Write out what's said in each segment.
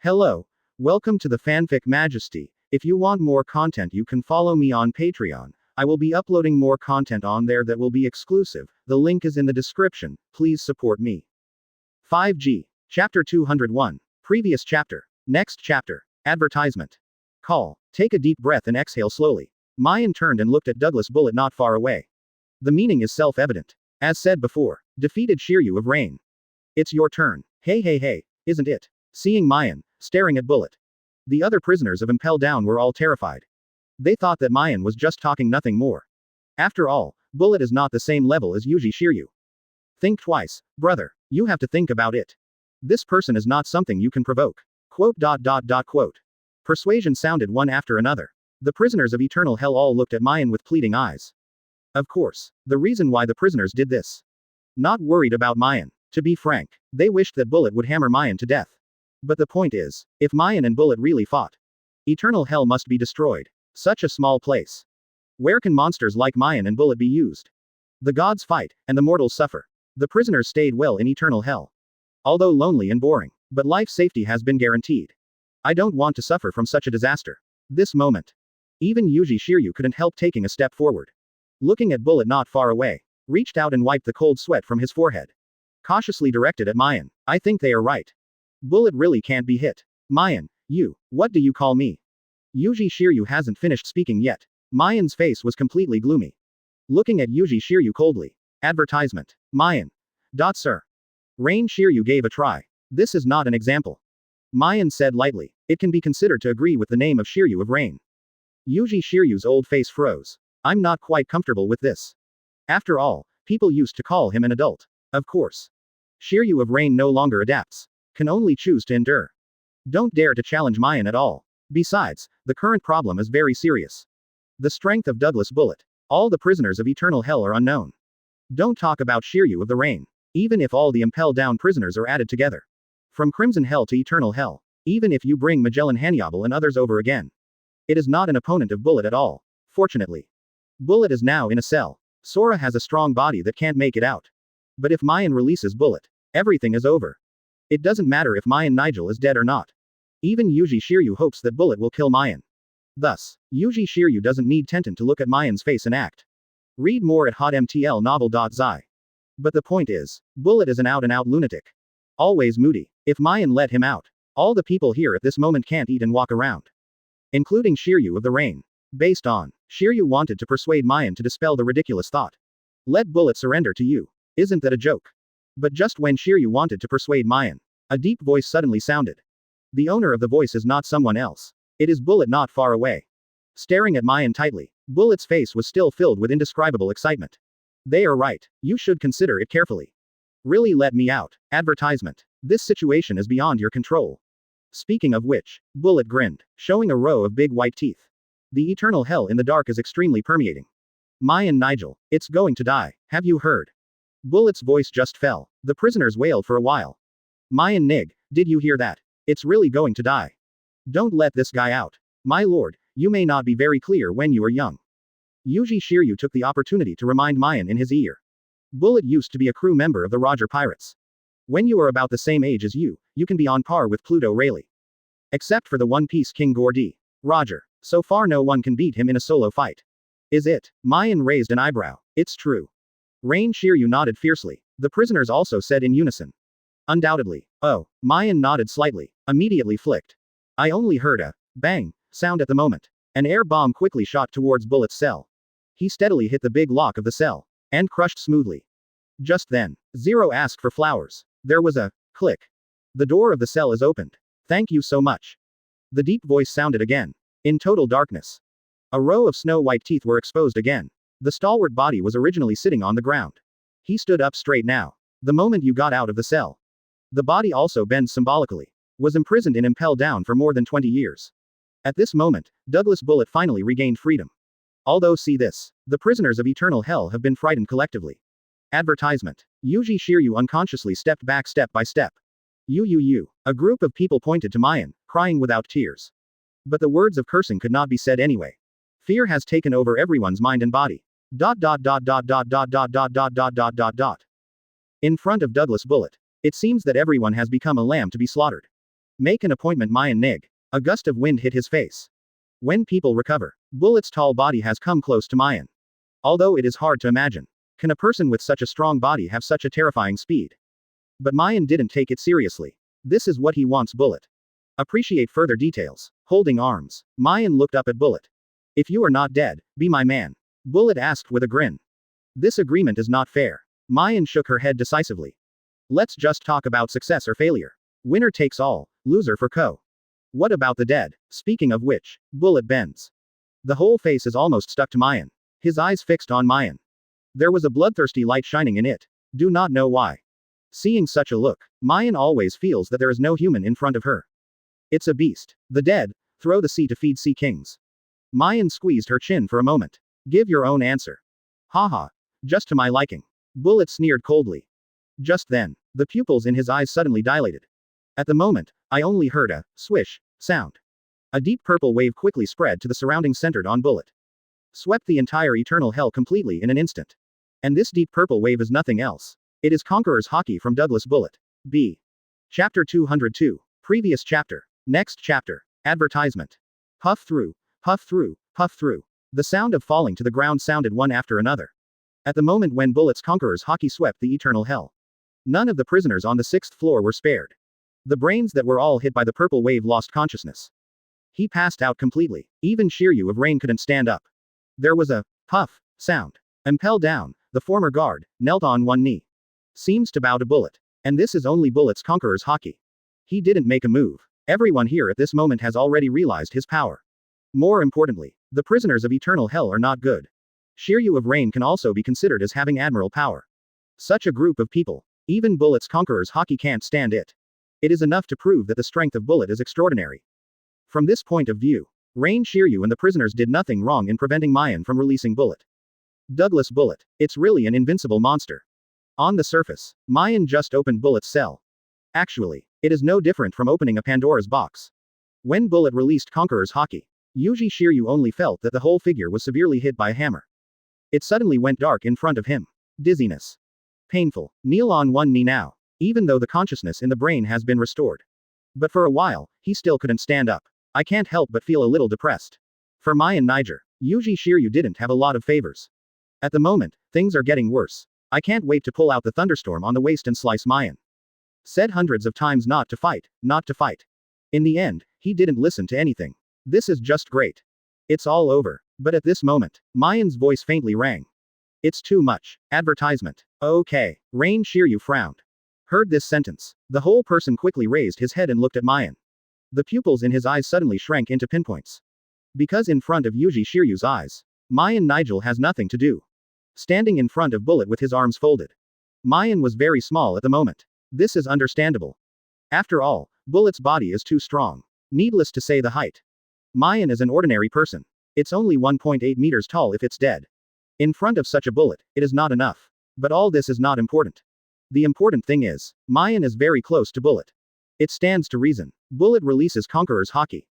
Hello. Welcome to the Fanfic Majesty. If you want more content, you can follow me on Patreon. I will be uploading more content on there that will be exclusive. The link is in the description. Please support me. 5G. Chapter 201. Previous chapter. Next chapter. Advertisement. Call. Take a deep breath and exhale slowly. Maien turned and looked at Douglas Bullet not far away. The meaning is self-evident. As said before, defeated Shiryu of Rain. It's your turn. Hey, isn't it? Seeing Maien, staring at Bullet. The other prisoners of Impel Down were all terrified. They thought that Maien was just talking, nothing more. After all, Bullet is not the same level as Yuji Shiryu. Think twice, brother. You have to think about it. This person is not something you can provoke. Quote. Persuasion sounded one after another. The prisoners of Eternal Hell all looked at Maien with pleading eyes. Of course, the reason why the prisoners did this. Not worried about Maien. To be frank, they wished that Bullet would hammer Maien to death. But the point is, if Maien and Bullet really fought, Eternal Hell must be destroyed. Such a small place. Where can monsters like Maien and Bullet be used? The gods fight, and the mortals suffer. The prisoners stayed well in Eternal Hell. Although lonely and boring, but life safety has been guaranteed. I don't want to suffer from such a disaster. This moment. Even Yuji Shiryu couldn't help taking a step forward. Looking at Bullet not far away. Reached out and wiped the cold sweat from his forehead. Cautiously directed at Maien. I think they are right. Bullet really can't be hit. Maien, what do you call me? Yuji Shiryu hasn't finished speaking yet. Maien's face was completely gloomy. Looking at Yuji Shiryu coldly. Advertisement. Maien. Sir. Rain Shiryu gave a try. This is not an example. Maien said lightly. It can be considered to agree with the name of Shiryu of Rain. Yuji Shiryu's old face froze. I'm not quite comfortable with this. After all, people used to call him an adult. Of course. Shiryu of Rain no longer adapts. Can only choose to endure. Don't dare to challenge Maien at all. Besides, the current problem is very serious. The strength of Douglas Bullet. All the prisoners of Eternal Hell are unknown. Don't talk about Shiryu of the Rain. Even if all the Impel Down prisoners are added together. From Crimson Hell to Eternal Hell. Even if you bring Magellan Hannibal and others over again. It is not an opponent of Bullet at all. Fortunately. Bullet is now in a cell. Sora has a strong body that can't make it out. But if Maien releases Bullet, everything is over. It doesn't matter if Maien Nigel is dead or not. Even Yuji Shiryu hopes that Bullet will kill Maien. Thus, Yuji Shiryu doesn't need Tenten to look at Maien's face and act. Read more at hotmtlnovel.zi. But the point is, Bullet is an out-and-out lunatic. Always moody. If Maien let him out, all the people here at this moment can't eat and walk around. Including Shiryu of the Rain. Based on, Shiryu wanted to persuade Maien to dispel the ridiculous thought. Let Bullet surrender to you. Isn't that a joke? But just when Shiryu wanted to persuade Maien, a deep voice suddenly sounded. The owner of the voice is not someone else. It is Bullet not far away. Staring at Maien tightly, Bullet's face was still filled with indescribable excitement. They are right. You should consider it carefully. Really let me out. Advertisement. This situation is beyond your control. Speaking of which, Bullet grinned, showing a row of big white teeth. The Eternal Hell in the dark is extremely permeating. Maien Nigel, it's going to die. Have you heard? Bullet's voice just fell. The prisoners wailed for a while. Maien Nig, did you hear that? It's really going to die. Don't let this guy out. My lord, you may not be very clear when you were young. Yuji Shiryu took the opportunity to remind Maien in his ear. Bullet used to be a crew member of the Roger Pirates. When you are about the same age as you can be on par with Pluto Rayleigh. Except for the One Piece King Gordy. Roger. So far no one can beat him in a solo fight. Is it? Maien raised an eyebrow. It's true. Rain Shiryu nodded fiercely. The prisoners also said in unison. Undoubtedly. Oh, Maien nodded slightly. Immediately flicked. I only heard a bang sound at the moment. An air bomb quickly shot towards Bullet's cell. He steadily hit the big lock of the cell. And crushed smoothly. Just then, Zero asked for flowers. There was a click. The door of the cell is opened. Thank you so much. The deep voice sounded again. In total darkness. A row of snow-white teeth were exposed again. The stalwart body was originally sitting on the ground. He stood up straight now. The moment you got out of the cell. The body also bends symbolically. Was imprisoned in Impel Down for more than 20 years. At this moment, Douglas Bullet finally regained freedom. Although see this. The prisoners of Eternal Hell have been frightened collectively. Advertisement. Yuji Shiryu unconsciously stepped back step by step. A group of people pointed to Maien, crying without tears. But the words of cursing could not be said anyway. Fear has taken over everyone's mind and body. In front of Douglas Bullet. It seems that everyone has become a lamb to be slaughtered. Make an appointment, Maien nig. A gust of wind hit his face. When people recover, Bullet's tall body has come close to Maien. Although it is hard to imagine. Can a person with such a strong body have such a terrifying speed? But Maien didn't take it seriously. This is what he wants, Bullet. Appreciate further details. Holding arms, Maien looked up at Bullet. If you are not dead, be my man. Bullet asked with a grin. This agreement is not fair. Maien shook her head decisively. Let's just talk about success or failure. Winner takes all, loser for co. What about the dead? Speaking of which, Bullet bends. The whole face is almost stuck to Maien. His eyes fixed on Maien. There was a bloodthirsty light shining in it. Do not know why. Seeing such a look, Maien always feels that there is no human in front of her. It's a beast. The dead, throw the sea to feed sea kings. Maien squeezed her chin for a moment. Give your own answer. Haha. Just to my liking. Bullet sneered coldly. Just then, the pupils in his eyes suddenly dilated. At the moment, I only heard a swish sound. A deep purple wave quickly spread to the surroundings centered on Bullet. Swept the entire eternal hell completely in an instant. And this deep purple wave is nothing else. It is Conqueror's Haki from Douglas Bullet. B. Chapter 202. Previous chapter. Next chapter. Advertisement. Puff through, puff through, puff through. The sound of falling to the ground sounded one after another. At the moment when Bullet's Conqueror's Haki swept the eternal hell, none of the prisoners on the 6th floor were spared. The brains that were all hit by the purple wave lost consciousness. He passed out completely. Even Shiryu of Rain couldn't stand up. There was a puff sound. Impel down, the former guard knelt on one knee. Seems to bow to Bullet. And this is only Bullet's Conqueror's Haki. He didn't make a move. Everyone here at this moment has already realized his power. More importantly, the prisoners of eternal hell are not good. Shiryu of Rain can also be considered as having admiral power. Such a group of people, even Bullet's Conqueror's Haki can't stand it. It is enough to prove that the strength of Bullet is extraordinary. From this point of view, Rain, Shiryu and the prisoners did nothing wrong in preventing Maien from releasing Bullet. Douglas Bullet. It's really an invincible monster. On the surface, Maien just opened Bullet's cell. Actually, it is no different from opening a Pandora's box. When Bullet released Conqueror's Haki, Yuji Shiryu only felt that the whole figure was severely hit by a hammer. It suddenly went dark in front of him. Dizziness. Painful. Kneel on one knee now. Even though the consciousness in the brain has been restored. But for a while, he still couldn't stand up. I can't help but feel a little depressed. For Maien Niger, Yuji Shiryu didn't have a lot of favors. At the moment, things are getting worse. I can't wait to pull out the thunderstorm on the waist and slice Maien. Said hundreds of times not to fight, not to fight. In the end, he didn't listen to anything. This is just great. It's all over. But at this moment, Maien's voice faintly rang. It's too much. Advertisement. Okay. Rain Shiryu frowned. Heard this sentence. The whole person quickly raised his head and looked at Maien. The pupils in his eyes suddenly shrank into pinpoints. Because in front of Yuji Shiryu's eyes, Maien Nigel has nothing to do. Standing in front of Bullet with his arms folded. Maien was very small at the moment. This is understandable. After all, Bullet's body is too strong. Needless to say the height. Maien is an ordinary person. It's only 1.8 meters tall if it's dead. In front of such a Bullet, it is not enough. But all this is not important. The important thing is, Maien is very close to Bullet. It stands to reason. Bullet releases Conqueror's Haki.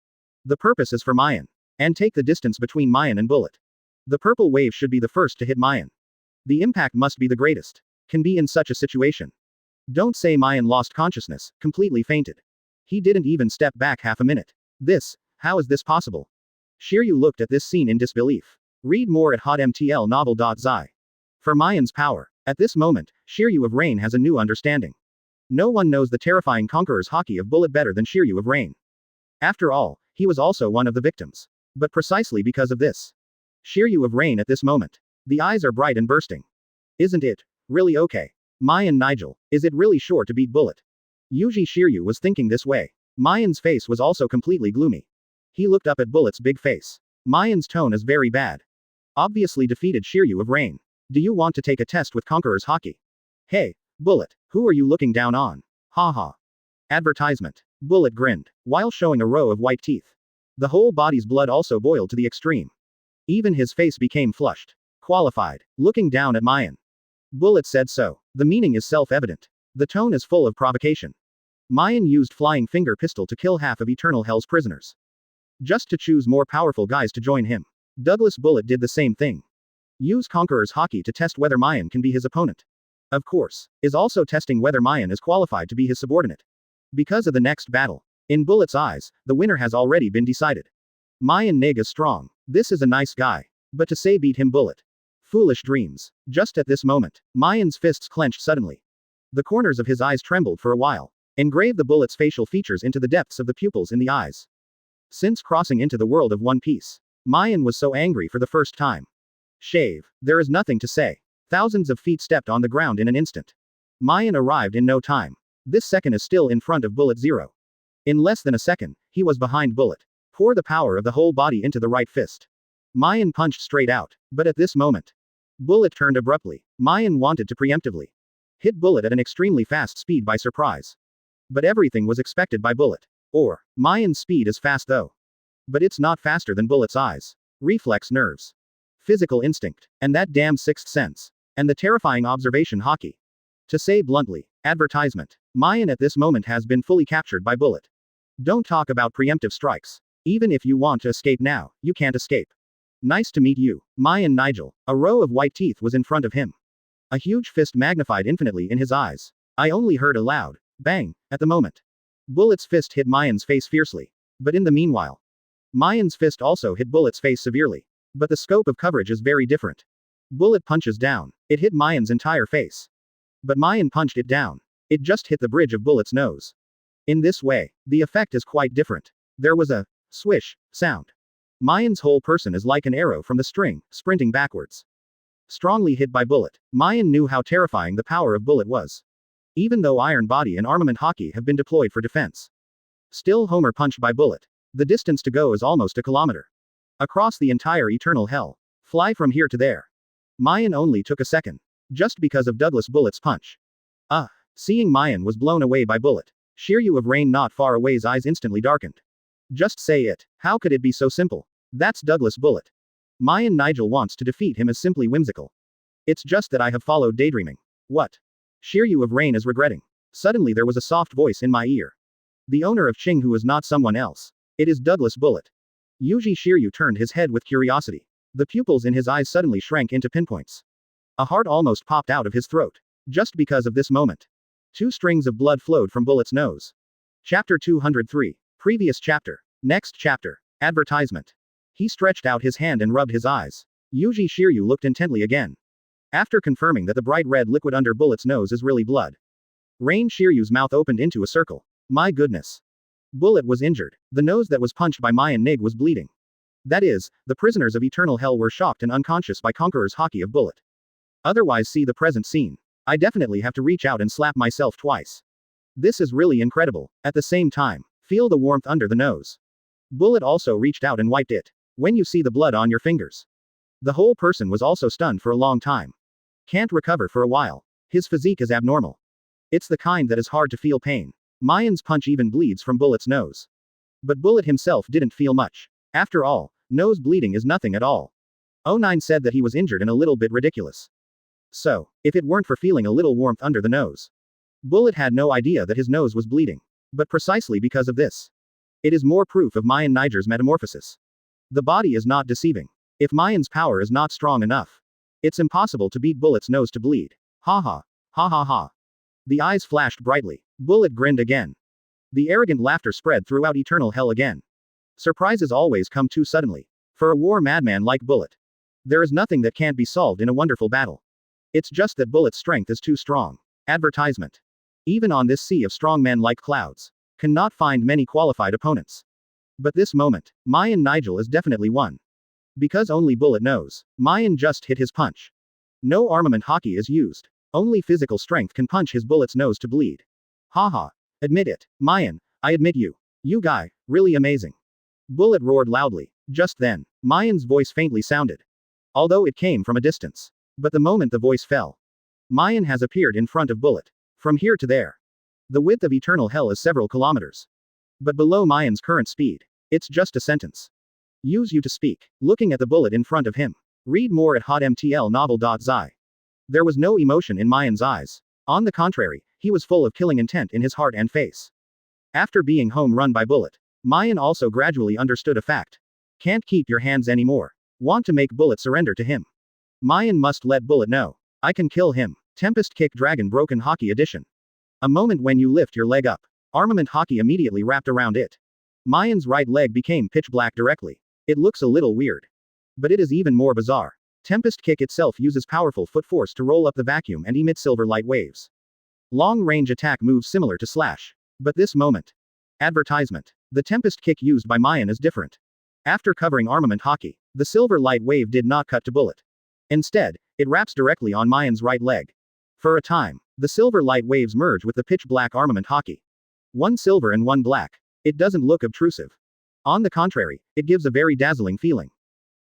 The purpose is for Maien. And take the distance between Maien and Bullet. The purple wave should be the first to hit Maien. The impact must be the greatest. Can be in such a situation. Don't say Maien lost consciousness, completely fainted. He didn't even step back half a minute. How is this possible? Shiryu looked at this scene in disbelief. Read more at hotmtlnovel.zi. For Maien's power. At this moment, Shiryu of Rain has a new understanding. No one knows the terrifying Conqueror's Haki of Bullet better than Shiryu of Rain. After all, he was also one of the victims. But precisely because of this. Shiryu of Rain at this moment. The eyes are bright and bursting. Isn't it really okay? Maien Nigel, is it really sure to beat Bullet? Yuji Shiryu was thinking this way. Maien's face was also completely gloomy. He looked up at Bullet's big face. Maien's tone is very bad. Obviously defeated Shiryu of Rain. Do you want to take a test with Conqueror's Haki? Hey, Bullet, who are you looking down on? Haha. Advertisement. Bullet grinned, while showing a row of white teeth. The whole body's blood also boiled to the extreme. Even his face became flushed. Qualified. Looking down at Maien. Bullet said so. The meaning is self-evident. The tone is full of provocation. Maien used flying finger pistol to kill half of Eternal Hell's prisoners. Just to choose more powerful guys to join him. Douglas Bullet did the same thing. Use Conqueror's Haki to test whether Maien can be his opponent. Of course, is also testing whether Maien is qualified to be his subordinate. Because of the next battle, In Bullet's eyes, the winner has already been decided. Maien Nig is strong. This is a nice guy. But to say beat him Bullet. Foolish dreams. Just at this moment, Maien's fists clenched suddenly. The corners of his eyes trembled for a while. Engrave the Bullet's facial features into the depths of the pupils in the eyes. Since crossing into the world of One Piece, Maien was so angry for the first time. Shave. There is nothing to say. Thousands of feet stepped on the ground in an instant. Maien arrived in no time. This second is still in front of Bullet Zero. In less than a second, he was behind Bullet. Pour the power of the whole body into the right fist. Maien punched straight out, but at this moment, Bullet turned abruptly. Maien wanted to preemptively hit Bullet at an extremely fast speed by surprise. But everything was expected by Bullet. Maien's speed is fast though. But it's not faster than Bullet's eyes. Reflex nerves. Physical instinct. And that damn sixth sense. And the terrifying observation Haki. To say bluntly, advertisement. Maien at this moment has been fully captured by Bullet. Don't talk about preemptive strikes. Even if you want to escape now, you can't escape. Nice to meet you, Maien Nigel. A row of white teeth was in front of him. A huge fist magnified infinitely in his eyes. I only heard a loud bang at the moment. Bullet's fist hit Maien's face fiercely. But in the meanwhile, Maien's fist also hit Bullet's face severely. But the scope of coverage is very different. Bullet punches down. It hit Maien's entire face. But Maien punched it down. It just hit the bridge of Bullet's nose. In this way, the effect is quite different. There was a swish sound. Maien's whole person is like an arrow from the string, sprinting backwards. Strongly hit by Bullet, Maien knew how terrifying the power of Bullet was. Even though Iron Body and Armament Haki have been deployed for defense. Still Homer punched by Bullet. The distance to go is almost a kilometer. Across the entire eternal hell. Fly from here to there. Maien only took a second. Just because of Douglas Bullet's punch. Seeing Maien was blown away by Bullet. Shiryu of Rain not far away's eyes instantly darkened. Just say it. How could it be so simple? That's Douglas Bullet. Maien Nigel wants to defeat him is simply whimsical. It's just that I have followed daydreaming. What? Shiryu of Rain is regretting. Suddenly there was a soft voice in my ear. The owner of Qing who is not someone else. It is Douglas Bullet. Yuji Shiryu turned his head with curiosity. The pupils in his eyes suddenly shrank into pinpoints. A heart almost popped out of his throat. Just because of this moment. 2 strings of blood flowed from Bullet's nose. Chapter 203. Previous chapter. Next chapter. Advertisement. He stretched out his hand and rubbed his eyes. Yuji Shiryu looked intently again. After confirming that the bright red liquid under Bullet's nose is really blood. Rain Shiryu's mouth opened into a circle. My goodness. Bullet was injured. The nose that was punched by Maien Nig was bleeding. That is, the prisoners of Eternal Hell were shocked and unconscious by Conqueror's Haki of Bullet. Otherwise see the present scene. I definitely have to reach out and slap myself twice. This is really incredible. At the same time, feel the warmth under the nose. Bullet also reached out and wiped it. When you see the blood on your fingers. The whole person was also stunned for a long time. Can't recover for a while. His physique is abnormal. It's the kind that is hard to feel pain. Maien's punch even bleeds from Bullet's nose. But Bullet himself didn't feel much. After all, nose bleeding is nothing at all. 09 said that he was injured and a little bit ridiculous. So, if it weren't for feeling a little warmth under the nose. Bullet had no idea that his nose was bleeding. But precisely because of this. It is more proof of Maien Niger's metamorphosis. The body is not deceiving. If Maien's power is not strong enough. It's impossible to beat Bullet's nose to bleed. Ha ha. Ha ha ha. The eyes flashed brightly. Bullet grinned again. The arrogant laughter spread throughout Eternal Hell again. Surprises always come too suddenly. For a war madman like Bullet. There is nothing that can't be solved in a wonderful battle. It's just that Bullet's strength is too strong. Advertisement. Even on this sea of strong men like clouds. Cannot find many qualified opponents. But this moment, Maien Nigel is definitely one. Because only Bullet knows. Maien just hit his punch. No armament Haki is used. Only physical strength can punch his Bullet's nose to bleed. Haha. Admit it, Maien, I admit you. You guy, really amazing. Bullet roared loudly. Just then, Maien's voice faintly sounded. Although it came from a distance. But the moment the voice fell. Maien has appeared in front of Bullet. From here to there. The width of Eternal Hell is several kilometers. But below Maien's current speed. It's just a sentence. Use you to speak. Looking at the Bullet in front of him. Read more at hotmtlnovel.zi. There was no emotion in Maien's eyes. On the contrary, he was full of killing intent in his heart and face. After being home run by Bullet, Maien also gradually understood a fact. Can't keep your hands anymore. Want to make Bullet surrender to him. Maien must let Bullet know. I can kill him. Tempest Kick Dragon Broken Haki Edition. A moment when you lift your leg up. Armament Haki immediately wrapped around it. Maien's right leg became pitch black directly. It looks a little weird. But it is even more bizarre. Tempest Kick itself uses powerful foot force to roll up the vacuum and emit silver light waves. Long-range attack moves similar to Slash. But this moment. Advertisement. The Tempest Kick used by Maien is different. After covering Armament Haki, the silver light wave did not cut to bullet. Instead, it wraps directly on Maien's right leg. For a time, the silver light waves merge with the pitch black Armament Haki. One silver and one black. It doesn't look obtrusive. On the contrary, it gives a very dazzling feeling.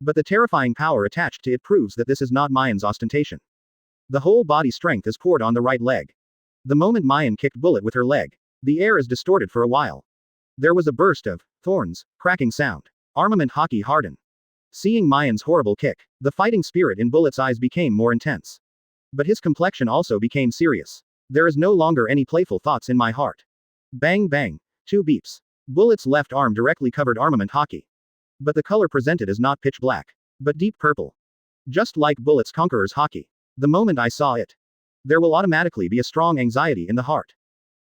But the terrifying power attached to it proves that this is not Maien's ostentation. The whole body strength is poured on the right leg. The moment Maien kicked bullet with her leg, the air is distorted for a while. There was a burst of thorns, cracking sound. Armament Haki hardened. Seeing Maien's horrible kick, the fighting spirit in Bullet's eyes became more intense. But his complexion also became serious. There is no longer any playful thoughts in my heart. Bang bang. 2 beeps. Bullet's left arm directly covered Armament Haki. But the color presented is not pitch black, but deep purple. Just like Bullet's Conqueror's Haki. The moment I saw it, there will automatically be a strong anxiety in the heart.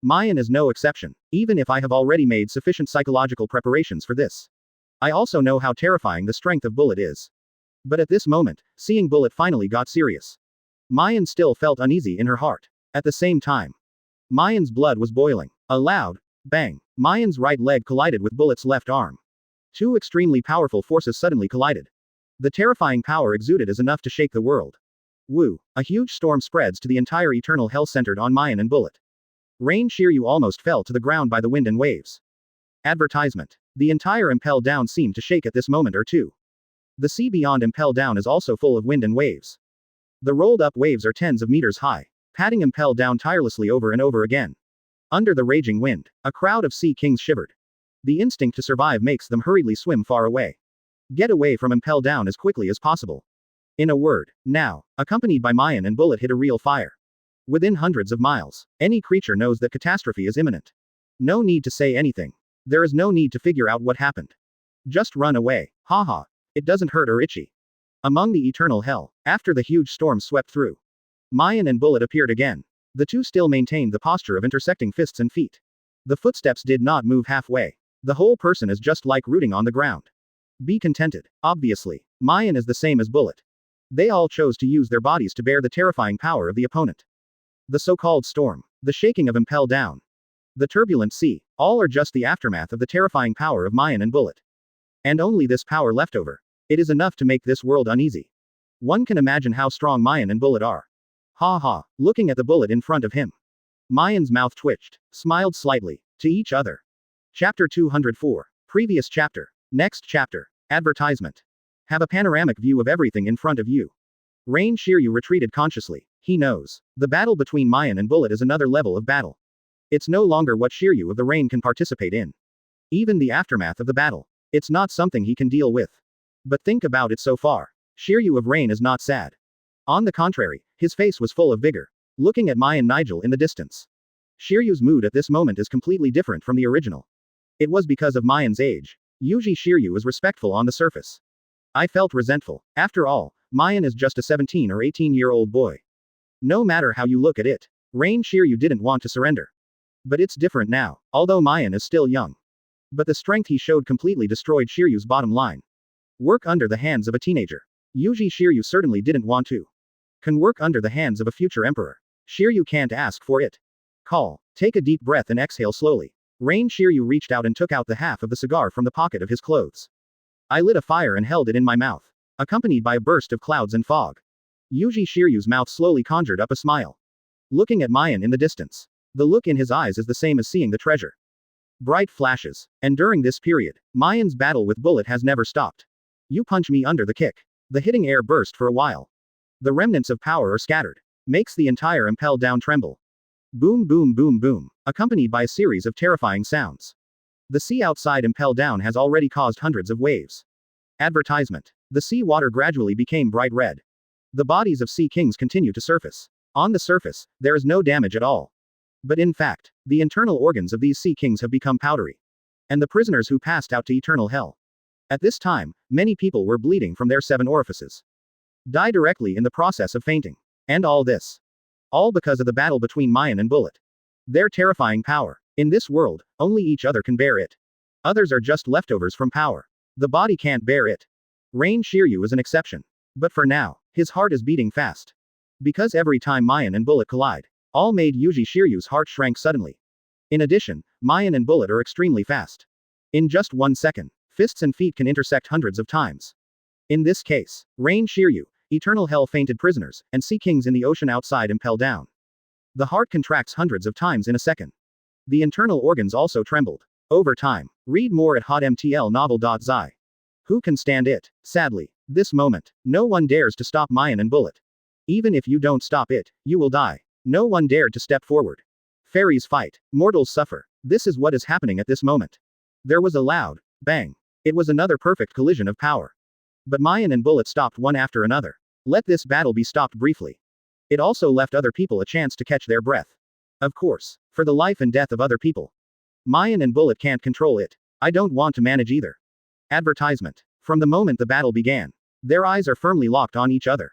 Maien is no exception, even if I have already made sufficient psychological preparations for this. I also know how terrifying the strength of Bullet is. But at this moment, seeing Bullet finally got serious. Maien still felt uneasy in her heart. At the same time, Maien's blood was boiling. A loud bang. Maien's right leg collided with Bullet's left arm. 2 extremely powerful forces suddenly collided. The terrifying power exuded is enough to shake the world. Woo! A huge storm spreads to the entire eternal hell centered on Maien and Bullet. Rain Shiryu almost fell to the ground by the wind and waves. Advertisement. The entire Impel Down seemed to shake at this moment or two. The sea beyond Impel Down is also full of wind and waves. The rolled up waves are tens of meters high, patting Impel Down tirelessly over and over again. Under the raging wind, a crowd of sea kings shivered. The instinct to survive makes them hurriedly swim far away. Get away from Impel Down as quickly as possible. In a word, now, accompanied by Maien and Bullet hit a real fire. Within hundreds of miles, any creature knows that catastrophe is imminent. No need to say anything. There is no need to figure out what happened. Just run away. Haha. It doesn't hurt or itchy. Among the eternal hell, after the huge storm swept through, Maien and Bullet appeared again. The two still maintained the posture of intersecting fists and feet. The footsteps did not move halfway. The whole person is just like rooting on the ground. Be contented. Obviously, Maien is the same as Bullet. They all chose to use their bodies to bear the terrifying power of the opponent. The so-called storm, the shaking of Impel Down, the turbulent sea, all are just the aftermath of the terrifying power of Maien and Bullet. And only this power left over. It is enough to make this world uneasy. One can imagine how strong Maien and Bullet are. Ha ha, looking at the Bullet in front of him. Maien's mouth twitched, smiled slightly, to each other. Chapter 204. Previous chapter. Next chapter. Advertisement. Have a panoramic view of everything in front of you. Rain Shiryu retreated consciously. He knows. The battle between Maien and Bullet is another level of battle. It's no longer what Shiryu of the Rain can participate in. Even the aftermath of the battle. It's not something he can deal with. But think about it so far. Shiryu of Rain is not sad. On the contrary, his face was full of vigor. Looking at Maien Nigel in the distance. Shiryu's mood at this moment is completely different from the original. It was because of Maien's age. Usually Shiryu is respectful on the surface. I felt resentful. After all, Maien is just a 17 or 18-year-old boy. No matter how you look at it, Rain Shiryu didn't want to surrender. But it's different now, although Maien is still young. But the strength he showed completely destroyed Shiryu's bottom line. Work under the hands of a teenager. Yuji Shiryu certainly didn't want to. Can work under the hands of a future emperor. Shiryu can't ask for it. Call. Take a deep breath and exhale slowly. Rain Shiryu reached out and took out the half of the cigar from the pocket of his clothes. I lit a fire and held it in my mouth, accompanied by a burst of clouds and fog. Yuji Shiryu's mouth slowly conjured up a smile. Looking at Maien in the distance. The look in his eyes is the same as seeing the treasure. Bright flashes. And during this period, Maien's battle with Bullet has never stopped. You punch me under the kick. The hitting air burst for a while. The remnants of power are scattered. Makes the entire Impel Down tremble. Boom boom boom boom, accompanied by a series of terrifying sounds. The sea outside Impel Down has already caused hundreds of waves. Advertisement. The sea water gradually became bright red. The bodies of sea kings continue to surface. On the surface, there is no damage at all. But in fact, the internal organs of these sea kings have become powdery. And the prisoners who passed out to eternal hell. At this time, many people were bleeding from their 7 orifices. Die directly in the process of fainting. And all this. All because of the battle between Maien and Bullet. Their terrifying power. In this world, only each other can bear it. Others are just leftovers from power. The body can't bear it. Rain Shiryu is an exception. But for now, his heart is beating fast. Because every time Maien and Bullet collide, all made Yuji Shiryu's heart shrank suddenly. In addition, Maien and Bullet are extremely fast. In just 1 second, fists and feet can intersect hundreds of times. In this case, Rain Shiryu, eternal hell fainted prisoners, and sea kings in the ocean outside impel down. The heart contracts hundreds of times in a second. The internal organs also trembled. Over time, read more at hotmtlnovel.zi. Who can stand it? Sadly, this moment, no one dares to stop Maien and Bullet. Even if you don't stop it, you will die. No one dared to step forward. Fairies fight. Mortals suffer. This is what is happening at this moment. There was a loud bang. It was another perfect collision of power. But Maien and Bullet stopped one after another. Let this battle be stopped briefly. It also left other people a chance to catch their breath. Of course, for the life and death of other people. Maien and Bullet can't control it. I don't want to manage either. Advertisement. From the moment the battle began, their eyes are firmly locked on each other.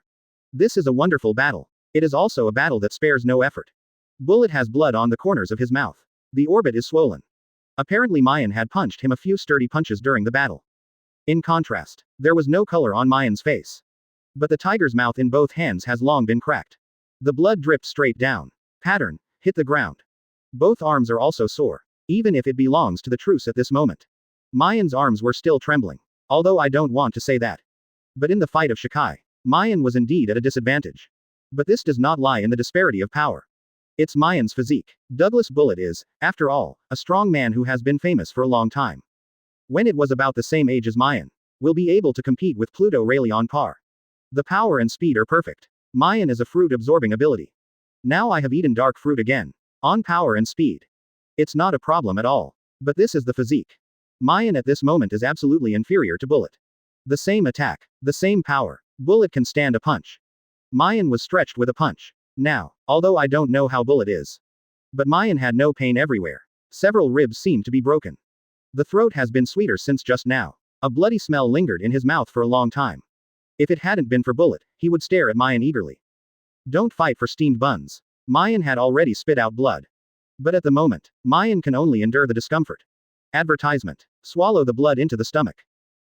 This is a wonderful battle. It is also a battle that spares no effort. Bullet has blood on the corners of his mouth. The orbit is swollen. Apparently Maien had punched him a few sturdy punches during the battle. In contrast, there was no color on Maien's face. But the tiger's mouth in both hands has long been cracked. The blood dripped straight down. Pattern, hit the ground. Both arms are also sore. Even if it belongs to the truce at this moment. Maien's arms were still trembling. Although I don't want to say that. But in the fight of Shikai, Maien was indeed at a disadvantage. But this does not lie in the disparity of power. It's Maien's physique. Douglas Bullet is, after all, a strong man who has been famous for a long time. When it was about the same age as Maien, will be able to compete with Pluto Rayleigh on par. The power and speed are perfect. Maien is a fruit-absorbing ability. Now I have eaten dark fruit again. On power and speed. It's not a problem at all. But this is the physique. Maien at this moment is absolutely inferior to Bullet. The same attack. The same power. Bullet can stand a punch. Maien was stretched with a punch. Now, although I don't know how Bullet is. But Maien had no pain everywhere. Several ribs seemed to be broken. The throat has been sweeter since just now. A bloody smell lingered in his mouth for a long time. If it hadn't been for Bullet, he would stare at Maien eagerly. Don't fight for steamed buns. Maien had already spit out blood. But at the moment, Maien can only endure the discomfort. Advertisement. Swallow the blood into the stomach.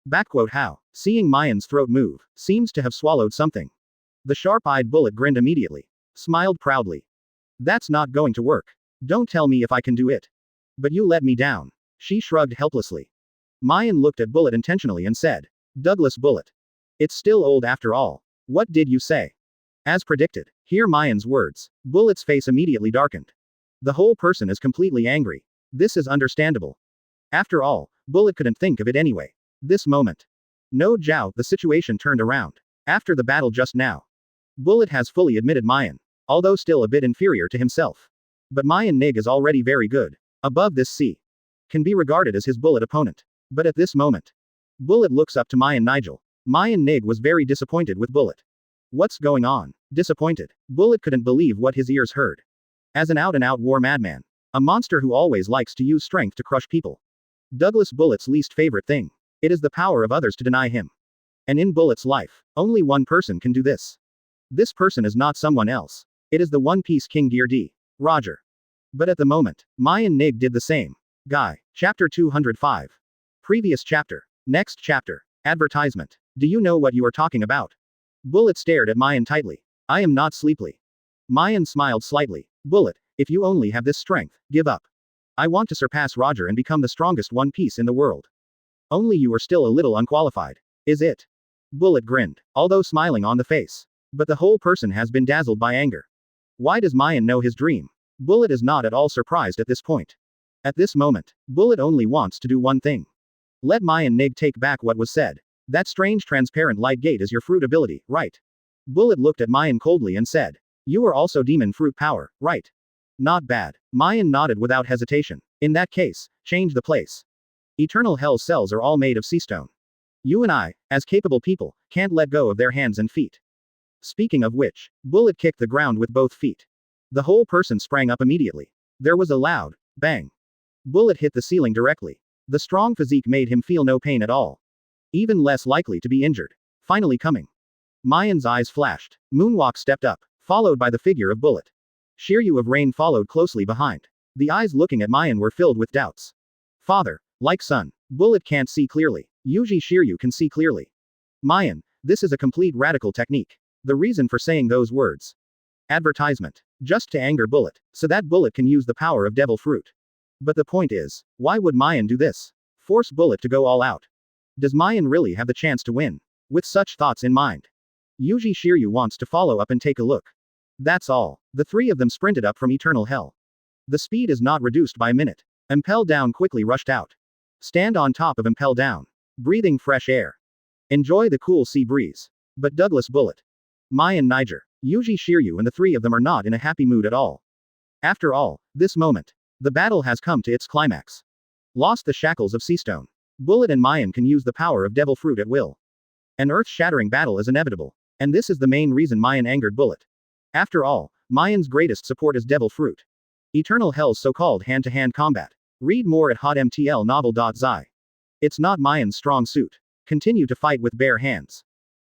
Backquote how, seeing Maien's throat move, seems to have swallowed something. The sharp-eyed Bullet grinned immediately. Smiled proudly. That's not going to work. Don't tell me if I can do it. But you let me down. She shrugged helplessly. Maien looked at Bullet intentionally and said, Douglas Bullet. It's still old after all. What did you say? As predicted, hear Maien's words. Bullet's face immediately darkened. The whole person is completely angry. This is understandable. After all, Bullet couldn't think of it anyway. This moment. No Zhao, the situation turned around. After the battle just now. Bullet has fully admitted Maien. Although still a bit inferior to himself. But Maien Nig is already very good. Above this C. Can be regarded as his Bullet opponent. But at this moment. Bullet looks up to Maien Nigel. Maien Nig was very disappointed with Bullet. What's going on? Disappointed. Bullet couldn't believe what his ears heard. As an out-and-out war madman. A monster who always likes to use strength to crush people. Douglas Bullet's least favorite thing. It is the power of others to deny him. And in Bullet's life, only one person can do this. This person is not someone else. It is the One Piece King Gear D. Roger. But at the moment, Maien Nig did the same. Guy. Chapter 205. Previous chapter. Next chapter. Advertisement. Do you know what you are talking about? Bullet stared at Maien tightly. I am not sleepy. Maien smiled slightly. Bullet, if you only have this strength, give up. I want to surpass Roger and become the strongest One Piece in the world. Only you are still a little unqualified. Is it? Bullet grinned, although smiling on the face. But the whole person has been dazzled by anger. Why does Maien know his dream? Bullet is not at all surprised at this point. At this moment, Bullet only wants to do one thing. Let Maien Nig take back what was said. That strange transparent light gate is your fruit ability, right? Bullet looked at Maien coldly and said. You are also demon fruit power, right? Not bad. Maien nodded without hesitation. In that case, change the place. Eternal Hell cells are all made of sea stone. You and I, as capable people, can't let go of their hands and feet. Speaking of which, Bullet kicked the ground with both feet. The whole person sprang up immediately. There was a loud bang. Bullet hit the ceiling directly. The strong physique made him feel no pain at all. Even less likely to be injured. Finally coming. Maien's eyes flashed. Moonwalk stepped up, followed by the figure of Bullet. Shiryu of Rain followed closely behind. The eyes looking at Maien were filled with doubts. Father, like son, Bullet can't see clearly. Yuji Shiryu can see clearly. Maien, this is a complete radical technique. The reason for saying those words. Advertisement. Just to anger Bullet, so that Bullet can use the power of Devil Fruit. But the point is, why would Maien do this? Force Bullet to go all out. Does Maien really have the chance to win? With such thoughts in mind, Yuji Shiryu wants to follow up and take a look. That's all. The three of them sprinted up from eternal hell. The speed is not reduced by a minute. Impel Down quickly rushed out. Stand on top of Impel Down. Breathing fresh air. Enjoy the cool sea breeze. But Douglas Bullet, Maien Niger, Yuji Shiryu and the three of them are not in a happy mood at all. After all, this moment, the battle has come to its climax. Lost the shackles of Seastone. Bullet and Maien can use the power of Devil Fruit at will. An earth-shattering battle is inevitable. And this is the main reason Maien angered Bullet. After all, Maien's greatest support is Devil Fruit. Eternal Hell's so-called hand-to-hand combat. Read more at hotmtlnovel.zi. It's not Maien's strong suit. Continue to fight with bare hands.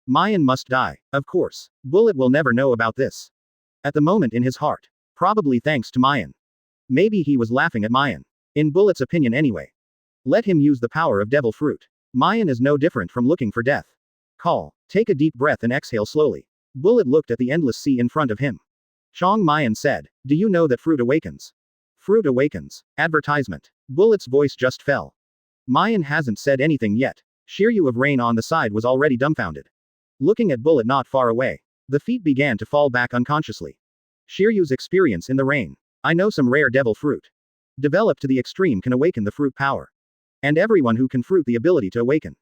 Maien must die. Of course, Bullet will never know about this. At the moment in his heart. Probably thanks to Maien. Maybe he was laughing at Maien. In Bullet's opinion anyway. Let him use the power of Devil Fruit. Maien is no different from looking for death. Call. Take a deep breath and exhale slowly. Bullet looked at the endless sea in front of him. Chong Maien said, do you know that fruit awakens? Fruit awakens. Advertisement. Bullet's voice just fell. Maien hasn't said anything yet. Shiryu of Rain on the side was already dumbfounded. Looking at Bullet not far away. The feet began to fall back unconsciously. Shiryu's experience in the rain. I know some rare devil fruit. Developed to the extreme can awaken the fruit power. And everyone who can fruit the ability to awaken.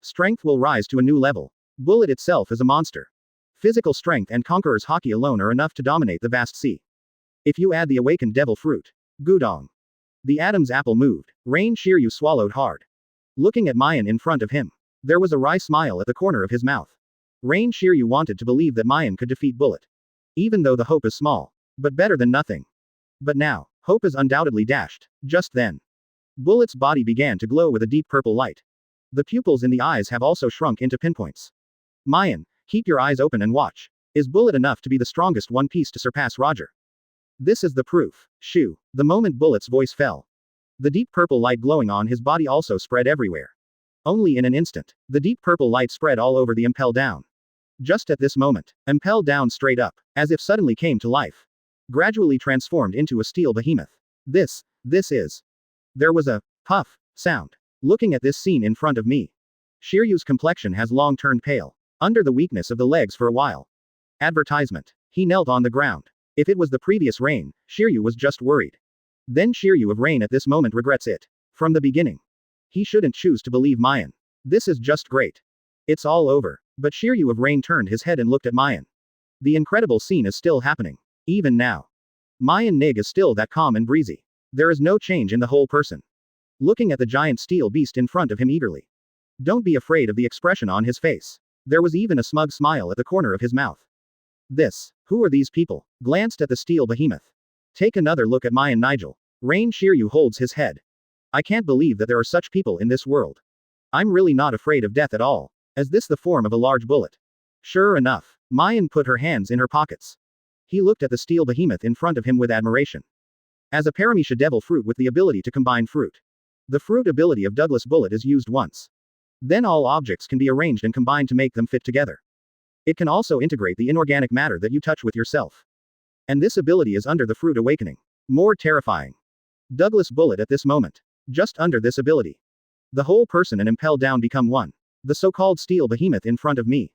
Strength will rise to a new level. Bullet itself is a monster. Physical strength and Conqueror's Haki alone are enough to dominate the vast sea. If you add the awakened devil fruit. Gudong. The Adam's apple moved. Rain Shiryu swallowed hard. Looking at Maien in front of him. There was a wry smile at the corner of his mouth. Rain Shiryu wanted to believe that Maien could defeat Bullet. Even though the hope is small. But better than nothing. But now, hope is undoubtedly dashed. Just then. Bullet's body began to glow with a deep purple light. The pupils in the eyes have also shrunk into pinpoints. Maien, keep your eyes open and watch. Is Bullet enough to be the strongest One Piece to surpass Roger? This is the proof. Shoo. The moment Bullet's voice fell. The deep purple light glowing on his body also spread everywhere. Only in an instant, the deep purple light spread all over the Impel Down. Just at this moment, Impel Down straight up, as if suddenly came to life. Gradually transformed into a steel behemoth. This is. There was a puff sound. Looking at this scene in front of me. Shiryu's complexion has long turned pale. Under the weakness of the legs for a while. Advertisement. He knelt on the ground. If it was the previous Rain, Shiryu was just worried. Then Shiryu of Rain at this moment regrets it. From the beginning. He shouldn't choose to believe Maien. This is just great. It's all over. But Shiryu of Rain turned his head and looked at Maien. The incredible scene is still happening. Even now. Maien Nig is still that calm and breezy. There is no change in the whole person. Looking at the giant steel beast in front of him eagerly. Don't be afraid of the expression on his face. There was even a smug smile at the corner of his mouth. Who are these people? Glanced at the steel behemoth. Take another look at Maien Nigel. Rain Shiryu holds his head. I can't believe that there are such people in this world. I'm really not afraid of death at all. Is this the form of a large bullet? Sure enough, Maien put her hands in her pockets. He looked at the steel behemoth in front of him with admiration. As a Paramecia devil fruit with the ability to combine fruit. The fruit ability of Douglas Bullet is used once. Then all objects can be arranged and combined to make them fit together. It can also integrate the inorganic matter that you touch with yourself. And this ability is under the fruit awakening. More terrifying. Douglas Bullet at this moment. Just under this ability. The whole person and Impel Down become one. The so-called steel behemoth in front of me.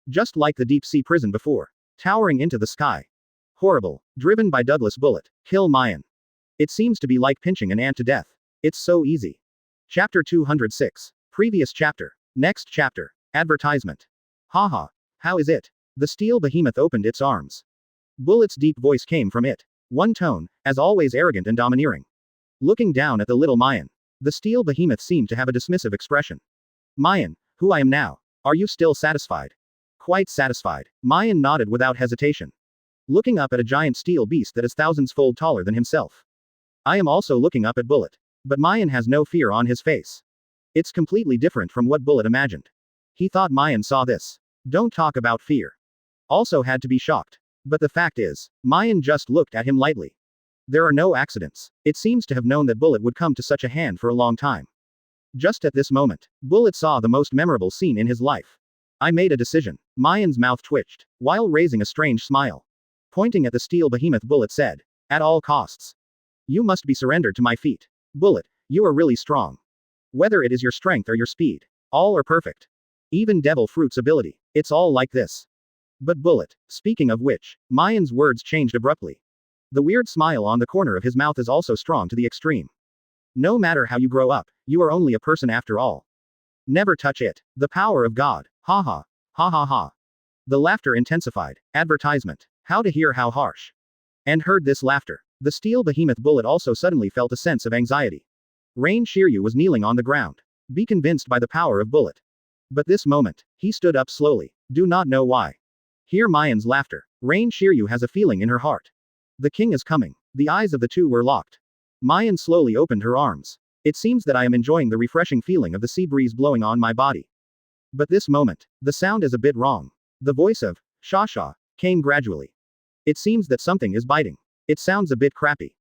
Just like the deep sea prison before. Towering into the sky. Horrible. Driven by Douglas Bullet. Kill Maien. It seems to be like pinching an ant to death. It's so easy. Chapter 206. Previous chapter. Next chapter. Advertisement. Haha. How is it? The steel behemoth opened its arms. Bullet's deep voice came from it. One tone, as always arrogant and domineering. Looking down at the little Maien. The steel behemoth seemed to have a dismissive expression. Maien, who I am now. Are you still satisfied? Quite satisfied. Maien nodded without hesitation. Looking up at a giant steel beast that is thousands-fold taller than himself. I am also looking up at Bullet. But Maien has no fear on his face. It's completely different from what Bullet imagined. He thought Maien saw this. Don't talk about fear. Also had to be shocked. But the fact is, Maien just looked at him lightly. There are no accidents. It seems to have known that Bullet would come to such a hand for a long time. Just at this moment, Bullet saw the most memorable scene in his life. I made a decision. Maien's mouth twitched, while raising a strange smile. Pointing at the steel behemoth, Bullet said, "At all costs. You must be surrendered to my feet. Bullet, you are really strong. Whether it is your strength or your speed, all are perfect. Even Devil Fruit's ability, it's all like this." But Bullet, speaking of which, Maien's words changed abruptly. The weird smile on the corner of his mouth is also strong to the extreme. "No matter how you grow up, you are only a person after all. Never touch it. The power of God. Ha ha. Ha ha ha." The laughter intensified. Advertisement. How to hear how harsh. And heard this laughter. The steel behemoth Bullet also suddenly felt a sense of anxiety. Rain Shiryu was kneeling on the ground. Be convinced by the power of Bullet. But this moment, he stood up slowly. Do not know why. Hear Maien's laughter. Rain Shiryu has a feeling in her heart. The king is coming. The eyes of the two were locked. Maien slowly opened her arms. It seems that I am enjoying the refreshing feeling of the sea breeze blowing on my body. But this moment, the sound is a bit wrong. The voice of Shasha came gradually. It seems that something is biting. It sounds a bit crappy.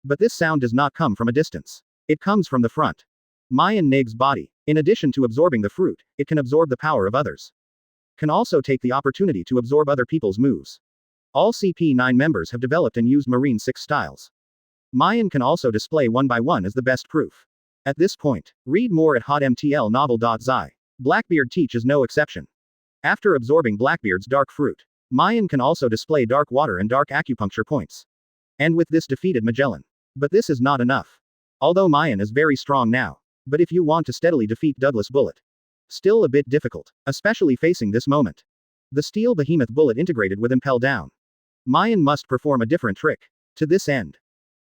But this sound does not come from a distance. It comes from the front. Maien Nig's body, in addition to absorbing the fruit, it can absorb the power of others. Can also take the opportunity to absorb other people's moves. All CP9 members have developed and used Marine 6 styles. Maien can also display one by one as the best proof. At this point, read more at hotmtlnovel.zi. Blackbeard teaches no exception. After absorbing Blackbeard's dark fruit, Maien can also display dark water and dark acupuncture points. And with this defeated Magellan. But this is not enough. Although Maien is very strong now. But if you want to steadily defeat Douglas Bullet. Still a bit difficult, especially facing this moment. The steel behemoth Bullet integrated with Impel Down. Maien must perform a different trick. To this end.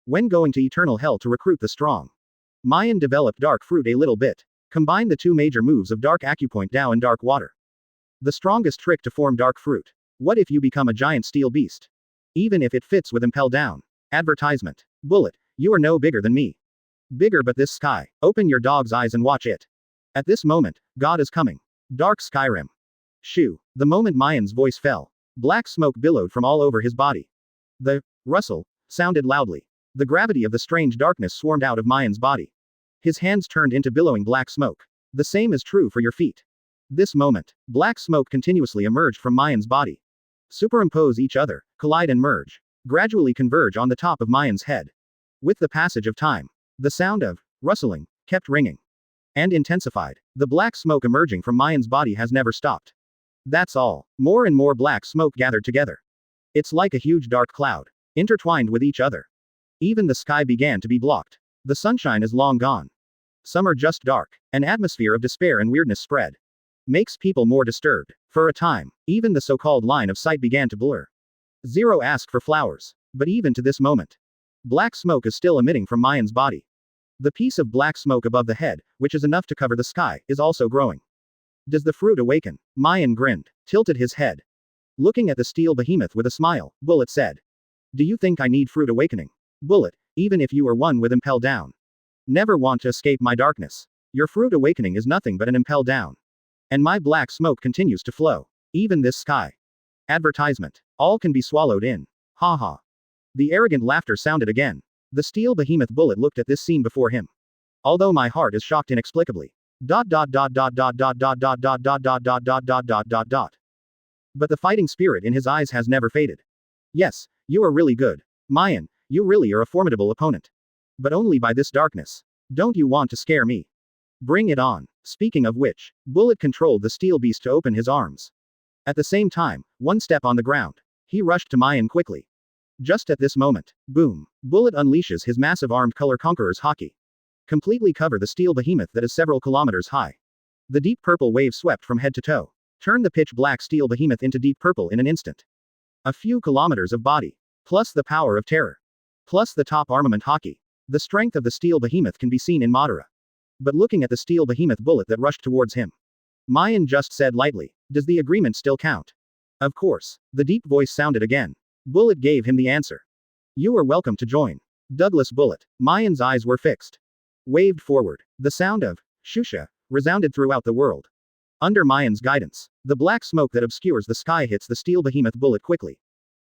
When going to Eternal Hell to recruit the strong. Maien developed Dark Fruit a little bit. Combine the two major moves of Dark Acupoint Down and Dark Water. The strongest trick to form Dark Fruit. What if you become a giant steel beast? Even if it fits with Impel Down. Advertisement. Bullet, you are no bigger than me. Bigger but this sky. Open your dog's eyes and watch it. At this moment, God is coming. Dark Skyrim. Shoo. The moment Maien's voice fell, black smoke billowed from all over his body. The rustle sounded loudly. The gravity of the strange darkness swarmed out of Maien's body. His hands turned into billowing black smoke. The same is true for your feet. This moment, black smoke continuously emerged from Maien's body. Superimpose each other, collide and merge. Gradually converge on the top of Maien's head. With the passage of time, the sound of rustling kept ringing. And intensified. The black smoke emerging from Maien's body has never stopped. That's all. More and more black smoke gathered together. It's like a huge dark cloud. Intertwined with each other. Even the sky began to be blocked. The sunshine is long gone. Some are just dark. An atmosphere of despair and weirdness spread. Makes people more disturbed. For a time, even the so-called line of sight began to blur. Zero asked for flowers. But even to this moment, black smoke is still emitting from Maien's body. The piece of black smoke above the head, which is enough to cover the sky, is also growing. Does the fruit awaken? Maien grinned, tilted his head. Looking at the steel behemoth with a smile, Bullet said. Do you think I need fruit awakening? Bullet, even if you are one with Impel Down. Never want to escape my darkness. Your fruit awakening is nothing but an Impel Down. And my black smoke continues to flow. Even this sky. Advertisement. All can be swallowed in. Ha ha. The arrogant laughter sounded again. The steel behemoth Bullet looked at this scene before him. Although my heart is shocked inexplicably. But the fighting spirit in his eyes has never faded. Yes, you are really good. Maien, you really are a formidable opponent. But only by this darkness. Don't you want to scare me? Bring it on. Speaking of which, Bullet controlled the steel beast to open his arms. At the same time, one step on the ground. He rushed to Maien quickly. Just at this moment, boom, Bullet unleashes his massive armed color Conqueror's Haki. Completely cover the steel behemoth that is several kilometers high. The deep purple wave swept from head to toe. Turn the pitch black steel behemoth into deep purple in an instant. A few kilometers of body. Plus the power of terror. Plus the top armament Haki. The strength of the steel behemoth can be seen in Madara. But looking at the steel behemoth Bullet that rushed towards him. Maien just said lightly, does the agreement still count? Of course. The deep voice sounded again. Bullet gave him the answer. You are welcome to join. Douglas Bullet. Maien's eyes were fixed. Waved forward. The sound of shusha resounded throughout the world. Under Maien's guidance, the black smoke that obscures the sky hits the steel behemoth Bullet quickly.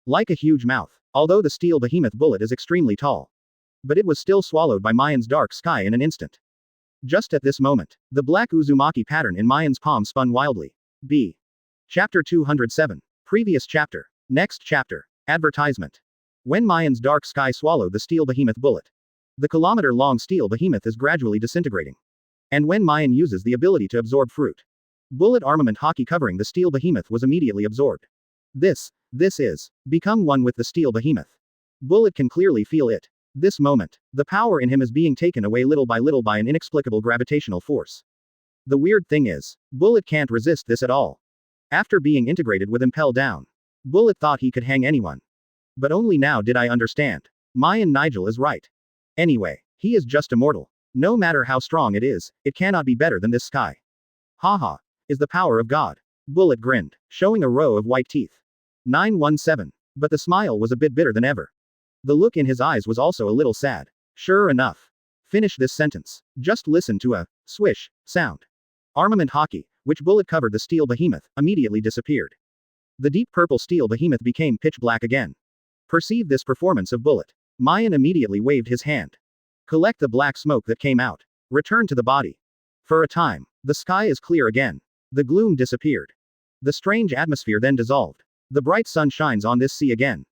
Like a huge mouth, Although the steel behemoth bullet is extremely tall. But it was still swallowed by Maien's dark sky in an instant. Just at this moment, the black Uzumaki pattern in Maien's palm spun wildly. B. Chapter 207. Previous chapter. Next chapter. Advertisement. When Maien's dark sky swallowed the steel behemoth bullet, the kilometer-long steel behemoth is gradually disintegrating. And when Maien uses the ability to absorb fruit, bullet armament Haki covering the steel behemoth was immediately absorbed. This is become one with the steel behemoth. Bullet can clearly feel it. This moment, the power in him is being taken away little by an inexplicable gravitational force. The weird thing is, Bullet can't resist this at all. After being integrated with Impel down, Bullet thought he could hang anyone. But only now did I understand. Maien Nigel is right. Anyway, he is just immortal. No matter how strong it is, it cannot be better than this sky. Haha, is the power of God. Bullet grinned, showing a row of white teeth. 917. But the smile was a bit bitter than ever. The look in his eyes was also a little sad. Sure enough. Finish this sentence. Just listen to a swish sound. Armament Haki, which Bullet covered the steel behemoth, immediately disappeared. The deep purple steel behemoth became pitch black again. Perceive this performance of Bullet. Maien immediately waved his hand. Collect the black smoke that came out. Return to the body. For a time, the sky is clear again. The gloom disappeared. The strange atmosphere then dissolved. The bright sun shines on this sea again.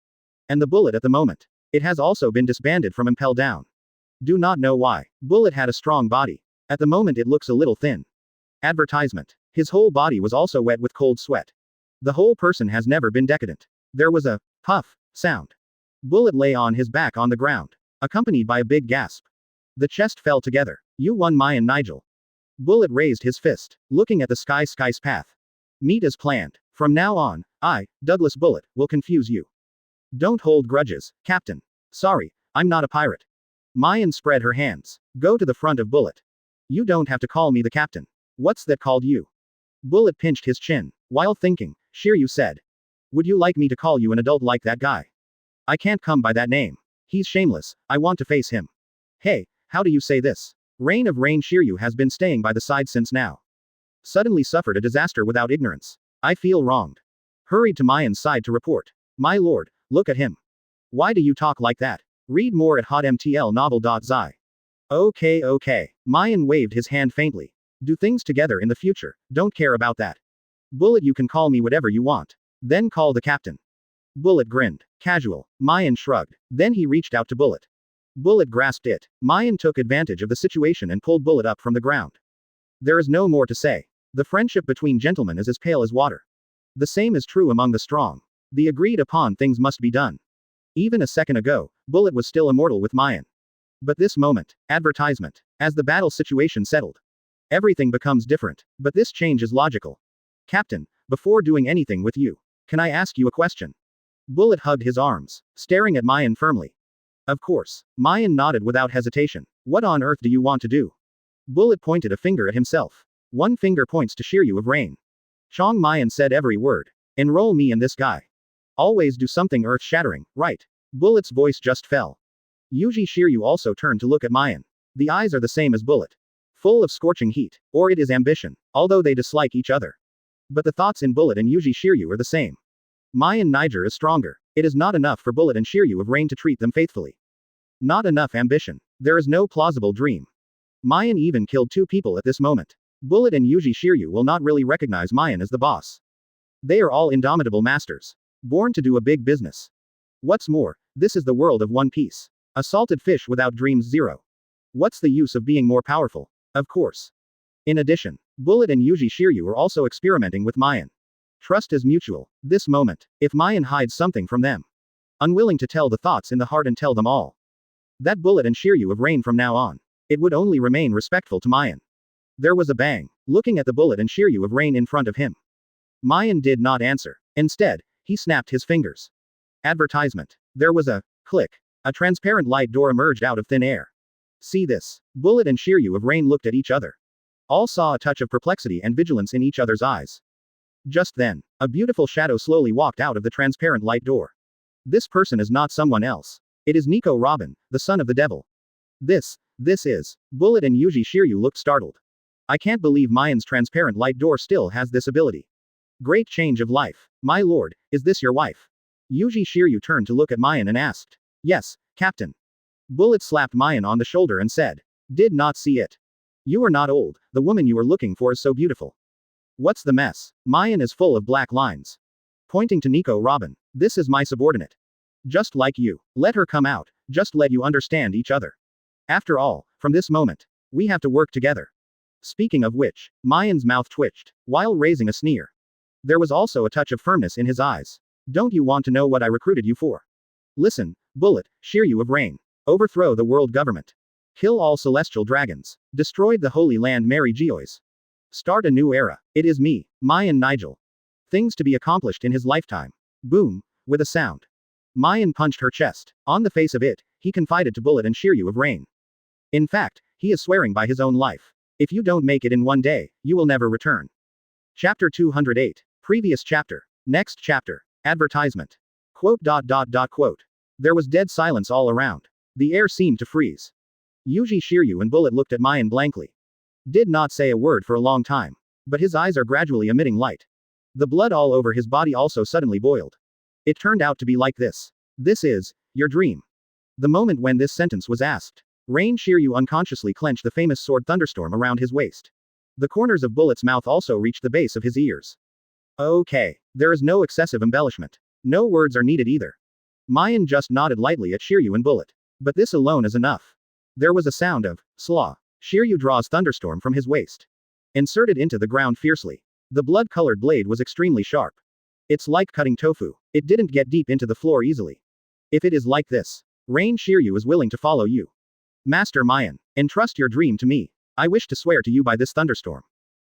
And the Bullet at the moment. It has also been disbanded from Impel down. Do not know why. Bullet had a strong body. At the moment it looks a little thin. Advertisement. His whole body was also wet with cold sweat. The whole person has never been decadent. There was a puff sound. Bullet lay on his back on the ground, accompanied by a big gasp. The chest fell together. You won Maien Nigel. Bullet raised his fist, looking at the sky's path. Meet as planned. From now on, I, Douglas Bullet, will confuse you. Don't hold grudges, Captain. Sorry, I'm not a pirate. Maien spread her hands. Go to the front of Bullet. You don't have to call me the captain. What's that called you? Bullet pinched his chin. While thinking, Shiryu said. Would you like me to call you an adult like that guy? I can't come by that name. He's shameless, I want to face him. Hey, how do you say this? Reign of Rain Shiryu has been staying by the side since now. Suddenly suffered a disaster without ignorance. I feel wronged. Hurried to Maien's side to report. My lord, look at him. Why do you talk like that? Read more at hotmtlnovel.zi. Okay. Maien waved his hand faintly. Do things together in the future, don't care about that. Bullet, you can call me whatever you want. Then call the captain. Bullet grinned. Casual. Maien shrugged. Then he reached out to Bullet. Bullet grasped it. Maien took advantage of the situation and pulled Bullet up from the ground. There is no more to say. The friendship between gentlemen is as pale as water. The same is true among the strong. The agreed upon things must be done. Even a second ago, Bullet was still immortal with Maien. But this moment, advertisement. As the battle situation settled, everything becomes different. But this change is logical. Captain, before doing anything with you, can I ask you a question? Bullet hugged his arms, staring at Maien firmly. Of course. Maien nodded without hesitation. What on earth do you want to do? Bullet pointed a finger at himself. One finger points to Shiryu of Rain. Chong Maien said every word. Enroll me in this guy. Always do something earth-shattering, right? Bullet's voice just fell. Yuji Shiryu also turned to look at Maien. The eyes are the same as Bullet. Full of scorching heat. Or it is ambition. Although they dislike each other. But the thoughts in Bullet and Yuji Shiryu are the same. Maien Niger is stronger. It is not enough for Bullet and Shiryu of Rain to treat them faithfully. Not enough ambition. There is no plausible dream. Maien even killed 2 people at this moment. Bullet and Yuji Shiryu will not really recognize Maien as the boss. They are all indomitable masters. Born to do a big business. What's more, this is the world of One Piece. A salted fish without dreams 0. What's the use of being more powerful? Of course. In addition, Bullet and Yuji Shiryu are also experimenting with Maien. Trust is mutual. This moment, if Maien hides something from them, unwilling to tell the thoughts in the heart and tell them all, that Bullet and Shiryu of Rain from now on, it would only remain respectful to Maien. There was a bang, looking at the Bullet and Shiryu of Rain in front of him. Maien did not answer. Instead, he snapped his fingers. Advertisement. There was a click. A transparent light door emerged out of thin air. See this. Bullet and Shiryu of Rain looked at each other. All saw a touch of perplexity and vigilance in each other's eyes. Just then, a beautiful shadow slowly walked out of the transparent light door. This person is not someone else. It is Nico Robin, the son of the devil. This is. Bullet and Yuji Shiryu looked startled. I can't believe Maien's transparent light door still has this ability. Great change of life. My lord, is this your wife? Yuji Shiryu turned to look at Maien and asked. Yes, Captain. Bullet slapped Maien on the shoulder and said. Did not see it. You are not old, the woman you are looking for is so beautiful. What's the mess? Maien is full of black lines. Pointing to Nico Robin. This is my subordinate. Just like you. Let her come out, just let you understand each other. After all, from this moment, we have to work together. Speaking of which, Maien's mouth twitched, while raising a sneer. There was also a touch of firmness in his eyes. Don't you want to know what I recruited you for? Listen, Bullet, Shiryu of Rain. Overthrow the world government. Kill all celestial dragons. Destroy the Holy Land Mary Geois. Start a new era. It is me, Maien Nigel. Things to be accomplished in his lifetime. Boom, with a sound. Maien punched her chest. On the face of it, he confided to Bullet and Shiryu of Rain. In fact, he is swearing by his own life. If you don't make it in one day, you will never return. Chapter 208. Previous chapter. Next chapter. Advertisement. Quote. There was dead silence all around. The air seemed to freeze. Yuji Shiryu and Bullet looked at Maien blankly. Did not say a word for a long time. But his eyes are gradually emitting light. The blood all over his body also suddenly boiled. It turned out to be like this. This is your dream. The moment when this sentence was asked, Rain Shiryu unconsciously clenched the famous sword thunderstorm around his waist. The corners of Bullet's mouth also reached the base of his ears. Okay. There is no excessive embellishment. No words are needed either. Maien just nodded lightly at Shiryu and Bullet. But this alone is enough. There was a sound of slaw. Shiryu draws thunderstorm from his waist. Inserted into the ground fiercely. The blood-colored blade was extremely sharp. It's like cutting tofu. It didn't get deep into the floor easily. If it is like this, Rain Shiryu is willing to follow you. Master Maien, entrust your dream to me. I wish to swear to you by this thunderstorm.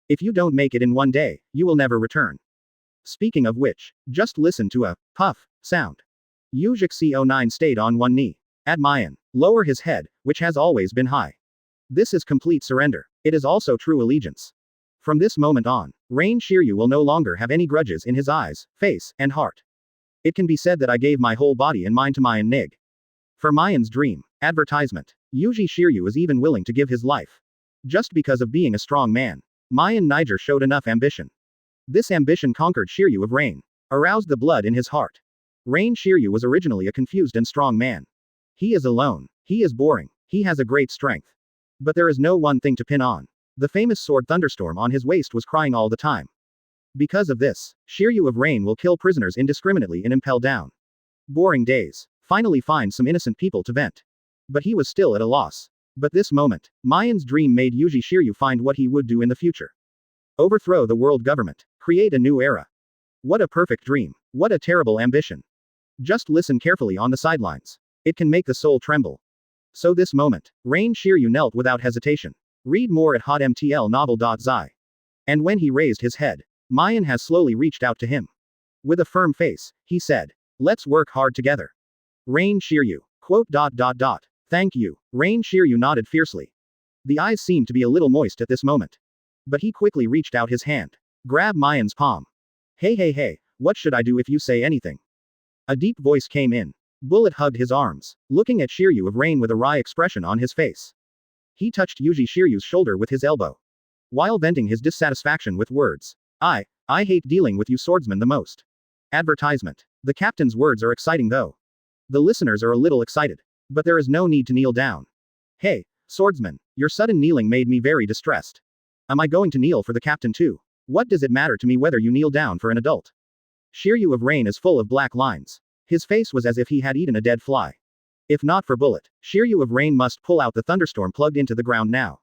If you don't make it in one day, you will never return. Speaking of which, just listen to a puff sound. Yuji 09 stayed on one knee. At Maien, lower his head, which has always been high. This is complete surrender. It is also true allegiance. From this moment on, Rain Shiryu will no longer have any grudges in his eyes, face, and heart. It can be said that I gave my whole body and mind to Maien Nig. For Maien's dream. Advertisement. Yuji Shiryu is even willing to give his life. Just because of being a strong man. Maien Niger showed enough ambition. This ambition conquered Shiryu of Rain. Aroused the blood in his heart. Rain Shiryu was originally a confused and strong man. He is alone. He is boring. He has a great strength. But there is no one thing to pin on. The famous sword thunderstorm on his waist was crying all the time. Because of this, Shiryu of Rain will kill prisoners indiscriminately and impel down. Boring days. Finally find some innocent people to vent. But he was still at a loss. But this moment, Maien's dream made Yuji Shiryu find what he would do in the future. Overthrow the world government. Create a new era. What a perfect dream. What a terrible ambition. Just listen carefully on the sidelines. It can make the soul tremble. So this moment, Rain Shiryu knelt without hesitation. Read more at hotmtlnovel.zi. And when he raised his head, Maien has slowly reached out to him. With a firm face, he said, let's work hard together. Rain Shiryu. Quote. Thank you. Rain Shiryu nodded fiercely. The eyes seemed to be a little moist at this moment. But he quickly reached out his hand. Grab Maien's palm. Hey, what should I do if you say anything? A deep voice came in. Bullet hugged his arms, looking at Shiryu of Rain with a wry expression on his face. He touched Yuji Shiryu's shoulder with his elbow. While venting his dissatisfaction with words. I hate dealing with you swordsmen the most. Advertisement. The captain's words are exciting though. The listeners are a little excited. But there is no need to kneel down. Hey, swordsman, your sudden kneeling made me very distressed. Am I going to kneel for the captain too? What does it matter to me whether you kneel down for an adult? Shiryu of Rain is full of black lines. His face was as if he had eaten a dead fly. If not for Bullet, Shiryu of Rain must pull out the thunderstorm plugged into the ground now.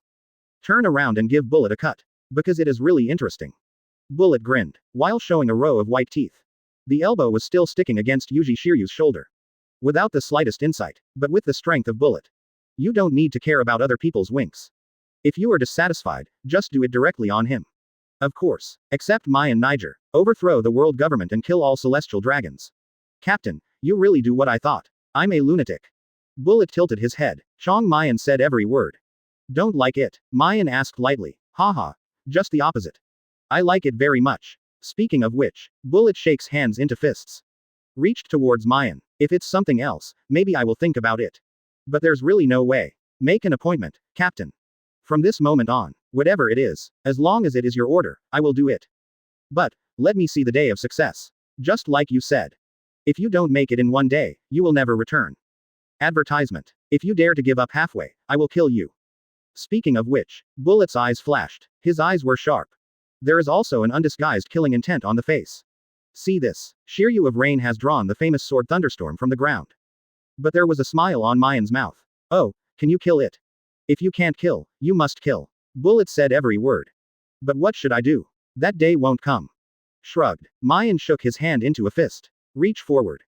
Turn around and give Bullet a cut. Because it is really interesting. Bullet grinned, while showing a row of white teeth. The elbow was still sticking against Yuji Shiryu's shoulder. Without the slightest insight, but with the strength of Bullet. You don't need to care about other people's winks. If you are dissatisfied, just do it directly on him. Of course. Except Maien Niger. Overthrow the world government and kill all celestial dragons. Captain, you really do what I thought. I'm a lunatic. Bullet tilted his head. Chong Maien said every word. Don't like it? Maien asked lightly. Haha. Just the opposite. I like it very much. Speaking of which, Bullet shakes hands into fists. Reached towards Maien. If it's something else, maybe I will think about it. But there's really no way. Make an appointment, Captain. From this moment on, whatever it is, as long as it is your order, I will do it. But, let me see the day of success. Just like you said. If you don't make it in one day, you will never return. Advertisement. If you dare to give up halfway, I will kill you. Speaking of which, Bullet's eyes flashed. His eyes were sharp. There is also an undisguised killing intent on the face. See this. Shiryu of Rain has drawn the famous sword Thunderstorm from the ground. But there was a smile on Maien's mouth. Oh, can you kill it? If you can't kill, you must kill. Bullet said every word. But what should I do? That day won't come. Shrugged. Maien shook his hand into a fist. Reach forward.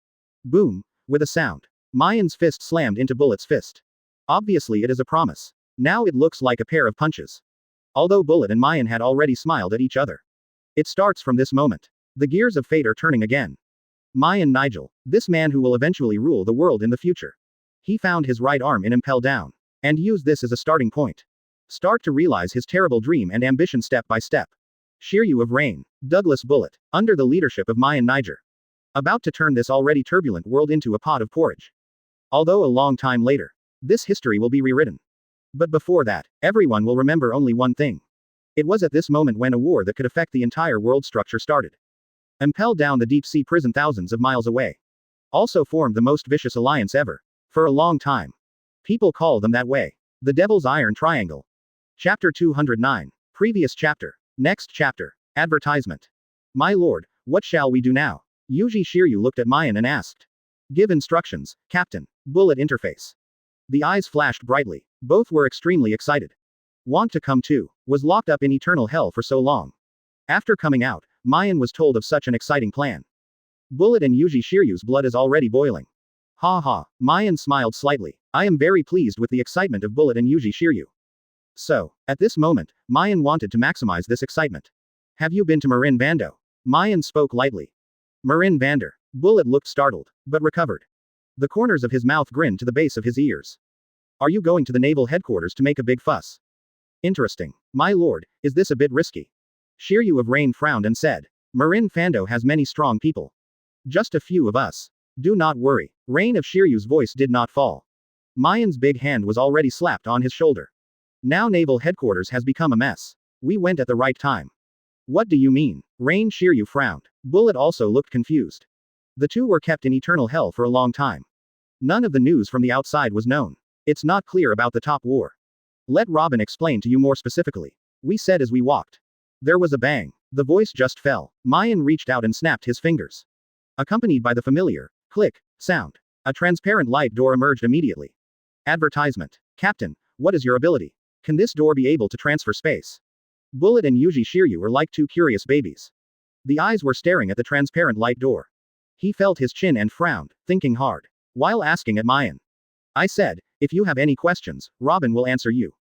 Boom. With a sound. Maien's fist slammed into Bullet's fist. Obviously it is a promise. Now it looks like a pair of punches. Although Bullet and Maien had already smiled at each other. It starts from this moment. The gears of fate are turning again. Maien Nigel. This man who will eventually rule the world in the future. He found his right arm in impel down. And used this as a starting point. Start to realize his terrible dream and ambition step by step. Shiryu of Rain. Douglas Bullet. Under the leadership of Maien Niger. About to turn this already turbulent world into a pot of porridge. Although a long time later. This history will be rewritten. But before that, everyone will remember only one thing. It was at this moment when a war that could affect the entire world structure started. Impelled down the deep sea prison thousands of miles away. Also formed the most vicious alliance ever. For a long time. People call them that way. The Devil's Iron Triangle. Chapter 209. Previous chapter. Next chapter. Advertisement. My lord, what shall we do now? Yuji Shiryu looked at Maien and asked. Give instructions, Captain. Bullet interface. The eyes flashed brightly. Both were extremely excited. Want to come too. Was locked up in eternal hell for so long. After coming out, Maien was told of such an exciting plan. Bullet and Yuji Shiryu's blood is already boiling. Ha ha, Maien smiled slightly. I am very pleased with the excitement of Bullet and Yuji Shiryu. So, at this moment, Maien wanted to maximize this excitement. Have you been to Marin Vando? Maien spoke lightly. Marin Vandor. Bullet looked startled, but recovered. The corners of his mouth grinned to the base of his ears. Are you going to the naval headquarters to make a big fuss? Interesting. My lord, is this a bit risky? Shiryu of Rain frowned and said. Marin Vando has many strong people. Just a few of us. Do not worry. Rain of Shiryu's voice did not fall. Maien's big hand was already slapped on his shoulder. Now naval headquarters has become a mess. We went at the right time. What do you mean? Rain Shiryu frowned. Bullet also looked confused. The two were kept in eternal hell for a long time. None of the news from the outside was known. It's not clear about the top war. Let Robin explain to you more specifically. We said as we walked. There was a bang. The voice just fell. Maien reached out and snapped his fingers. Accompanied by the familiar click sound. A transparent light door emerged immediately. Advertisement. Captain, what is your ability? Can this door be able to transfer space? Bullet and Yuji Shiryu were like two curious babies. The eyes were staring at the transparent light door. He felt his chin and frowned, thinking hard. While asking at Maien. I said, if you have any questions, Robin will answer you.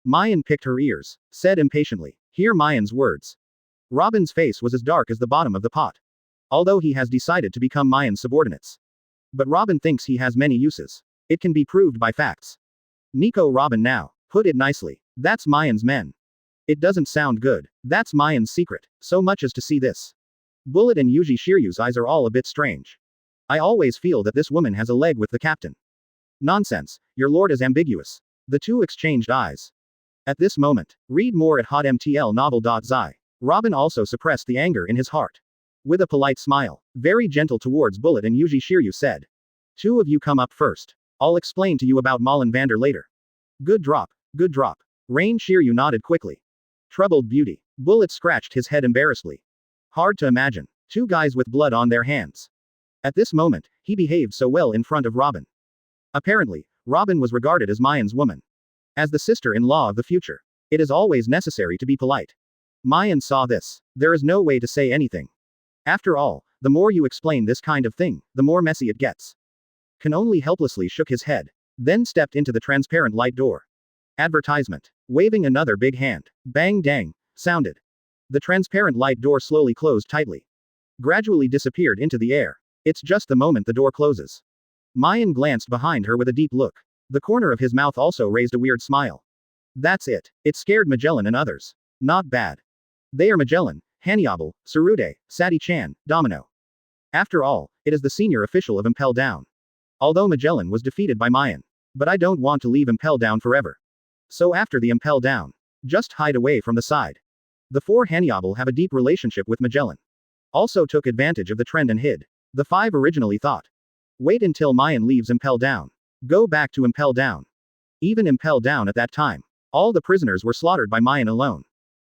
Maien picked her ears, said impatiently. Hear Maien's words. Robin's face was as dark as the bottom of the pot. Although he has decided to become Maien's subordinates. But Robin thinks he has many uses. It can be proved by facts. Nico Robin now, put it nicely. That's Maien's men. It doesn't sound good. That's Maien's secret, so much as to see this. Bullet and Yuji Shiryu's eyes are all a bit strange. I always feel that this woman has a leg with the captain. Nonsense, your lord is ambiguous. The two exchanged eyes. At this moment, read more at hotmtlnovel.zi. Robin also suppressed the anger in his heart. With a polite smile, very gentle towards Bullet and Yuji Shiryu said. Two of you come up first. I'll explain to you about Malin Vandor later. Good drop, good drop. Rain Shiryu nodded quickly. Troubled beauty. Bullet scratched his head embarrassedly. Hard to imagine. Two guys with blood on their hands. At this moment, he behaved so well in front of Robin. Apparently, Robin was regarded as Maien's woman. As the sister-in-law of the future. It is always necessary to be polite. Maien saw this. There is no way to say anything. After all, the more you explain this kind of thing, the more messy it gets. Can only helplessly shook his head. Then stepped into the transparent light door. Advertisement. Waving another big hand. Bang dang. Sounded. The transparent light door slowly closed tightly. Gradually disappeared into the air. It's just the moment the door closes. Maien glanced behind her with a deep look. The corner of his mouth also raised a weird smile. That's it. It scared Magellan and others. Not bad. They are Magellan, Hannibal, Tsurude, Sati-chan, Domino. After all, it is the senior official of Impel Down. Although Magellan was defeated by Maien. But I don't want to leave Impel Down forever. So after the Impel Down. Just hide away from the side. The four Hannibal have a deep relationship with Magellan. Also took advantage of the trend and hid. The five originally thought. Wait until Maien leaves Impel Down. Go back to Impel Down. Even Impel Down at that time. All the prisoners were slaughtered by Maien alone.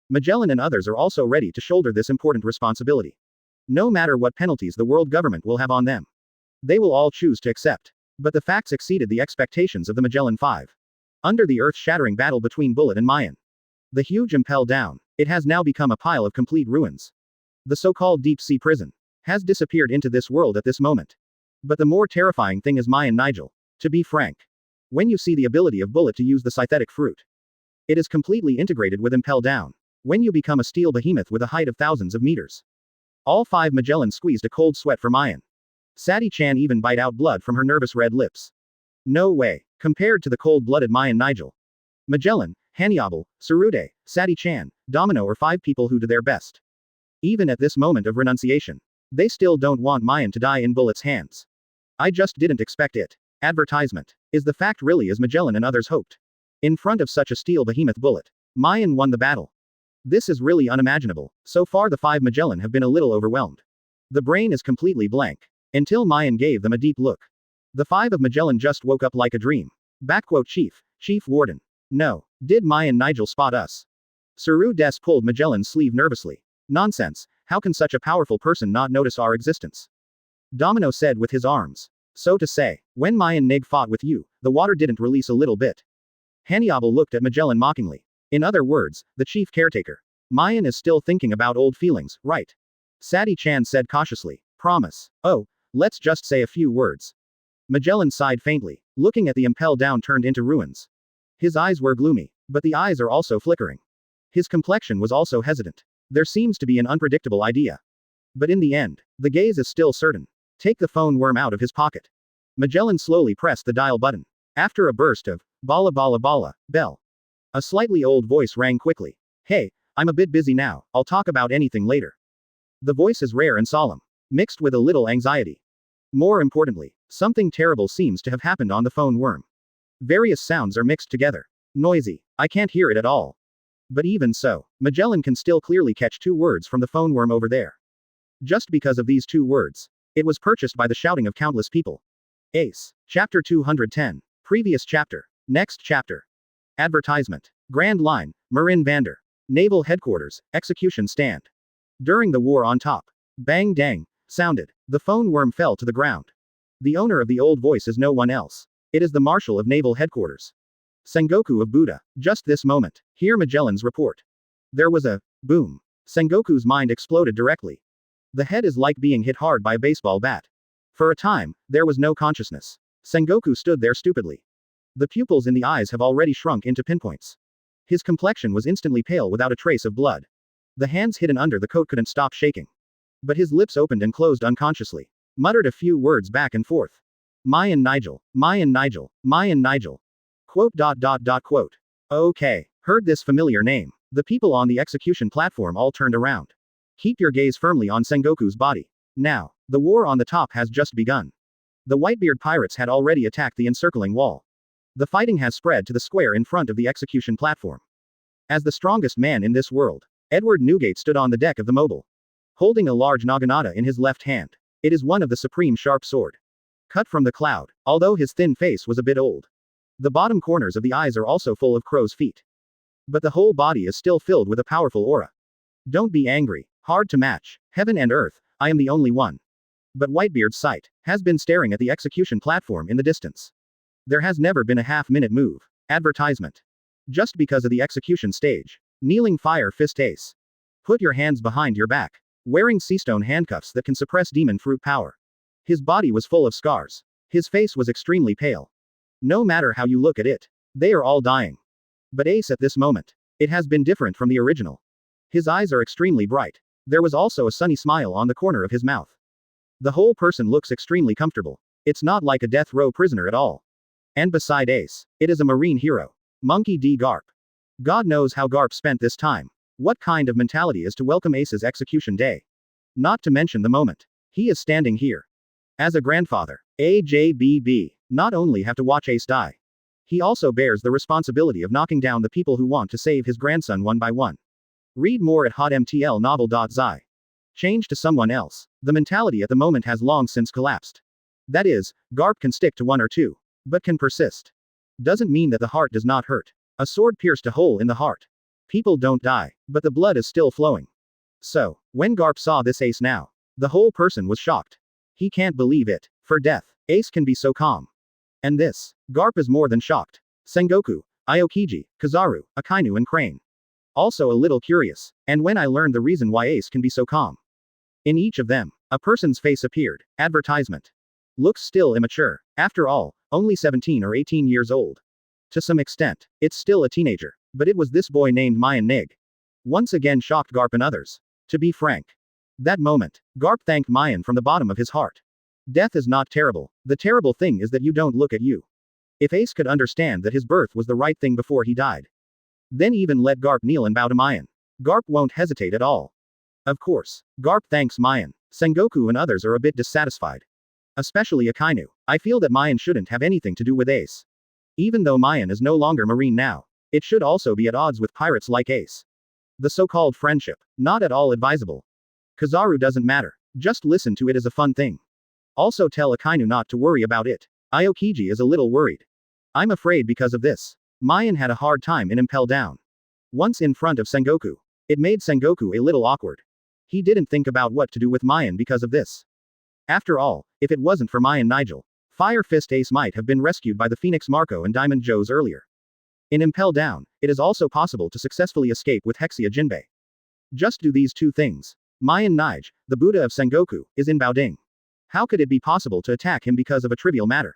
Magellan and others are also ready to shoulder this important responsibility. No matter what penalties the world government will have on them. They will all choose to accept. But the facts exceeded the expectations of the Magellan Five. Under the earth-shattering battle between Bullet and Maien. The huge Impel Down, it has now become a pile of complete ruins. The so-called deep-sea prison has disappeared into this world at this moment. But the more terrifying thing is Maien Nigel. To be frank. When you see the ability of Bullet to use the synthetic fruit. It is completely integrated with Impel Down. When you become a steel behemoth with a height of thousands of meters. All five Magellan squeezed a cold sweat for Maien. Sadie-chan even bite out blood from her nervous red lips. No way, compared to the cold-blooded Maien Nigel. Magellan, Hannibal, Tsurude, Sadie-chan, Domino are five people who do their best. Even at this moment of renunciation. They still don't want Maien to die in Bullet's hands. I just didn't expect it. Advertisement. Is the fact really as Magellan and others hoped? In front of such a steel behemoth Bullet. Maien won the battle. This is really unimaginable. So far the five Magellan have been a little overwhelmed. The brain is completely blank. Until Maien gave them a deep look. The five of Magellan just woke up like a dream. Backquote Chief Warden. No. Did Maien Nigel spot us? Suru Des pulled Magellan's sleeve nervously. Nonsense. How can such a powerful person not notice our existence? Domino said with his arms. So to say, when Maien Nig fought with you, the water didn't release a little bit. Hannibal looked at Magellan mockingly. In other words, the chief caretaker. Maien is still thinking about old feelings, right? Sadie-chan said cautiously. Promise. Oh, let's just say a few words. Magellan sighed faintly, looking at the Impel Down turned into ruins. His eyes were gloomy, but the eyes are also flickering. His complexion was also hesitant. There seems to be an unpredictable idea. But in the end, the gaze is still certain. Take the phone worm out of his pocket. Magellan slowly pressed the dial button. After a burst of bala bala bala, bell. A slightly old voice rang quickly. Hey, I'm a bit busy now, I'll talk about anything later. The voice is rare and solemn, mixed with a little anxiety. More importantly, something terrible seems to have happened on the phone worm. Various sounds are mixed together. Noisy. I can't hear it at all. But even so, Magellan can still clearly catch two words from the phone worm over there. Just because of these two words. It was purchased by the shouting of countless people. Ace. Chapter 210. Previous chapter. Next chapter. Advertisement. Grand Line, Marin Vandor. Naval Headquarters, Execution Stand. During the war on top. Bang dang. Sounded. The phone worm fell to the ground. The owner of the old voice is no one else. It is the Marshal of Naval Headquarters. Sengoku of Buddha. Just this moment. Hear Magellan's report. There was a boom. Sengoku's mind exploded directly. The head is like being hit hard by a baseball bat. For a time, there was no consciousness. Sengoku stood there stupidly. The pupils in the eyes have already shrunk into pinpoints. His complexion was instantly pale without a trace of blood. The hands hidden under the coat couldn't stop shaking. But his lips opened and closed unconsciously. Muttered a few words back and forth. Maien Nigel, Maien Nigel, Maien Nigel. Quote. Okay. Heard this familiar name. The people on the execution platform all turned around. Keep your gaze firmly on Sengoku's body. Now, the war on the top has just begun. The Whitebeard pirates had already attacked the encircling wall. The fighting has spread to the square in front of the execution platform. As the strongest man in this world, Edward Newgate stood on the deck of the mobile. Holding a large naginata in his left hand. It is one of the supreme sharp sword. Cut from the cloud, although his thin face was a bit old. The bottom corners of the eyes are also full of crow's feet. But the whole body is still filled with a powerful aura. Don't be angry. Hard to match. Heaven and earth, I am the only one. But Whitebeard's sight has been staring at the execution platform in the distance. There has never been a half-minute move. Advertisement. Just because of the execution stage. Kneeling fire fist ace. Put your hands behind your back. Wearing seastone handcuffs that can suppress demon fruit power. His body was full of scars. His face was extremely pale. No matter how you look at it, they are all dying. But Ace at this moment. It has been different from the original. His eyes are extremely bright. There was also a sunny smile on the corner of his mouth. The whole person looks extremely comfortable. It's not like a death row prisoner at all. And beside Ace, it is a marine hero. Monkey D. Garp. God knows how Garp spent this time. What kind of mentality is to welcome Ace's execution day? Not to mention the moment. He is standing here. As a grandfather, AJBB, not only have to watch Ace die. He also bears the responsibility of knocking down the people who want to save his grandson one by one. Read more at hotmtlnovel.zi. Change to someone else. The mentality at the moment has long since collapsed. That is, Garp can stick to one or two. But can persist. Doesn't mean that the heart does not hurt. A sword pierced a hole in the heart. People don't die, but the blood is still flowing. So, when Garp saw this ace now, the whole person was shocked. He can't believe it. For death, ace can be so calm. And this, Garp is more than shocked. Sengoku, Aokiji, Kizaru, Akainu and Crane. Also a little curious. And when I learned the reason why ace can be so calm. In each of them, a person's face appeared. Advertisement. Looks still immature. After all, only 17 or 18 years old. To some extent, it's still a teenager. But it was this boy named Maien Nig. Once again shocked Garp and others. To be frank. That moment, Garp thanked Maien from the bottom of his heart. Death is not terrible. The terrible thing is that you don't look at you. If Ace could understand that his birth was the right thing before he died. Then even let Garp kneel and bow to Maien. Garp won't hesitate at all. Of course, Garp thanks Maien. Sengoku and others are a bit dissatisfied. Especially Akainu. I feel that Maien shouldn't have anything to do with Ace. Even though Maien is no longer Marine now, it should also be at odds with pirates like Ace. The so-called friendship, not at all advisable. Kizaru doesn't matter. Just listen to it as a fun thing. Also tell Akainu not to worry about it. Aokiji is a little worried. I'm afraid because of this. Maien had a hard time in Impel Down. Once in front of Sengoku. It made Sengoku a little awkward. He didn't think about what to do with Maien because of this. After all, if it wasn't for Maien Nigel, Fire Fist Ace might have been rescued by the Phoenix Marco and Diamond Joes earlier. In Impel Down, it is also possible to successfully escape with Hexia Jinbei. Just do these two things. Maien Nige, the Buddha of Sengoku, is in Baoding. How could it be possible to attack him because of a trivial matter?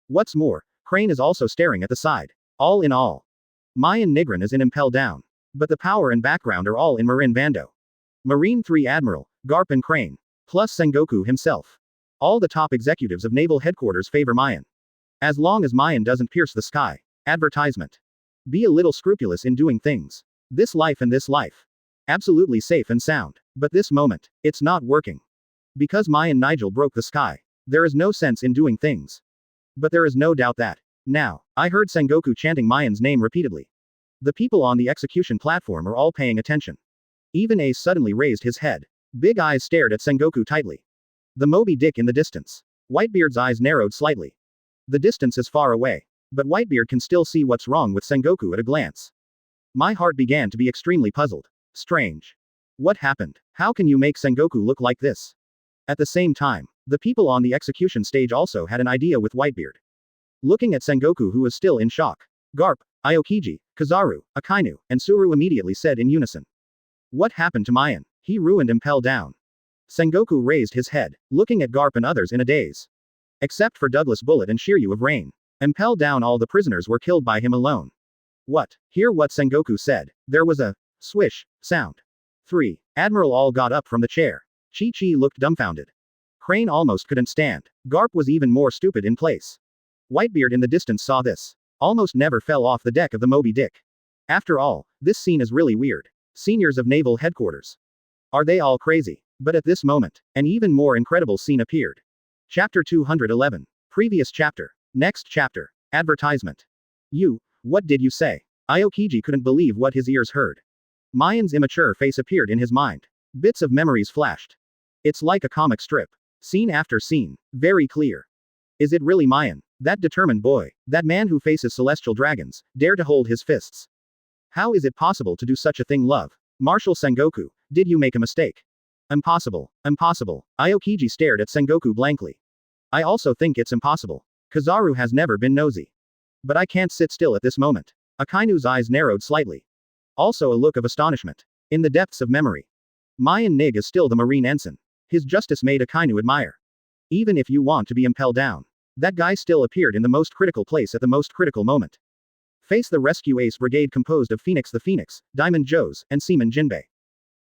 What's more, Crane is also staring at the side. All in all, Maien Nigrin is in Impel Down. But the power and background are all in Marin Vando. Marine 3 Admiral, Garp and Crane. Plus Sengoku himself. All the top executives of naval headquarters favor Maien. As long as Maien doesn't pierce the sky. Advertisement. Be a little scrupulous in doing things. This life and this life. Absolutely safe and sound. But this moment, it's not working. Because Maien Nigel broke the sky. There is no sense in doing things. But there is no doubt that. Now, I heard Sengoku chanting Maien's name repeatedly. The people on the execution platform are all paying attention. Even Ace suddenly raised his head. Big eyes stared at Sengoku tightly. The Moby Dick in the distance. Whitebeard's eyes narrowed slightly. The distance is far away. But Whitebeard can still see what's wrong with Sengoku at a glance. My heart began to be extremely puzzled. Strange. What happened? How can you make Sengoku look like this? At the same time, the people on the execution stage also had an idea with Whitebeard. Looking at Sengoku, who was still in shock. Garp, Aokiji, Kizaru, Akainu, and Suru immediately said in unison. What happened to Maien? He ruined Impel Down. Sengoku raised his head, looking at Garp and others in a daze. Except for Douglas Bullet and Shiryu of Rain. Impel Down, all the prisoners were killed by him alone. What? Hear what Sengoku said. There was a swish sound. 3. Admiral all got up from the chair. Chi-Chi looked dumbfounded. Crane almost couldn't stand. Garp was even more stupid in place. Whitebeard in the distance saw this. Almost never fell off the deck of the Moby Dick. After all, this scene is really weird. Seniors of Naval Headquarters. Are they all crazy? But at this moment, an even more incredible scene appeared. Chapter 211. Previous chapter. Next chapter. Advertisement. What did you say? Aokiji couldn't believe what his ears heard. Maien's immature face appeared in his mind. Bits of memories flashed. It's like a comic strip. Scene after scene. Very clear. Is it really Maien? That determined boy, that man who faces celestial dragons, dare to hold his fists. How is it possible to do such a thing, love? Marshal Sengoku, did you make a mistake? Impossible. Impossible. Aokiji stared at Sengoku blankly. I also think it's impossible. Kizaru has never been nosy. But I can't sit still at this moment. Akainu's eyes narrowed slightly. Also a look of astonishment. In the depths of memory. Maien Nig is still the Marine ensign. His justice made Akainu admire. Even if you want to be Impel Down. That guy still appeared in the most critical place at the most critical moment. Face the Rescue Ace Brigade composed of Phoenix the Phoenix, Diamond Joes, and Seaman Jinbei.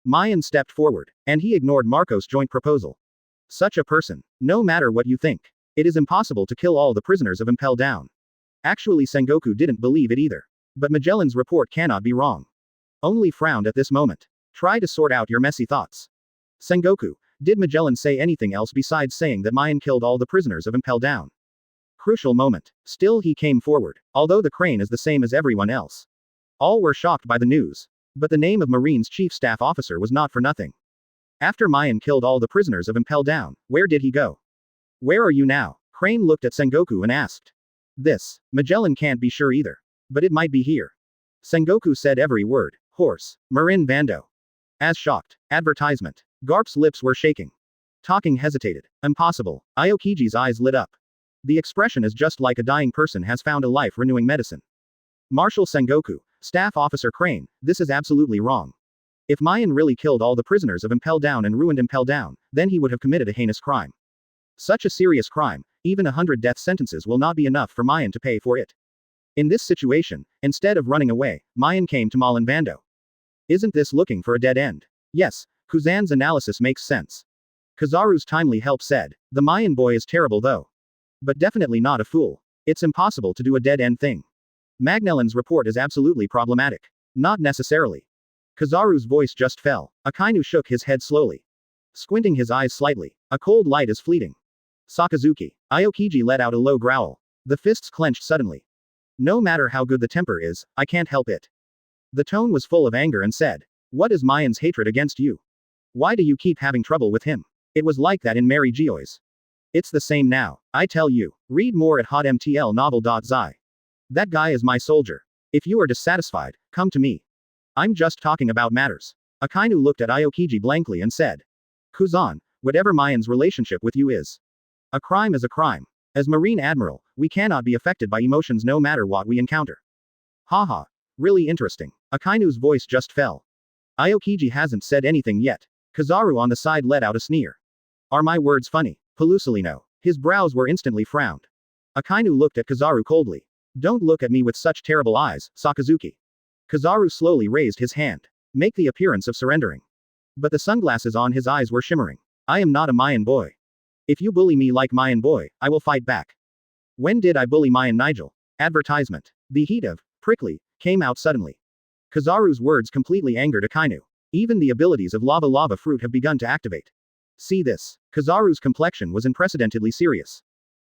Maien stepped forward, and he ignored Marco's joint proposal. Such a person. No matter what you think. It is impossible to kill all the prisoners of Impel Down. Actually Sengoku didn't believe it either. But Magellan's report cannot be wrong. Only frowned at this moment. Try to sort out your messy thoughts. Sengoku, did Magellan say anything else besides saying that Maien killed all the prisoners of Impel Down? Crucial moment. Still he came forward, although the Crane is the same as everyone else. All were shocked by the news. But the name of Marine's chief staff officer was not for nothing. After Maien killed all the prisoners of Impel Down, where did he go? Where are you now? Crane looked at Sengoku and asked. This. Magellan can't be sure either. But it might be here. Sengoku said every word. Horse. Marin Vando. As shocked. Advertisement. Garp's lips were shaking. Talking hesitated. Impossible. Aokiji's eyes lit up. The expression is just like a dying person has found a life-renewing medicine. Marshal Sengoku, Staff Officer Crane, this is absolutely wrong. If Maien really killed all the prisoners of Impel Down and ruined Impel Down, then he would have committed a heinous crime. Such a serious crime, even 100 death sentences will not be enough for Maien to pay for it. In this situation, instead of running away, Maien came to Malin Vando. Isn't this looking for a dead end? Yes, Kuzan's analysis makes sense. Kizaru's timely help said, the Maien boy is terrible though. But definitely not a fool. It's impossible to do a dead-end thing. Magnellan's report is absolutely problematic. Not necessarily. Kizaru's voice just fell. Akainu shook his head slowly. Squinting his eyes slightly. A cold light is fleeting. Sakazuki. Aokiji let out a low growl. The fists clenched suddenly. No matter how good the temper is, I can't help it. The tone was full of anger and said, what is Maien's hatred against you? Why do you keep having trouble with him? It was like that in Mary Geoy's. It's the same now. I tell you. Read more at hotmtlnovel.zi. That guy is my soldier. If you are dissatisfied, come to me. I'm just talking about matters. Akainu looked at Aokiji blankly and said. Kuzan, whatever Maien's relationship with you is. A crime is a crime. As Marine Admiral, we cannot be affected by emotions no matter what we encounter. Haha. Really interesting. Akainu's voice just fell. Aokiji hasn't said anything yet. Kizaru on the side let out a sneer. Are my words funny? Pelusolino. His brows were instantly frowned. Akainu looked at Kizaru coldly. Don't look at me with such terrible eyes, Sakazuki. Kizaru slowly raised his hand. Make the appearance of surrendering. But the sunglasses on his eyes were shimmering. I am not a Maien boy. If you bully me like Maien boy, I will fight back. When did I bully Maien Nigel? Advertisement. The heat of, prickly, came out suddenly. Kizaru's words completely angered Akainu. Even the abilities of lava fruit have begun to activate. See this. Kizaru's complexion was unprecedentedly serious.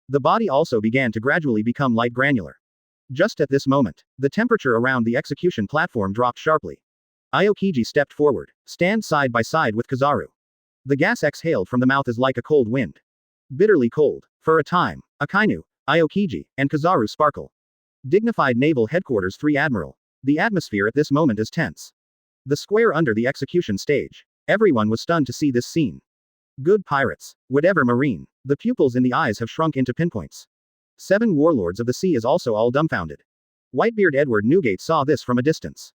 The body also began to gradually become light granular. Just at this moment, the temperature around the execution platform dropped sharply. Aokiji stepped forward, stand side by side with Kizaru. The gas exhaled from the mouth is like a cold wind. Bitterly cold. For a time, Akainu, Aokiji, and Kizaru sparkle. Dignified Naval Headquarters 3 Admiral. The atmosphere at this moment is tense. The square under the execution stage. Everyone was stunned to see this scene. Good pirates. Whatever Marine. The pupils in the eyes have shrunk into pinpoints. 7 warlords of the sea is also all dumbfounded. Whitebeard Edward Newgate saw this from a distance.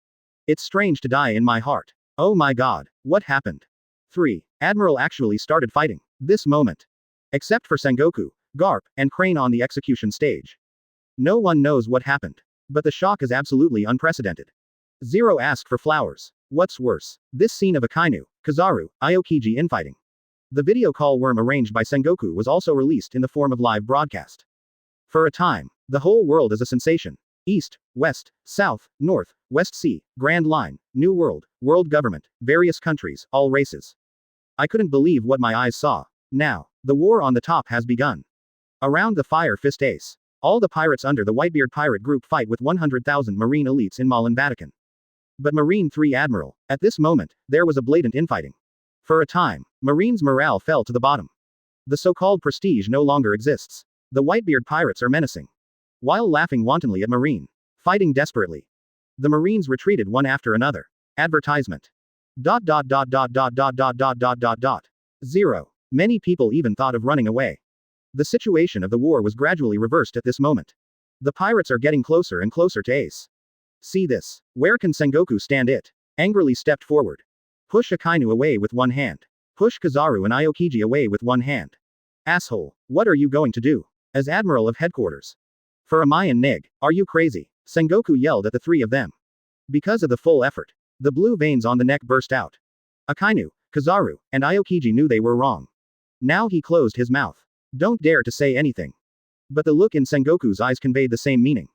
It's strange to die in my heart. Oh my god, what happened? 3. Admiral actually started fighting. This moment. Except for Sengoku, Garp, and Crane on the execution stage. No one knows what happened. But the shock is absolutely unprecedented. Zero asked for flowers. What's worse? This scene of Akainu, Kizaru, Aokiji infighting. The video call worm arranged by Sengoku was also released in the form of live broadcast. For a time, the whole world is a sensation. East, West, South, North, West Sea, Grand Line, New World, World Government, various countries, all races. I couldn't believe what my eyes saw. Now, the war on the top has begun. Around the Fire Fist Ace. All the pirates under the Whitebeard pirate group fight with 100,000 Marine elites in Malin Vatican. But Marine 3 Admiral, at this moment, there was a blatant infighting. For a time, Marine's morale fell to the bottom. The so-called prestige no longer exists. The Whitebeard pirates are menacing. While laughing wantonly at Marine. Fighting desperately. The Marines retreated one after another. Advertisement. ... 0. Many people even thought of running away. The situation of the war was gradually reversed at this moment. The pirates are getting closer and closer to Ace. See this. Where can Sengoku stand it? Angrily stepped forward. Push Akainu away with one hand. Push Kizaru and Aokiji away with one hand. Asshole, what are you going to do? As Admiral of Headquarters. For a Maien nig, are you crazy? Sengoku yelled at the 3 of them. Because of the full effort. The blue veins on the neck burst out. Akainu, Kizaru, and Aokiji knew they were wrong. Now he closed his mouth. Don't dare to say anything. But the look in Sengoku's eyes conveyed the same meaning.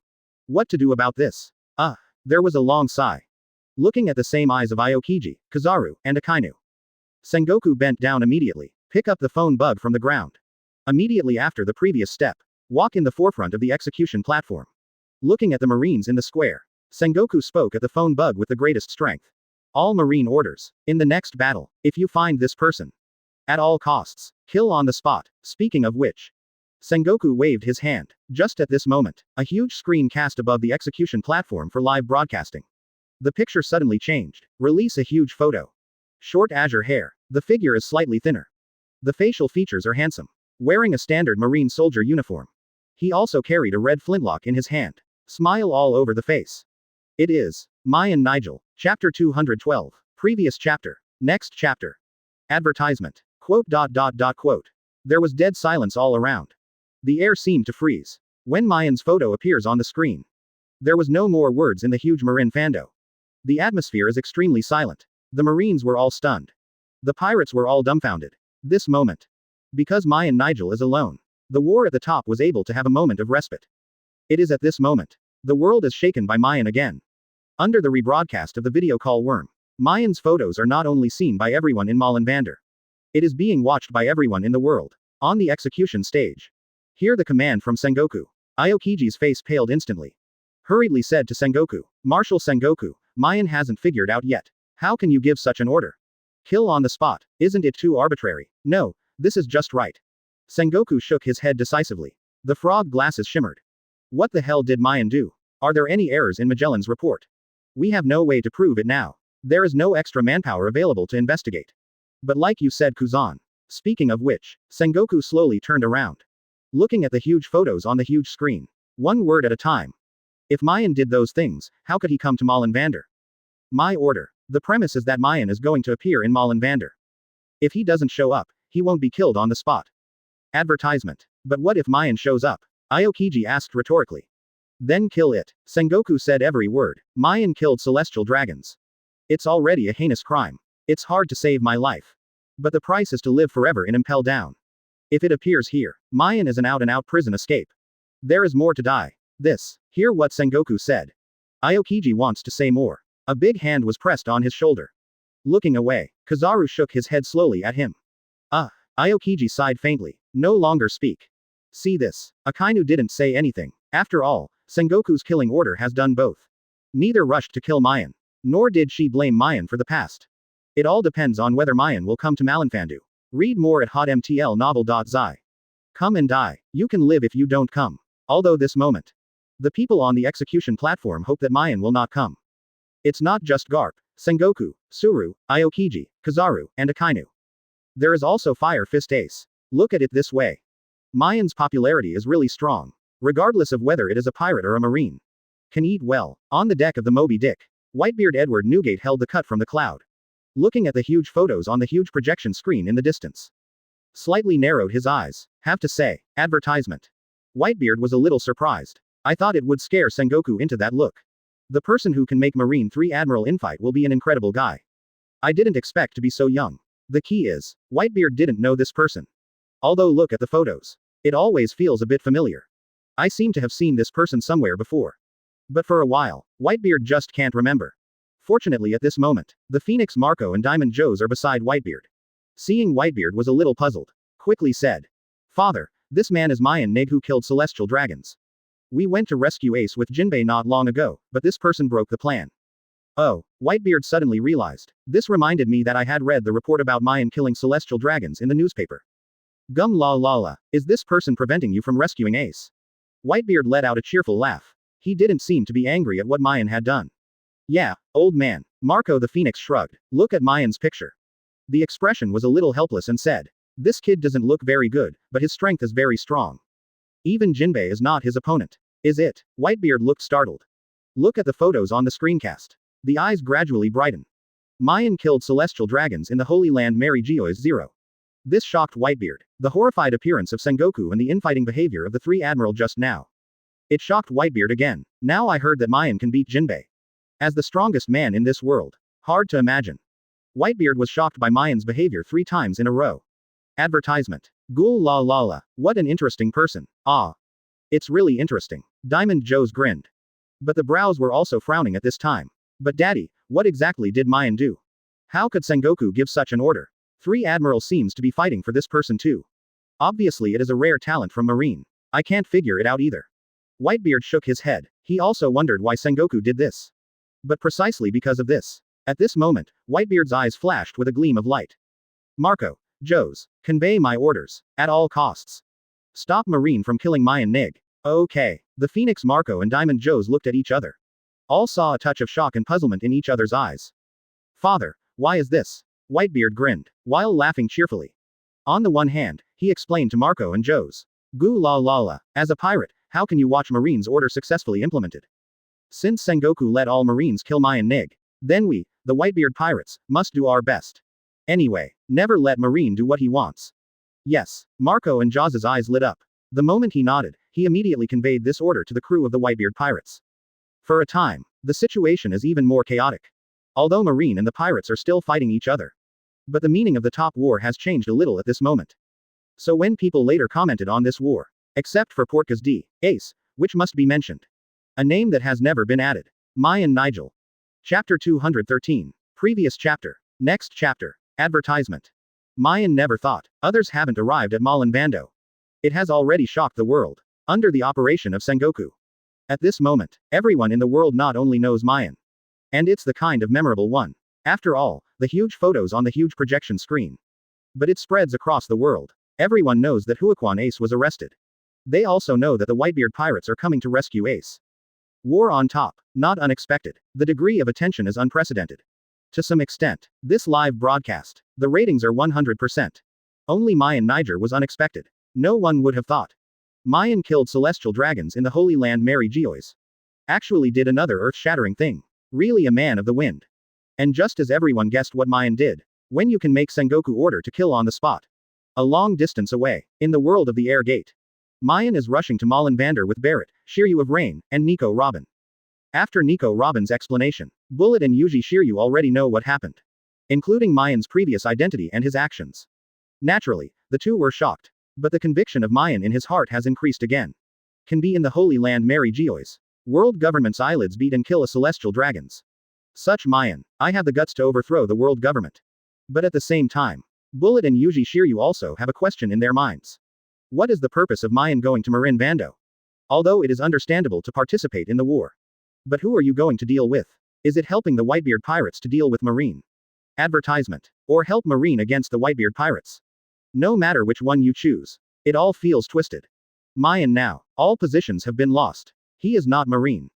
What to do about this? There was a long sigh. Looking at the same eyes of Aokiji, Kizaru, and Akainu. Sengoku bent down immediately. Pick up the phone bug from the ground. Immediately after the previous step. Walk in the forefront of the execution platform. Looking at the Marines in the square. Sengoku spoke at the phone bug with the greatest strength. All Marine orders. In the next battle, if you find this person, at all costs, kill on the spot. Speaking of which, Sengoku waved his hand. Just at this moment, a huge screen cast above the execution platform for live broadcasting. The picture suddenly changed. Release a huge photo. Short azure hair. The figure is slightly thinner. The facial features are handsome. Wearing a standard Marine soldier uniform. He also carried a red flintlock in his hand. Smile all over the face. It is Maien Nigel. Chapter 212. Previous chapter. Next chapter. Advertisement. Quote. There was dead silence all around. The air seemed to freeze. When Maien's photo appears on the screen, there was no more words in the huge Marin Fando. The atmosphere is extremely silent. The Marines were all stunned. The pirates were all dumbfounded. This moment. Because Maien Nigel is alone. The war at the top was able to have a moment of respite. It is at this moment. The world is shaken by Maien again. Under the rebroadcast of the video call worm, Maien's photos are not only seen by everyone in Malin Vandor. It is being watched by everyone in the world. On the execution stage. Hear the command from Sengoku. Aokiji's face paled instantly. Hurriedly said to Sengoku, Marshal Sengoku, Maien hasn't figured out yet. How can you give such an order? Kill on the spot. Isn't it too arbitrary? No, this is just right. Sengoku shook his head decisively. The frog glasses shimmered. What the hell did Maien do? Are there any errors in Magellan's report? We have no way to prove it now. There is no extra manpower available to investigate. But like you said, Kuzan. Speaking of which, Sengoku slowly turned around. Looking at the huge photos on the huge screen. One word at a time. If Maien did those things, how could he come to Malin Vandor? My order. The premise is that Maien is going to appear in Malin Vandor. If he doesn't show up, he won't be killed on the spot. Advertisement. But what if Maien shows up? Aokiji asked rhetorically. Then kill it. Sengoku said every word. Maien killed celestial dragons. It's already a heinous crime. It's hard to save my life. But the price is to live forever in Impel Down. If it appears here, Maien is an out-and-out prison escape. There is more to die. Hear what Sengoku said. Aokiji wants to say more. A big hand was pressed on his shoulder. Looking away, Kizaru shook his head slowly at him. Aokiji sighed faintly. No longer speak. See this. Akainu didn't say anything. After all, Sengoku's killing order has done both. Neither rushed to kill Maien. Nor did she blame Maien for the past. It all depends on whether Maien will come to Malinfandu. Read more at hotmtlnovel.zi. Come and die. You can live if you don't come. Although this moment. The people on the execution platform hope that Maien will not come. It's not just Garp, Sengoku, Suru, Aokiji, Kizaru, and Akainu. There is also Fire Fist Ace. Look at it this way. Maien's popularity is really strong. Regardless of whether it is a pirate or a marine. Can eat well. On the deck of the Moby Dick, Whitebeard Edward Newgate held the cut from the cloud. Looking at the huge photos on the huge projection screen in the distance. Slightly narrowed his eyes. Have to say, advertisement. Whitebeard was a little surprised. I thought it would scare Sengoku into that look. The person who can make Marine 3 Admiral infight will be an incredible guy. I didn't expect to be so young. The key is, Whitebeard didn't know this person. Although look at the photos. It always feels a bit familiar. I seem to have seen this person somewhere before. But for a while, Whitebeard just can't remember. Fortunately at this moment, the Phoenix Marco and Diamond Joes are beside Whitebeard. Seeing Whitebeard was a little puzzled. Quickly said. Father, this man is Maien Neg who killed celestial dragons. We went to rescue Ace with Jinbei not long ago, but this person broke the plan. Oh, Whitebeard suddenly realized. This reminded me that I had read the report about Maien killing celestial dragons in the newspaper. Gum la la la, is this person preventing you from rescuing Ace? Whitebeard let out a cheerful laugh. He didn't seem to be angry at what Maien had done. Yeah, old man. Marco the Phoenix shrugged. Look at Maien's picture. The expression was a little helpless and said. This kid doesn't look very good, but his strength is very strong. Even Jinbei is not his opponent. Is it? Whitebeard looked startled. Look at the photos on the screencast. The eyes gradually brighten. Maien killed celestial dragons in the Holy Land Mary Geois 0. This shocked Whitebeard. The horrified appearance of Sengoku and the infighting behavior of the 3 Admiral just now. It shocked Whitebeard again. Now I heard that Maien can beat Jinbei. As the strongest man in this world. Hard to imagine. Whitebeard was shocked by Maien's behavior 3 times in a row. Advertisement. Ghoul la la la. What an interesting person. Ah. It's really interesting. Diamond Joes grinned. But the brows were also frowning at this time. But daddy, what exactly did Maien do? How could Sengoku give such an order? 3 Admiral seems to be fighting for this person too. Obviously it is a rare talent from Marine. I can't figure it out either. Whitebeard shook his head. He also wondered why Sengoku did this. But precisely because of this. At this moment, Whitebeard's eyes flashed with a gleam of light. Marco, Joes, convey my orders, at all costs. Stop Marine from killing Maien Nig. Okay. The Phoenix Marco and Diamond Joes looked at each other. All saw a touch of shock and puzzlement in each other's eyes. Father, why is this? Whitebeard grinned, while laughing cheerfully. On the one hand, he explained to Marco and Joes. Gu la la la, as a pirate, how can you watch Marine's order successfully implemented? Since Sengoku let all Marines kill Maien Nig, then we, the Whitebeard pirates, must do our best. Anyway, never let Marine do what he wants. Yes, Marco and Jaws's eyes lit up. The moment he nodded, he immediately conveyed this order to the crew of the Whitebeard pirates. For a time, the situation is even more chaotic. Although Marine and the pirates are still fighting each other. But the meaning of the top war has changed a little at this moment. So when people later commented on this war, except for Portgas D. Ace, which must be mentioned. A name that has never been added. Maien Nigel. Chapter 213. Previous chapter. Next chapter. Advertisement. Maien never thought. Others haven't arrived at Malin Vando. It has already shocked the world. Under the operation of Sengoku. At this moment, everyone in the world not only knows Maien. And it's the kind of memorable one. After all, the huge photos on the huge projection screen. But it spreads across the world. Everyone knows that Huaquan Ace was arrested. They also know that the Whitebeard pirates are coming to rescue Ace. War on top. Not unexpected. The degree of attention is unprecedented. To some extent, this live broadcast, the ratings are 100%. Only Maien Niger was unexpected. No one would have thought. Maien killed celestial dragons in the Holy Land Mary Geois. Actually did another earth-shattering thing. Really a man of the wind. And just as everyone guessed what Maien did, when you can make Sengoku order to kill on the spot. A long distance away, in the world of the air gate. Maien is rushing to Malin Vandor with Barrett, Shiryu of Rain, and Nico Robin. After Nico Robin's explanation, Bullet and Yuji Shiryu already know what happened. Including Maien's previous identity and his actions. Naturally, the two were shocked. But the conviction of Maien in his heart has increased again. Can be in the Holy Land Mary Geois. World government's eyelids beat and kill a celestial dragons. Such Maien, I have the guts to overthrow the world government. But at the same time, Bullet and Yuji Shiryu also have a question in their minds. What is the purpose of Maien going to Marin Vando? Although it is understandable to participate in the war. But who are you going to deal with? Is it helping the Whitebeard pirates to deal with Marine? Advertisement. Or help Marine against the Whitebeard pirates? No matter which one you choose. It all feels twisted. Maien now. All positions have been lost. He is not Marine.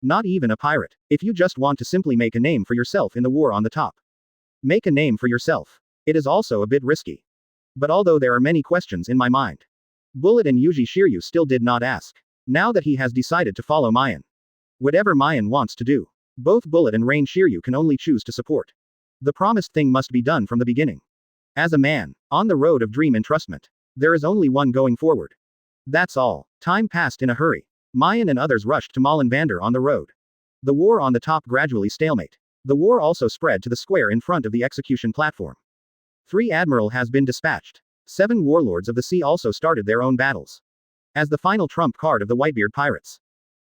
Not even a pirate. If you just want to simply make a name for yourself in the war on the top. Make a name for yourself. It is also a bit risky. But although there are many questions in my mind. Bullet and Yuji Shiryu still did not ask. Now that he has decided to follow Maien. Whatever Maien wants to do. Both Bullet and Rain Shiryu can only choose to support. The promised thing must be done from the beginning. As a man, on the road of dream entrustment, there is only one going forward. That's all. Time passed in a hurry. Maien and others rushed to Malin Vandor on the road. The war on the top gradually stalemate. The war also spread to the square in front of the execution platform. 3 Admiral has been dispatched. 7 warlords of the sea also started their own battles. As the final trump card of the Whitebeard pirates.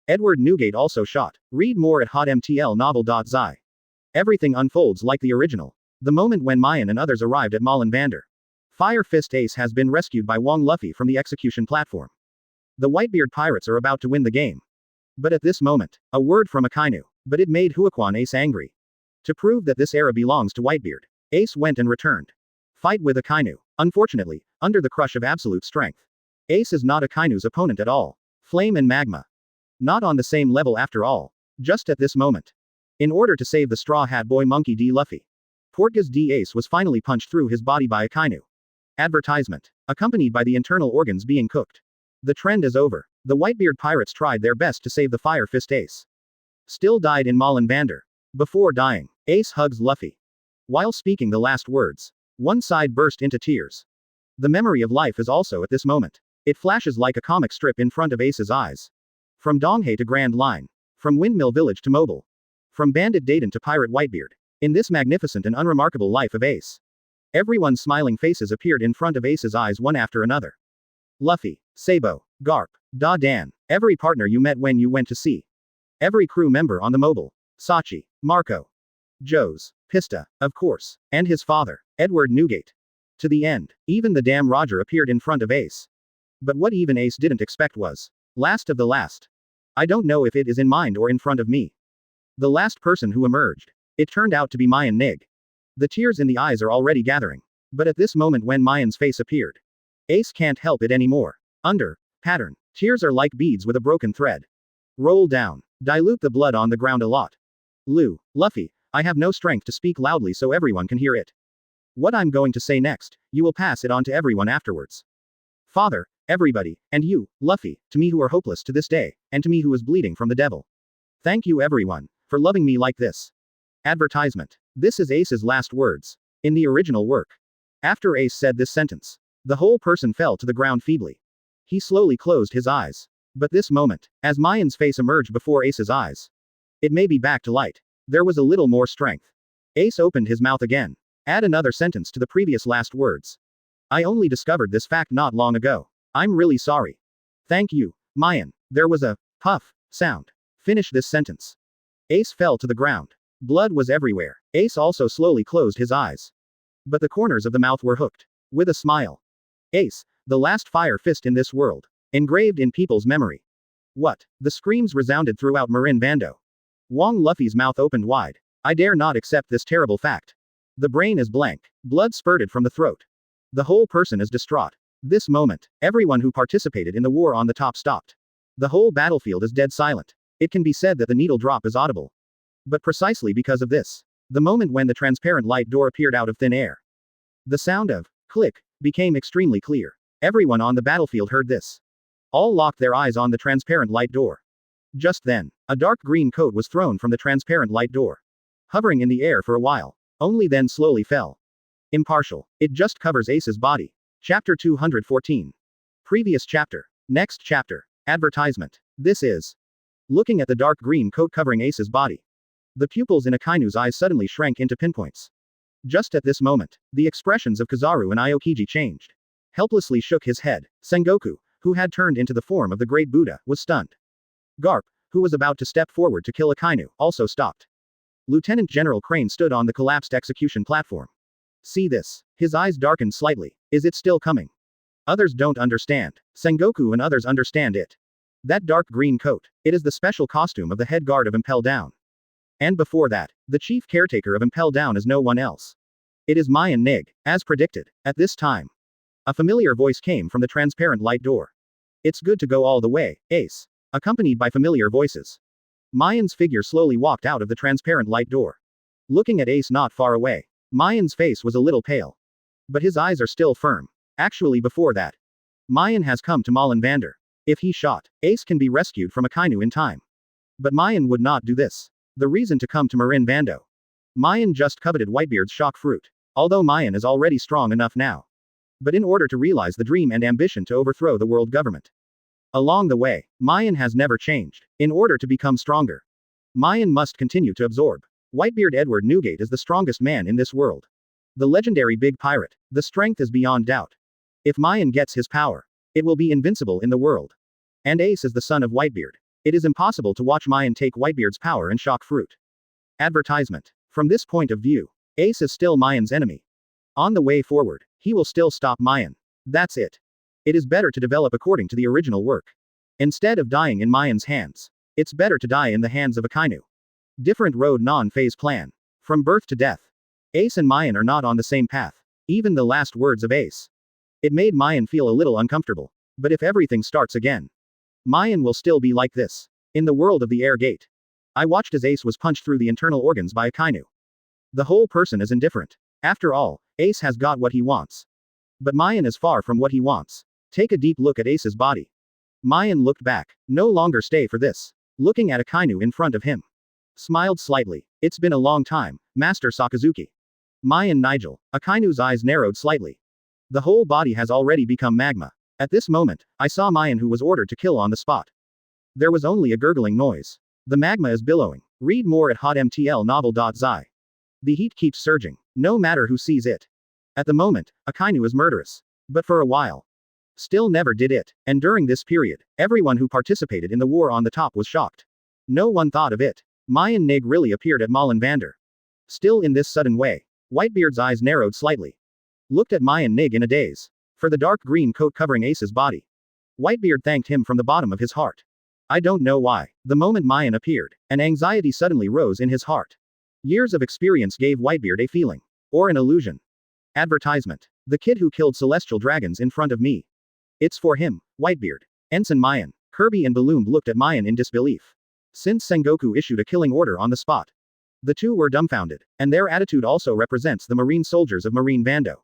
Edward Newgate also shot. Read more at hotmtlnovel.zi. Everything unfolds like the original. The moment when Maien and others arrived at Malin Vandor. Fire Fist Ace has been rescued by Wong Luffy from the execution platform. The Whitebeard pirates are about to win the game. But at this moment, a word from Akainu. But it made Huaquan Ace angry. To prove that this era belongs to Whitebeard, Ace went and returned. Fight with Akainu. Unfortunately, under the crush of absolute strength. Ace is not Akainu's opponent at all. Flame and Magma. Not on the same level after all. Just at this moment. In order to save the Straw Hat Boy Monkey D. Luffy. Portgas D. Ace was finally punched through his body by Akainu. Advertisement. Accompanied by the internal organs being cooked. The trend is over. The Whitebeard pirates tried their best to save the Fire Fist Ace. Still died in Malin Vandor. Before dying, Ace hugs Luffy. While speaking the last words, one side burst into tears. The memory of life is also at this moment. It flashes like a comic strip in front of Ace's eyes. From Donghae to Grand Line. From Windmill Village to Mobile. From Bandit Dayton to Pirate Whitebeard. In this magnificent and unremarkable life of Ace. Everyone's smiling faces appeared in front of Ace's eyes one after another. Luffy, Sabo, Garp, Da Dan, every partner you met when you went to sea. Every crew member on the Mobile. Sachi, Marco. Joes, Pista, of course, and his father, Edward Newgate. To the end, even the damn Roger appeared in front of Ace. But what even Ace didn't expect was, last of the last. I don't know if it is in mind or in front of me. The last person who emerged. It turned out to be Maien Nig. The tears in the eyes are already gathering. But at this moment when Maien's face appeared, Ace can't help it anymore. Pattern. Tears are like beads with a broken thread. Roll down. Dilute the blood on the ground a lot. Luffy, I have no strength to speak loudly so everyone can hear it. What I'm going to say next, you will pass it on to everyone afterwards. Father, everybody, and you, Luffy, to me who are hopeless to this day, and to me who is bleeding from the devil. Thank you everyone, for loving me like this. Advertisement. This is Ace's last words. In the original work. After Ace said this sentence, the whole person fell to the ground feebly. He slowly closed his eyes. But this moment, as Maien's face emerged before Ace's eyes, it may be back to light. There was a little more strength. Ace opened his mouth again. Add another sentence to the previous last words. I only discovered this fact not long ago. I'm really sorry. Thank you, Maien. There was a puff sound. Finish this sentence. Ace fell to the ground. Blood was everywhere. Ace also slowly closed his eyes. But the corners of the mouth were hooked. With a smile. Ace, the last fire fist in this world. Engraved in people's memory. What? The screams resounded throughout Marin Bando. Wong Luffy's mouth opened wide. I dare not accept this terrible fact. The brain is blank. Blood spurted from the throat. The whole person is distraught. This moment, everyone who participated in the war on the top stopped. The whole battlefield is dead silent. It can be said that the needle drop is audible. But precisely because of this, the moment when the transparent light door appeared out of thin air, the sound of click became extremely clear. Everyone on the battlefield heard this. All locked their eyes on the transparent light door. Just then, a dark green coat was thrown from the transparent light door. Hovering in the air for a while, only then slowly fell. Impartial. It just covers Ace's body. Chapter 214. Previous chapter. Next chapter. Advertisement. This is. Looking at the dark green coat covering Ace's body. The pupils in Akainu's eyes suddenly shrank into pinpoints. Just at this moment, the expressions of Kizaru and Aokiji changed. Helplessly shook his head. Sengoku, who had turned into the form of the great Buddha, was stunned. Garp, who was about to step forward to kill Akainu, also stopped. Lieutenant General Crane stood on the collapsed execution platform. See this. His eyes darkened slightly. Is it still coming? Others don't understand. Sengoku and others understand it. That dark green coat. It is the special costume of the head guard of Impel Down. And before that, the chief caretaker of Impel Down is no one else. It is Maien Nig, as predicted. At this time, a familiar voice came from the transparent light door. It's good to go all the way, Ace. Accompanied by familiar voices. Maien's figure slowly walked out of the transparent light door. Looking at Ace not far away. Maien's face was a little pale. But his eyes are still firm. Actually before that, Maien has come to Malin Vandor. If he shot, Ace can be rescued from Akainu in time. But Maien would not do this. The reason to come to Marin Bando. Maien just coveted Whitebeard's shock fruit. Although Maien is already strong enough now. But in order to realize the dream and ambition to overthrow the world government. Along the way, Maien has never changed. In order to become stronger, Maien must continue to absorb. Whitebeard Edward Newgate is the strongest man in this world. The legendary big pirate. The strength is beyond doubt. If Maien gets his power, it will be invincible in the world. And Ace is the son of Whitebeard. It is impossible to watch Maien take Whitebeard's power and shock fruit. Advertisement. From this point of view, Ace is still Maien's enemy. On the way forward, he will still stop Maien. That's it. It is better to develop according to the original work. Instead of dying in Maien's hands, it's better to die in the hands of Akainu. Different road non-phase plan. From birth to death. Ace and Maien are not on the same path. Even the last words of Ace. It made Maien feel a little uncomfortable. But if everything starts again, Maien will still be like this. In the world of the air gate. I watched as Ace was punched through the internal organs by Akainu. The whole person is indifferent. After all, Ace has got what he wants. But Maien is far from what he wants. Take a deep look at Ace's body. Maien looked back. No longer stay for this. Looking at Akainu in front of him. Smiled slightly. It's been a long time, Master Sakazuki. Maien Nigel. Akainu's eyes narrowed slightly. The whole body has already become magma. At this moment, I saw Maien who was ordered to kill on the spot. There was only a gurgling noise. The magma is billowing. Read more at hotmtlnovel.zi. The heat keeps surging. No matter who sees it. At the moment, Akainu is murderous. But for a while. Still never did it. And during this period, everyone who participated in the war on the top was shocked. No one thought of it. Maien Nig really appeared at Malin Vandor. Still in this sudden way. Whitebeard's eyes narrowed slightly. Looked at Maien Nig in a daze. For the dark green coat covering Ace's body. Whitebeard thanked him from the bottom of his heart. I don't know why. The moment Maien appeared, an anxiety suddenly rose in his heart. Years of experience gave Whitebeard a feeling. Or an illusion. Advertisement. The kid who killed celestial dragons in front of me. It's for him, Whitebeard. Ensign Maien. Kirby and Balloon looked at Maien in disbelief. Since Sengoku issued a killing order on the spot. The two were dumbfounded, and their attitude also represents the Marine soldiers of Marine Vando.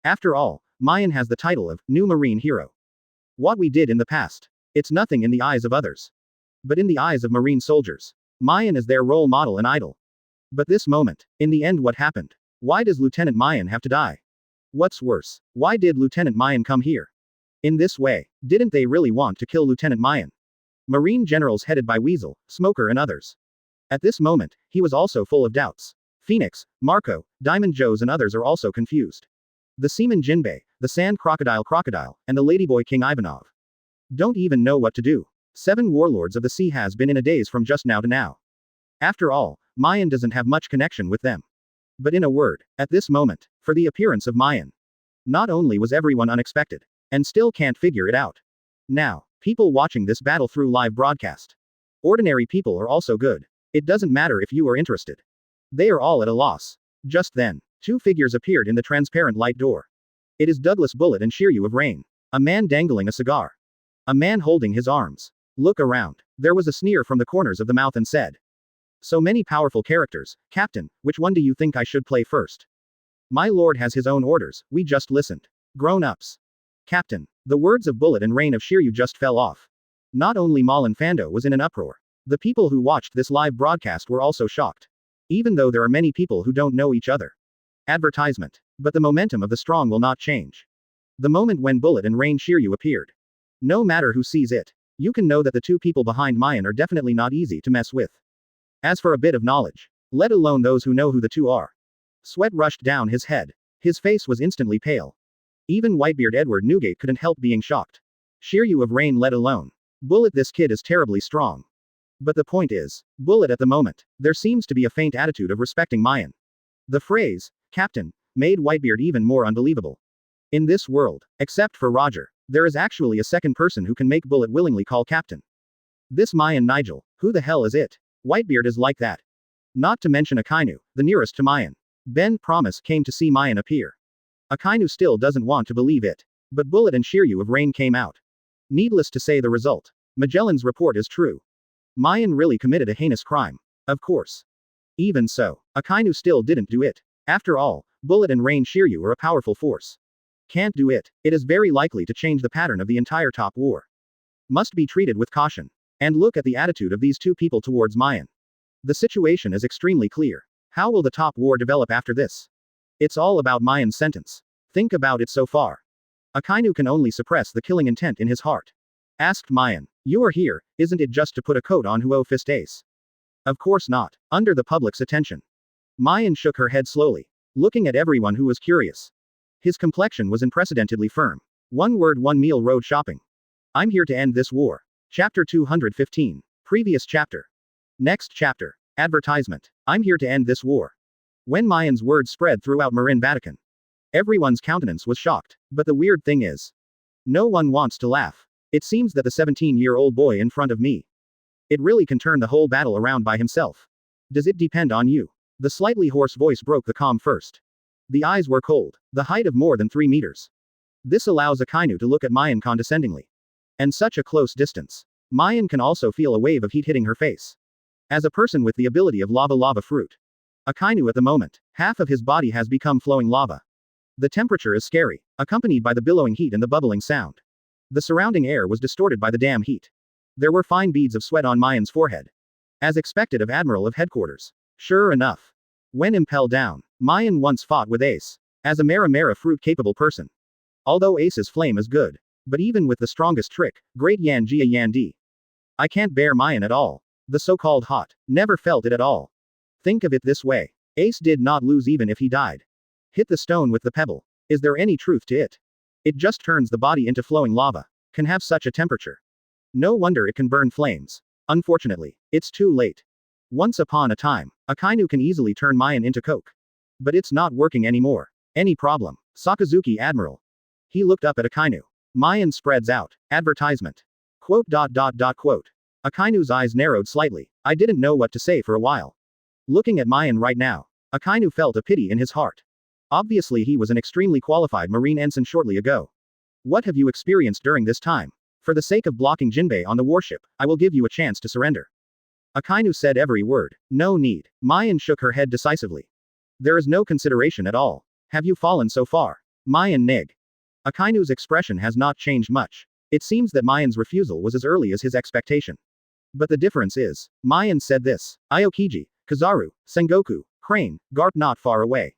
After all, Maien has the title of New Marine Hero. What we did in the past. It's nothing in the eyes of others. But in the eyes of Marine soldiers, Maien is their role model and idol. But this moment, in the end, what happened? Why does Lieutenant Maien have to die? What's worse, why did Lieutenant Maien come here? In this way, didn't they really want to kill Lieutenant Maien? Marine generals headed by Weasel, Smoker and others. At this moment, he was also full of doubts. Phoenix, Marco, Diamond Joes and others are also confused. The Seaman Jinbei, the Sand Crocodile, and the Ladyboy King Ivanov. Don't even know what to do. 7 warlords of the sea has been in a daze from just now to now. After all, Maien doesn't have much connection with them. But in a word, at this moment, for the appearance of Maien. Not only was everyone unexpected, and still can't figure it out. Now, people watching this battle through live broadcast. Ordinary people are also good. It doesn't matter if you are interested. They are all at a loss. Just then, 2 figures appeared in the transparent light door. It is Douglas Bullet and Shiryu of Rain. A man dangling a cigar. A man holding his arms. Look around. There was a sneer from the corners of the mouth and said. So many powerful characters, Captain, which one do you think I should play first? My lord has his own orders, we just listened. Grown-ups. Captain. The words of Bullet and Rain of Shiryu just fell off. Not only Malin Fando was in an uproar. The people who watched this live broadcast were also shocked. Even though there are many people who don't know each other. Advertisement. But the momentum of the strong will not change. The moment when Bullet and Rain Shiryu appeared. No matter who sees it, you can know that the 2 people behind Maien are definitely not easy to mess with. As for a bit of knowledge, let alone those who know who the 2 are. Sweat rushed down his head. His face was instantly pale. Even Whitebeard Edward Newgate couldn't help being shocked. Shiryu of Rain let alone. Bullet, this kid is terribly strong. But the point is, Bullet at the moment, there seems to be a faint attitude of respecting Maien. The phrase, Captain, made Whitebeard even more unbelievable. In this world, except for Roger, there is actually a second person who can make Bullet willingly call Captain. This Maien Nigel, who the hell is it? Whitebeard is like that. Not to mention Akainu, the nearest to Maien. Ben Promise came to see Maien appear. Akainu still doesn't want to believe it. But Bullet and Shiryu of Rain came out. Needless to say the result. Magellan's report is true. Maien really committed a heinous crime. Of course. Even so, Akainu still didn't do it. After all, Bullet and Rain Shiryu are a powerful force. Can't do it. It is very likely to change the pattern of the entire top war. Must be treated with caution. And look at the attitude of these 2 people towards Maien. The situation is extremely clear. How will the top war develop after this? It's all about Maien's sentence. Think about it so far. Akainu can only suppress the killing intent in his heart. Asked Maien, you are here, isn't it just to put a coat on Huo Fist Ace? Of course not, under the public's attention. Maien shook her head slowly, looking at everyone who was curious. His complexion was unprecedentedly firm. 1 word 1 meal road shopping. I'm here to end this war. Chapter 215. Previous chapter. Next chapter. Advertisement. I'm here to end this war. When Maien's words spread throughout Marin Vatican. Everyone's countenance was shocked, but the weird thing is. No one wants to laugh. It seems that the 17-year-old boy in front of me. It really can turn the whole battle around by himself. Does it depend on you? The slightly hoarse voice broke the calm first. The eyes were cold, the height of more than 3 meters. This allows Akainu to look at Maien condescendingly. And such a close distance. Maien can also feel a wave of heat hitting her face. As a person with the ability of lava fruit. Akainu at the moment, half of his body has become flowing lava. The temperature is scary, accompanied by the billowing heat and the bubbling sound. The surrounding air was distorted by the damn heat. There were fine beads of sweat on Maien's forehead. As expected of Admiral of Headquarters. Sure enough. When impelled down, Maien once fought with Ace. As a Mara fruit-capable person. Although Ace's flame is good. But even with the strongest trick, Great Yan Jia Yan Di. I can't bear Maien at all. The so-called hot. Never felt it at all. Think of it this way. Ace did not lose even if he died. Hit the stone with the pebble. Is there any truth to it? It just turns the body into flowing lava. Can have such a temperature. No wonder it can burn flames. Unfortunately, it's too late. Once upon a time, Akainu can easily turn Maien into coke. But it's not working anymore. Any problem? Sakazuki Admiral. He looked up at Akainu. Maien spreads out. Advertisement. Quote. Akainu's eyes narrowed slightly. I didn't know what to say for a while. Looking at Maien right now, Akainu felt a pity in his heart. Obviously he was an extremely qualified Marine ensign shortly ago. What have you experienced during this time? For the sake of blocking Jinbei on the warship, I will give you a chance to surrender. Akainu said every word. No need. Maien shook her head decisively. There is no consideration at all. Have you fallen so far? Maien nig. Akainu's expression has not changed much. It seems that Maien's refusal was as early as his expectation. But the difference is, Maien said this, Aokiji, Kizaru, Sengoku, Crane, Garp not far away.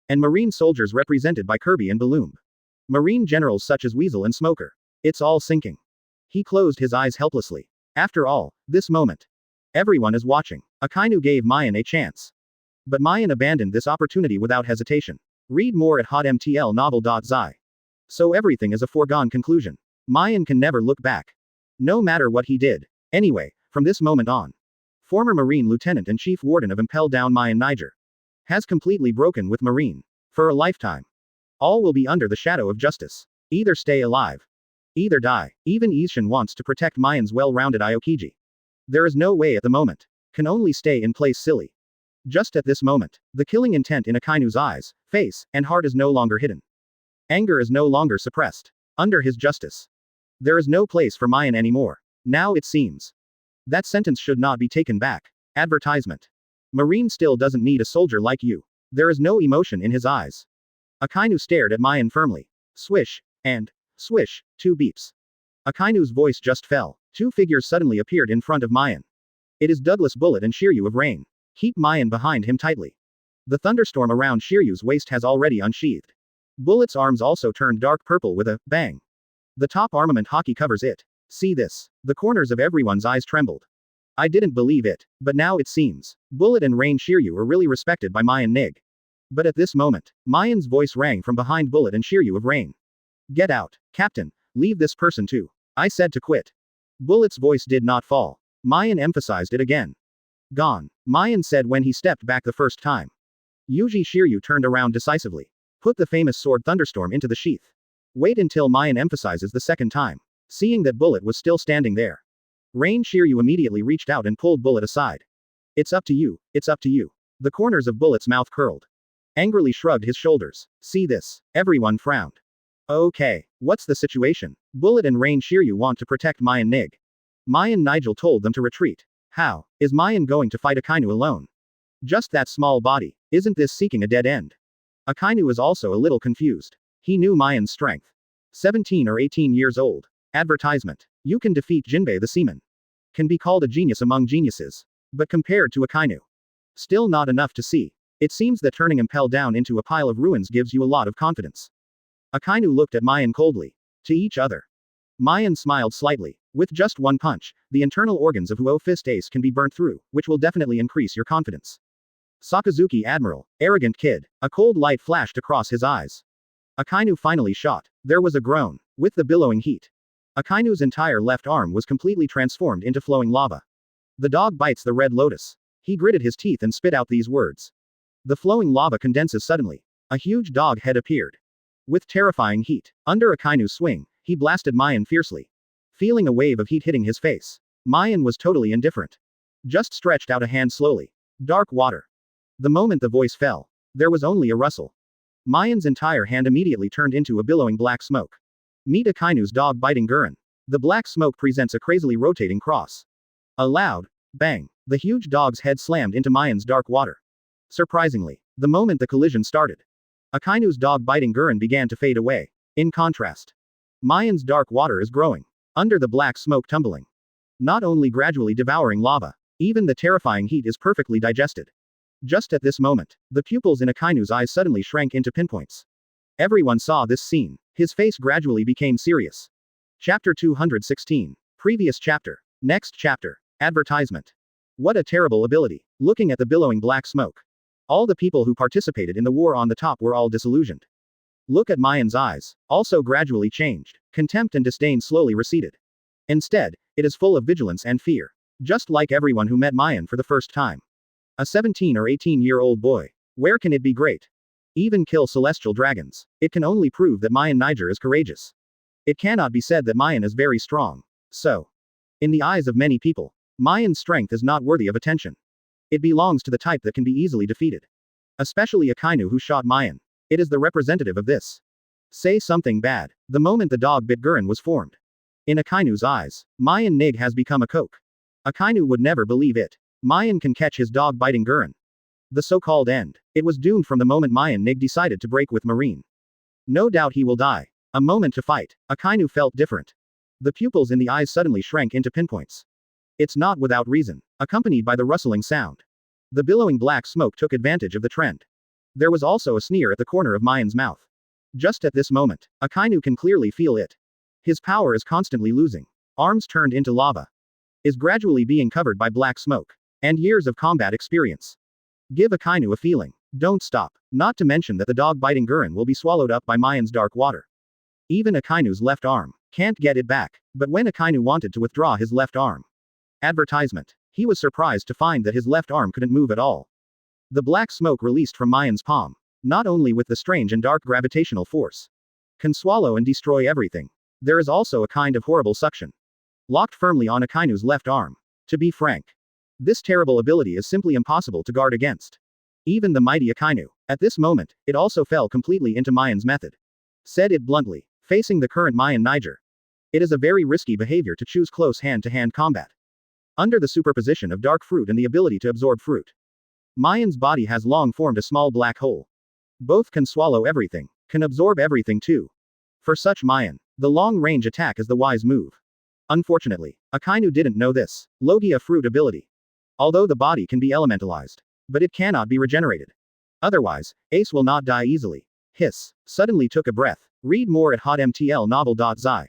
And Marine soldiers represented by Kirby and Balloon. Marine generals such as Weasel and Smoker. It's all sinking. He closed his eyes helplessly. After all, this moment. Everyone is watching. Akainu gave Maien a chance. But Maien abandoned this opportunity without hesitation. Read more at hotmtlnovel.zi. So everything is a foregone conclusion. Maien can never look back. No matter what he did. Anyway, from this moment on. Former Marine Lieutenant and Chief Warden of Impel Down Maien Niger. Has completely broken with Marine. For a lifetime. All will be under the shadow of justice. Either stay alive. Either die. Even Ishin wants to protect Maien's well-rounded Aokiji. There is no way at the moment. Can only stay in place silly. Just at this moment, the killing intent in Akainu's eyes, face, and heart is no longer hidden. Anger is no longer suppressed. Under his justice. There is no place for Maien anymore. Now it seems. That sentence should not be taken back. Advertisement. Marine still doesn't need a soldier like you. There is no emotion in his eyes. Akainu stared at Maien firmly. Swish, and swish, 2 beeps. Akainu's voice just fell. 2 figures suddenly appeared in front of Maien. It is Douglas Bullet and Shiryu of Rain. Keep Maien behind him tightly. The thunderstorm around Shiryu's waist has already unsheathed. Bullet's arms also turned dark purple with a bang. The top armament Haki covers it. See this. The corners of everyone's eyes trembled. I didn't believe it, but now it seems. Bullet and Rain Shiryu are really respected by Maien Nig. But at this moment, Maien's voice rang from behind Bullet and Shiryu of Rain. Get out, Captain. Leave this person too. I said to quit. Bullet's voice did not fall. Maien emphasized it again. Gone, Maien said when he stepped back the first time. Yuji Shiryu turned around decisively. Put the famous sword Thunderstorm into the sheath. Wait until Maien emphasizes the second time. Seeing that Bullet was still standing there. Rain Shiryu immediately reached out and pulled Bullet aside. It's up to you, it's up to you. The corners of Bullet's mouth curled. Angrily shrugged his shoulders. See this. Everyone frowned. Okay, what's the situation? Bullet and Rain Shiryu want to protect Maien Nig. Maien Nigel told them to retreat. How? Is Maien going to fight Akainu alone? Just that small body. Isn't this seeking a dead end? Akainu is also a little confused. He knew Maien's strength. 17 or 18 years old. Advertisement. You can defeat Jinbei the Seaman. Can be called a genius among geniuses. But compared to Akainu. Still not enough to see. It seems that turning Impel down into a pile of ruins gives you a lot of confidence. Akainu looked at Maien coldly. To each other. Maien smiled slightly. With just one punch, the internal organs of Huo Fist Ace can be burnt through, which will definitely increase your confidence. Sakazuki Admiral, arrogant kid. A cold light flashed across his eyes. Akainu finally shot. There was a groan. With the billowing heat. Akainu's entire left arm was completely transformed into flowing lava. The dog bites the red lotus. He gritted his teeth and spit out these words. The flowing lava condenses suddenly. A huge dog head appeared. With terrifying heat. Under Akainu's swing, he blasted Maien fiercely. Feeling a wave of heat hitting his face. Maien was totally indifferent. Just stretched out a hand slowly. Dark water. The moment the voice fell, there was only a rustle. Maien's entire hand immediately turned into a billowing black smoke. Meet Akainu's dog biting Gurren. The black smoke presents a crazily rotating cross. A loud bang. The huge dog's head slammed into Maien's dark water. Surprisingly, the moment the collision started, Akainu's dog biting Gurren began to fade away. In contrast, Maien's dark water is growing. Under the black smoke tumbling. Not only gradually devouring lava, even the terrifying heat is perfectly digested. Just at this moment, the pupils in Akainu's eyes suddenly shrank into pinpoints. Everyone saw this scene. His face gradually became serious. Chapter 216. Previous chapter. Next chapter. Advertisement. What a terrible ability. Looking at the billowing black smoke. All the people who participated in the war on the top were all disillusioned. Look at Maien's eyes. Also gradually changed. Contempt and disdain slowly receded. Instead, it is full of vigilance and fear. Just like everyone who met Maien for the first time. A 17 or 18-year-old boy. Where can it be great? Even kill celestial dragons. It can only prove that Maien Niger is courageous. It cannot be said that Maien is very strong. So, in the eyes of many people, Maien's strength is not worthy of attention. It belongs to the type that can be easily defeated. Especially Akainu who shot Maien. It is the representative of this. Say something bad. The moment the dog bit Gurren was formed. In Akainu's eyes, Maien Nig has become a coke. Akainu would never believe it. Maien can catch his dog biting Gurren. The so-called end. It was doomed from the moment Maien Nig decided to break with Marine. No doubt he will die. A moment to fight. Akainu felt different. The pupils in the eyes suddenly shrank into pinpoints. It's not without reason, accompanied by the rustling sound. The billowing black smoke took advantage of the trend. There was also a sneer at the corner of Maien's mouth. Just at this moment, Akainu can clearly feel it. His power is constantly losing. Arms turned into lava. Is gradually being covered by black smoke. And years of combat experience. Give Akainu a feeling. Don't stop. Not to mention that the dog biting Gurren will be swallowed up by Maien's dark water. Even Akainu's left arm. Can't get it back. But when Akainu wanted to withdraw his left arm. Advertisement. He was surprised to find that his left arm couldn't move at all. The black smoke released from Maien's palm. Not only with the strange and dark gravitational force. Can swallow and destroy everything. There is also a kind of horrible suction. Locked firmly on Akainu's left arm. To be frank. This terrible ability is simply impossible to guard against. Even the mighty Akainu. At this moment, it also fell completely into Maien's method. Said it bluntly. Facing the current Maien Niger. It is a very risky behavior to choose close hand-to-hand combat. Under the superposition of dark fruit and the ability to absorb fruit. Maien's body has long formed a small black hole. Both can swallow everything, can absorb everything too. For such Maien, the long-range attack is the wise move. Unfortunately, Akainu didn't know this. Logia fruit ability. Although the body can be elementalized. But it cannot be regenerated. Otherwise, Ace will not die easily. Hiss. Suddenly took a breath. Read more at hotmtlnovel.zi.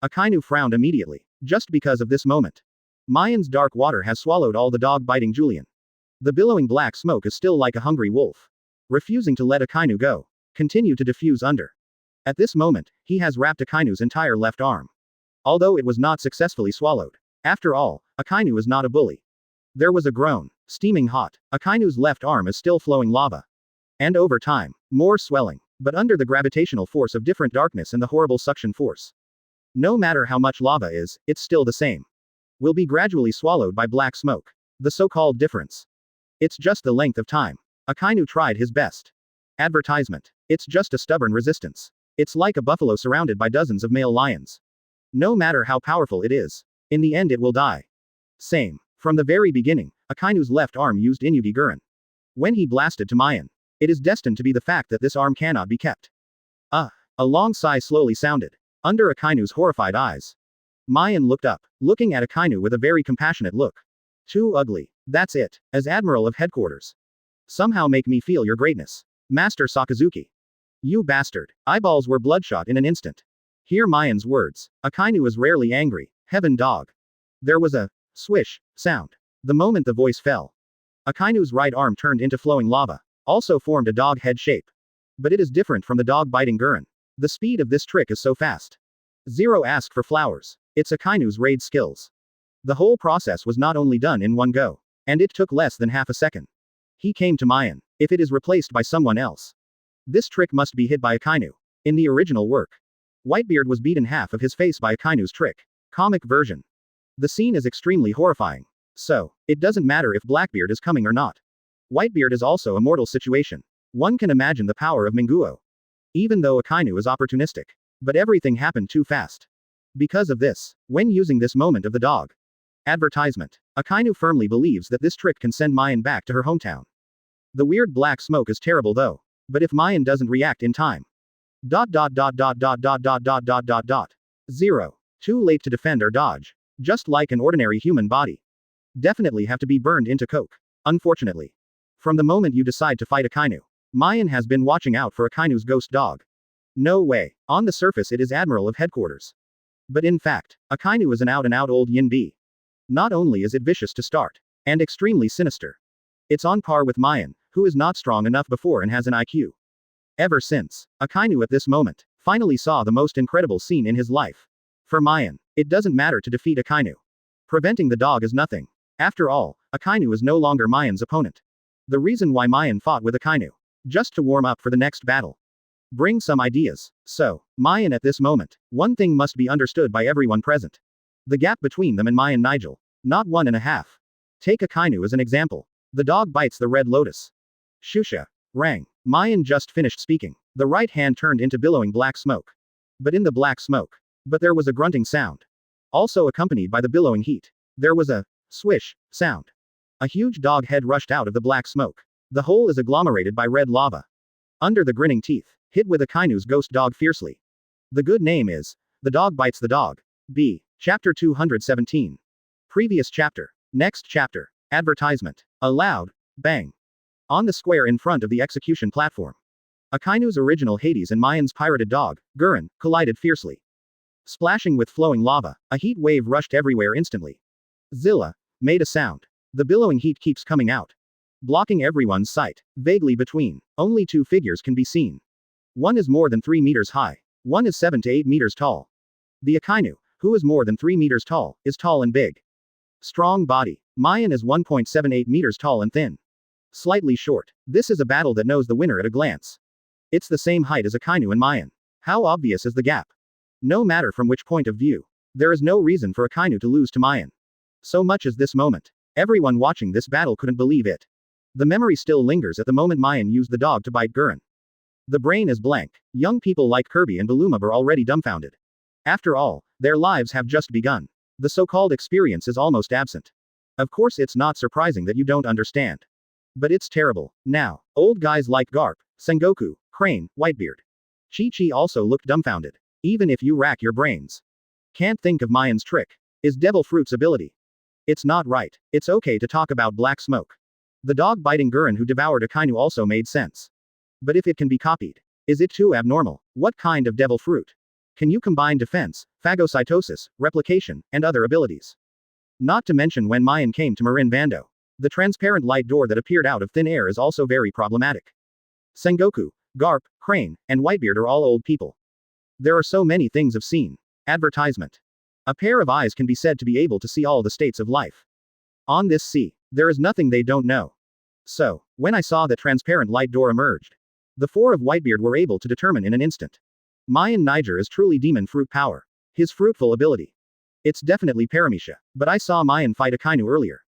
Akainu frowned immediately. Just because of this moment. Maien's dark water has swallowed all the dog-biting Julian. The billowing black smoke is still like a hungry wolf. Refusing to let Akainu go. Continue to diffuse under. At this moment, he has wrapped Akainu's entire left arm. Although it was not successfully swallowed. After all, Akainu is not a bully. There was a groan. Steaming hot. Akainu's left arm is still flowing lava. And over time, more swelling. But under the gravitational force of different darkness and the horrible suction force. No matter how much lava is, it's still the same. Will be gradually swallowed by black smoke. The so-called difference. It's just the length of time. Akainu tried his best. Advertisement. It's just a stubborn resistance. It's like a buffalo surrounded by dozens of male lions. No matter how powerful it is. In the end it will die. Same. From the very beginning, Akainu's left arm used Inugi Gurren. When he blasted to Maien. It is destined to be the fact that this arm cannot be kept. A long sigh slowly sounded. Under Akainu's horrified eyes. Maien looked up, looking at Akainu with a very compassionate look. Too ugly. That's it. As Admiral of Headquarters. Somehow make me feel your greatness. Master Sakazuki. You bastard. Eyeballs were bloodshot in an instant. Hear Maien's words. Akainu is rarely angry. Heaven dog. There was a swish sound. The moment the voice fell. Akainu's right arm turned into flowing lava. Also formed a dog head shape. But it is different from the dog biting Gurren. The speed of this trick is so fast. Zero ask for flowers. It's Akainu's raid skills. The whole process was not only done in one go. And it took less than half a second. He came to Maien. If it is replaced by someone else. This trick must be hit by Akainu. In the original work. Whitebeard was beaten half of his face by Akainu's trick. Comic version. The scene is extremely horrifying. So, it doesn't matter if Blackbeard is coming or not. Whitebeard is also a mortal situation. One can imagine the power of Minguo. Even though Akainu is opportunistic. But everything happened too fast. Because of this, when using this moment of the dog. Advertisement. Akainu firmly believes that this trick can send Maien back to her hometown. The weird black smoke is terrible though. But if Maien doesn't react in time. 0. Too late to defend or dodge. Just like an ordinary human body. Definitely have to be burned into coke. Unfortunately. From the moment you decide to fight Akainu. Maien has been watching out for Akainu's ghost dog. No way. On the surface it is Admiral of Headquarters. But in fact, Akainu is an out-and-out old yin bee. Not only is it vicious to start. And extremely sinister. It's on par with Maien, who is not strong enough before and has an IQ. Ever since, Akainu at this moment, finally saw the most incredible scene in his life. For Maien, it doesn't matter to defeat Akainu. Preventing the dog is nothing. After all, Akainu is no longer Maien's opponent. The reason why Maien fought with Akainu. Just to warm up for the next battle. Bring some ideas. So, Maien at this moment, one thing must be understood by everyone present. The gap between them and Maien Nigel. Not 1.5. Take Akainu as an example. The dog bites the red lotus. Shusha. Rang. Maien just finished speaking. The right hand turned into billowing black smoke. But in the black smoke. But there was a grunting sound. Also accompanied by the billowing heat. There was a swish sound. A huge dog head rushed out of the black smoke. The whole is agglomerated by red lava. Under the grinning teeth, hit with Akainu's ghost dog fiercely. The good name is, The Dog Bites the Dog. B. Chapter 217. Previous chapter. Next chapter. Advertisement. A loud bang. On the square in front of the execution platform. Akainu's original Hades and Maien's pirated dog, Gurren, collided fiercely. Splashing with flowing lava, a heat wave rushed everywhere instantly. Zilla made a sound. The billowing heat keeps coming out. Blocking everyone's sight. Vaguely between. Only two figures can be seen. One is more than 3 meters high. One is 7 to 8 meters tall. The Akainu, who is more than 3 meters tall, is tall and big. Strong body. Maien is 1.78 meters tall and thin. Slightly short. This is a battle that knows the winner at a glance. It's the same height as Akainu and Maien. How obvious is the gap? No matter from which point of view. There is no reason for Akainu to lose to Maien. So much as this moment. Everyone watching this battle couldn't believe it. The memory still lingers at the moment Maien used the dog to bite Gurren. The brain is blank. Young people like Kirby and Balumab are already dumbfounded. After all, their lives have just begun. The so-called experience is almost absent. Of course it's not surprising that you don't understand. But it's terrible. Now, old guys like Garp, Sengoku, Crane, Whitebeard. Chi-Chi also looked dumbfounded. Even if you rack your brains. Can't think of Maien's trick. Is Devil Fruit's ability. It's not right. It's okay to talk about black smoke. The dog biting Gurren who devoured Akainu also made sense. But if it can be copied. Is it too abnormal? What kind of devil fruit? Can you combine defense, phagocytosis, replication, and other abilities? Not to mention when Maien came to Marin Vando. The transparent light door that appeared out of thin air is also very problematic. Sengoku, Garp, Crane, and Whitebeard are all old people. There are so many things I've seen. Advertisement. A pair of eyes can be said to be able to see all the states of life. On this sea, there is nothing they don't know. So, when I saw that transparent light door emerged, the four of Whitebeard were able to determine in an instant. Maien Niger is truly demon fruit power. His fruitful ability. It's definitely Paramecia, but I saw Maien fight Akainu earlier.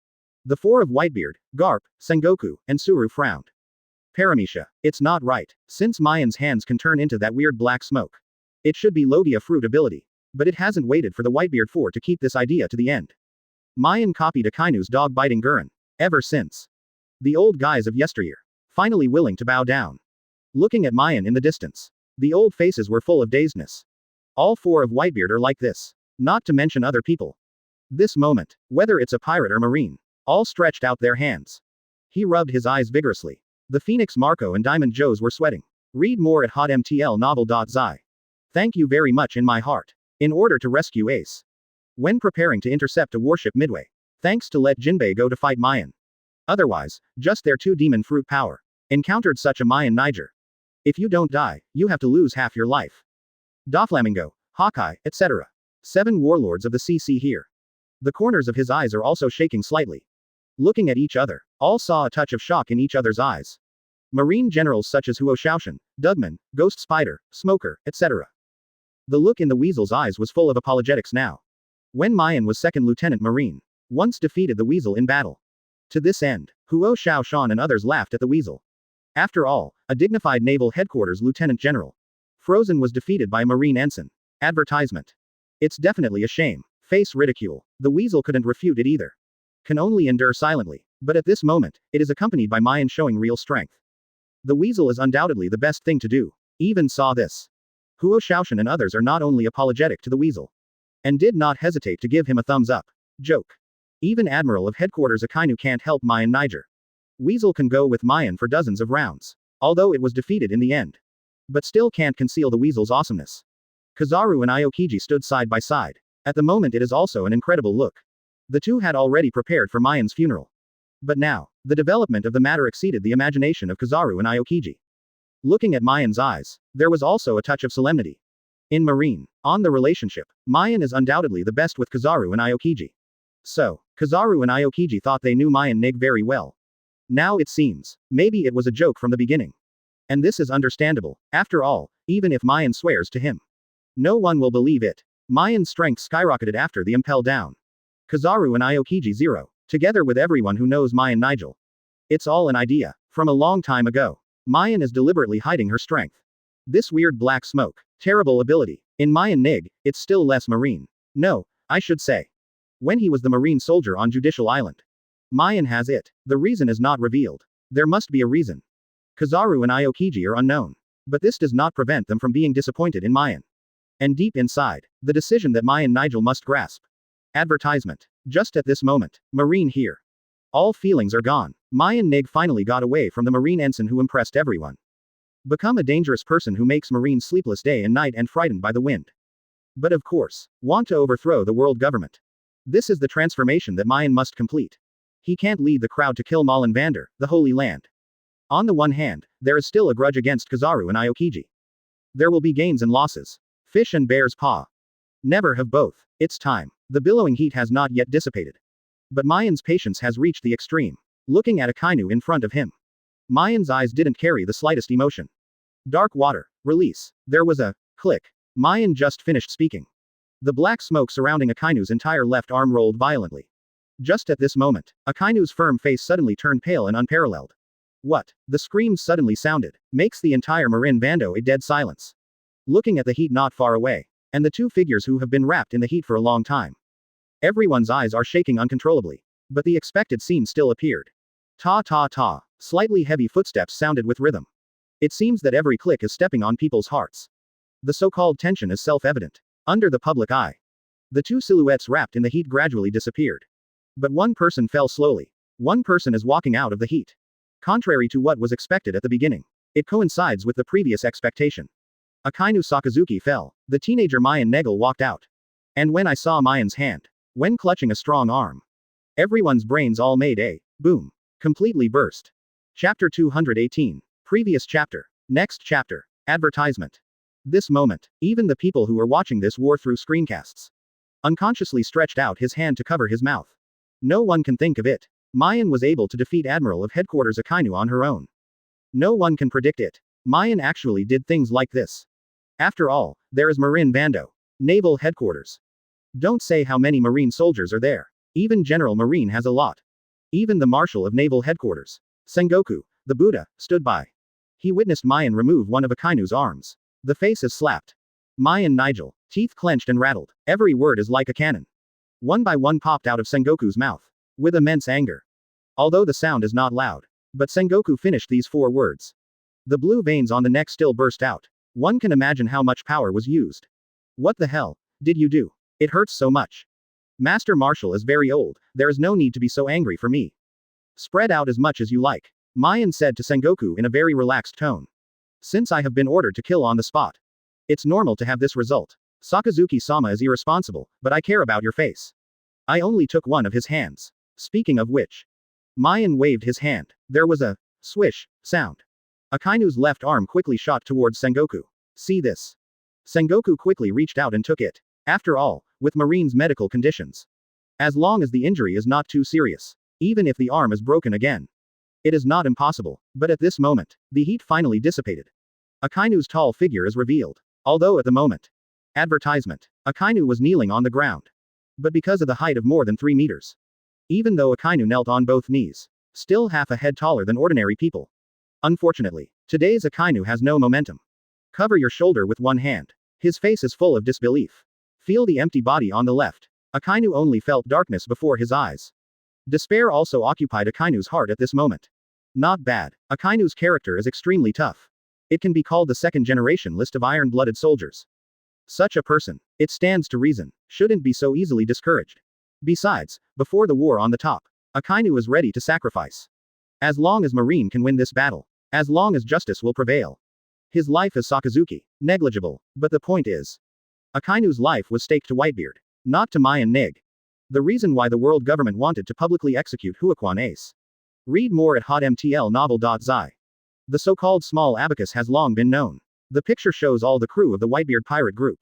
The four of Whitebeard, Garp, Sengoku, and Suru frowned. Paramecia. It's not right, since Maien's hands can turn into that weird black smoke. It should be Logia fruit ability. But it hasn't waited for the Whitebeard 4 to keep this idea to the end. Maien copied Akainu's dog biting Gurren. Ever since. The old guys of yesteryear. Finally willing to bow down. Looking at Maien in the distance. The old faces were full of dazedness. All four of Whitebeard are like this. Not to mention other people. This moment, whether it's a pirate or marine, all stretched out their hands. He rubbed his eyes vigorously. The Phoenix Marco and Diamond Joes were sweating. Read more at hotmtlnovel.zi. Thank you very much in my heart. In order to rescue Ace. When preparing to intercept a warship midway. Thanks to let Jinbei go to fight Maien. Otherwise, just their two demon fruit power. Encountered such a Maien Niger. If you don't die, you have to lose half your life. Doflamingo, Haki, etc. 7 warlords of the CC here. The corners of his eyes are also shaking slightly. Looking at each other, all saw a touch of shock in each other's eyes. Marine generals such as Huo Shaoshan, Dugman, Ghost Spider, Smoker, etc. The look in the weasel's eyes was full of apologetics now. When Maien was 2nd Lieutenant Marine, once defeated the weasel in battle. To this end, Huo Shaoshan and others laughed at the weasel. After all, a dignified naval headquarters lieutenant general. Frozen was defeated by a marine ensign. Advertisement. It's definitely a shame. Face ridicule. The weasel couldn't refute it either. Can only endure silently. But at this moment, it is accompanied by Maien showing real strength. The weasel is undoubtedly the best thing to do. Even saw this. Huo Shaoshan and others are not only apologetic to the weasel. And did not hesitate to give him a thumbs up. Joke. Even Admiral of Headquarters Akainu can't help Maien Niger. Weasel can go with Maien for dozens of rounds. Although it was defeated in the end. But still can't conceal the weasel's awesomeness. Kizaru and Aokiji stood side by side. At the moment it is also an incredible look. The two had already prepared for Maien's funeral. But now, the development of the matter exceeded the imagination of Kizaru and Aokiji. Looking at Maien's eyes, there was also a touch of solemnity. In Marine, on the relationship, Maien is undoubtedly the best with Kizaru and Aokiji. So, Kizaru and Aokiji thought they knew Maien Nig very well. Now it seems, maybe it was a joke from the beginning. And this is understandable, after all, even if Maien swears to him. No one will believe it. Maien's strength skyrocketed after the impel down. Kizaru and Aokiji 0, together with everyone who knows Maien Nigel. It's all an idea. From a long time ago. Maien is deliberately hiding her strength. This weird black smoke. Terrible ability. In Maien Nig, it's still less marine. No, I should say. When he was the marine soldier on Judicial Island. Maien has it. The reason is not revealed. There must be a reason. Kizaru and Aokiji are unknown. But this does not prevent them from being disappointed in Maien. And deep inside, the decision that Maien Nigel must grasp. Advertisement. Just at this moment, Marine here. All feelings are gone. Maien Nig finally got away from the Marine ensign who impressed everyone. Become a dangerous person who makes Marines sleepless day and night and frightened by the wind. But of course, want to overthrow the world government. This is the transformation that Maien must complete. He can't lead the crowd to kill Malin Vandor, the Holy Land. On the one hand, there is still a grudge against Kizaru and Aokiji. There will be gains and losses. Fish and bear's paw. Never have both. It's time. The billowing heat has not yet dissipated. But Maien's patience has reached the extreme. Looking at Akainu in front of him. Maien's eyes didn't carry the slightest emotion. Dark water. Release. There was a click. Maien just finished speaking. The black smoke surrounding Akainu's entire left arm rolled violently. Just at this moment, Akainu's firm face suddenly turned pale and unparalleled. What? The scream suddenly sounded, makes the entire Marin Bando a dead silence. Looking at the heat not far away. And the two figures who have been wrapped in the heat for a long time. Everyone's eyes are shaking uncontrollably. But the expected scene still appeared. Ta ta ta. Slightly heavy footsteps sounded with rhythm. It seems that every click is stepping on people's hearts. The so-called tension is self-evident. Under the public eye. The two silhouettes wrapped in the heat gradually disappeared. But one person fell slowly. One person is walking out of the heat. Contrary to what was expected at the beginning. It coincides with the previous expectation. Akainu Sakazuki fell. The teenager Maien Negel walked out. And when I saw Maien's hand. When clutching a strong arm. Everyone's brains all made a boom. Completely burst. Chapter 218. Previous chapter. Next chapter. Advertisement. This moment, even the people who were watching this wore through screencasts. Unconsciously stretched out his hand to cover his mouth. No one can think of it. Maien was able to defeat Admiral of Headquarters Akainu on her own. No one can predict it. Maien actually did things like this. After all, there is Marin Bando. Naval Headquarters. Don't say how many Marine soldiers are there. Even General Marine has a lot. Even the Marshal of Naval Headquarters. Sengoku, the Buddha, stood by. He witnessed Maien remove one of Akainu's arms. The face is slapped. Maien Nigel, teeth clenched and rattled. Every word is like a cannon. One by one popped out of Sengoku's mouth. With immense anger. Although the sound is not loud. But Sengoku finished these 4 words. The blue veins on the neck still burst out. One can imagine how much power was used. What the hell did you do? It hurts so much. Master Marshal is very old, there is no need to be so angry for me. Spread out as much as you like. Maien said to Sengoku in a very relaxed tone. Since I have been ordered to kill on the spot. It's normal to have this result. Sakazuki-sama is irresponsible, but I care about your face. I only took one of his hands. Speaking of which. Maien waved his hand. There was a swish sound. Akainu's left arm quickly shot towards Sengoku. See this. Sengoku quickly reached out and took it. After all, with Marine's medical conditions. As long as the injury is not too serious. Even if the arm is broken again. It is not impossible, but at this moment, the heat finally dissipated. Akainu's tall figure is revealed. Although at the moment. Advertisement. Akainu was kneeling on the ground. But because of the height of more than 3 meters. Even though Akainu knelt on both knees. Still half a head taller than ordinary people. Unfortunately, today's Akainu has no momentum. Cover your shoulder with one hand. His face is full of disbelief. Feel the empty body on the left. Akainu only felt darkness before his eyes. Despair also occupied Akainu's heart at this moment. Not bad. Akainu's character is extremely tough. It can be called the second-generation list of iron-blooded soldiers. Such a person, it stands to reason, shouldn't be so easily discouraged. Besides, before the war on the top, Akainu is ready to sacrifice. As long as Marine can win this battle. As long as justice will prevail. His life as Sakazuki, negligible, but the point is. Akainu's life was staked to Whitebeard, not to Maien Nig. The reason why the world government wanted to publicly execute Huaquan Ace. Read more at hotmtlnovel.zi. The so-called small abacus has long been known. The picture shows all the crew of the Whitebeard pirate group.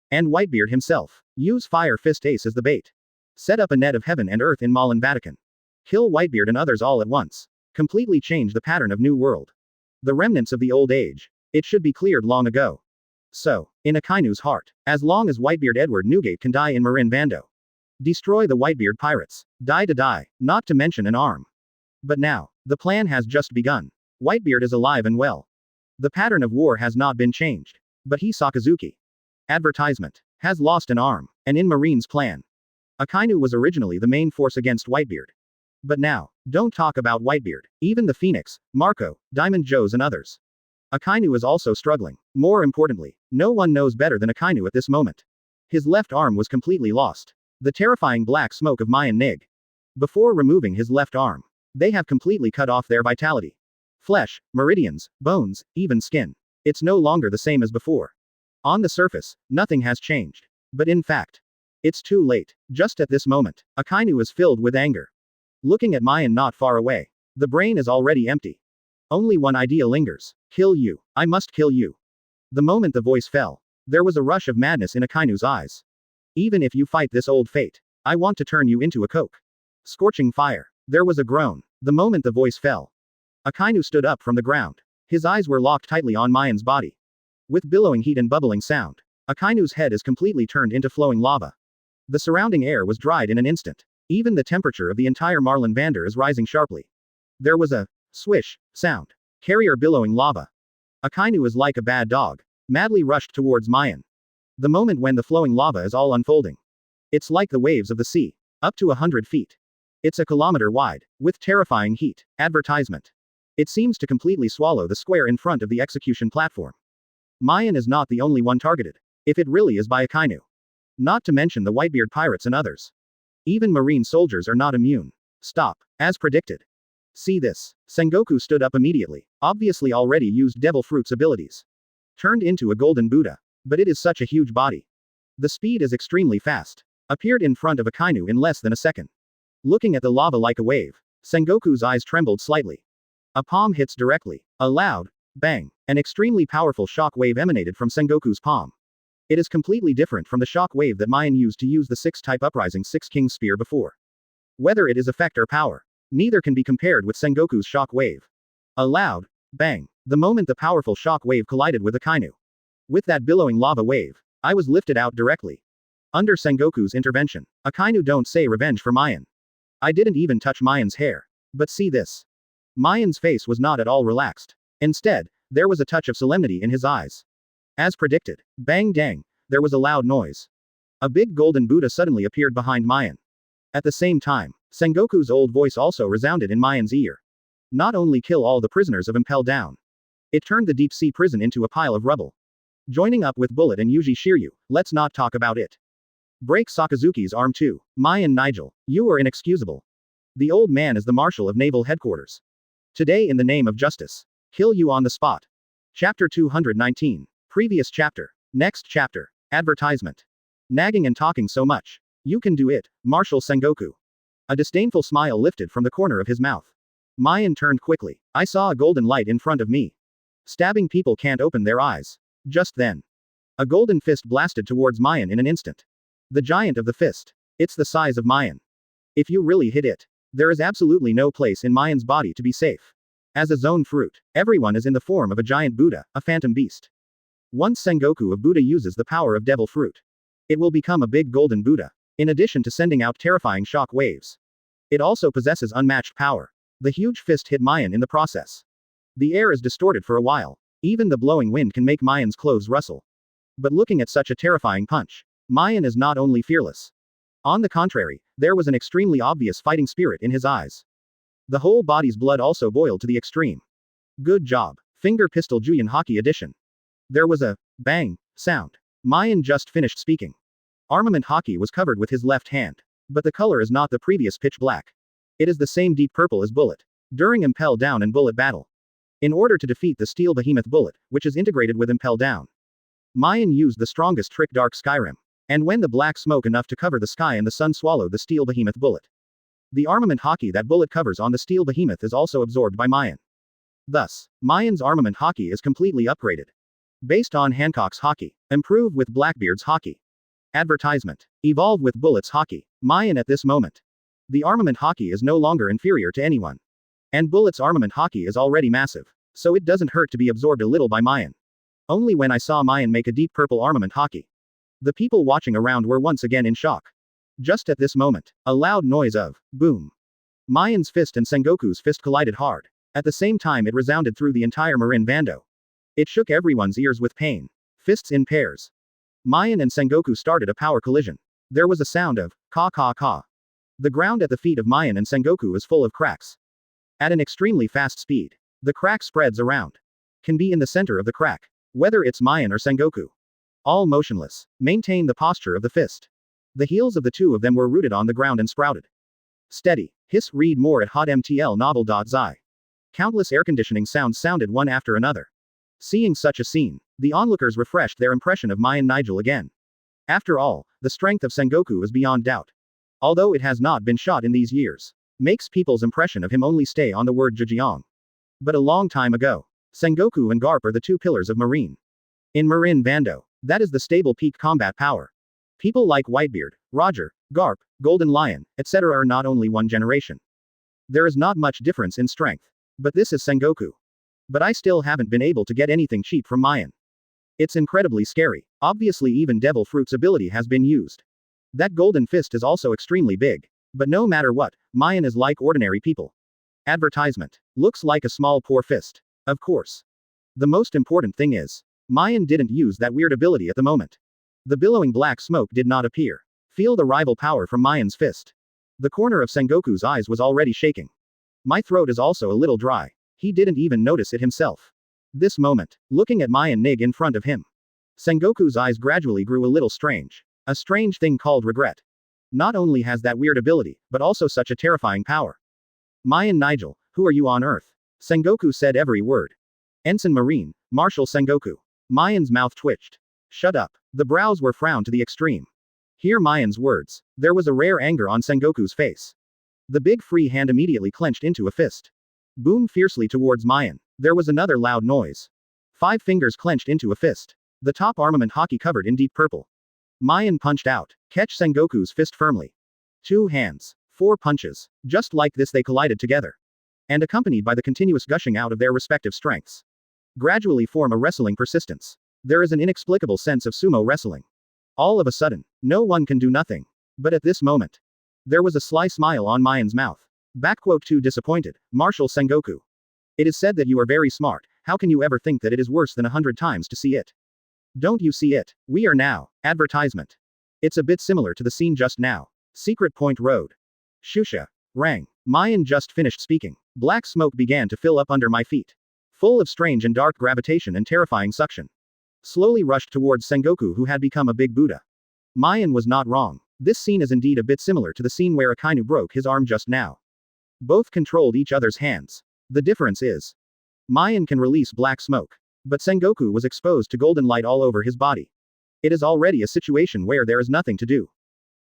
And Whitebeard himself. Use Fire Fist Ace as the bait. Set up a net of heaven and earth in Malin Vatican. Kill Whitebeard and others all at once. Completely change the pattern of New World. The remnants of the old age. It should be cleared long ago. So, in Akainu's heart, as long as Whitebeard Edward Newgate can die in Marin Bando. Destroy the Whitebeard pirates. Die to die, not to mention an arm. But now, The plan has just begun. Whitebeard is alive and well. The pattern of war has not been changed. But he Sakazuki. Advertisement. Has lost an arm. And in Marine's plan. Akainu was originally the main force against Whitebeard. But now, don't talk about Whitebeard. Even the Phoenix, Marco, Diamond Joes and others. Akainu is also struggling. More importantly, no one knows better than Akainu at this moment. His left arm was completely lost. The terrifying black smoke of Maien Nig. Before removing his left arm, they have completely cut off their vitality. Flesh, meridians, bones, even skin. It's no longer the same as before. On the surface, nothing has changed. But in fact, it's too late. Just at this moment, Akainu is filled with anger. Looking at Maien not far away. The brain is already empty. Only one idea lingers. Kill you. I must kill you. The moment the voice fell, there was a rush of madness in Akainu's eyes. Even if you fight this old fate, I want to turn you into a coke. Scorching fire. There was a groan. The moment the voice fell, Akainu stood up from the ground. His eyes were locked tightly on Maien's body. With billowing heat and bubbling sound, Akainu's head is completely turned into flowing lava. The surrounding air was dried in an instant. Even the temperature of the entire Marlin Vandor is rising sharply. There was a swish sound. Carrier billowing lava. Akainu is like a bad dog. Madly rushed towards Maien. The moment when the flowing lava is all unfolding. It's like the waves of the sea. Up to 100 feet. It's a kilometer wide. With terrifying heat. Advertisement. It seems to completely swallow the square in front of the execution platform. Maien is not the only one targeted. If it really is by Akainu. Not to mention the Whitebeard pirates and others. Even marine soldiers are not immune. Stop. As predicted. See this. Sengoku stood up immediately, obviously already used Devil Fruit's abilities. Turned into a golden Buddha. But it is such a huge body. The speed is extremely fast. Appeared in front of Akainu in less than a second. Looking at the lava like a wave, Sengoku's eyes trembled slightly. A palm hits directly. A loud bang. An extremely powerful shock wave emanated from Sengoku's palm. It is completely different from the shock wave that Maien used to use the 6-type Uprising 6 King Spear before. Whether it is effect or power, neither can be compared with Sengoku's shock wave. A loud bang. The moment the powerful shock wave collided with Akainu. With that billowing lava wave, I was lifted out directly. Under Sengoku's intervention, Akainu don't say revenge for Maien. I didn't even touch Maien's hair. But see this. Maien's face was not at all relaxed. Instead, there was a touch of solemnity in his eyes. As predicted, bang dang, there was a loud noise. A big golden Buddha suddenly appeared behind Maien. At the same time, Sengoku's old voice also resounded in Maien's ear. Not only kill all the prisoners of Impel Down. It turned the deep sea prison into a pile of rubble. Joining up with Bullet and Yuji Shiryu, let's not talk about it. Break Sakazuki's arm too. Maien Nigel, you are inexcusable. The old man is the Marshal of Naval Headquarters. Today in the name of justice. Kill you on the spot. Chapter 219. Previous chapter. Next chapter. Advertisement. Nagging and talking so much. You can do it, Marshal Sengoku. A disdainful smile lifted from the corner of his mouth. Maien turned quickly. I saw a golden light in front of me. Stabbing people can't open their eyes. Just then. A golden fist blasted towards Maien in an instant. The giant of the fist. It's the size of Maien. If you really hit it, there is absolutely no place in Maien's body to be safe. As a zone fruit, everyone is in the form of a giant Buddha, a phantom beast. Once Sengoku of Buddha uses the power of Devil Fruit, it will become a big golden Buddha, in addition to sending out terrifying shock waves. It also possesses unmatched power. The huge fist hit Maien in the process. The air is distorted for a while. Even the blowing wind can make Maien's clothes rustle. But looking at such a terrifying punch, Maien is not only fearless. On the contrary, there was an extremely obvious fighting spirit in his eyes. The whole body's blood also boiled to the extreme. Good job. Finger Pistol Juyin Haki Edition. There was a bang sound. Maien just finished speaking. Armament Haki was covered with his left hand. But the color is not the previous pitch black. It is the same deep purple as Bullet. During Impel Down and Bullet battle. In order to defeat the Steel Behemoth Bullet, which is integrated with Impel Down, Maien used the strongest trick Dark Skyrim. And when the black smoke enough to cover the sky and the sun swallowed the Steel Behemoth Bullet. The armament Haki that Bullet covers on the Steel Behemoth is also absorbed by Maien. Thus, Maien's armament Haki is completely upgraded. Based on Hancock's Haki. Improve with Blackbeard's Haki. Advertisement. Evolve with Bullet's Haki. Maien at this moment. The armament Haki is no longer inferior to anyone. And Bullet's armament Haki is already massive. So it doesn't hurt to be absorbed a little by Maien. Only when I saw Maien make a deep purple armament Haki. The people watching around were once again in shock. Just at this moment, a loud noise of boom. Maien's fist and Sengoku's fist collided hard. At the same time it resounded through the entire Marin Vando. It shook everyone's ears with pain. Fists in pairs. Maien and Sengoku started a power collision. There was a sound of ka ka ka. The ground at the feet of Maien and Sengoku is full of cracks. At an extremely fast speed. The crack spreads around. Can be in the center of the crack. Whether it's Maien or Sengoku. All motionless. Maintain the posture of the fist. The heels of the two of them were rooted on the ground and sprouted. Steady. Hiss. Read more at hotmtlnovel.zi. Countless air conditioning sounds sounded one after another. Seeing such a scene, the onlookers refreshed their impression of Maien Nigel again. After all, the strength of Sengoku is beyond doubt. Although it has not been shot in these years. Makes people's impression of him only stay on the word Zhejiang. But a long time ago, Sengoku and Garp are the two pillars of Marine. In Marin Vando, that is the stable peak combat power. People like Whitebeard, Roger, Garp, Golden Lion, etc. are not only one generation. There is not much difference in strength. But this is Sengoku. But I still haven't been able to get anything cheap from Maien. It's incredibly scary. Obviously even Devil Fruit's ability has been used. That golden fist is also extremely big. But no matter what, Maien is like ordinary people. Advertisement. Looks like a small poor fist. Of course. The most important thing is, Maien didn't use that weird ability at the moment. The billowing black smoke did not appear. Feel the rival power from Maien's fist. The corner of Sengoku's eyes was already shaking. My throat is also a little dry. He didn't even notice it himself. This moment, looking at Maien Nig in front of him. Sengoku's eyes gradually grew a little strange. A strange thing called regret. Not only has that weird ability, but also such a terrifying power. Maien Nigel, who are you on Earth? Sengoku said every word. Ensign Marine, Marshal Sengoku. Maien's mouth twitched. Shut up. The brows were frowned to the extreme. Hear Maien's words. There was a rare anger on Sengoku's face. The big free hand immediately clenched into a fist. Boomed fiercely towards Maien. There was another loud noise. 5 fingers clenched into a fist. The top armament Haki covered in deep purple. Maien punched out. Catch Sengoku's fist firmly. 2 hands. 4 punches. Just like this they collided together. And accompanied by the continuous gushing out of their respective strengths. Gradually form a wrestling persistence. There is an inexplicable sense of sumo wrestling. All of a sudden, no one can do nothing. But at this moment, there was a sly smile on Maien's mouth. Too disappointed, Marshal Sengoku. It is said that you are very smart, how can you ever think that it is worse than 100 times to see it? Don't you see it? We are now. Advertisement. It's a bit similar to the scene just now. Secret Point Road. Shusha. Rang. Maien just finished speaking. Black smoke began to fill up under my feet. Full of strange and dark gravitation and terrifying suction. Slowly rushed towards Sengoku who had become a big Buddha. Maien was not wrong. This scene is indeed a bit similar to the scene where Akainu broke his arm just now. Both controlled each other's hands. The difference is, Maien can release black smoke. But Sengoku was exposed to golden light all over his body. It is already a situation where there is nothing to do.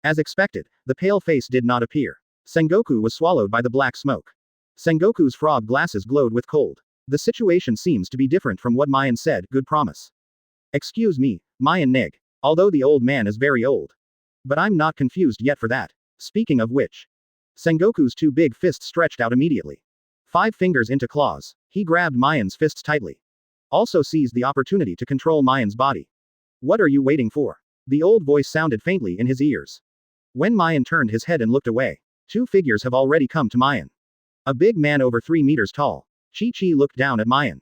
As expected, the pale face did not appear. Sengoku was swallowed by the black smoke. Sengoku's frog glasses glowed with cold. The situation seems to be different from what Maien said, good promise. Excuse me, Maien Nig. Although the old man is very old. But I'm not confused yet for that. Speaking of which. Sengoku's 2 big fists stretched out immediately. 5 fingers into claws. He grabbed Maien's fists tightly. Also seized the opportunity to control Maien's body. What are you waiting for? The old voice sounded faintly in his ears. When Maien turned his head and looked away. 2 figures have already come to Maien. A big man over 3 meters tall. Chi-Chi looked down at Maien.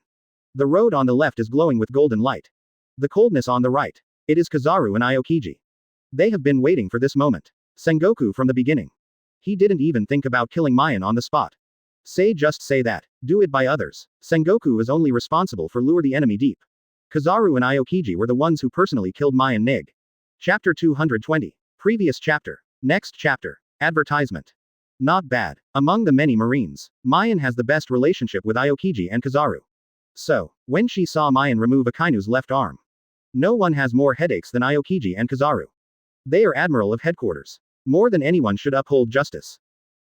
The road on the left is glowing with golden light. The coldness on the right. It is Kizaru and Aokiji. They have been waiting for this moment. Sengoku from the beginning. He didn't even think about killing Maien on the spot. Just say that. Do it by others. Sengoku is only responsible for lure the enemy deep. Kizaru and Aokiji were the ones who personally killed Maien Nig. Chapter 220. Previous chapter. Next chapter. Advertisement. Not bad. Among the many Marines, Maien has the best relationship with Aokiji and Kizaru. So, when she saw Maien remove Akainu's left arm. No one has more headaches than Aokiji and Kizaru. They are Admiral of Headquarters. More than anyone should uphold justice.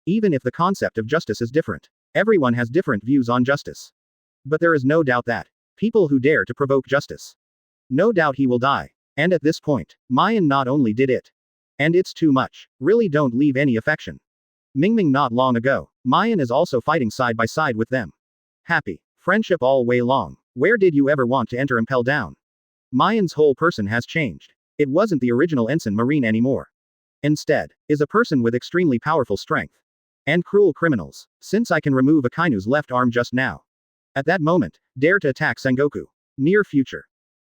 Even if the concept of justice is different. Everyone has different views on justice. But there is no doubt that people who dare to provoke justice. No doubt he will die. And at this point, Maien not only did it. And it's too much. Really don't leave any affection. Mingming not long ago, Maien is also fighting side by side with them. Happy. Friendship all way long. Where did you ever want to enter Impel down? Maien's whole person has changed. It wasn't the original Ensign Marine anymore. Instead, is a person with extremely powerful strength. And cruel criminals. Since I can remove Akainu's left arm just now. At that moment, dare to attack Sengoku. Near future.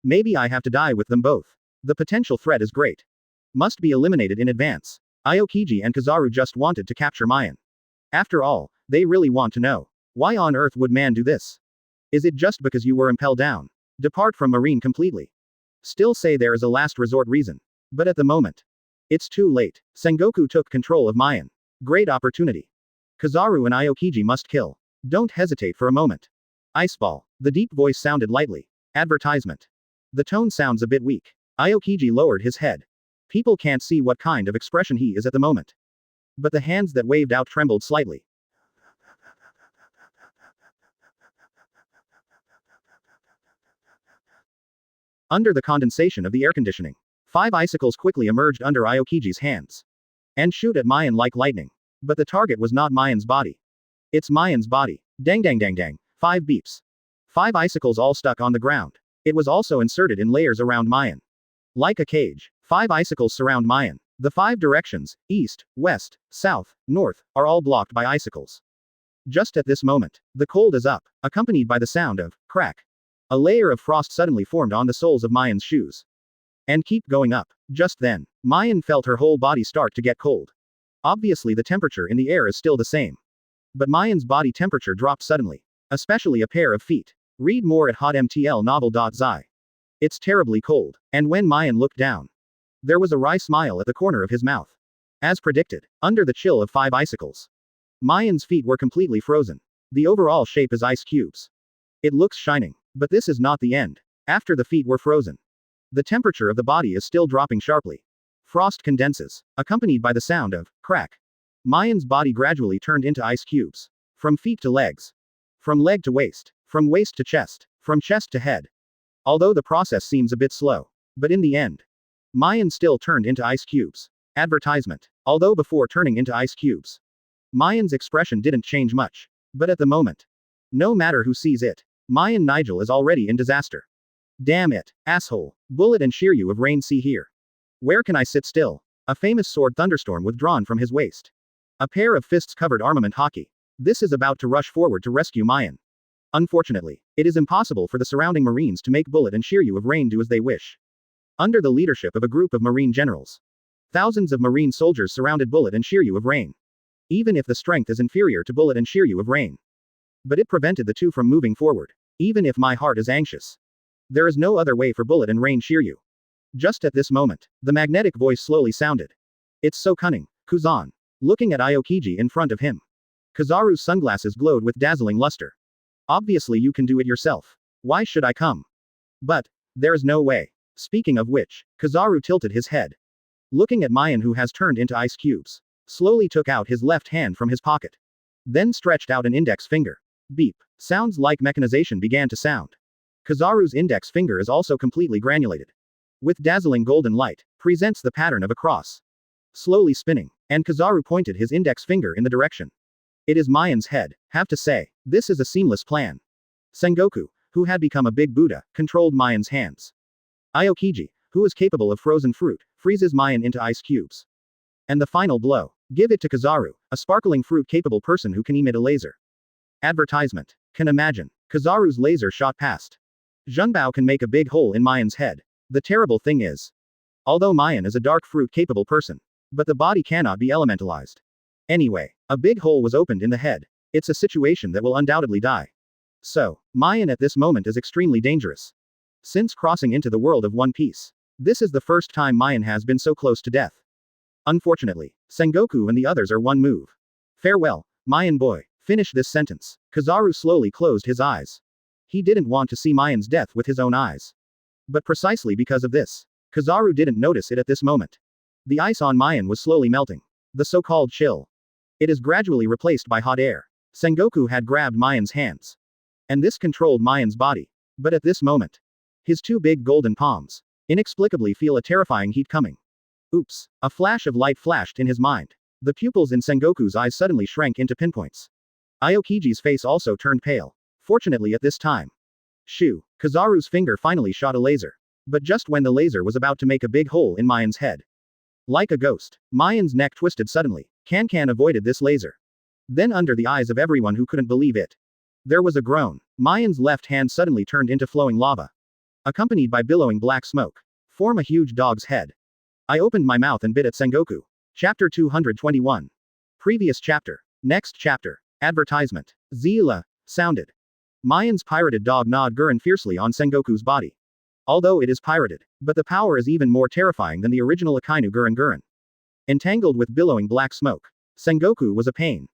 Maybe I have to die with them both. The potential threat is great. Must be eliminated in advance. Aokiji and Kizaru just wanted to capture Maien. After all, they really want to know. Why on earth would man do this? Is it just because you were impelled down? Depart from Marine completely. Still say there is a last resort reason. But at the moment. It's too late. Sengoku took control of Maien. Great opportunity. Kizaru and Aokiji must kill. Don't hesitate for a moment. Iceball. The deep voice sounded lightly. Advertisement. The tone sounds a bit weak. Aokiji lowered his head. People can't see what kind of expression he is at the moment. But the hands that waved out trembled slightly. Under the condensation of the air conditioning, 5 icicles quickly emerged under Aokiji's hands. And shoot at Maien like lightning. But the target was not Maien's body. It's Maien's body. Dang dang dang dang. 5 beeps. 5 icicles all stuck on the ground. It was also inserted in layers around Maien. Like a cage, 5 icicles surround Maien. The 5 directions, east, west, south, north, are all blocked by icicles. Just at this moment, the cold is up, accompanied by the sound of crack. A layer of frost suddenly formed on the soles of Maien's shoes. And keep going up. Just then, Maien felt her whole body start to get cold. Obviously the temperature in the air is still the same. But Maien's body temperature dropped suddenly. Especially a pair of feet. Read more at hotmtlnovel.zi. It's terribly cold. And when Maien looked down, there was a wry smile at the corner of his mouth. As predicted, under the chill of 5 icicles, Maien's feet were completely frozen. The overall shape is ice cubes. It looks shining. But this is not the end. After the feet were frozen, the temperature of the body is still dropping sharply. Frost condenses, accompanied by the sound of crack. Maien's body gradually turned into ice cubes. From feet to legs. From leg to waist. From waist to chest. From chest to head. Although the process seems a bit slow. But in the end, Maien still turned into ice cubes. Advertisement. Although before turning into ice cubes, Maien's expression didn't change much. But at the moment, no matter who sees it, Maien Nigel is already in disaster. Damn it, asshole. Bullet and Shiryu of Rain, see here. Where can I sit still? A famous sword thunderstorm withdrawn from his waist. A pair of fists covered armament Haki. This is about to rush forward to rescue Maien. Unfortunately, it is impossible for the surrounding Marines to make Bullet and Shiryu of Rain do as they wish. Under the leadership of a group of Marine generals, thousands of Marine soldiers surrounded Bullet and Shiryu of Rain. Even if the strength is inferior to Bullet and Shiryu of Rain. But it prevented the two from moving forward. Even if my heart is anxious. There is no other way for Bullet and Rain Shiryu. Just at this moment, the magnetic voice slowly sounded. It's so cunning, Kuzan. Looking at Aokiji in front of him. Kizaru's sunglasses glowed with dazzling luster. Obviously you can do it yourself. Why should I come? But, there is no way. Speaking of which, Kizaru tilted his head. Looking at Maien, who has turned into ice cubes. Slowly took out his left hand from his pocket. Then stretched out an index finger. Beep. Sounds like mechanization began to sound. Kizaru's index finger is also completely granulated. With dazzling golden light, presents the pattern of a cross. Slowly spinning, and Kizaru pointed his index finger in the direction. It is Maien's head. Have to say, this is a seamless plan. Sengoku, who had become a big Buddha, controlled Maien's hands. Aokiji, who is capable of frozen fruit, freezes Maien into ice cubes. And the final blow. Give it to Kizaru, a sparkling fruit-capable person who can emit a laser. Advertisement. Can imagine. Kizaru's laser shot past. Zhenbao can make a big hole in Maien's head. The terrible thing is, although Maien is a dark fruit-capable person, but the body cannot be elementalized. Anyway, a big hole was opened in the head. It's a situation that will undoubtedly die. So, Maien at this moment is extremely dangerous. Since crossing into the world of One Piece, this is the first time Maien has been so close to death. Unfortunately, Sengoku and the others are one move. Farewell, Maien boy. Finish this sentence. Kizaru slowly closed his eyes. He didn't want to see Maien's death with his own eyes. But precisely because of this, Kizaru didn't notice it at this moment. The ice on Maien was slowly melting. The so-called chill. It is gradually replaced by hot air. Sengoku had grabbed Maien's hands. And this controlled Maien's body. But at this moment, his 2 big golden palms inexplicably feel a terrifying heat coming. Oops. A flash of light flashed in his mind. The pupils in Sengoku's eyes suddenly shrank into pinpoints. Aokiji's face also turned pale. Fortunately at this time. Shoo. Kizaru's finger finally shot a laser. But just when the laser was about to make a big hole in Maien's head. Like a ghost, Maien's neck twisted suddenly. Can avoided this laser. Then under the eyes of everyone who couldn't believe it, there was a groan. Maien's left hand suddenly turned into flowing lava, accompanied by billowing black smoke. Form a huge dog's head. I opened my mouth and bit at Sengoku. Chapter 221. Previous chapter. Next chapter. Advertisement. Zila. Sounded. Maien's pirated dog gnawed Gurren fiercely on Sengoku's body. Although it is pirated, but the power is even more terrifying than the original Akainu Gurren. Entangled with billowing black smoke, Sengoku was a pain,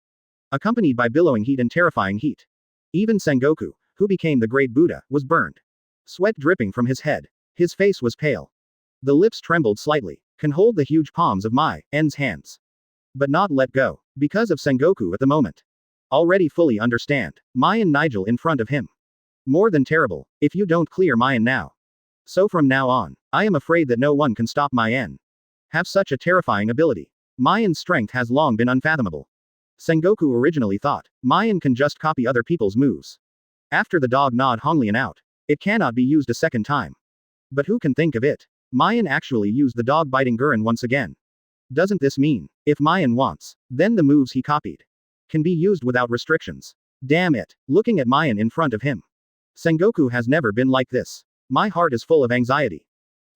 accompanied by billowing heat and terrifying heat. Even Sengoku, who became the great Buddha, was burned. Sweat dripping from his head. His face was pale. The lips trembled slightly, can hold the huge palms of Maien's hands, but not let go, because of Sengoku at the moment. Already fully understand. Maien Nigel in front of him. More than terrible, if you don't clear Maien now. So from now on, I am afraid that no one can stop Maien. Have such a terrifying ability. Maien's strength has long been unfathomable. Sengoku originally thought, Maien can just copy other people's moves. After the dog gnawed Honglian out, it cannot be used a second time. But who can think of it? Maien actually used the dog biting Gurren once again. Doesn't this mean, if Maien wants, then the moves he copied can be used without restrictions? Damn it, looking at Maien in front of him. Sengoku has never been like this. My heart is full of anxiety.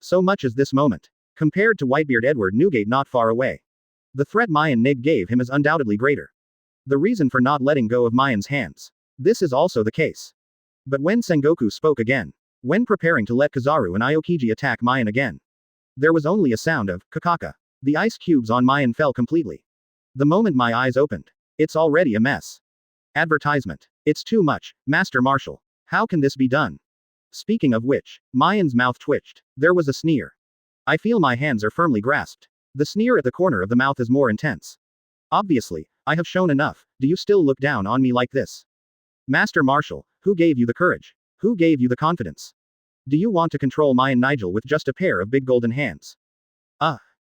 So much as this moment. Compared to Whitebeard Edward Newgate not far away. The threat Maien Nig gave him is undoubtedly greater. The reason for not letting go of Maien's hands. This is also the case. But when Sengoku spoke again, when preparing to let Kizaru and Aokiji attack Maien again, there was only a sound of kakaka. The ice cubes on Maien fell completely. The moment my eyes opened, it's already a mess. Advertisement. It's too much, Master Marshal. How can this be done? Speaking of which, Maien's mouth twitched. There was a sneer. I feel my hands are firmly grasped. The sneer at the corner of the mouth is more intense. Obviously, I have shown enough. Do you still look down on me like this? Master Marshal, who gave you the courage? Who gave you the confidence? Do you want to control Maien Nigel with just a pair of big golden hands?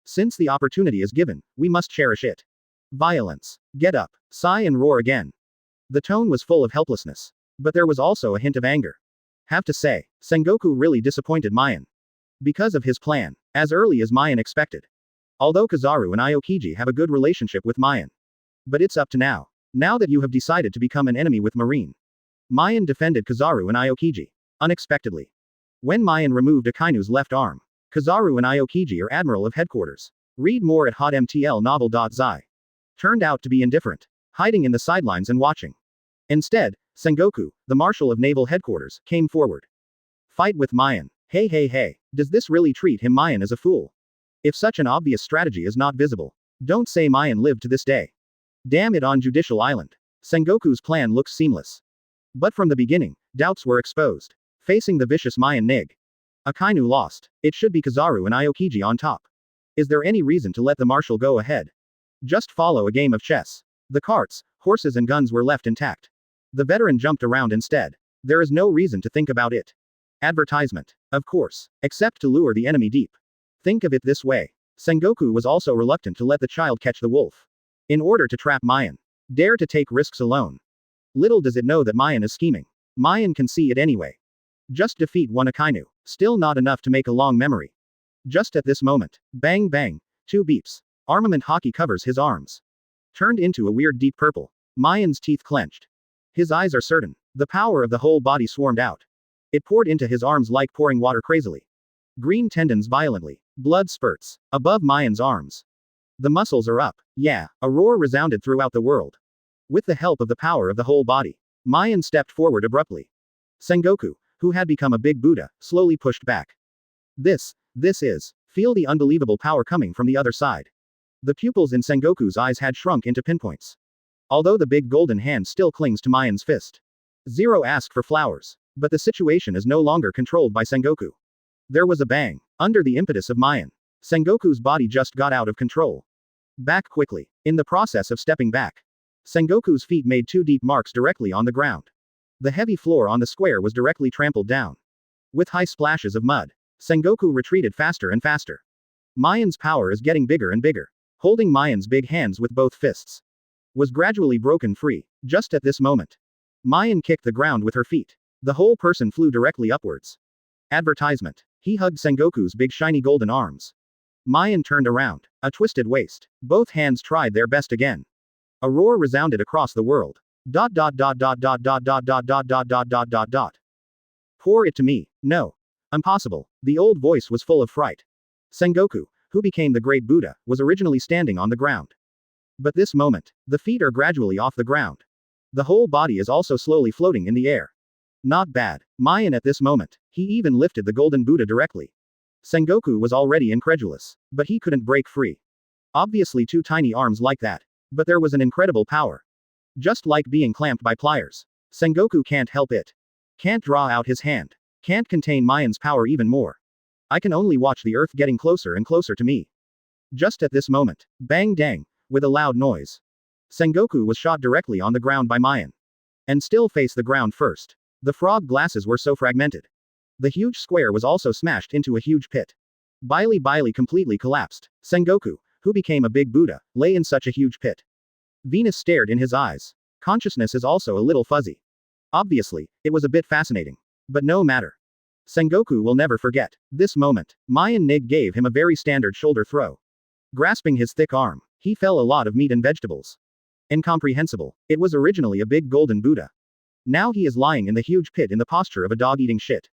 Since the opportunity is given, we must cherish it. Violence. Get up, sigh and roar again. The tone was full of helplessness. But there was also a hint of anger. Have to say, Sengoku really disappointed Maien. Because of his plan, as early as Maien expected. Although Kizaru and Aokiji have a good relationship with Maien. But it's up to now. Now that you have decided to become an enemy with Marine. Maien defended Kizaru and Aokiji. Unexpectedly. When Maien removed Akainu's left arm. Kizaru and Aokiji are Admiral of Headquarters. Read more at hotmtlnovel.zi. Turned out to be indifferent. Hiding in the sidelines and watching. Instead, Sengoku, the Marshal of Naval Headquarters, came forward. Fight with Maien. Hey. Does this really treat him Maien as a fool? If such an obvious strategy is not visible. Don't say Maien lived to this day. Damn it on Judicial Island. Sengoku's plan looks seamless. But from the beginning, doubts were exposed. Facing the vicious Maien Nig. Akainu lost. It should be Kizaru and Aokiji on top. Is there any reason to let the Marshal go ahead? Just follow a game of chess. The carts, horses and guns were left intact. The veteran jumped around instead. There is no reason to think about it. Advertisement. Of course. Except to lure the enemy deep. Think of it this way. Sengoku was also reluctant to let the child catch the wolf. In order to trap Maien. Dare to take risks alone. Little does it know that Maien is scheming. Maien can see it anyway. Just defeat one Akainu. Still not enough to make a long memory. Just at this moment. Bang bang. 2 beeps. Armament Haki covers his arms. Turned into a weird deep purple. Maien's teeth clenched. His eyes are certain. The power of the whole body swarmed out. It poured into his arms like pouring water crazily. Green tendons violently. Blood spurts. Above Maien's arms. The muscles are up. Yeah, a roar resounded throughout the world. With the help of the power of the whole body. Maien stepped forward abruptly. Sengoku, who had become a big Buddha, slowly pushed back. This is. Feel the unbelievable power coming from the other side. The pupils in Sengoku's eyes had shrunk into pinpoints. Although the big golden hand still clings to Maien's fist. Zero asked for flowers. But the situation is no longer controlled by Sengoku. There was a bang. Under the impetus of Maien. Sengoku's body just got out of control. Back quickly. In the process of stepping back. Sengoku's feet made 2 deep marks directly on the ground. The heavy floor on the square was directly trampled down. With high splashes of mud. Sengoku retreated faster and faster. Maien's power is getting bigger and bigger. Holding Maien's big hands with both fists. Was gradually broken free. Just at this moment. Maien kicked the ground with her feet. The whole person flew directly upwards. Advertisement. He hugged Sengoku's big shiny golden arms. Maien turned around. A twisted waist. Both hands tried their best again. A roar resounded across the world. Dot dot dot dot dot dot dot dot dot dot dot dot dot dot. Pour it to me. No. Impossible. The old voice was full of fright. Sengoku, who became the great Buddha, was originally standing on the ground. But this moment, the feet are gradually off the ground. The whole body is also slowly floating in the air. Not bad. Maien at this moment, he even lifted the golden Buddha directly. Sengoku was already incredulous, but he couldn't break free. Obviously two tiny arms like that. But there was an incredible power. Just like being clamped by pliers. Sengoku can't help it. Can't draw out his hand. Can't contain Maien's power even more. I can only watch the earth getting closer and closer to me. Just at this moment, bang dang, with a loud noise. Sengoku was shot directly on the ground by Maien. And still faced the ground first. The frog glasses were so fragmented. The huge square was also smashed into a huge pit. Bili completely collapsed. Sengoku, who became a big Buddha, lay in such a huge pit. Venus stared in his eyes. Consciousness is also a little fuzzy. Obviously, it was a bit fascinating. But no matter. Sengoku will never forget this moment. Maien Nig gave him a very standard shoulder throw. Grasping his thick arm, he fell a lot of meat and vegetables. Incomprehensible. It was originally a big golden Buddha. Now he is lying in the huge pit in the posture of a dog eating shit.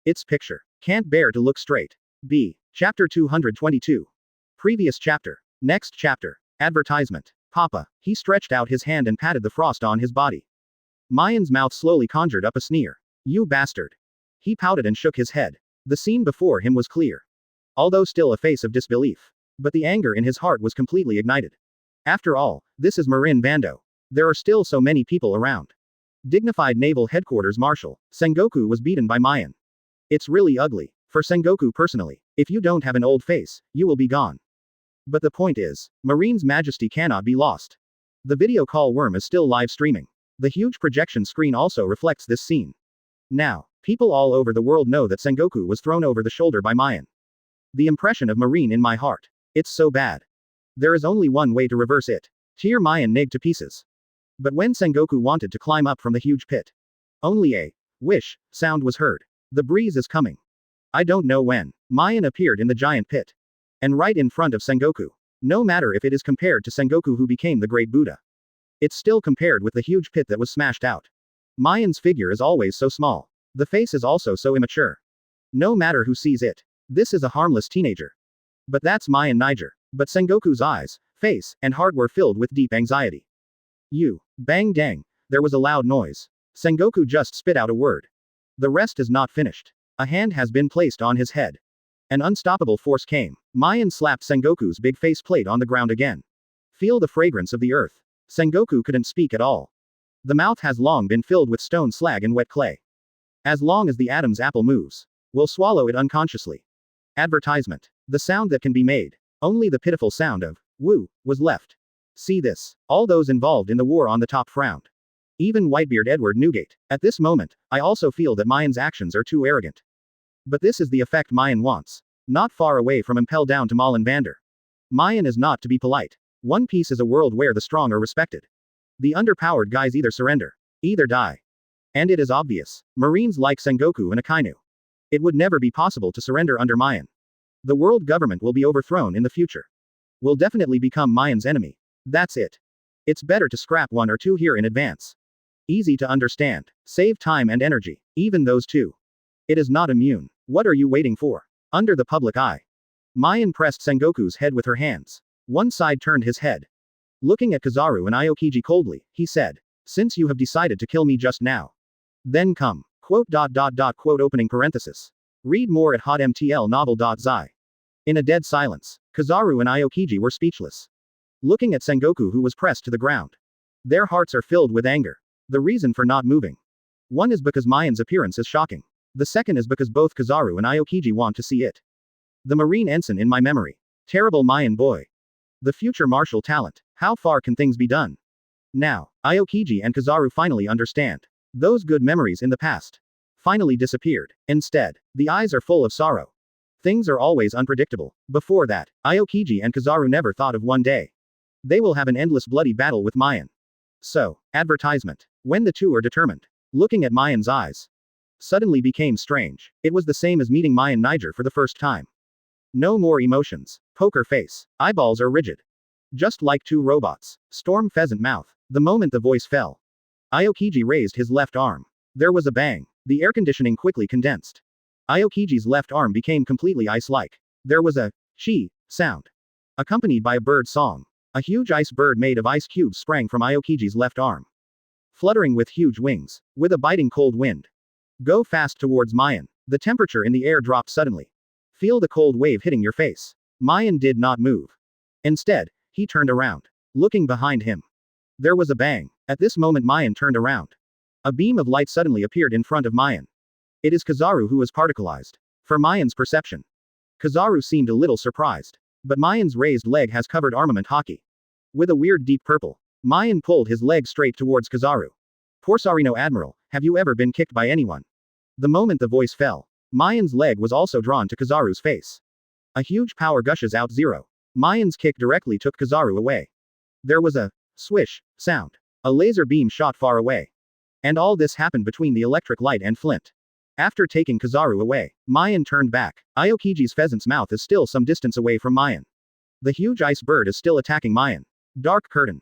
It's picture. Can't bear to look straight. B. Chapter 222. Previous chapter. Next chapter. Advertisement. Papa. He stretched out his hand and patted the frost on his body. Maien's mouth slowly conjured up a sneer. You bastard. He pouted and shook his head. The scene before him was clear. Although still a face of disbelief. But the anger in his heart was completely ignited. After all, this is Marin Bando. There are still so many people around. Dignified Naval Headquarters Marshal, Sengoku was beaten by Maien. It's really ugly. For Sengoku personally, if you don't have an old face, you will be gone. But the point is, Marine's majesty cannot be lost. The video call worm is still live streaming. The huge projection screen also reflects this scene. Now, people all over the world know that Sengoku was thrown over the shoulder by Maien. The impression of Marine in my heart. It's so bad. There is only one way to reverse it. Tear Maien Nig to pieces. But when Sengoku wanted to climb up from the huge pit, only a wish sound was heard. The breeze is coming. I don't know when. Maien appeared in the giant pit. And right in front of Sengoku. No matter if it is compared to Sengoku who became the great Buddha. It's still compared with the huge pit that was smashed out. Maien's figure is always so small. The face is also so immature. No matter who sees it. This is a harmless teenager. But that's Maien Niger. But Sengoku's eyes, face, and heart were filled with deep anxiety. Bang dang. There was a loud noise. Sengoku just spit out a word. The rest is not finished. A hand has been placed on his head. An unstoppable force came. Maien slapped Sengoku's big face plate on the ground again. Feel the fragrance of the earth. Sengoku couldn't speak at all. The mouth has long been filled with stone slag and wet clay. As long as the Adam's apple moves, we'll swallow it unconsciously. Advertisement. The sound that can be made. Only the pitiful sound of woo was left. See this. All those involved in the war on the top frowned. Even Whitebeard Edward Newgate. At this moment, I also feel that Maien's actions are too arrogant. But this is the effect Maien wants. Not far away from impel down to Malin Vandor. Maien is not to be polite. One Piece is a world where the strong are respected. The underpowered guys either surrender, either die. And it is obvious. Marines like Sengoku and Akainu. It would never be possible to surrender under Maien. The world government will be overthrown in the future. Will definitely become Maien's enemy. That's it. It's better to scrap one or two here in advance. Easy to understand. Save time and energy. Even those two. It is not immune. What are you waiting for? Under the public eye. Maien pressed Sengoku's head with her hands. One side turned his head. Looking at Kizaru and Aokiji coldly, he said. Since you have decided to kill me just now. Then come. Quote. Opening parenthesis. Read more at hotmtlnovel.zi. In a dead silence, Kizaru and Aokiji were speechless. Looking at Sengoku who was pressed to the ground. Their hearts are filled with anger. The reason for not moving. One is because Maien's appearance is shocking. The second is because both Kizaru and Aokiji want to see it. The Marine ensign in my memory. Terrible Maien boy. The future martial talent. How far can things be done? Now, Aokiji and Kizaru finally understand. Those good memories in the past. Finally disappeared. Instead, the eyes are full of sorrow. Things are always unpredictable. Before that, Aokiji and Kizaru never thought of one day. They will have an endless bloody battle with Maien. So, advertisement. When the two are determined. Looking at Maien's eyes. Suddenly became strange. It was the same as meeting Maien Niger for the first time. No more emotions. Poker face. Eyeballs are rigid. Just like two robots. Storm pheasant mouth. The moment the voice fell, Aokiji raised his left arm. There was a bang. The air conditioning quickly condensed. Aokiji's left arm became completely ice-like. There was a chi sound, accompanied by a bird song. A huge ice bird made of ice cubes sprang from Aokiji's left arm, fluttering with huge wings, with a biting cold wind. Go fast towards Maien. The temperature in the air dropped suddenly. Feel the cold wave hitting your face. Maien did not move. Instead, he turned around, looking behind him. There was a bang. At this moment Maien turned around. A beam of light suddenly appeared in front of Maien. It is Kizaru who was particleized. For Maien's perception, Kizaru seemed a little surprised. But Maien's raised leg has covered armament Haki. With a weird deep purple, Maien pulled his leg straight towards Kizaru. Porsarino Admiral, have you ever been kicked by anyone? The moment the voice fell, Maien's leg was also drawn to Kizaru's face. A huge power gushes out zero. Maien's kick directly took Kizaru away. There was a swish sound. A laser beam shot far away. And all this happened between the electric light and flint. After taking Kizaru away, Maien turned back. Aokiji's pheasant's mouth is still some distance away from Maien. The huge ice bird is still attacking Maien. Dark curtain.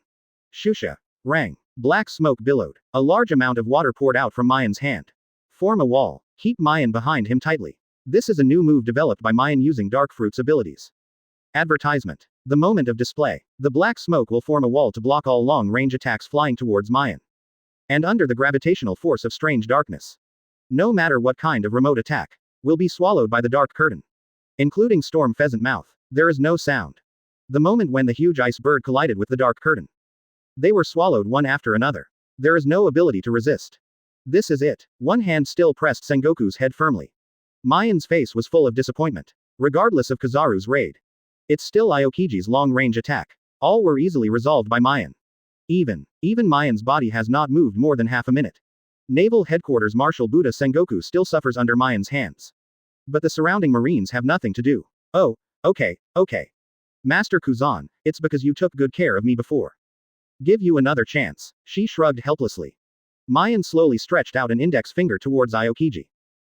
Shusha. Rang. Black smoke billowed. A large amount of water poured out from Maien's hand. Form a wall. Keep Maien behind him tightly. This is a new move developed by Maien using Dark Fruit's abilities. Advertisement. The moment of display. The black smoke will form a wall to block all long-range attacks flying towards Maien. And under the gravitational force of strange darkness, no matter what kind of remote attack, will be swallowed by the dark curtain. Including storm pheasant mouth. There is no sound. The moment when the huge ice bird collided with the dark curtain, they were swallowed one after another. There is no ability to resist. This is it. One hand still pressed Sengoku's head firmly. Maien's face was full of disappointment. Regardless of Kizaru's raid, it's still Aokiji's long-range attack. All were easily resolved by Maien. Even Maien's body has not moved more than half a minute. Naval Headquarters Marshal Buddha Sengoku still suffers under Maien's hands. But the surrounding Marines have nothing to do. Oh, okay. Master Kuzan, it's because you took good care of me before. Give you another chance. She shrugged helplessly. Maien slowly stretched out an index finger towards Aokiji.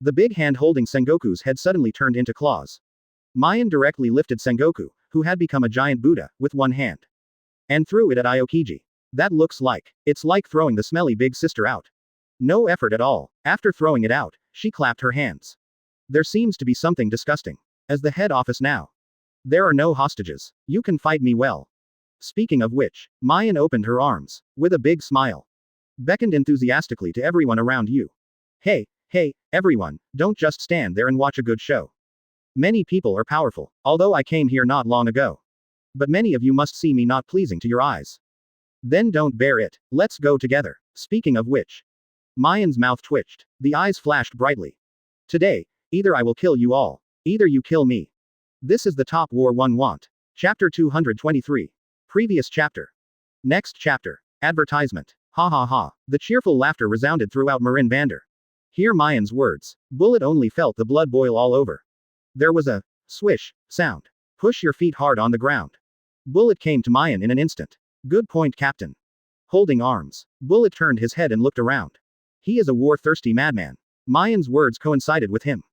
The big hand holding Sengoku's head suddenly turned into claws. Maien directly lifted Sengoku, who had become a giant Buddha, with one hand, and threw it at Aokiji. It's like throwing the smelly big sister out. No effort at all. After throwing it out, she clapped her hands. There seems to be something disgusting. As the head office now, there are no hostages. You can fight me well. Speaking of which, Maien opened her arms, with a big smile. Beckoned enthusiastically to everyone around you. Hey, everyone, don't just stand there and watch a good show. Many people are powerful, although I came here not long ago. But many of you must see me not pleasing to your eyes. Then don't bear it. Let's go together. Speaking of which, Maien's mouth twitched. The eyes flashed brightly. Today, either I will kill you all, either you kill me. This is the top war one want. Chapter 223. Previous chapter. Next chapter. Advertisement. Ha ha ha. The cheerful laughter resounded throughout Marin Vandor. Hear Maien's words. Bullet only felt the blood boil all over. There was a swish sound. Push your feet hard on the ground. Bullet came to Maien in an instant. Good point, Captain. Holding arms, Bullet turned his head and looked around. He is a war-thirsty madman. Maien's words coincided with him.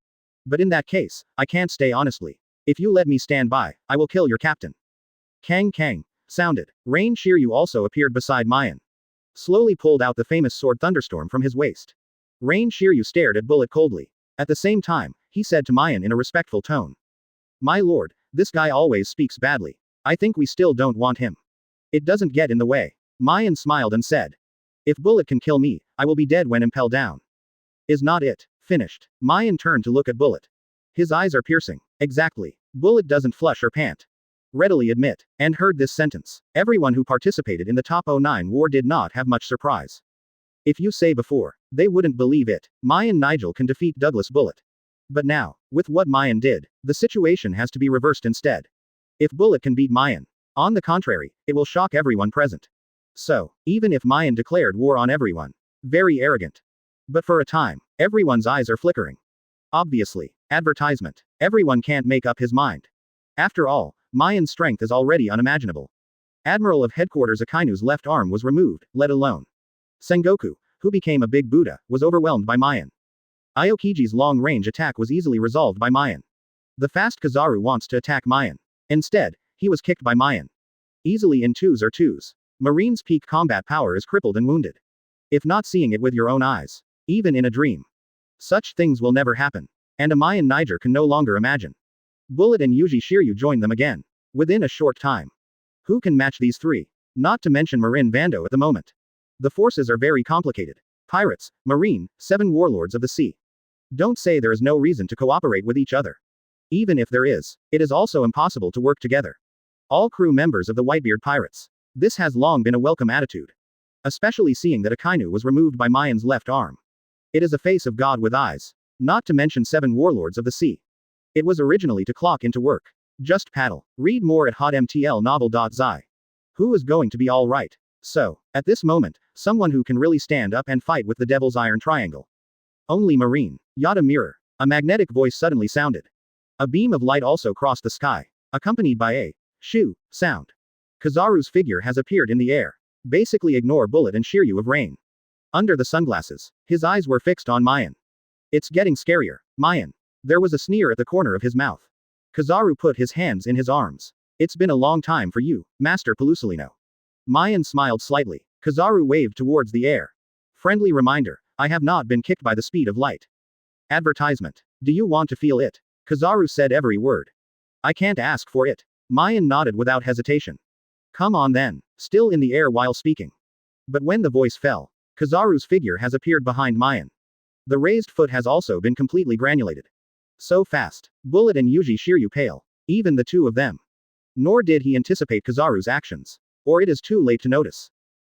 But in that case, I can't stay honestly. If you let me stand by, I will kill your captain. Kang Kang sounded. Rain Shiryu also appeared beside Maien. Slowly pulled out the famous sword Thunderstorm from his waist. Rain Shiryu stared at Bullet coldly. At the same time, he said to Maien in a respectful tone. My lord, this guy always speaks badly. I think we still don't want him. It doesn't get in the way. Maien smiled and said. If Bullet can kill me, I will be dead when impelled down. Is not it finished? Maien turned to look at Bullet. His eyes are piercing. Exactly. Bullet doesn't flush or pant. Readily admit. And heard this sentence. Everyone who participated in the Top 09 war did not have much surprise. If you say before, they wouldn't believe it. Maien Nigel can defeat Douglas Bullet. But now, with what Maien did, the situation has to be reversed instead. If Bullet can beat Maien, on the contrary, it will shock everyone present. So, even if Maien declared war on everyone, very arrogant. But for a time, everyone's eyes are flickering. Obviously, advertisement. Everyone can't make up his mind. After all, Maien's strength is already unimaginable. Admiral of Headquarters Akainu's left arm was removed, let alone. Sengoku, who became a big Buddha, was overwhelmed by Maien. Aokiji's long-range attack was easily resolved by Maien. The fast Kizaru wants to attack Maien. Instead, he was kicked by Maien. Easily in twos or twos. Marine's peak combat power is crippled and wounded. If not seeing it with your own eyes. Even in a dream. Such things will never happen. And a Maien Niger can no longer imagine. Bullet and Yuji Shiryu join them again. Within a short time. Who can match these three? Not to mention Marin Vandor at the moment. The forces are very complicated. Pirates, Marine, 7 warlords of the sea. Don't say there is no reason to cooperate with each other. Even if there is, it is also impossible to work together. All crew members of the Whitebeard pirates. This has long been a welcome attitude. Especially seeing that Akainu was removed by Maien's left arm. It is a face of God with eyes. Not to mention 7 warlords of the sea. It was originally to clock into work. Just paddle. Read more at hotmtlnovel.zi. Who is going to be alright? So, at this moment, someone who can really stand up and fight with the Devil's Iron Triangle. Only Marine. Yada mirror. A magnetic voice suddenly sounded. A beam of light also crossed the sky, accompanied by a shoo sound. Kizaru's figure has appeared in the air. Basically ignore Bullet and Shiryu of Rain. Under the sunglasses, his eyes were fixed on Maien. It's getting scarier, Maien. There was a sneer at the corner of his mouth. Kizaru put his hands in his arms. It's been a long time for you, Master Pelusolino. Maien smiled slightly. Kizaru waved towards the air. Friendly reminder, I have not been kicked by the speed of light. Advertisement. Do you want to feel it? Kizaru said every word. I can't ask for it. Maien nodded without hesitation. Come on then, still in the air while speaking. But when the voice fell, Kizaru's figure has appeared behind Maien. The raised foot has also been completely granulated. So fast. Bullet and Yuji Shiryu pale. Even the two of them. Nor did he anticipate Kizaru's actions. Or it is too late to notice.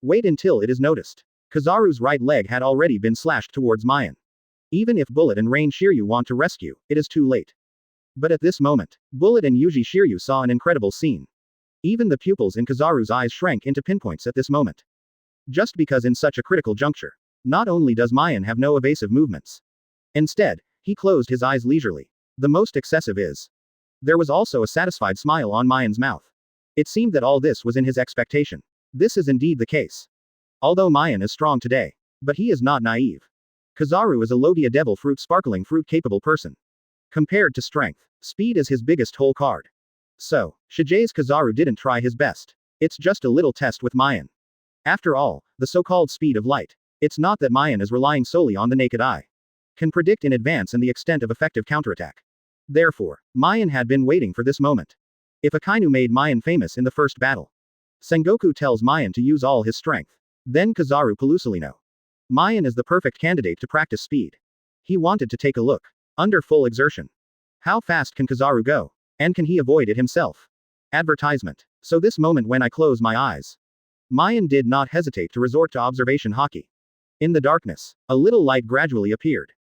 Wait until it is noticed. Kizaru's right leg had already been slashed towards Maien. Even if Bullet and Rain Shiryu want to rescue, it is too late. But at this moment, Bullet and Yuji Shiryu saw an incredible scene. Even the pupils in Kizaru's eyes shrank into pinpoints at this moment. Just because in such a critical juncture, not only does Maien have no evasive movements. Instead, he closed his eyes leisurely. The most excessive is. There was also a satisfied smile on Maien's mouth. It seemed that all this was in his expectation. This is indeed the case. Although Maien is strong today. But he is not naive. Kizaru is a Logia Devil Fruit sparkling fruit capable person. Compared to strength, speed is his biggest hole card. So, Shige's Kizaru didn't try his best. It's just a little test with Maien. After all, the so-called speed of light. It's not that Maien is relying solely on the naked eye. Can predict in advance and the extent of effective counterattack. Therefore, Maien had been waiting for this moment. If Akainu made Maien famous in the first battle. Sengoku tells Maien to use all his strength. Then Kizaru Pelusolino. Maien is the perfect candidate to practice speed. He wanted to take a look. Under full exertion. How fast can Kizaru go? And can he avoid it himself? Advertisement. So this moment when I close my eyes. Maien did not hesitate to resort to observation Haki. In the darkness, a little light gradually appeared.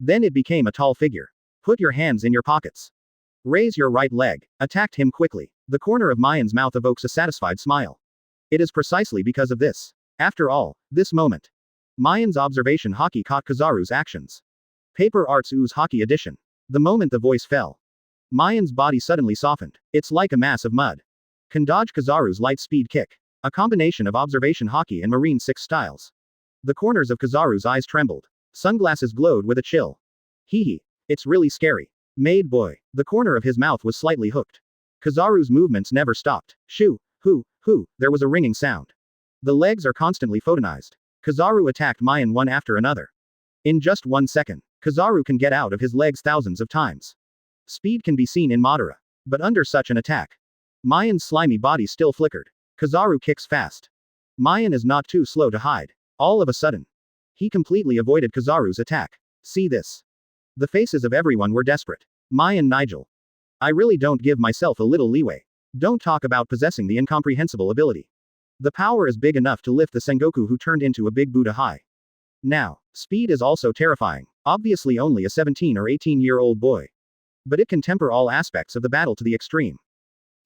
Then it became a tall figure. Put your hands in your pockets. Raise your right leg. Attacked him quickly. The corner of Maien's mouth evokes a satisfied smile. It is precisely because of this. After all, this moment. Maien's observation Haki caught Kizaru's actions. Paper Arts Ooze Haki Edition. The moment the voice fell. Maien's body suddenly softened. It's like a mass of mud. Can dodge Kizaru's light speed kick. A combination of observation Haki and Marine 6 styles. The corners of Kizaru's eyes trembled. Sunglasses glowed with a chill. Hee. It's really scary. Made boy. The corner of his mouth was slightly hooked. Kizaru's movements never stopped. Shoo, hoo, there was a ringing sound. The legs are constantly photonized. Kizaru attacked Maien one after another. In just 1 second, Kizaru can get out of his legs thousands of times. Speed can be seen in Madara. But under such an attack, Maien's slimy body still flickered. Kizaru kicks fast. Maien is not too slow to hide. All of a sudden, he completely avoided Kizaru's attack. See this. The faces of everyone were desperate. Maien Nigel. I really don't give myself a little leeway. Don't talk about possessing the incomprehensible ability. The power is big enough to lift the Sengoku who turned into a big Buddha high. Now, speed is also terrifying. Obviously only a 17 or 18-year-old boy. But it can temper all aspects of the battle to the extreme.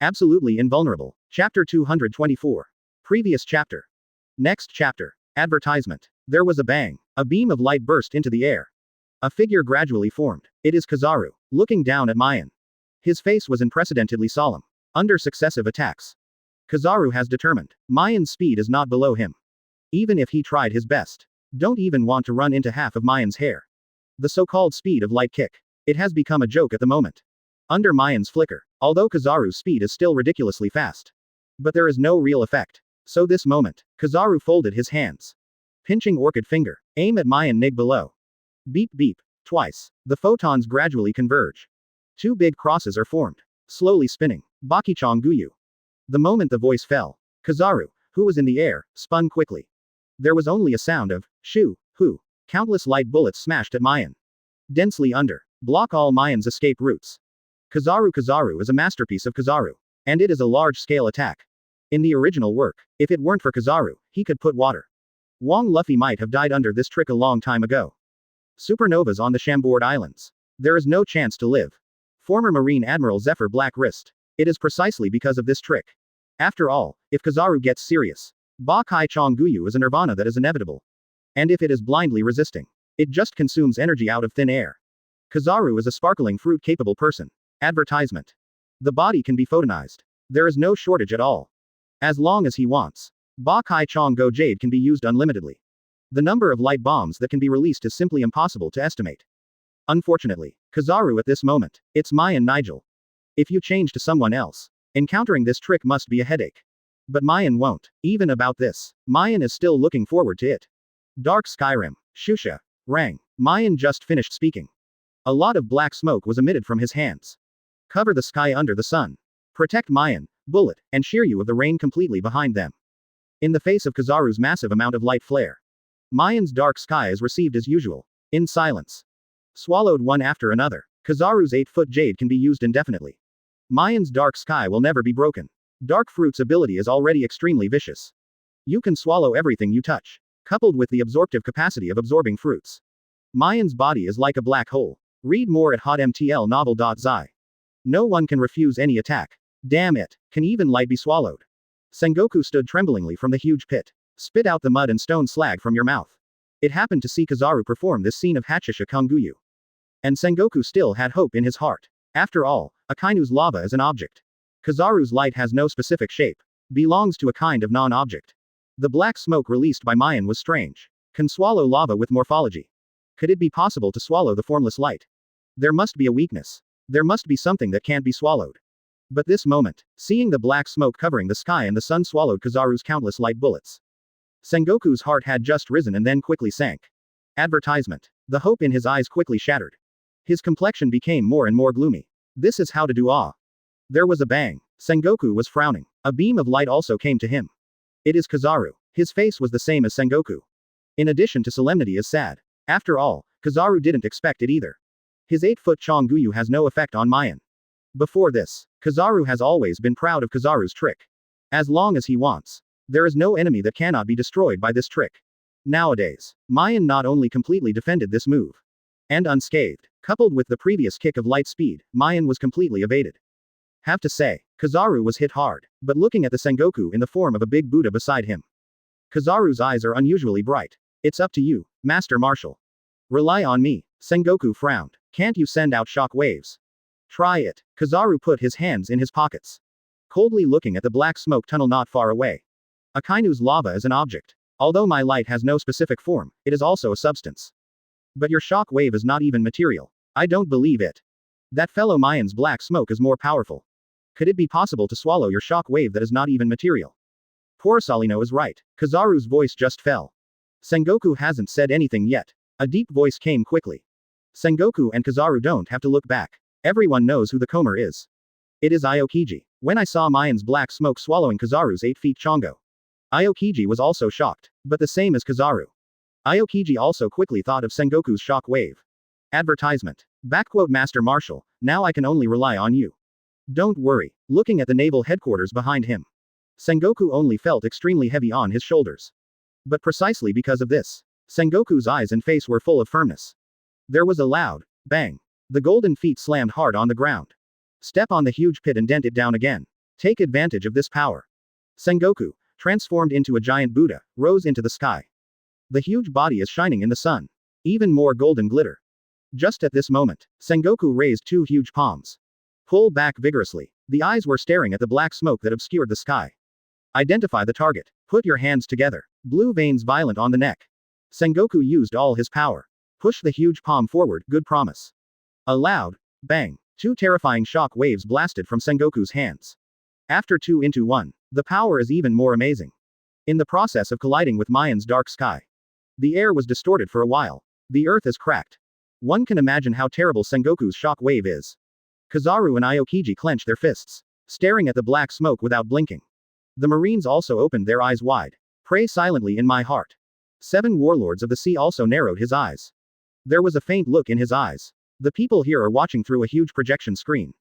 Absolutely invulnerable. Chapter 224. Previous chapter. Next chapter. Advertisement. There was a bang. A beam of light burst into the air. A figure gradually formed. It is Kizaru, looking down at Maien. His face was unprecedentedly solemn. Under successive attacks. Kizaru has determined. Maien's speed is not below him. Even if he tried his best. Don't even want to run into half of Maien's hair. The so-called speed of light kick. It has become a joke at the moment. Under Maien's flicker. Although Kizaru's speed is still ridiculously fast. But there is no real effect. So this moment, Kizaru folded his hands. Pinching orchid finger. Aim at Maien Nig below. Beep beep. Twice. The photons gradually converge. Two big crosses are formed. Slowly spinning. Bakichong Guyu. The moment the voice fell, Kizaru, who was in the air, spun quickly. There was only a sound of, shoo, hoo. Countless light bullets smashed at Maien. Densely under. Block all Maien's escape routes. Kizaru is a masterpiece of Kizaru. And it is a large-scale attack. In the original work, if it weren't for Kizaru, he could put water. Wong Luffy might have died under this trick a long time ago. Supernovas on the Chambord Islands. There is no chance to live. Former Marine Admiral Zephyr Black Wrist. It is precisely because of this trick. After all, if Kizaru gets serious, Ba Kai Chong Guyu is a nirvana that is inevitable. And if it is blindly resisting, it just consumes energy out of thin air. Kizaru is a sparkling fruit-capable person. Advertisement. The body can be photonized. There is no shortage at all. As long as he wants. Ba Kai Chong Go Jade can be used unlimitedly. The number of light bombs that can be released is simply impossible to estimate. Unfortunately, Kizaru at this moment, it's Maien Nigel. If you change to someone else, encountering this trick must be a headache. But Maien won't. Even about this, Maien is still looking forward to it. Dark Skyrim. Shusha. Rang. Maien just finished speaking. A lot of black smoke was emitted from his hands. Cover the sky under the sun. Protect Maien, Bullet, and Shiryu of the rain completely behind them. In the face of Kizaru's massive amount of light flare, Maien's dark sky is received as usual. In silence. Swallowed one after another. Kizaru's 8-foot jade can be used indefinitely. Maien's dark sky will never be broken. Dark Fruit's ability is already extremely vicious. You can swallow everything you touch. Coupled with the absorptive capacity of absorbing fruits. Maien's body is like a black hole. Read more at hotmtlnovel.zi. No one can refuse any attack. Damn it, can even light be swallowed? Sengoku stood tremblingly from the huge pit. Spit out the mud and stone slag from your mouth. It happened to see Kizaru perform this scene of Hachisha Konguyu. And Sengoku still had hope in his heart. After all, Akainu's lava is an object. Kizaru's light has no specific shape. Belongs to a kind of non-object. The black smoke released by Maien was strange. Can swallow lava with morphology. Could it be possible to swallow the formless light? There must be a weakness. There must be something that can't be swallowed. But this moment, seeing the black smoke covering the sky and the sun swallowed Kizaru's countless light bullets. Sengoku's heart had just risen and then quickly sank. Advertisement. The hope in his eyes quickly shattered. His complexion became more and more gloomy. This is how to do awe. There was a bang. Sengoku was frowning. A beam of light also came to him. It is Kizaru. His face was the same as Sengoku. In addition to solemnity is sad. After all, Kizaru didn't expect it either. His 8-foot Chonguyu has no effect on Maien. Before this, Kizaru has always been proud of Kizaru's trick. As long as he wants. There is no enemy that cannot be destroyed by this trick. Nowadays, Maien not only completely defended this move. And unscathed, coupled with the previous kick of light speed, Maien was completely evaded. Have to say, Kizaru was hit hard, but looking at the Sengoku in the form of a big Buddha beside him. Kizaru's eyes are unusually bright. It's up to you, Master Marshal. Rely on me. Sengoku frowned. Can't you send out shock waves? Try it. Kizaru put his hands in his pockets. Coldly looking at the black smoke tunnel not far away. Akainu's lava is an object. Although my light has no specific form, it is also a substance. But your shock wave is not even material. I don't believe it. That fellow Maien's black smoke is more powerful. Could it be possible to swallow your shock wave that is not even material? Poor Salino is right. Kizaru's voice just fell. Sengoku hasn't said anything yet. A deep voice came quickly. Sengoku and Kizaru don't have to look back. Everyone knows who the Comer is. It is Aokiji. When I saw Maien's black smoke swallowing Kizaru's 8-feet Chongo. Aokiji was also shocked, but the same as Kizaru. Aokiji also quickly thought of Sengoku's shock wave. Advertisement. Master Marshal, now I can only rely on you. Don't worry. Looking at the naval headquarters behind him. Sengoku only felt extremely heavy on his shoulders. But precisely because of this, Sengoku's eyes and face were full of firmness. There was a loud bang. The golden feet slammed hard on the ground. Step on the huge pit and dent it down again. Take advantage of this power. Sengoku, transformed into a giant Buddha, rose into the sky. The huge body is shining in the sun. Even more golden glitter. Just at this moment, Sengoku raised 2 huge palms. Pull back vigorously. The eyes were staring at the black smoke that obscured the sky. Identify the target. Put your hands together. Blue veins violent on the neck. Sengoku used all his power. Push the huge palm forward, good promise. A loud bang. 2 terrifying shock waves blasted from Sengoku's hands. After 2 into 1, The power is even more amazing. In the process of colliding with Maien's dark sky, the air was distorted for a while. The earth is cracked. One can imagine how terrible Sengoku's shock wave is. Kizaru and Aokiji clenched their fists, staring at the black smoke without blinking. The Marines also opened their eyes wide. Pray silently in my heart. 7 warlords of the sea also narrowed his eyes. There was a faint look in his eyes. The people here are watching through a huge projection screen.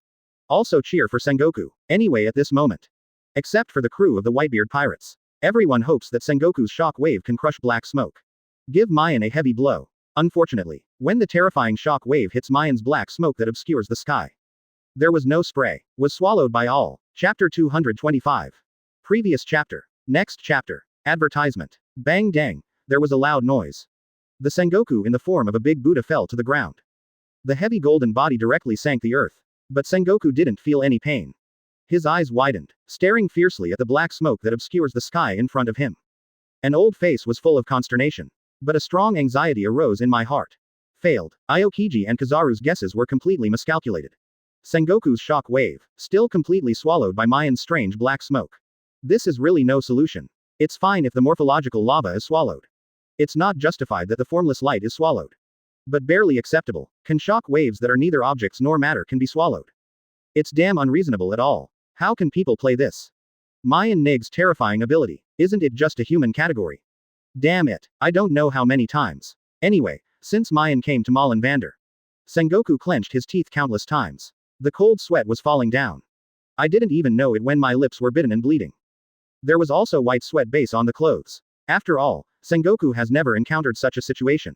Also cheer for Sengoku. Anyway, at this moment, except for the crew of the Whitebeard pirates, everyone hopes that Sengoku's shock wave can crush black smoke. Give Maien a heavy blow. Unfortunately, when the terrifying shock wave hits Maien's black smoke that obscures the sky, there was no spray, was swallowed by all. Chapter 225. Previous chapter. Next chapter. Advertisement. Bang dang, there was a loud noise. The Sengoku in the form of a big Buddha fell to the ground. The heavy golden body directly sank the earth. But Sengoku didn't feel any pain. His eyes widened, staring fiercely at the black smoke that obscures the sky in front of him. An old face was full of consternation. But a strong anxiety arose in my heart. Failed. Aokiji and Kizaru's guesses were completely miscalculated. Sengoku's shock wave, still completely swallowed by Maien's strange black smoke. This is really no solution. It's fine if the morphological lava is swallowed. It's not justified that the formless light is swallowed. But barely acceptable. Can shock waves that are neither objects nor matter can be swallowed? It's damn unreasonable at all. How can people play this? Maien Nig's terrifying ability. Isn't it just a human category? Damn it. I don't know how many times. Anyway, since Maien came to Malin Vandor, Sengoku clenched his teeth countless times. The cold sweat was falling down. I didn't even know it when my lips were bitten and bleeding. There was also white sweat base on the clothes. After all, Sengoku has never encountered such a situation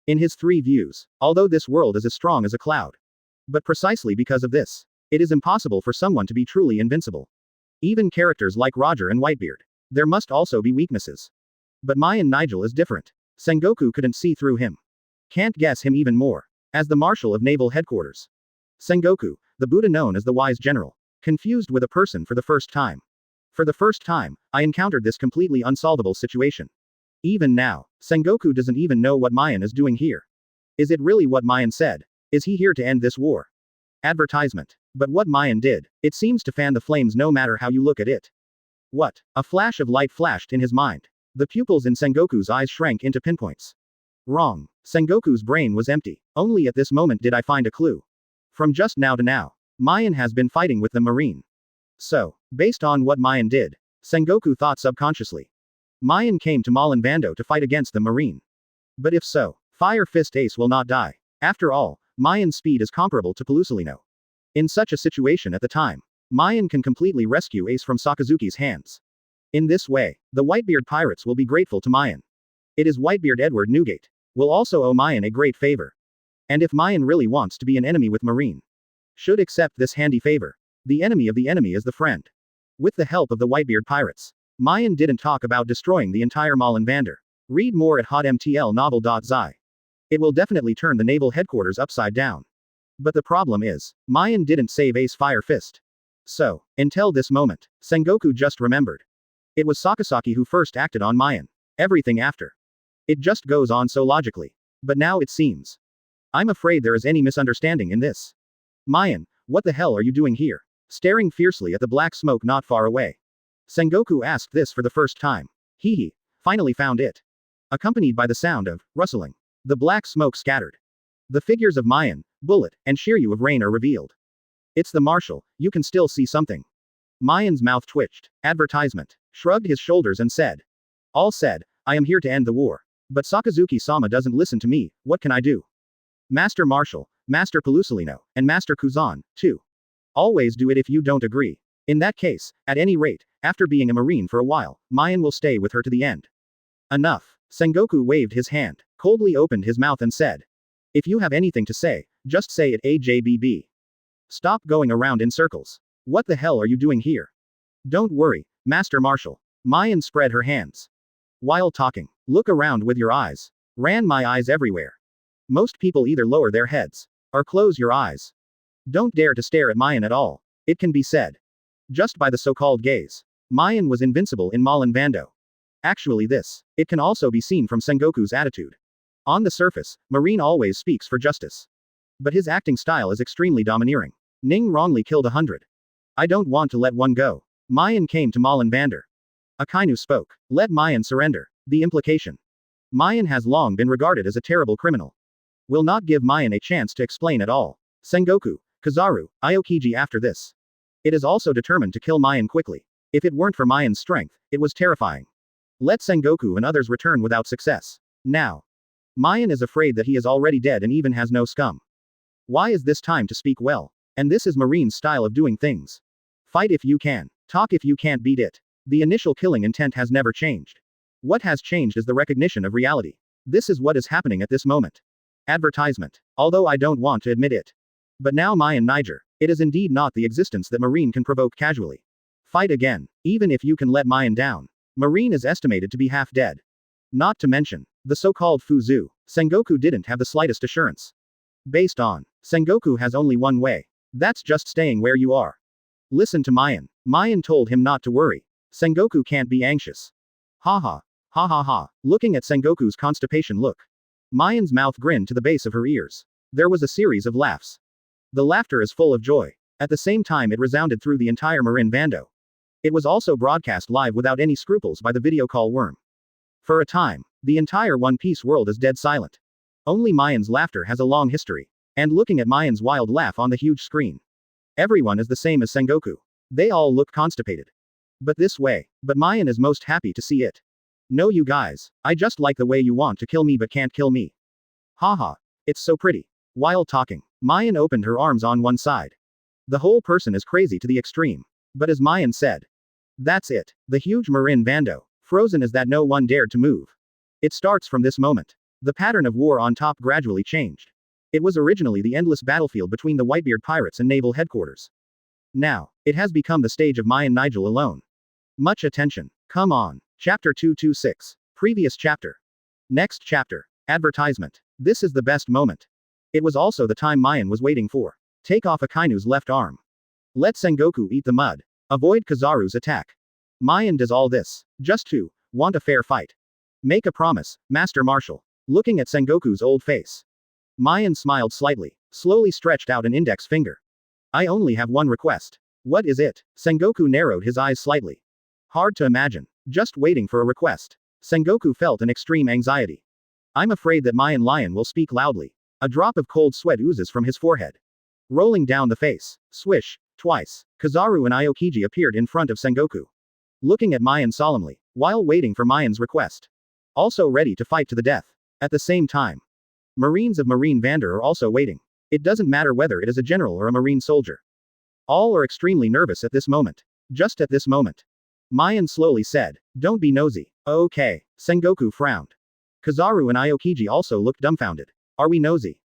in his 3 views, although this world is as strong as a cloud. But precisely because of this, it is impossible for someone to be truly invincible. Even characters like Roger and Whitebeard. There must also be weaknesses. But Maien Nigel is different. Sengoku couldn't see through him. Can't guess him even more. As the Marshal of Naval Headquarters, Sengoku, the Buddha known as the Wise General, confused with a person for the first time. For the first time, I encountered this completely unsolvable situation. Even now, Sengoku doesn't even know what Maien is doing here. Is it really what Maien said? Is he here to end this war? Advertisement. But what Maien did, it seems to fan the flames no matter how you look at it. What? A flash of light flashed in his mind. The pupils in Sengoku's eyes shrank into pinpoints. Wrong. Sengoku's brain was empty. Only at this moment did I find a clue. From just now to now, Maien has been fighting with the Marine. So, based on what Maien did, Sengoku thought subconsciously. Maien came to Malin Vandor to fight against the Marine. But if so, Fire Fist Ace will not die. After all, Maien's speed is comparable to Pelusalino. In such a situation at the time, Maien can completely rescue Ace from Sakazuki's hands. In this way, the Whitebeard pirates will be grateful to Maien. It is Whitebeard Edward Newgate will also owe Maien a great favor. And if Maien really wants to be an enemy with Marine, should accept this handy favor. The enemy is the friend. With the help of the Whitebeard pirates, Maien didn't talk about destroying the entire Malin Vandor. Read more at hotmtlnovel.zi. It will definitely turn the naval headquarters upside down. But the problem is, Maien didn't save Ace Fire Fist. So, until this moment, Sengoku just remembered. It was Sakazaki who first acted on Maien. Everything after. It just goes on so logically. But now it seems. I'm afraid there is any misunderstanding in this. Maien, what the hell are you doing here? Staring fiercely at the black smoke not far away. Sengoku asked this for the first time. He finally found it. Accompanied by the sound of rustling. The black smoke scattered. The figures of Maien, Bullet, and Shiryu of Rain are revealed. It's the Marshal, you can still see something. Maien's mouth twitched. Advertisement. Shrugged his shoulders and said. All said, I am here to end the war. But Sakazuki-sama doesn't listen to me, what can I do? Master Marshal, Master Pelusalino, and Master Kuzan, too. Always do it if you don't agree. In that case, at any rate, after being a Marine for a while, Maien will stay with her to the end. Enough. Sengoku waved his hand, coldly opened his mouth and said. If you have anything to say, just say it AJBB. Stop going around in circles. What the hell are you doing here? Don't worry, Master Marshal. Maien spread her hands. While talking, look around with your eyes. Ran my eyes everywhere. Most people either lower their heads, or close your eyes. Don't dare to stare at Maien at all. It can be said. Just by the so-called gaze. Maien was invincible in Malin Vandor. Actually it can also be seen from Sengoku's attitude. On the surface, Marine always speaks for justice. But his acting style is extremely domineering. Ning wrongly killed 100. I don't want to let one go. Maien came to Malin Vandor. Akainu spoke. Let Maien surrender. The implication. Maien has long been regarded as a terrible criminal. Will not give Maien a chance to explain at all. Sengoku, Kizaru, Aokiji after this. It is also determined to kill Maien quickly. If it weren't for Maien's strength, it was terrifying. Let Sengoku and others return without success. Now. Maien is afraid that he is already dead and even has no scum. Why is this time to speak well? And this is Marine's style of doing things. Fight if you can. Talk if you can't beat it. The initial killing intent has never changed. What has changed is the recognition of reality. This is what is happening at this moment. Advertisement. Although I don't want to admit it. But now Maien Niger. It is indeed not the existence that Marine can provoke casually. Fight again. Even if you can let Maien down. Marine is estimated to be half dead. Not to mention, the so-called Fuzu, Sengoku didn't have the slightest assurance. Based on, Sengoku has only one way. That's just staying where you are. Listen to Maien. Maien told him not to worry. Sengoku can't be anxious. Ha ha. Ha ha ha. Looking at Sengoku's constipation look. Maien's mouth grinned to the base of her ears. There was a series of laughs. The laughter is full of joy. At the same time it resounded through the entire Marin Vando. It was also broadcast live without any scruples by the video call worm. For a time, the entire One Piece world is dead silent. Only Maien's laughter has a long history. And looking at Maien's wild laugh on the huge screen. Everyone is the same as Sengoku. They all look constipated. But Maien is most happy to see it. No you guys, I just like the way you want to kill me but can't kill me. Haha. It's so pretty. While talking, Maien opened her arms on one side. The whole person is crazy to the extreme. But as Maien said. That's it. The huge Marin Vando, frozen as that no one dared to move. It starts from this moment. The pattern of war on top gradually changed. It was originally the endless battlefield between the Whitebeard pirates and naval headquarters. Now, it has become the stage of Maien Nigel alone. Much attention. Come on. Chapter 226. Previous chapter. Next chapter. Advertisement. This is the best moment. It was also the time Maien was waiting for. Take off Akainu's left arm. Let Sengoku eat the mud. Avoid Kizaru's attack. Maien does all this, just to want a fair fight. Make a promise, Master Marshal. Looking at Sengoku's old face. Maien smiled slightly, slowly stretched out an index finger. I only have one request. What is it? Sengoku narrowed his eyes slightly. Hard to imagine. Just waiting for a request. Sengoku felt an extreme anxiety. I'm afraid that Maien Lion will speak loudly. A drop of cold sweat oozes from his forehead. Rolling down the face. Swish. Twice. Kizaru and Aokiji appeared in front of Sengoku. Looking at Maien solemnly, while waiting for Maien's request. Also ready to fight to the death. At the same time. Marines of Marine Vandor are also waiting. It doesn't matter whether it is a general or a marine soldier. All are extremely nervous at this moment. Just at this moment. Maien slowly said, don't be nosy. Okay. Sengoku frowned. Kizaru and Aokiji also looked dumbfounded. Are we nosy?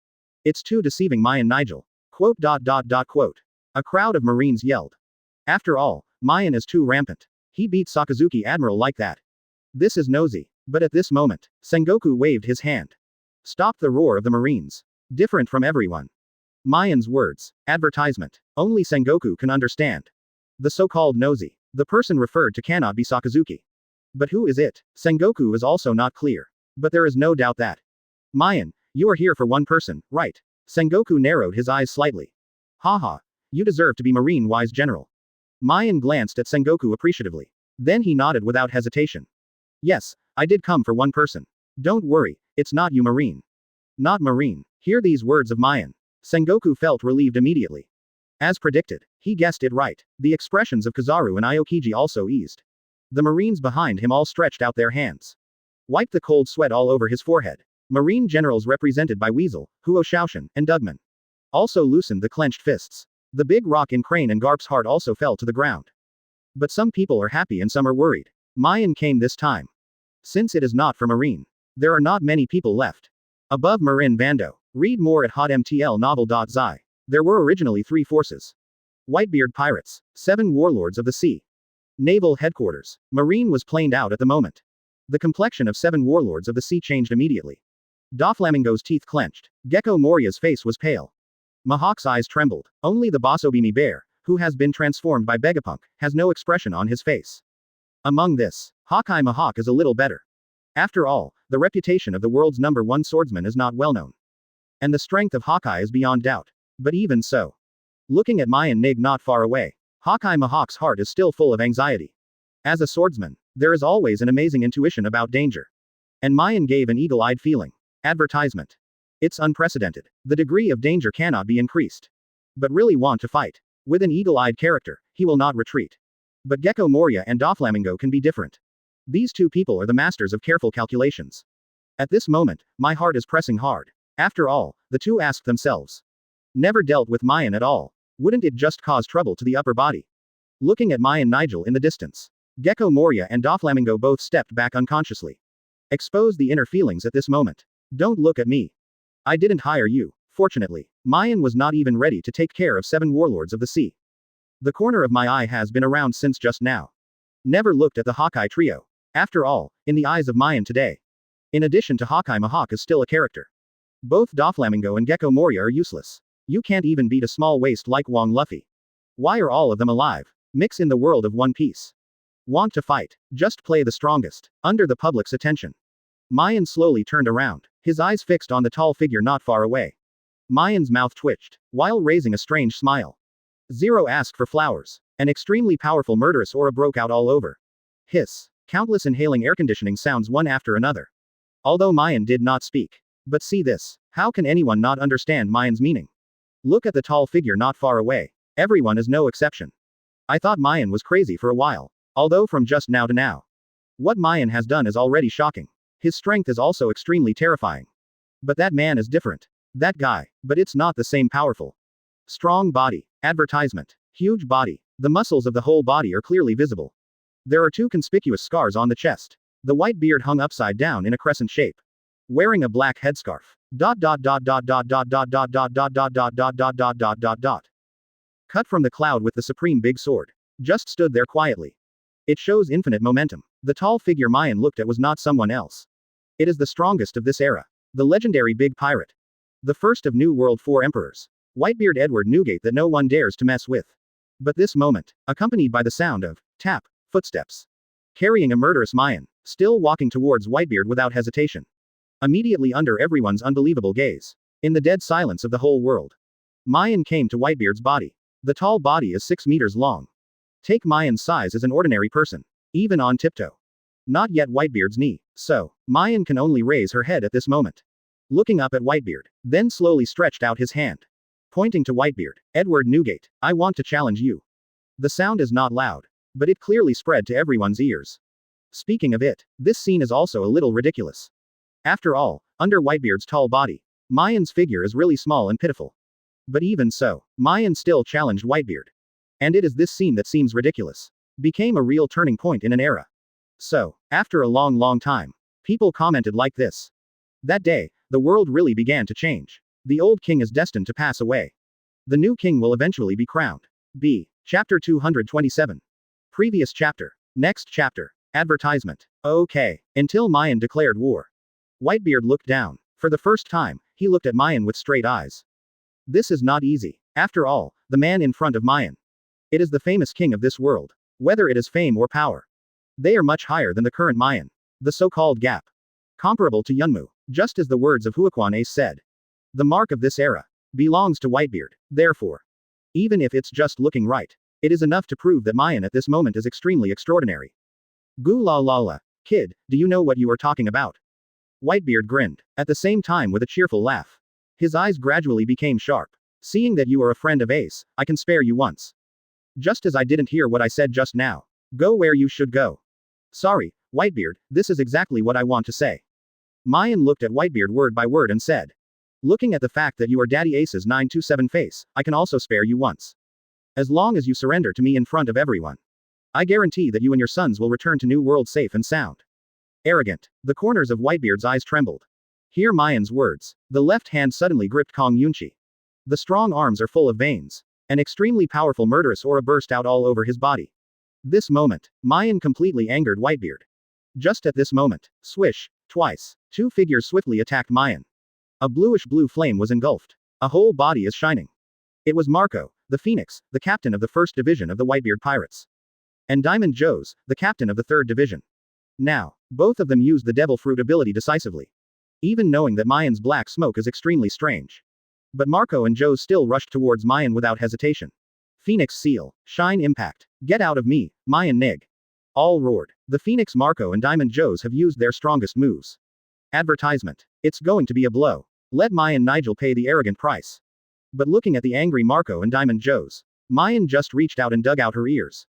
It's too deceiving Maien Nigel. Quote. A crowd of Marines yelled. After all, Maien is too rampant. He beat Sakazuki Admiral like that. This is nosy. But at this moment, Sengoku waved his hand. Stop the roar of the Marines. Different from everyone. Maien's words. Advertisement. Only Sengoku can understand. The so-called nosy. The person referred to cannot be Sakazuki. But who is it? Sengoku is also not clear. But there is no doubt that. Maien, you are here for one person, right? Sengoku narrowed his eyes slightly. Haha. You deserve to be Marine-wise general. Maien glanced at Sengoku appreciatively. Then he nodded without hesitation. Yes, I did come for one person. Don't worry, it's not you Marine. Not Marine. Hear these words of Maien. Sengoku felt relieved immediately. As predicted, he guessed it right. The expressions of Kizaru and Aokiji also eased. The Marines behind him all stretched out their hands. Wiped the cold sweat all over his forehead. Marine generals represented by Weasel, Huo Shaoshan, and Dugman. Also loosened the clenched fists. The big rock in Crane and Garp's heart also fell to the ground. But some people are happy and some are worried. Maien came this time. Since it is not for Marine. There are not many people left. Above Marin Vando. Read more at hotmtlnovel.zi. There were originally 3 forces. Whitebeard pirates. 7 warlords of the sea. Naval headquarters. Marine was planed out at the moment. The complexion of 7 warlords of the sea changed immediately. Doflamingo's teeth clenched. Gecko Moria's face was pale. Mahawk's eyes trembled. Only the Bosobimi bear, who has been transformed by Begapunk, has no expression on his face. Among this, Hawkeye Mahawk is a little better. After all, the reputation of the world's #1 swordsman is not well known. And the strength of Hawkeye is beyond doubt. But even so. Looking at Maien Nig not far away. Hawkeye Mahawk's heart is still full of anxiety. As a swordsman, there is always an amazing intuition about danger. And Maien gave an eagle-eyed feeling. Advertisement. It's unprecedented. The degree of danger cannot be increased. But really want to fight. With an eagle-eyed character, he will not retreat. But Gecko Moria and Doflamingo can be different. These two people are the masters of careful calculations. At this moment, my heart is pressing hard. After all, the two ask themselves. Never dealt with Maien at all. Wouldn't it just cause trouble to the upper body? Looking at Maien Nigel in the distance. Gecko Moria and Doflamingo both stepped back unconsciously. Expose the inner feelings at this moment. Don't look at me. I didn't hire you. Fortunately, Maien was not even ready to take care of 7 warlords of the sea. The corner of my eye has been around since just now. Never looked at the Hawkeye trio. After all, in the eyes of Maien today. In addition to Hawkeye Mahawk is still a character. Both Doflamingo and Gecko Moria are useless. You can't even beat a small waist like Wong Luffy. Why are all of them alive? Mix in the world of One Piece. Want to fight? Just play the strongest. Under the public's attention. Maien slowly turned around, his eyes fixed on the tall figure not far away. Maien's mouth twitched, while raising a strange smile. Zero ask for flowers. An extremely powerful murderous aura broke out all over. Hiss. Countless inhaling air conditioning sounds one after another. Although Maien did not speak. But see this. How can anyone not understand Maien's meaning? Look at the tall figure not far away. Everyone is no exception. I thought Maien was crazy for a while. Although from just now to now. What Maien has done is already shocking. His strength is also extremely terrifying. But that man is different. That guy, but it's not the same powerful. Strong body. Advertisement. Huge body. The muscles of the whole body are clearly visible. There are 2 conspicuous scars on the chest. The white beard hung upside down in a crescent shape. Wearing a black headscarf. Cut from the cloud with the supreme big sword. Just stood there quietly. It shows infinite momentum. The tall figure Maien looked at was not someone else. It is the strongest of this era. The legendary Big Pirate. The first of New World 4 emperors. Whitebeard Edward Newgate that no one dares to mess with. But this moment, accompanied by the sound of tap, footsteps. Carrying a murderous Maien, still walking towards Whitebeard without hesitation. Immediately under everyone's unbelievable gaze. In the dead silence of the whole world. Maien came to Whitebeard's body. The tall body is 6 meters long. Take Maien's size as an ordinary person. Even on tiptoe. Not yet Whitebeard's knee. So, Maien can only raise her head at this moment. Looking up at Whitebeard, then slowly stretched out his hand. Pointing to Whitebeard, Edward Newgate, I want to challenge you. The sound is not loud. But it clearly spread to everyone's ears. Speaking of it, this scene is also a little ridiculous. After all, under Whitebeard's tall body, Maien's figure is really small and pitiful. But even so, Maien still challenged Whitebeard. And it is this scene that seems ridiculous. Became a real turning point in an era. So, after a long time, people commented like this. That day, the world really began to change. The old king is destined to pass away. The new king will eventually be crowned. B. Chapter 227. Previous chapter. Next chapter. Advertisement. Okay. Until Maien declared war. Whitebeard looked down. For the first time, he looked at Maien with straight eyes. This is not easy. After all, the man in front of Maien. It is the famous king of this world. Whether it is fame or power. They are much higher than the current Maien. The so-called gap. Comparable to Yunmu. Just as the words of Huaquan Ace said. The mark of this era. Belongs to Whitebeard. Therefore. Even if it's just looking right. It is enough to prove that Maien at this moment is extremely extraordinary. Goo la la la. Kid, do you know what you are talking about? Whitebeard grinned. At the same time with a cheerful laugh. His eyes gradually became sharp. Seeing that you are a friend of Ace, I can spare you once. Just as I didn't hear what I said just now. Go where you should go. Sorry, Whitebeard, this is exactly what I want to say. Maien looked at Whitebeard word by word and said. Looking at the fact that you are Daddy Ace's 927 face, I can also spare you once. As long as you surrender to me in front of everyone. I guarantee that you and your sons will return to New World safe and sound. Arrogant. The corners of Whitebeard's eyes trembled. Hear Maien's words. The left hand suddenly gripped Kong Yunchi. The strong arms are full of veins. An extremely powerful murderous aura burst out all over his body. This moment, Maien completely angered Whitebeard. Just at this moment, swish, twice, 2 figures swiftly attacked Maien. A bluish-blue flame was engulfed. A whole body is shining. It was Marco, the Phoenix, the captain of the 1st Division of the Whitebeard Pirates. And Diamond Joes, the captain of the 3rd Division. Now, both of them used the Devil Fruit ability decisively. Even knowing that Maien's black smoke is extremely strange. But Marco and Joes still rushed towards Maien without hesitation. Phoenix Seal. Shine Impact. Get out of me, Maien Nig. All roared. The Phoenix Marco and Diamond Joes have used their strongest moves. Advertisement. It's going to be a blow. Let Maien Nigel pay the arrogant price. But looking at the angry Marco and Diamond Joes, Maien just reached out and dug out her ears.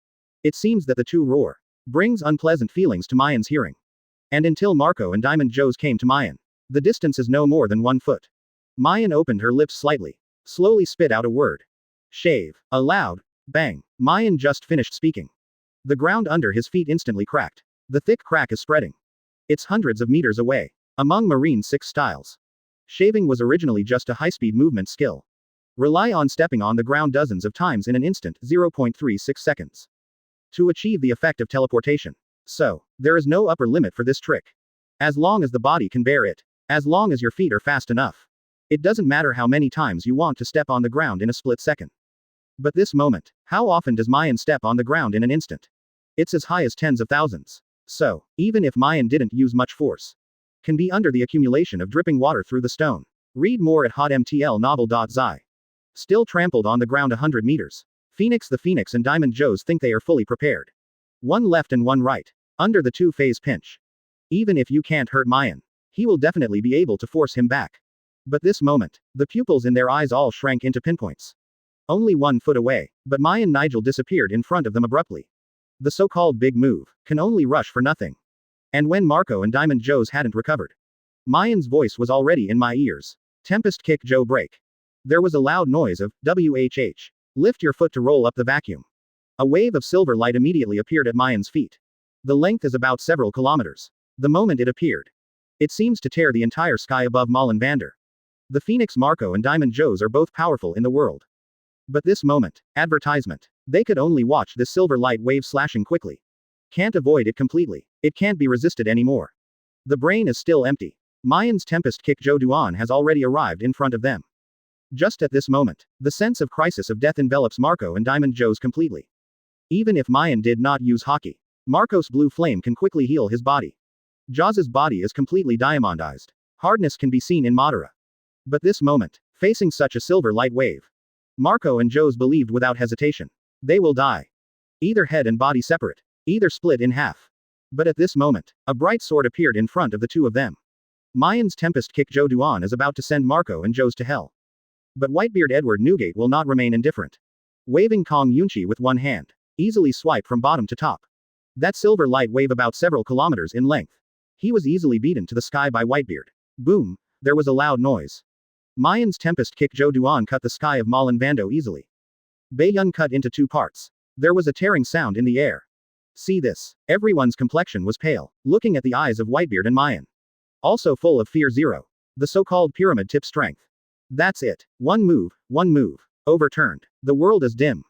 It seems that the two roar brings unpleasant feelings to Maien's hearing. And until Marco and Diamond Joes came to Maien, the distance is no more than 1 foot. Maien opened her lips slightly, slowly spit out a word. Shave. A loud bang. Maien just finished speaking. The ground under his feet instantly cracked. The thick crack is spreading. It's hundreds of meters away. Among Marine 6 styles, shaving was originally just a high-speed movement skill. Rely on stepping on the ground dozens of times in an instant, 0.36 seconds, to achieve the effect of teleportation. So, there is no upper limit for this trick. As long as the body can bear it. As long as your feet are fast enough. It doesn't matter how many times you want to step on the ground in a split second. But this moment, how often does Maien step on the ground in an instant? It's as high as tens of thousands. So, even if Maien didn't use much force, can be under the accumulation of dripping water through the stone. Read more at hotmtlnovel.zi. Still trampled on the ground 100 meters. Phoenix the Phoenix and Diamond Joes think they are fully prepared. One left and one right. Under the 2-phase pinch. Even if you can't hurt Maien, he will definitely be able to force him back. But this moment, the pupils in their eyes all shrank into pinpoints. Only 1 foot away, but Maien Nigel disappeared in front of them abruptly. The so-called big move can only rush for nothing. And when Marco and Diamond Joes hadn't recovered, Maien's voice was already in my ears. Tempest kick Joe break. There was a loud noise of, WHH. Lift your foot to roll up the vacuum. A wave of silver light immediately appeared at Maien's feet. The length is about several kilometers. The moment it appeared, it seems to tear the entire sky above Malin Vandor. The Phoenix Marco and Diamond Joes are both powerful in the world. But this moment, advertisement. They could only watch this silver light wave slashing quickly. Can't avoid it completely. It can't be resisted anymore. The brain is still empty. Maien's Tempest kick Joe Duan has already arrived in front of them. Just at this moment, the sense of crisis of death envelops Marco and Diamond Joes completely. Even if Maien did not use Haki, Marco's blue flame can quickly heal his body. Jaws's body is completely diamondized. Hardness can be seen in Madara. But this moment, facing such a silver light wave, Marco and Joes believed without hesitation. They will die. Either head and body separate. Either split in half. But at this moment, a bright sword appeared in front of the two of them. Maien's Tempest kick Joe Duan is about to send Marco and Joes to hell. But Whitebeard Edward Newgate will not remain indifferent. Waving Kong Yunchi with one hand, easily swipe from bottom to top. That silver light wave about several kilometers in length. He was easily beaten to the sky by Whitebeard. Boom, there was a loud noise. Maien's Tempest kick Joe Duan cut the sky of Malin Vandor easily. Baeyun cut into 2 parts. There was a tearing sound in the air. See this. Everyone's complexion was pale, looking at the eyes of Whitebeard and Maien. Also full of fear zero. The so-called pyramid tip strength. That's it. One move. Overturned. The world is dim.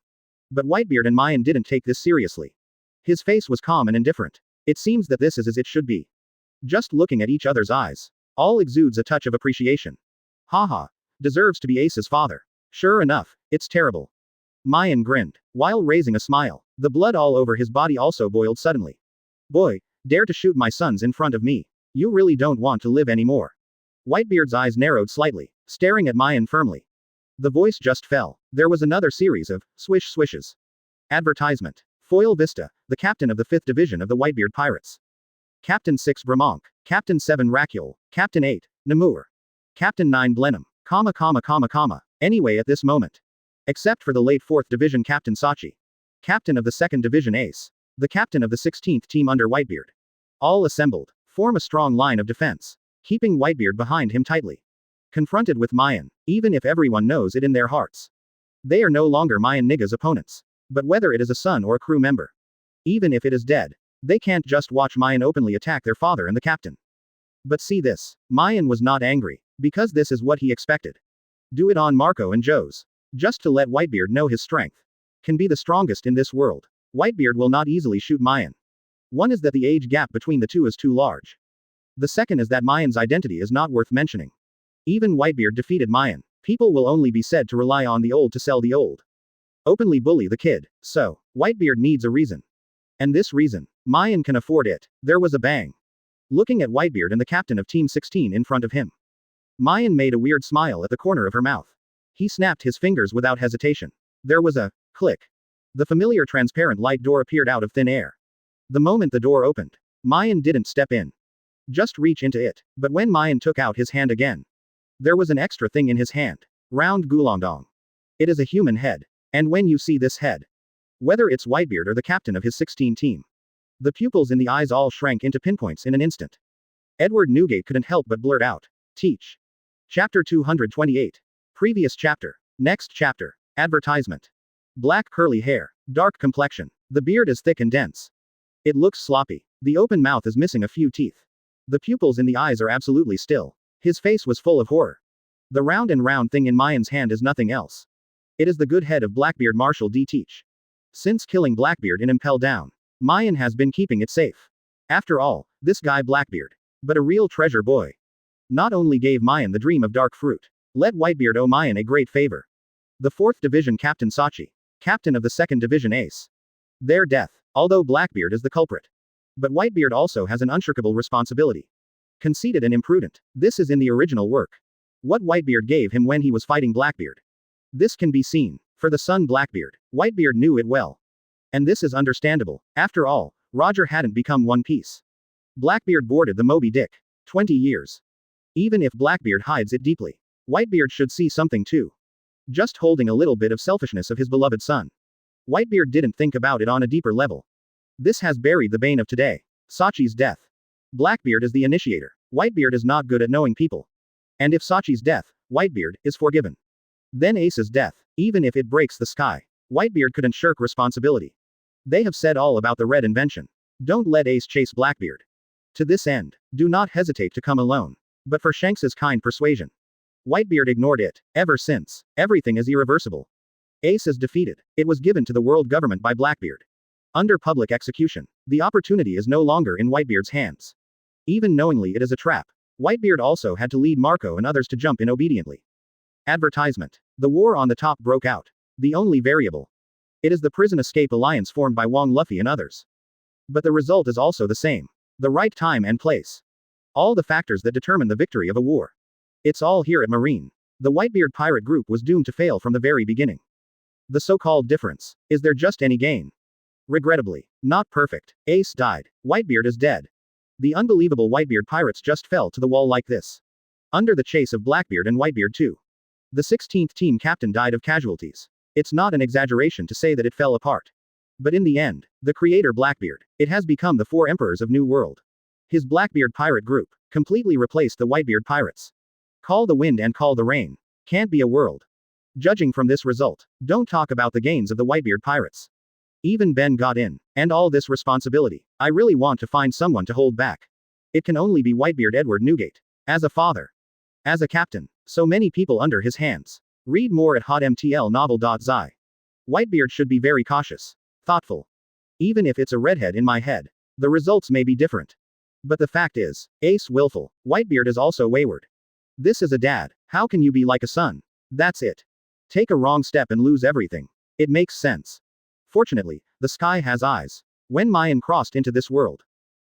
But Whitebeard and Maien didn't take this seriously. His face was calm and indifferent. It seems that this is as it should be. Just looking at each other's eyes. All exudes a touch of appreciation. Haha. Deserves to be Ace's father. Sure enough, it's terrible. Maien grinned, while raising a smile. The blood all over his body also boiled suddenly. Boy, dare to shoot my sons in front of me. You really don't want to live anymore. Whitebeard's eyes narrowed slightly, staring at Maien firmly. The voice just fell. There was another series of swish swishes. Advertisement. Foil Vista, the captain of the 5th Division of the Whitebeard Pirates. Captain 6 Bramonk. Captain 7 Rakyol. Captain 8, Namur. Captain 9 Blenheim. Anyway at this moment. Except for the late 4th Division Captain Sachi. Captain of the 2nd Division Ace. The captain of the 16th team under Whitebeard. All assembled. Form a strong line of defense. Keeping Whitebeard behind him tightly. Confronted with Maien, even if everyone knows it in their hearts. They are no longer Maien Nigga's opponents. But whether it is a son or a crew member. Even if it is dead. They can't just watch Maien openly attack their father and the captain. But see this. Maien was not angry. Because this is what he expected. Do it on Marco and Joes. Just to let Whitebeard know his strength. Can be the strongest in this world. Whitebeard will not easily shoot Maien. One is that the age gap between the two is too large. The second is that Maien's identity is not worth mentioning. Even Whitebeard defeated Maien. People will only be said to rely on the old to sell the old. Openly bully the kid. So, Whitebeard needs a reason. And this reason, Maien can afford it. There was a bang. Looking at Whitebeard and the captain of Team 16 in front of him. Maien made a weird smile at the corner of her mouth. He snapped his fingers without hesitation. There was a Click. The familiar transparent light door appeared out of thin air. The moment the door opened, Maien didn't step in. Just reach into it. But when Maien took out his hand again, there was an extra thing in his hand. Round Gulongdong. It is a human head. And when you see this head, whether it's Whitebeard or the captain of his 16 team, the pupils in the eyes all shrank into pinpoints in an instant. Edward Newgate couldn't help but blurt out, "Teach." Chapter 228. Previous chapter. Next chapter. Advertisement. Black curly hair. Dark complexion. The beard is thick and dense. It looks sloppy. The open mouth is missing a few teeth. The pupils in the eyes are absolutely still. His face was full of horror. The round and round thing in Maien's hand is nothing else. It is the good head of Blackbeard Marshal D. Teach. Since killing Blackbeard in Impel Down, Maien has been keeping it safe. After all, this guy Blackbeard, but a real treasure boy, not only gave Maien the dream of dark fruit, let Whitebeard owe Maien a great favor. The 4th Division Captain Sachi, captain of the 2nd Division Ace. Their death, although Blackbeard is the culprit. But Whitebeard also has an unshirkable responsibility. Conceited and imprudent, this is in the original work. What Whitebeard gave him when he was fighting Blackbeard. This can be seen. For the son Blackbeard, Whitebeard knew it well. And this is understandable. After all, Roger hadn't become One Piece. Blackbeard boarded the Moby Dick. 20 years. Even if Blackbeard hides it deeply, Whitebeard should see something too. Just holding a little bit of selfishness of his beloved son. Whitebeard didn't think about it on a deeper level. This has buried the bane of today. Sachi's death. Blackbeard is the initiator. Whitebeard is not good at knowing people. And if Sachi's death, Whitebeard, is forgiven, then Ace's death, even if it breaks the sky, Whitebeard couldn't shirk responsibility. They have said all about the red invention. Don't let Ace chase Blackbeard. To this end, do not hesitate to come alone. But for Shanks's kind persuasion, Whitebeard ignored it. Ever since, everything is irreversible. Ace is defeated. It was given to the world government by Blackbeard. Under public execution, the opportunity is no longer in Whitebeard's hands. Even knowingly it is a trap, Whitebeard also had to lead Marco and others to jump in obediently. Advertisement. The war on the top broke out. The only variable. It is the Prison Escape Alliance formed by Wong Luffy and others. But the result is also the same. The right time and place. All the factors that determine the victory of a war. It's all here at Marine. The Whitebeard pirate group was doomed to fail from the very beginning. The so-called difference. Is there just any gain? Regrettably, not perfect. Ace died. Whitebeard is dead. The unbelievable Whitebeard pirates just fell to the wall like this. Under the chase of Blackbeard and Whitebeard too. The 16th team captain died of casualties. It's not an exaggeration to say that it fell apart. But in the end, the creator Blackbeard, it has become the 4 emperors of New World. His Blackbeard pirate group, completely replaced the Whitebeard pirates. Call the wind and call the rain. Can't be a world. Judging from this result, don't talk about the gains of the Whitebeard pirates. Even Ben got in. And all this responsibility, I really want to find someone to hold back. It can only be Whitebeard Edward Newgate. As a father. As a captain. So many people under his hands. Read more at hotmtlnovel.zi. Whitebeard should be very cautious. Thoughtful. Even if it's a redhead in my head, the results may be different. But the fact is, Ace willful, Whitebeard is also wayward. This is a dad, how can you be like a son? That's it. Take a wrong step and lose everything. It makes sense. Fortunately, the sky has eyes. When Maien crossed into this world,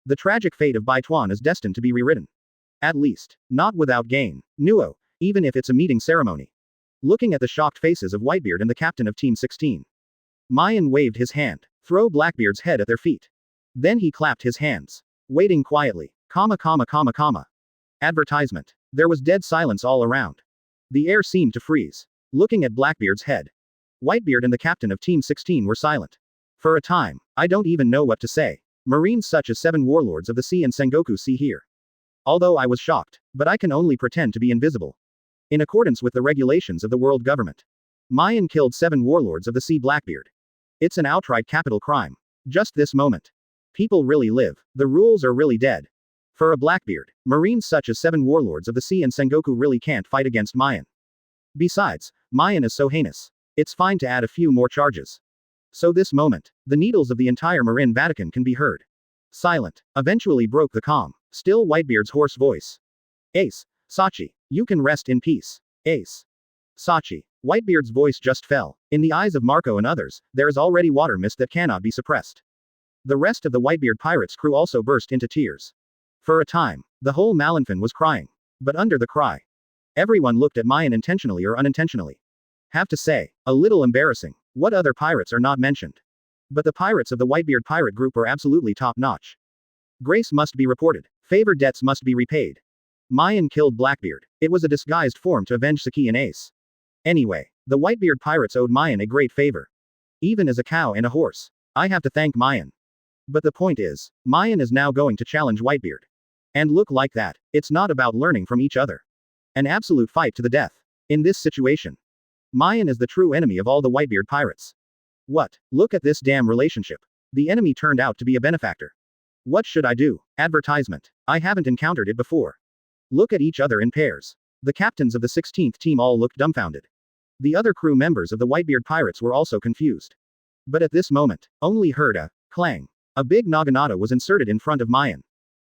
the tragic fate of Baituan is destined to be rewritten. At least, not without gain. Nuo, even if it's a meeting ceremony. Looking at the shocked faces of Whitebeard and the captain of Team 16. Maien waved his hand. Throw Blackbeard's head at their feet. Then he clapped his hands. Waiting quietly. Advertisement. There was dead silence all around. The air seemed to freeze. Looking at Blackbeard's head. Whitebeard and the captain of Team 16 were silent. For a time, I don't even know what to say. Marines such as 7 warlords of the sea and Sengoku see here. Although I was shocked, but I can only pretend to be invisible. In accordance with the regulations of the world government, Maien killed 7 warlords of the sea Blackbeard. It's an outright capital crime. Just this moment. People really live. The rules are really dead. For a Blackbeard, Marines such as 7 warlords of the sea and Sengoku really can't fight against Maien. Besides, Maien is so heinous. It's fine to add a few more charges. So this moment, the needles of the entire Marin Vatican can be heard. Silent. Eventually broke the calm. Still Whitebeard's hoarse voice. Ace. Sachi. You can rest in peace. Ace. Sachi. Whitebeard's voice just fell. In the eyes of Marco and others, there is already water mist that cannot be suppressed. The rest of the Whitebeard pirates' crew also burst into tears. For a time, the whole Malinfin was crying. But under the cry, everyone looked at Maien intentionally or unintentionally. Have to say, a little embarrassing. What other pirates are not mentioned? But the pirates of the Whitebeard pirate group are absolutely top-notch. Grace must be reported. Favor debts must be repaid. Maien killed Blackbeard. It was a disguised form to avenge Saki and Ace. Anyway, the Whitebeard pirates owed Maien a great favor. Even as a cow and a horse. I have to thank Maien. But the point is, Maien is now going to challenge Whitebeard. And look like that, it's not about learning from each other. An absolute fight to the death. In this situation, Maien is the true enemy of all the Whitebeard pirates. What? Look at this damn relationship. The enemy turned out to be a benefactor. What should I do? Advertisement. I haven't encountered it before. Look at each other in pairs. The captains of the 16th team all looked dumbfounded. The other crew members of the Whitebeard pirates were also confused. But at this moment, only heard a clang. A big naginata was inserted in front of Maien.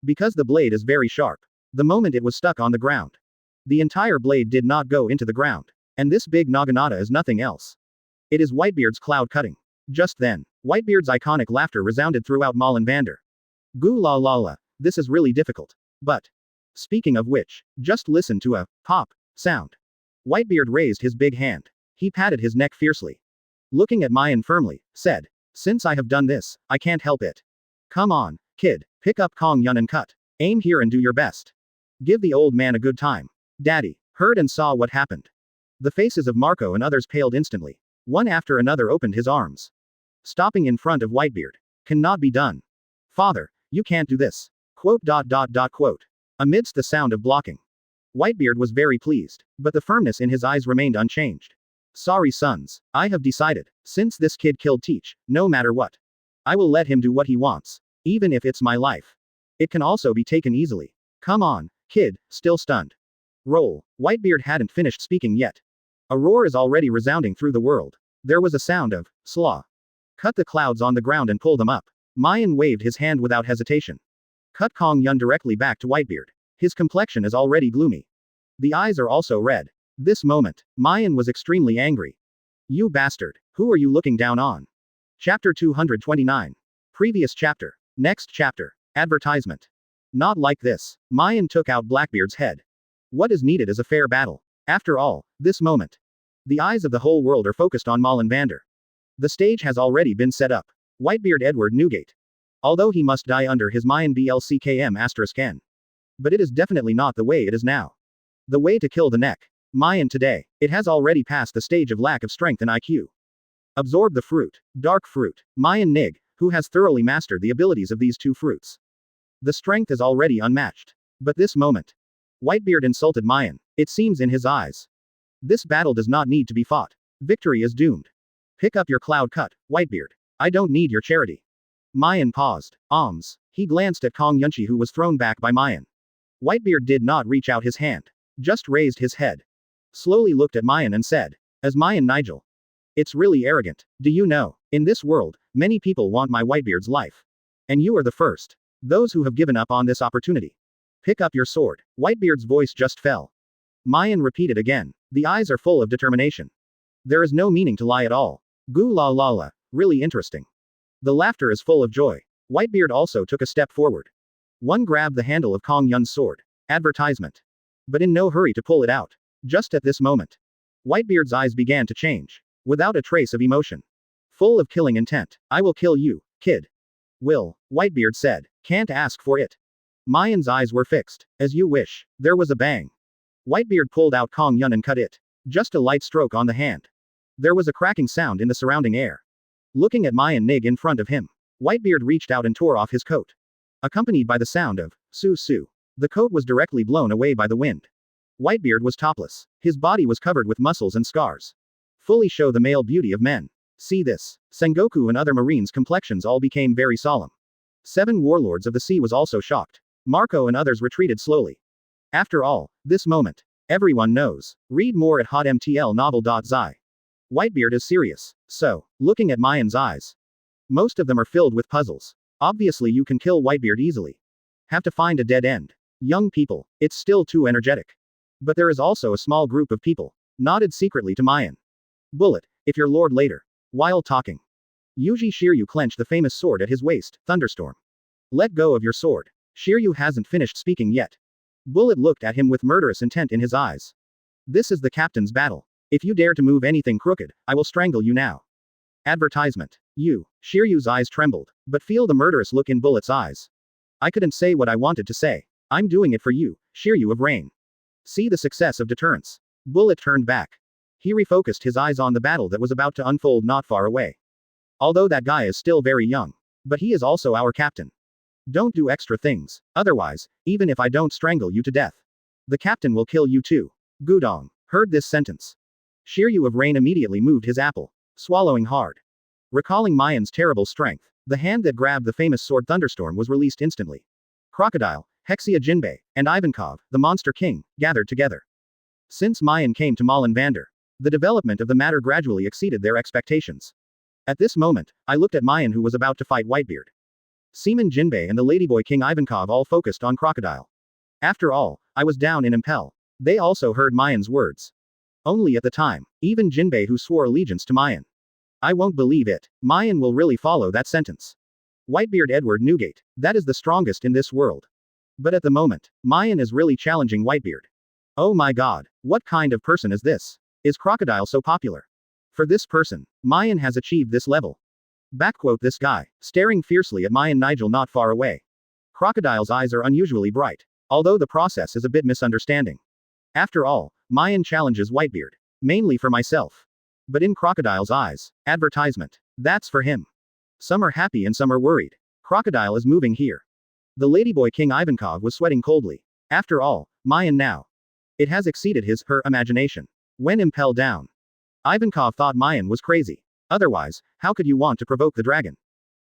Because the blade is very sharp. The moment it was stuck on the ground, the entire blade did not go into the ground. And this big naginata is nothing else. It is Whitebeard's cloud cutting. Just then, Whitebeard's iconic laughter resounded throughout Malin Vandor. Goo la la la, this is really difficult. But, speaking of which, just listen to a pop sound. Whitebeard raised his big hand. He patted his neck fiercely. Looking at Maien firmly, said, "Since I have done this, I can't help it. Come on, kid, pick up Kong Yun and cut. Aim here and do your best. Give the old man a good time." Daddy heard and saw what happened. The faces of Marco and others paled instantly. One after another opened his arms. Stopping in front of Whitebeard. Cannot be done. Father, you can't do this. Quote. Amidst the sound of blocking, Whitebeard was very pleased, but the firmness in his eyes remained unchanged. Sorry sons, I have decided, since this kid killed Teach, no matter what, I will let him do what he wants, even if it's my life. It can also be taken easily. Come on, kid, still stunned. Roll. Whitebeard hadn't finished speaking yet. A roar is already resounding through the world. There was a sound of slaw. Cut the clouds on the ground and pull them up. Maien waved his hand without hesitation. Cut Kong Yun directly back to Whitebeard. His complexion is already gloomy. The eyes are also red. This moment, Maien was extremely angry. You bastard, who are you looking down on? Chapter 229. Previous chapter. Next chapter. Advertisement. Not like this. Maien took out Blackbeard's head. What is needed is a fair battle. After all, this moment, the eyes of the whole world are focused on Malin Vandor. The stage has already been set up. Whitebeard Edward Newgate. Although he must die under his Maien BLCKM*N. But it is definitely not the way it is now. The way to kill the neck. Maien today, it has already passed the stage of lack of strength and IQ. Absorb the fruit. Dark fruit. Maien Nig, who has thoroughly mastered the abilities of these two fruits. The strength is already unmatched. But this moment, Whitebeard insulted Maien, it seems in his eyes. This battle does not need to be fought. Victory is doomed. Pick up your cloud cut, Whitebeard. I don't need your charity. Maien paused. He glanced at Kong Yunchi who was thrown back by Maien. Whitebeard did not reach out his hand. Just raised his head. Slowly looked at Maien and said, as Maien Nigel. It's really arrogant. Do you know, in this world, many people want my Whitebeard's life. And you are the first. Those who have given up on this opportunity. Pick up your sword. Whitebeard's voice just fell. Maien repeated again. The eyes are full of determination. There is no meaning to lie at all. Goo la la la. Really interesting. The laughter is full of joy. Whitebeard also took a step forward. One grabbed the handle of Kong Yun's sword. Advertisement. But in no hurry to pull it out. Just at this moment, Whitebeard's eyes began to change. Without a trace of emotion. Full of killing intent. I will kill you, kid. Will, Whitebeard said. Can't ask for it. Maien's eyes were fixed. As you wish. There was a bang. Whitebeard pulled out Kong Yun and cut it. Just a light stroke on the hand. There was a cracking sound in the surrounding air. Looking at Maien Nig in front of him, Whitebeard reached out and tore off his coat. Accompanied by the sound of "Su Su." The coat was directly blown away by the wind. Whitebeard was topless. His body was covered with muscles and scars. Fully show the male beauty of men. See this. Sengoku and other marines' complexions all became very solemn. 7 warlords of the sea was also shocked. Marco and others retreated slowly. After all, this moment, everyone knows. Read more at hotmtlnovel.zi. Whitebeard is serious. So, looking at Maien's eyes. Most of them are filled with puzzles. Obviously you can kill Whitebeard easily. Have to find a dead end. Young people, it's still too energetic. But there is also a small group of people. Nodded secretly to Maien. Bullet, if your lord later. While talking. Yuji Shiryu clenched the famous sword at his waist, Thunderstorm. Let go of your sword. Shiryu hasn't finished speaking yet. Bullet looked at him with murderous intent in his eyes. This is the captain's battle. If you dare to move anything crooked, I will strangle you now. Advertisement. Shiryu's eyes trembled, but feel the murderous look in Bullet's eyes. I couldn't say what I wanted to say. I'm doing it for you, Shiryu of Rain. See the success of deterrence. Bullet turned back. He refocused his eyes on the battle that was about to unfold not far away. Although that guy is still very young. But he is also our captain. Don't do extra things, otherwise, even if I don't strangle you to death, the captain will kill you too. Gudong heard this sentence. Shiryu of Rain immediately moved his apple, swallowing hard. Recalling Maien's terrible strength, the hand that grabbed the famous sword thunderstorm was released instantly. Crocodile, Hexia Jinbei, and Ivankov, the Monster King, gathered together. Since Maien came to Malin Vandor, the development of the matter gradually exceeded their expectations. At this moment, I looked at Maien who was about to fight Whitebeard. Seaman Jinbei and the Ladyboy King Ivankov all focused on Crocodile. After all, I was down in Impel. They also heard Maien's words. Only at the time, even Jinbei who swore allegiance to Maien. I won't believe it. Maien will really follow that sentence. Whitebeard Edward Newgate, that is the strongest in this world. But at the moment, Maien is really challenging Whitebeard. Oh my god, what kind of person is this? Is Crocodile so popular? For this person, Maien has achieved this level. Backquote this guy, staring fiercely at Maien Nigel not far away. Crocodile's eyes are unusually bright. Although the process is a bit misunderstanding. After all, Maien challenges Whitebeard. Mainly for myself. But in Crocodile's eyes, advertisement. That's for him. Some are happy and some are worried. Crocodile is moving here. The Ladyboy King Ivankov was sweating coldly. After all, Maien now. It has exceeded her imagination. When impelled down. Ivankov thought Maien was crazy. Otherwise, how could you want to provoke the dragon?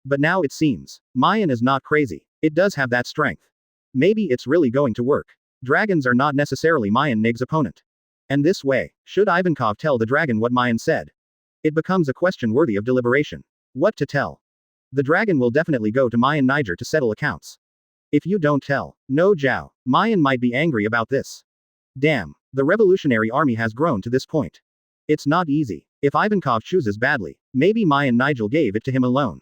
But now it seems, Maien is not crazy. It does have that strength. Maybe it's really going to work. Dragons are not necessarily Maien Nig's opponent. And this way, should Ivankov tell the dragon what Maien said? It becomes a question worthy of deliberation. What to tell? The dragon will definitely go to Maien Niger to settle accounts. If you don't tell, no Zhao, Maien might be angry about this. Damn, the revolutionary army has grown to this point. It's not easy. If Ivankov chooses badly, maybe Maien Nigel gave it to him alone.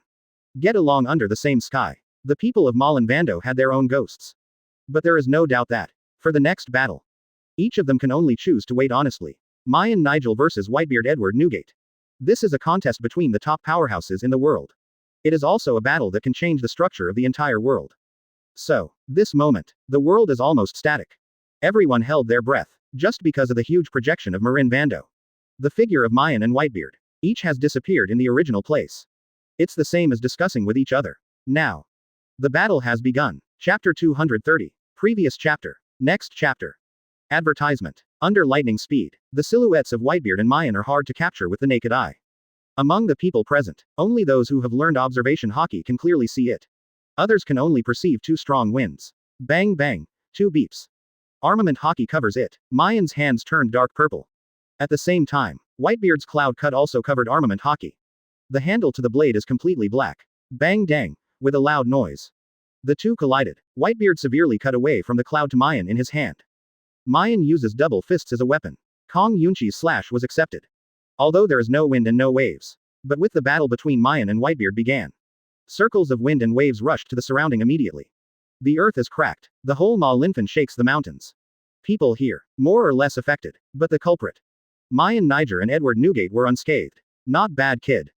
Get along under the same sky. The people of Malin Vando had their own ghosts. But there is no doubt that, for the next battle, each of them can only choose to wait honestly. Maien Nigel versus Whitebeard Edward Newgate. This is a contest between the top powerhouses in the world. It is also a battle that can change the structure of the entire world. So, this moment, the world is almost static. Everyone held their breath, just because of the huge projection of Marin Vando. The figure of Maien and Whitebeard. Each has disappeared in the original place. It's the same as discussing with each other. Now. The battle has begun. Chapter 230. Previous chapter. Next chapter. Advertisement. Under lightning speed, the silhouettes of Whitebeard and Maien are hard to capture with the naked eye. Among the people present, only those who have learned observation Haki can clearly see it. Others can only perceive two strong winds. Bang bang. Two beeps. Armament Haki covers it. Maien's hands turned dark purple. At the same time, Whitebeard's cloud cut also covered armament Haki. The handle to the blade is completely black. Bang dang, with a loud noise. The two collided. Whitebeard severely cut away from the cloud to Maien in his hand. Maien uses double fists as a weapon. Kong Yunqi's slash was accepted. Although there is no wind and no waves. But with the battle between Maien and Whitebeard began. Circles of wind and waves rushed to the surrounding immediately. The earth is cracked. The whole Malinfen shakes the mountains. People here, more or less affected, but the culprit. Maien Niger and Edward Newgate were unscathed. Not bad kid.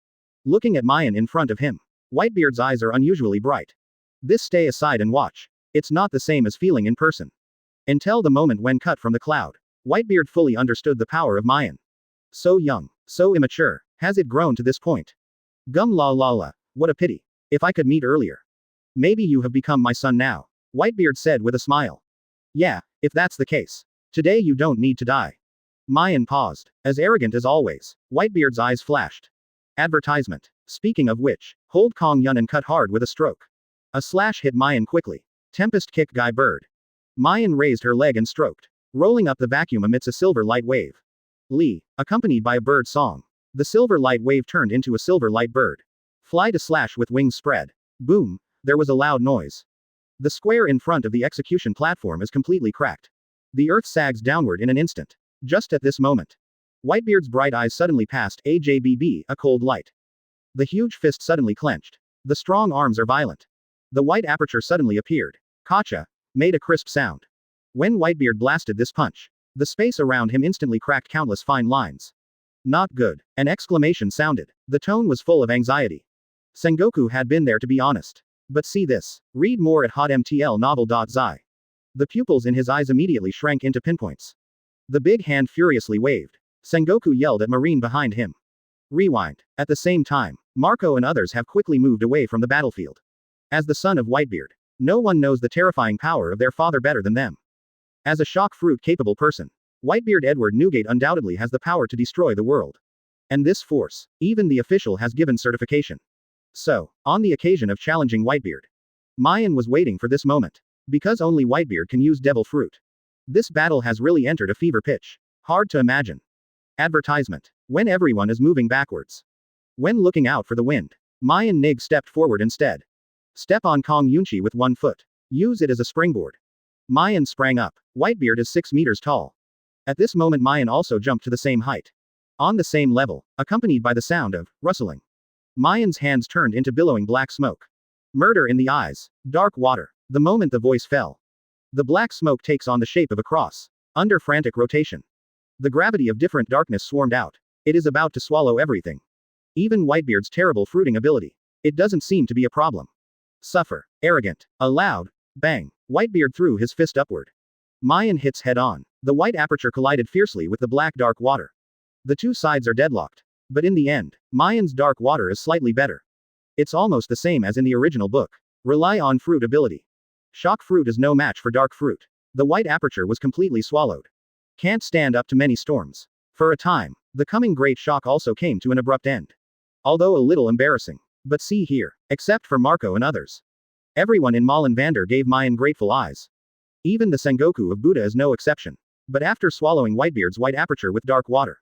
Looking at Maien in front of him. Whitebeard's eyes are unusually bright. This stay aside and watch. It's not the same as feeling in person. Until the moment when cut from the cloud. Whitebeard fully understood the power of Maien. So young, so immature, has it grown to this point? Gum la la la, what a pity. If I could meet earlier. Maybe you have become my son now. Whitebeard said with a smile. Yeah, if that's the case. Today you don't need to die. Maien paused. As arrogant as always. Whitebeard's eyes flashed. Advertisement. Speaking of which, hold Kong Yun and cut hard with a stroke. A slash hit Maien quickly. Tempest kick Guy Bird. Maien raised her leg and stroked. Rolling up the vacuum amidst a silver light wave. Lee, accompanied by a bird song. The silver light wave turned into a silver light bird. Fly to slash with wings spread. Boom, there was a loud noise. The square in front of the execution platform is completely cracked. The earth sags downward in an instant. Just at this moment. Whitebeard's bright eyes suddenly passed AJBB, a cold light. The huge fist suddenly clenched. The strong arms are violent. The white aperture suddenly appeared. Kacha, made a crisp sound. When Whitebeard blasted this punch, the space around him instantly cracked countless fine lines. Not good. An exclamation sounded. The tone was full of anxiety. Sengoku had been there to be honest. But see this. Read more at hotmtlnovel.zi. The pupils in his eyes immediately shrank into pinpoints. The big hand furiously waved. Sengoku yelled at Marine behind him. Rewind. At the same time, Marco and others have quickly moved away from the battlefield. As the son of Whitebeard, no one knows the terrifying power of their father better than them. As a shock fruit capable person, Whitebeard Edward Newgate undoubtedly has the power to destroy the world. And this force, even the official has given certification. So, on the occasion of challenging Whitebeard, Maien was waiting for this moment. Because only Whitebeard can use devil fruit. This battle has really entered a fever pitch. Hard to imagine. Advertisement. When everyone is moving backwards. When looking out for the wind, Maien Nig stepped forward instead. Step on Kong Yunchi with one foot. Use it as a springboard. Maien sprang up. Whitebeard is 6 meters tall. At this moment Maien also jumped to the same height. On the same level, accompanied by the sound of rustling. Maien's hands turned into billowing black smoke. Murder in the eyes. Dark water. The moment the voice fell. The black smoke takes on the shape of a cross. Under frantic rotation. The gravity of different darkness swarmed out. It is about to swallow everything. Even Whitebeard's terrible fruiting ability. It doesn't seem to be a problem. Suffer. Arrogant. A loud bang. Whitebeard threw his fist upward. Maien hits head on. The white aperture collided fiercely with the black dark water. The two sides are deadlocked. But in the end, Maien's dark water is slightly better. It's almost the same as in the original book. Rely on fruit ability. Shock fruit is no match for dark fruit. The white aperture was completely swallowed. Can't stand up to many storms. For a time, the coming great shock also came to an abrupt end. Although a little embarrassing. But see here, except for Marco and others. Everyone in Malin Vandor gave Maien grateful eyes. Even the Sengoku of Buddha is no exception. But after swallowing Whitebeard's white aperture with dark water,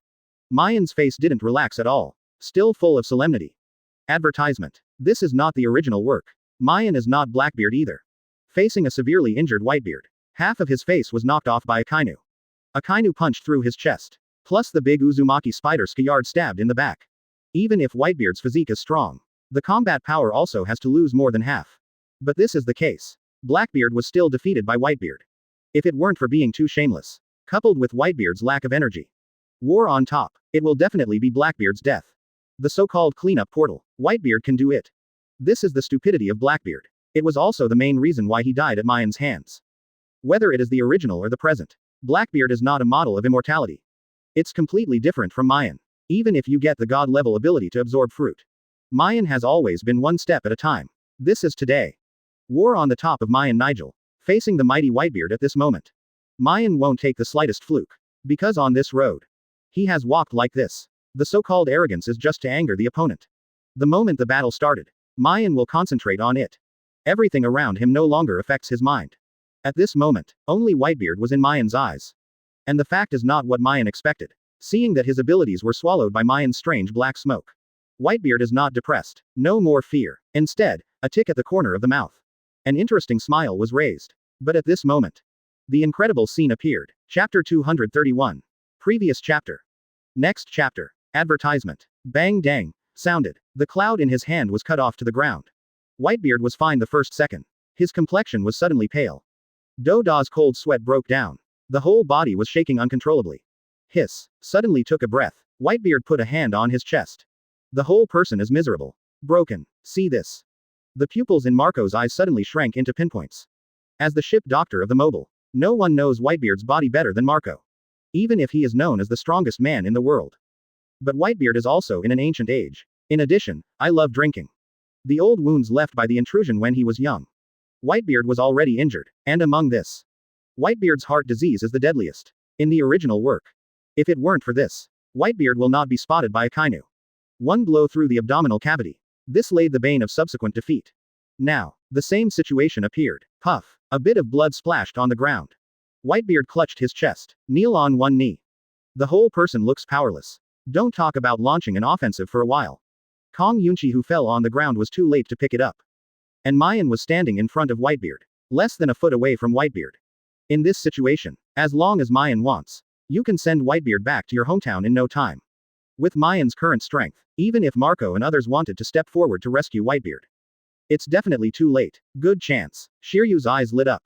Maien's face didn't relax at all. Still full of solemnity. Advertisement. This is not the original work. Maien is not Blackbeard either. Facing a severely injured Whitebeard, half of his face was knocked off by Akainu. Akainu punched through his chest. Plus the big Uzumaki spider Skyard stabbed in the back. Even if Whitebeard's physique is strong, the combat power also has to lose more than half. But this is the case. Blackbeard was still defeated by Whitebeard. If it weren't for being too shameless, coupled with Whitebeard's lack of energy. War on top. It will definitely be Blackbeard's death. The so-called cleanup portal. Whitebeard can do it. This is the stupidity of Blackbeard. It was also the main reason why he died at Maien's hands. Whether it is the original or the present, Blackbeard is not a model of immortality. It's completely different from Maien. Even if you get the god-level ability to absorb fruit. Maien has always been one step at a time. This is today. War on the top of Maien Nigel. Facing the mighty Whitebeard at this moment. Maien won't take the slightest fluke. Because on this road, he has walked like this. The so-called arrogance is just to anger the opponent. The moment the battle started, Maien will concentrate on it. Everything around him no longer affects his mind. At this moment, only Whitebeard was in Maien's eyes. And the fact is not what Maien expected. Seeing that his abilities were swallowed by Maien's strange black smoke. Whitebeard is not depressed. No more fear. Instead, a tick at the corner of the mouth. An interesting smile was raised. But at this moment, the incredible scene appeared. Chapter 231. Previous chapter. Next chapter. Advertisement. Bang dang. Sounded. The cloud in his hand was cut off to the ground. Whitebeard was fine the first second. His complexion was suddenly pale. Doda's cold sweat broke down. The whole body was shaking uncontrollably. Hiss. Suddenly took a breath. Whitebeard put a hand on his chest. The whole person is miserable. Broken. See this. The pupils in Marco's eyes suddenly shrank into pinpoints. As the ship doctor of the mobile, no one knows Whitebeard's body better than Marco. Even if he is known as the strongest man in the world. But Whitebeard is also in an ancient age. In addition, I love drinking. The old wounds left by the intrusion when he was young. Whitebeard was already injured, and among this, Whitebeard's heart disease is the deadliest. In the original work. If it weren't for this, Whitebeard will not be spotted by Akainu. One blow through the abdominal cavity. This laid the bane of subsequent defeat. Now, the same situation appeared. Puff. A bit of blood splashed on the ground. Whitebeard clutched his chest. Kneel on one knee. The whole person looks powerless. Don't talk about launching an offensive for a while. Kong Yunchi who fell on the ground was too late to pick it up. And Maien was standing in front of Whitebeard. Less than a foot away from Whitebeard. In this situation, as long as Maien wants, you can send Whitebeard back to your hometown in no time. With Maien's current strength, even if Marco and others wanted to step forward to rescue Whitebeard. It's definitely too late. Good chance. Shiryu's eyes lit up.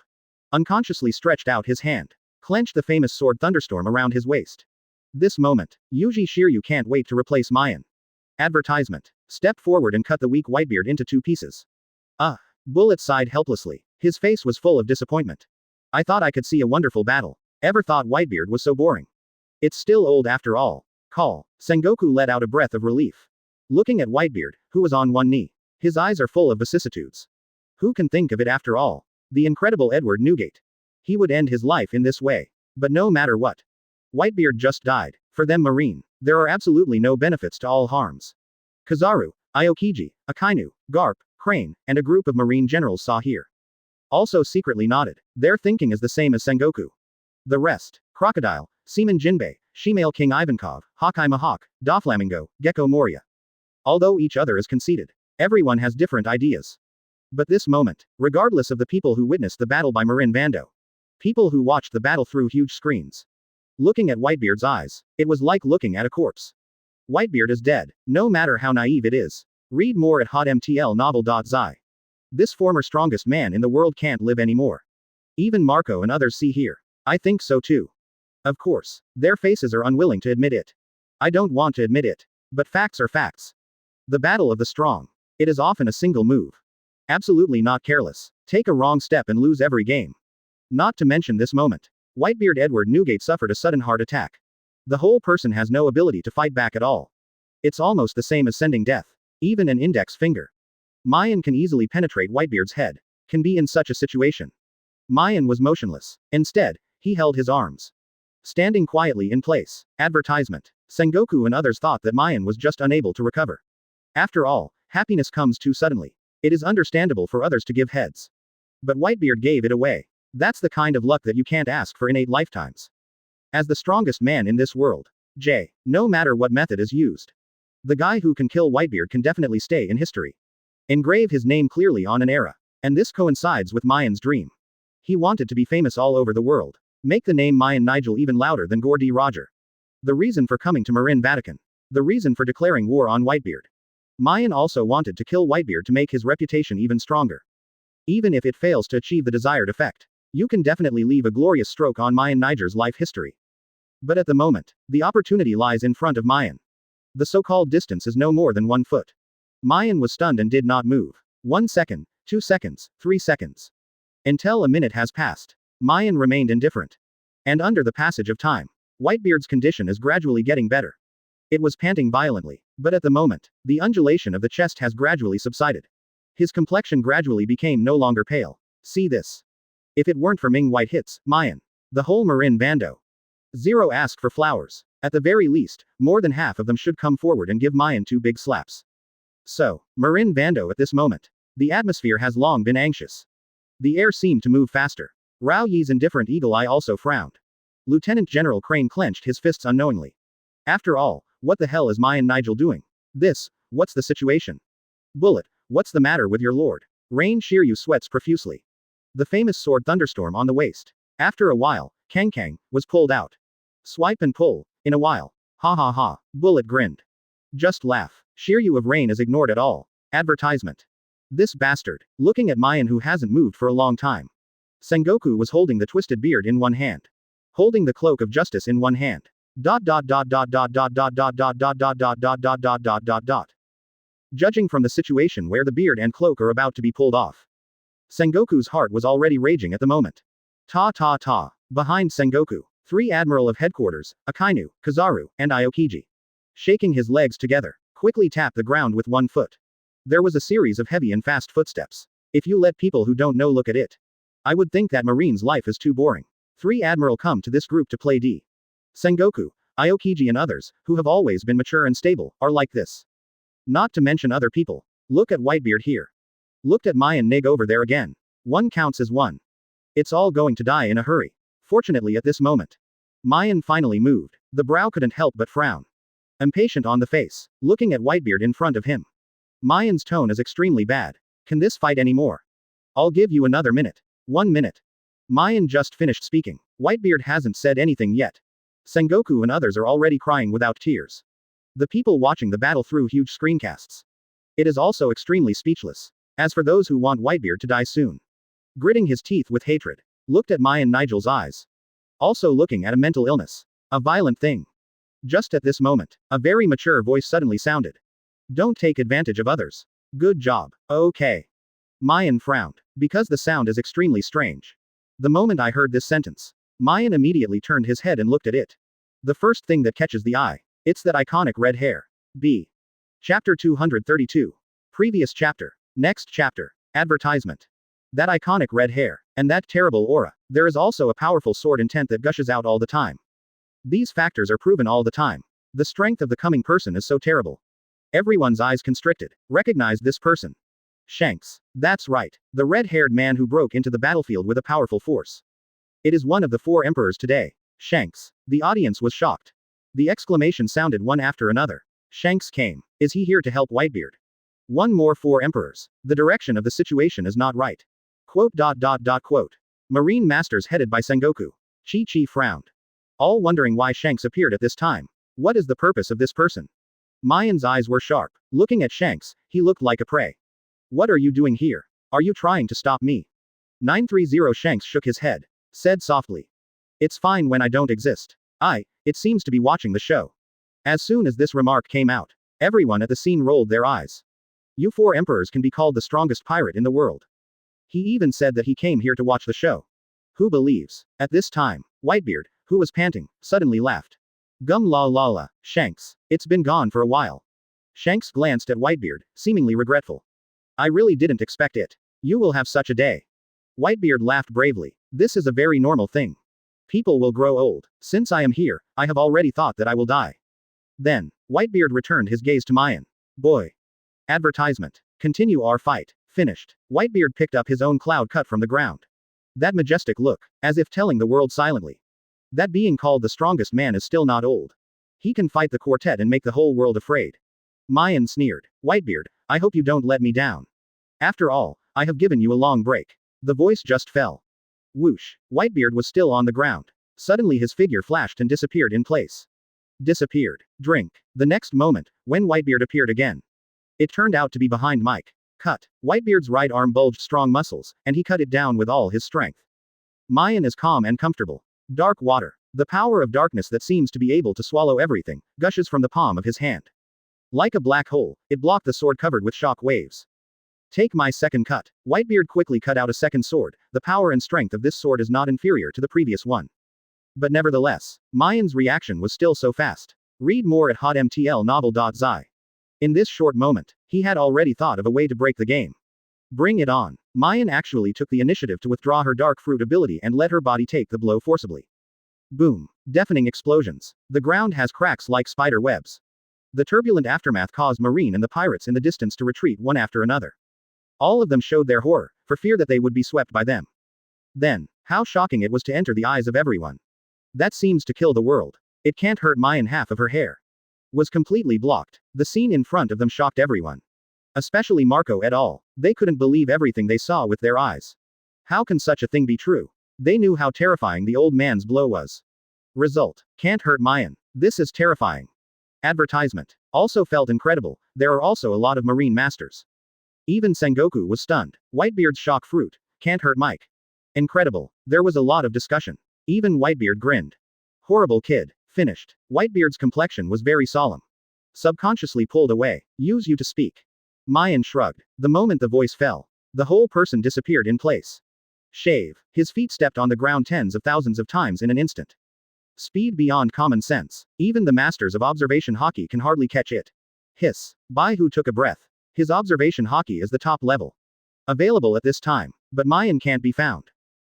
Unconsciously stretched out his hand. Clenched the famous sword thunderstorm around his waist. This moment, Yuji Shiryu can't wait to replace Maien. Advertisement. Step forward and cut the weak Whitebeard into 2 pieces. Bullet sighed helplessly. His face was full of disappointment. I thought I could see a wonderful battle. Ever thought Whitebeard was so boring? It's still old after all. Call. Sengoku let out a breath of relief. Looking at Whitebeard, who was on one knee. His eyes are full of vicissitudes. Who can think of it after all? The incredible Edward Newgate. He would end his life in this way. But no matter what. Whitebeard just died. For them Marine, there are absolutely no benefits to all harms. Kizaru, Aokiji, Akainu, Garp, Crane, and a group of Marine generals saw here. Also secretly nodded. Their thinking is the same as Sengoku. The rest. Crocodile, Seaman Jinbei, Shemale King Ivankov, Hawkeye Mahawk, Doflamingo, Gecko Moria. Although each other is conceited. Everyone has different ideas. But this moment, regardless of the people who witnessed the battle by Marin Vando. People who watched the battle through huge screens. Looking at Whitebeard's eyes, it was like looking at a corpse. Whitebeard is dead, no matter how naive it is. Read more at hotmtlnovel.zi. This former strongest man in the world can't live anymore. Even Marco and others see here. I think so too. Of course, their faces are unwilling to admit it. I don't want to admit it. But facts are facts. The battle of the strong. It is often a single move. Absolutely not careless. Take a wrong step and lose every game. Not to mention this moment. Whitebeard Edward Newgate suffered a sudden heart attack. The whole person has no ability to fight back at all. It's almost the same as sending death. Even an index finger. Maien can easily penetrate Whitebeard's head. Can be in such a situation. Maien was motionless. Instead, he held his arms. Standing quietly in place. Advertisement. Sengoku and others thought that Maien was just unable to recover. After all, happiness comes too suddenly. It is understandable for others to give heads. But Whitebeard gave it away. That's the kind of luck that you can't ask for in 8 lifetimes. As the strongest man in this world. No matter what method is used. The guy who can kill Whitebeard can definitely stay in history. Engrave his name clearly on an era. And this coincides with Maien's dream. He wanted to be famous all over the world. Make the name Maien Nigel even louder than Gore D. Roger. The reason for coming to Marin Vatican. The reason for declaring war on Whitebeard. Maien also wanted to kill Whitebeard to make his reputation even stronger. Even if it fails to achieve the desired effect. You can definitely leave a glorious stroke on Maien Niger's life history. But at the moment, the opportunity lies in front of Maien. The so-called distance is no more than 1 foot. Maien was stunned and did not move. 1 second, 2 seconds, 3 seconds. Until a minute has passed. Maien remained indifferent. And under the passage of time, Whitebeard's condition is gradually getting better. It was panting violently, but at the moment, the undulation of the chest has gradually subsided. His complexion gradually became no longer pale. See this. If it weren't for Ming White hits, Maien. The whole Marin Vando. Zero asked for flowers. At the very least, more than half of them should come forward and give Maien 2 big slaps. So, Marin Vando at this moment. The atmosphere has long been anxious. The air seemed to move faster. Rao Yi's indifferent eagle eye also frowned. Lieutenant General Crane clenched his fists unknowingly. After all, what the hell is Maien Nigel doing? What's the situation? Bullet, what's the matter with your lord? Rain Shiryu sweats profusely. The famous sword thunderstorm on the waist. After a while, Kang was pulled out. Swipe and pull. In a while. Ha ha ha. Bullet grinned. Just laugh. Shiryu of Rain is ignored at all. Advertisement. This bastard. Looking at Maien who hasn't moved for a long time. Sengoku was holding the twisted beard in one hand. Holding the cloak of justice in one hand. Judging from the situation where the beard and cloak are about to be pulled off. Sengoku's heart was already raging at the moment. Ta. Behind Sengoku, 3 Admiral of Headquarters, Akainu, Kizaru, and Aokiji. Shaking his legs together, quickly tapped the ground with 1 foot. There was a series of heavy and fast footsteps. If you let people who don't know look at it. I would think that Marine's life is too boring. 3 Admiral come to this group to play D. Sengoku, Aokiji and others, who have always been mature and stable, are like this. Not to mention other people. Look at Whitebeard here. Looked at Maien Nig over there again. 1 counts as 1. It's all going to die in a hurry. Fortunately at this moment. Maien finally moved. The brow couldn't help but frown. Impatient on the face, looking at Whitebeard in front of him. Maien's tone is extremely bad. Can this fight anymore? I'll give you another minute. 1 minute. Maien just finished speaking. Whitebeard hasn't said anything yet. Sengoku and others are already crying without tears. The people watching the battle through huge screencasts. It is also extremely speechless. As for those who want Whitebeard to die soon. Gritting his teeth with hatred. Looked at Maien Nigel's eyes. Also looking at a mental illness. A violent thing. Just at this moment, a very mature voice suddenly sounded. Don't take advantage of others. Good job. Okay. Maien frowned, because the sound is extremely strange. The moment I heard this sentence, Maien immediately turned his head and looked at it. The first thing that catches the eye, it's that iconic red hair. B. Chapter 232. Previous chapter. Next chapter. Advertisement. That iconic red hair, and that terrible aura. There is also a powerful sword intent that gushes out all the time. These factors are proven all the time. The strength of the coming person is so terrible. Everyone's eyes constricted. Recognized this person. Shanks. That's right. The red-haired man who broke into the battlefield with a powerful force. It is one of the 4 emperors today. Shanks. The audience was shocked. The exclamation sounded one after another. Shanks came. Is he here to help Whitebeard? One more 4 emperors. The direction of the situation is not right. Quote. Marine masters headed by Sengoku. Chi frowned. All wondering why Shanks appeared at this time. What is the purpose of this person? Maien's eyes were sharp. Looking at Shanks, he looked like a prey. What are you doing here? Are you trying to stop me? 930 Shanks shook his head. Said softly. It's fine when I don't exist. It seems to be watching the show. As soon as this remark came out, everyone at the scene rolled their eyes. You 4 emperors can be called the strongest pirate in the world. He even said that he came here to watch the show. Who believes? At this time, Whitebeard, who was panting, suddenly laughed. Gum la la la, Shanks. It's been gone for a while. Shanks glanced at Whitebeard, seemingly regretful. I really didn't expect it. You will have such a day. Whitebeard laughed bravely. This is a very normal thing. People will grow old. Since I am here, I have already thought that I will die. Then, Whitebeard returned his gaze to Maien. Boy. Advertisement. Continue our fight. Finished. Whitebeard picked up his own cloud cut from the ground. That majestic look, as if telling the world silently. That being called the strongest man is still not old. He can fight the quartet and make the whole world afraid. Maien sneered. Whitebeard, I hope you don't let me down. After all, I have given you a long break. The voice just fell. Whoosh. Whitebeard was still on the ground. Suddenly his figure flashed and disappeared in place. Disappeared. Drink. The next moment, when Whitebeard appeared again. It turned out to be behind Mike. Cut. Whitebeard's right arm bulged strong muscles, and he cut it down with all his strength. Maien is calm and comfortable. Dark water. The power of darkness that seems to be able to swallow everything, gushes from the palm of his hand. Like a black hole, it blocked the sword covered with shock waves. Take my second cut. Whitebeard quickly cut out a second sword. The power and strength of this sword is not inferior to the previous one. But nevertheless, Maien's reaction was still so fast. Read more at hotmtlnovel.zi. In this short moment, he had already thought of a way to break the game. Bring it on. Maien actually took the initiative to withdraw her dark fruit ability and let her body take the blow forcibly. Boom. Deafening explosions. The ground has cracks like spider webs. The turbulent aftermath caused Marine and the pirates in the distance to retreat one after another. All of them showed their horror, for fear that they would be swept by them. Then, how shocking it was to enter the eyes of everyone. That seems to kill the world. It can't hurt Maien. Half of her hair was completely blocked. The scene in front of them shocked everyone. Especially Marco et al. They couldn't believe everything they saw with their eyes. How can such a thing be true? They knew how terrifying the old man's blow was. Result. Can't hurt Maien. This is terrifying. Advertisement. Also felt incredible. There are also a lot of marine masters. Even Sengoku was stunned. Whitebeard's shock fruit. Can't hurt Mike. Incredible. There was a lot of discussion. Even Whitebeard grinned. Horrible kid. Finished. Whitebeard's complexion was very solemn. Subconsciously pulled away. Use you to speak. Maien shrugged. The moment the voice fell, the whole person disappeared in place. Shave. His feet stepped on the ground tens of thousands of times in an instant. Speed beyond common sense. Even the masters of observation Haki can hardly catch it. Hiss. Baihu took a breath. His observation Haki is the top level. Available at this time. But Maien can't be found.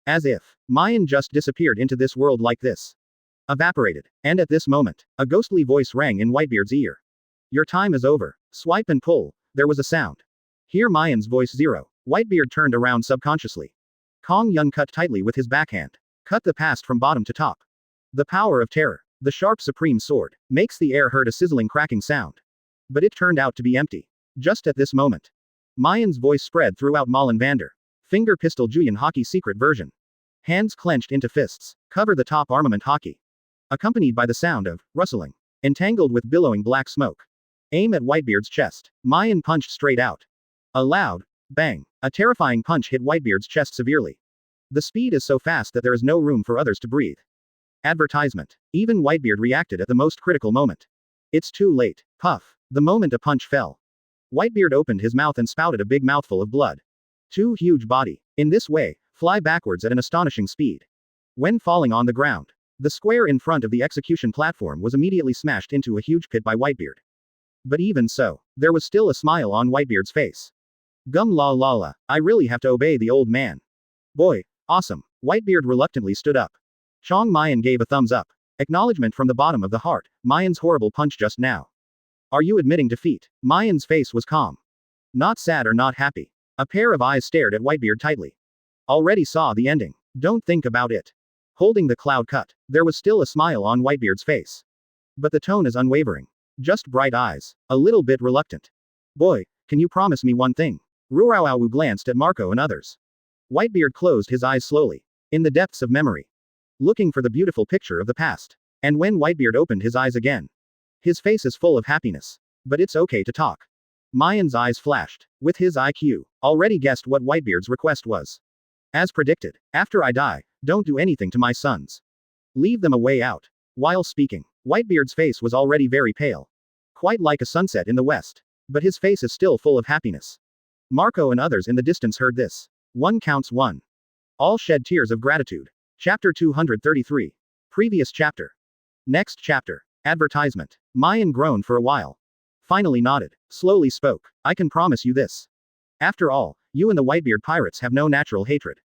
As if Maien just disappeared into this world like this. Evaporated. And at this moment, a ghostly voice rang in Whitebeard's ear. Your time is over. Swipe and pull. There was a sound. Hear Maien's voice 0. Whitebeard turned around subconsciously. Kong Yun cut tightly with his backhand. Cut the past from bottom to top. The power of terror. The sharp supreme sword. Makes the air heard a sizzling cracking sound. But it turned out to be empty. Just at this moment. Maien's voice spread throughout Malin Vandor. Finger pistol Juyin Haki secret version. Hands clenched into fists. Cover the top armament Haki. Accompanied by the sound of rustling. Entangled with billowing black smoke. Aim at Whitebeard's chest. Maien punched straight out. A loud bang. A terrifying punch hit Whitebeard's chest severely. The speed is so fast that there is no room for others to breathe. Advertisement. Even Whitebeard reacted at the most critical moment. It's too late. Puff. The moment a punch fell. Whitebeard opened his mouth and spouted a big mouthful of blood. Too huge body. In this way, fly backwards at an astonishing speed. When falling on the ground, the square in front of the execution platform was immediately smashed into a huge pit by Whitebeard. But even so, there was still a smile on Whitebeard's face. Gum la la la, I really have to obey the old man. Boy, awesome. Whitebeard reluctantly stood up. Chong Maien gave a thumbs up. Acknowledgement from the bottom of the heart, Maien's horrible punch just now. Are you admitting defeat? Maien's face was calm. Not sad or not happy. A pair of eyes stared at Whitebeard tightly. Already saw the ending. Don't think about it. Holding the cloud cut, there was still a smile on Whitebeard's face. But the tone is unwavering. Just bright eyes. A little bit reluctant. Boy, can you promise me one thing? Ruaowu glanced at Marco and others. Whitebeard closed his eyes slowly. In the depths of memory. Looking for the beautiful picture of the past. And when Whitebeard opened his eyes again. His face is full of happiness. But it's okay to talk. Maien's eyes flashed. With his IQ, already guessed what Whitebeard's request was. As predicted, after I die, don't do anything to my sons. Leave them a way out. While speaking, Whitebeard's face was already very pale. Quite like a sunset in the west. But his face is still full of happiness. Marco and others in the distance heard this. One counts one. All shed tears of gratitude. Chapter 233. Previous chapter. Next chapter. Advertisement. Maien groaned for a while. Finally nodded. Slowly spoke. I can promise you this. After all, you and the Whitebeard pirates have no natural hatred.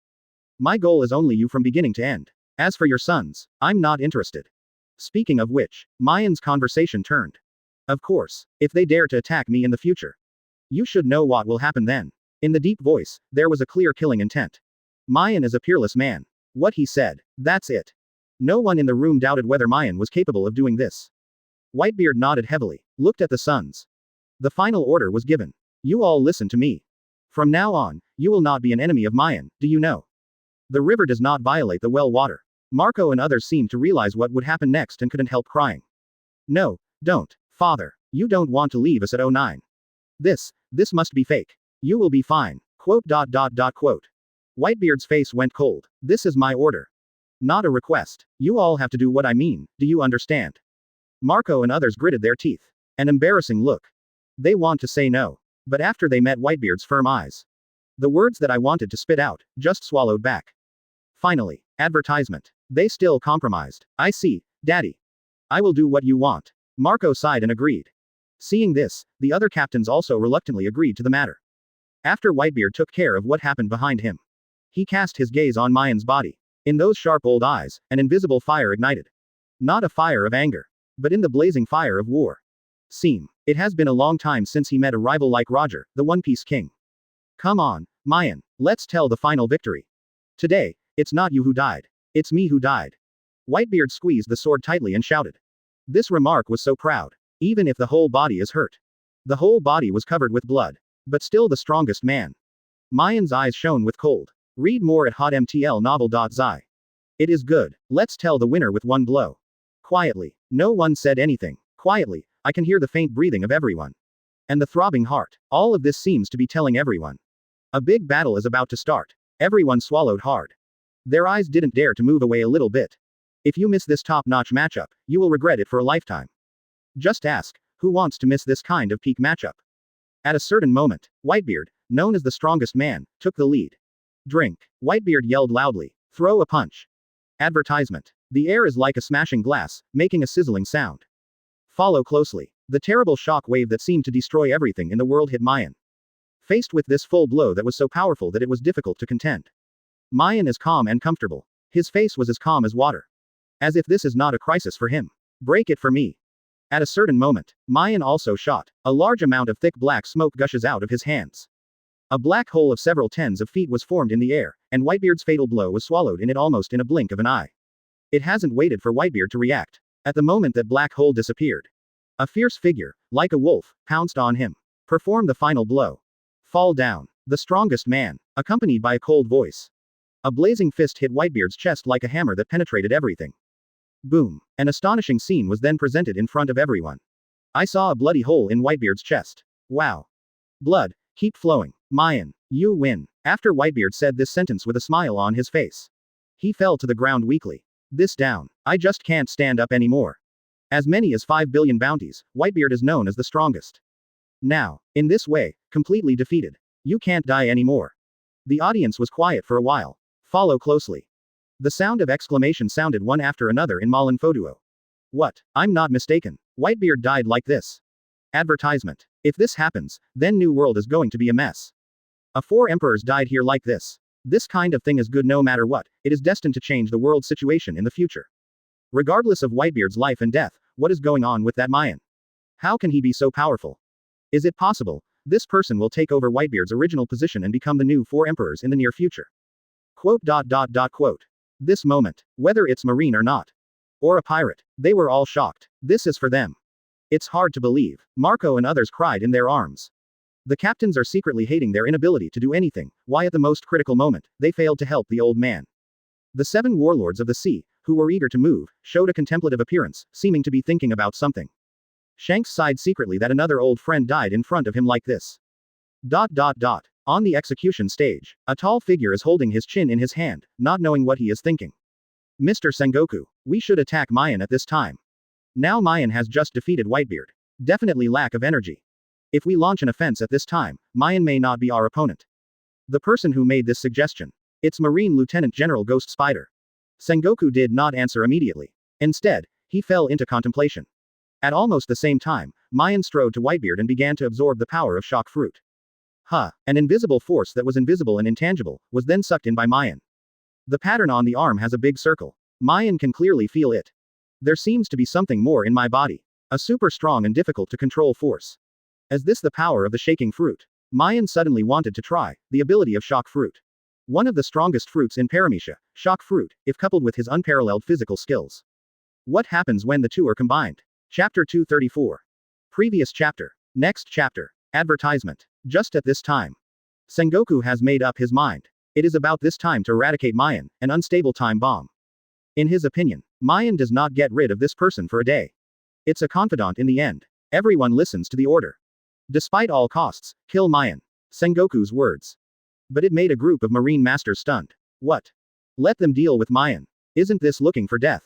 My goal is only you from beginning to end. As for your sons, I'm not interested. Speaking of which, Maien's conversation turned. Of course, if they dare to attack me in the future. You should know what will happen then. In the deep voice, there was a clear killing intent. Maien is a peerless man. What he said, that's it. No one in the room doubted whether Maien was capable of doing this. Whitebeard nodded heavily, looked at the sons. The final order was given. You all listen to me. From now on, you will not be an enemy of Maien, do you know? The river does not violate the well water. Marco and others seemed to realize what would happen next and couldn't help crying. No, don't, father. You don't want to leave us at 09. This must be fake. You will be fine. Quote. Whitebeard's face went cold. This is my order. Not a request. You all have to do what I mean, do you understand? Marco and others gritted their teeth. An embarrassing look. They want to say no. But after they met Whitebeard's firm eyes. The words that I wanted to spit out, just swallowed back. Finally, advertisement. They still compromised. I see, Daddy. I will do what you want. Marco sighed and agreed. Seeing this, the other captains also reluctantly agreed to the matter. After Whitebeard took care of what happened behind him. He cast his gaze on Maien's body. In those sharp old eyes, an invisible fire ignited. Not a fire of anger. But in the blazing fire of war. It has been a long time since he met a rival like Roger, the One Piece King. Come on, Maien, let's tell the final victory. Today, it's not you who died. It's me who died. Whitebeard squeezed the sword tightly and shouted. This remark was so proud. Even if the whole body is hurt. The whole body was covered with blood. But still the strongest man. Maien's eyes shone with cold. Read more at hotmtlnovel.zi. It is good. Let's tell the winner with one blow. Quietly. No one said anything. Quietly, I can hear the faint breathing of everyone. And the throbbing heart. All of this seems to be telling everyone. A big battle is about to start. Everyone swallowed hard. Their eyes didn't dare to move away a little bit. If you miss this top-notch matchup, you will regret it for a lifetime. Just ask, who wants to miss this kind of peak matchup? At a certain moment, Whitebeard, known as the strongest man, took the lead. Drink. Whitebeard yelled loudly. Throw a punch. Advertisement. The air is like a smashing glass, making a sizzling sound. Follow closely. The terrible shock wave that seemed to destroy everything in the world hit Maien. Faced with this full blow that was so powerful that it was difficult to contend. Maien is calm and comfortable. His face was as calm as water. As if this is not a crisis for him. Break it for me. At a certain moment, Maien also shot. A large amount of thick black smoke gushes out of his hands. A black hole of several tens of feet was formed in the air, and Whitebeard's fatal blow was swallowed in it almost in a blink of an eye. It hasn't waited for Whitebeard to react. At the moment that black hole disappeared. A fierce figure, like a wolf, pounced on him. Perform the final blow. Fall down. The strongest man, accompanied by a cold voice. A blazing fist hit Whitebeard's chest like a hammer that penetrated everything. Boom. An astonishing scene was then presented in front of everyone. I saw a bloody hole in Whitebeard's chest. Wow. Blood, keep flowing. Maien, you win. After Whitebeard said this sentence with a smile on his face. He fell to the ground weakly. This down. I just can't stand up anymore. As many as 5 billion bounties, Whitebeard is known as the strongest. Now, in this way, completely defeated. You can't die anymore. The audience was quiet for a while. Follow closely. The sound of exclamation sounded one after another in Malin Foduo. What? I'm not mistaken. Whitebeard died like this. Advertisement. If this happens, then New World is going to be a mess. 4 emperors died here like this. This kind of thing is good no matter what, it is destined to change the world situation in the future. Regardless of Whitebeard's life and death, what is going on with that Maien? How can he be so powerful? Is it possible, this person will take over Whitebeard's original position and become the new 4 emperors in the near future? Quote. This moment, whether it's Marine or not, or a pirate, they were all shocked. This is for them. It's hard to believe. Marco and others cried in their arms. The captains are secretly hating their inability to do anything, why at the most critical moment, they failed to help the old man. The 7 warlords of the sea, who were eager to move, showed a contemplative appearance, seeming to be thinking about something. Shanks sighed secretly that another old friend died in front of him like this. On the execution stage, a tall figure is holding his chin in his hand, not knowing what he is thinking. Mr. Sengoku, we should attack Maien at this time. Now Maien has just defeated Whitebeard. Definitely lack of energy. If we launch an offense at this time, Maien may not be our opponent. The person who made this suggestion. It's Marine Lieutenant General Ghost Spider. Sengoku did not answer immediately. Instead, he fell into contemplation. At almost the same time, Maien strode to Whitebeard and began to absorb the power of shock fruit. An invisible force that was invisible and intangible, was then sucked in by Maien. The pattern on the arm has a big circle. Maien can clearly feel it. There seems to be something more in my body. A super strong and difficult to control force. Is this the power of the shaking fruit? Maien suddenly wanted to try the ability of shock fruit. One of the strongest fruits in Paramecia, shock fruit, if coupled with his unparalleled physical skills. What happens when the two are combined? Chapter 234. Previous chapter. Next chapter. Advertisement. Just at this time. Sengoku has made up his mind. It is about this time to eradicate Maien, an unstable time bomb. In his opinion, Maien does not get rid of this person for a day. It's a confidant in the end. Everyone listens to the order. Despite all costs, kill Maien. Sengoku's words. But it made a group of marine masters stunned. What? Let them deal with Maien. Isn't this looking for death?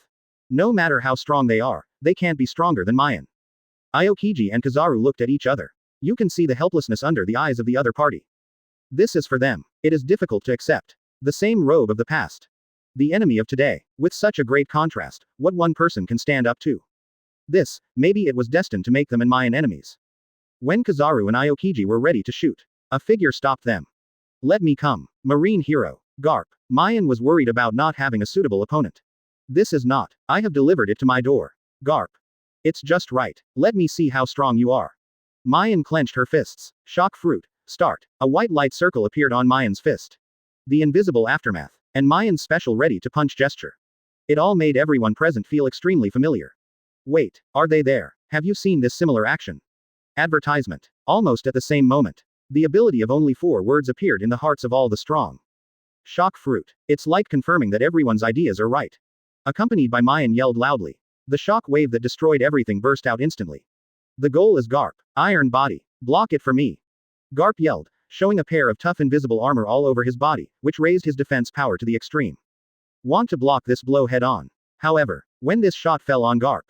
No matter how strong they are, they can't be stronger than Maien. Aokiji and Kizaru looked at each other. You can see the helplessness under the eyes of the other party. This is for them. It is difficult to accept. The same robe of the past. The enemy of today. With such a great contrast, what one person can stand up to. This, maybe it was destined to make them and Maien enemies. When Kizaru and Aokiji were ready to shoot, a figure stopped them. Let me come. Marine hero. Garp. Maien was worried about not having a suitable opponent. This is not. I have delivered it to my door. Garp. It's just right. Let me see how strong you are. Maien clenched her fists. Shock fruit. Start. A white light circle appeared on Maien's fist. The invisible aftermath. And Maien's special ready-to-punch gesture. It all made everyone present feel extremely familiar. Wait, are they there? Have you seen this similar action? Advertisement. Almost at the same moment. The ability of only 4 words appeared in the hearts of all the strong. Shock fruit. It's like confirming that everyone's ideas are right. Accompanied by Maien yelled loudly. The shock wave that destroyed everything burst out instantly. The goal is Garp. Iron body. Block it for me. Garp yelled, showing a pair of tough invisible armor all over his body, which raised his defense power to the extreme. Want to block this blow head on. However, when this shot fell on Garp,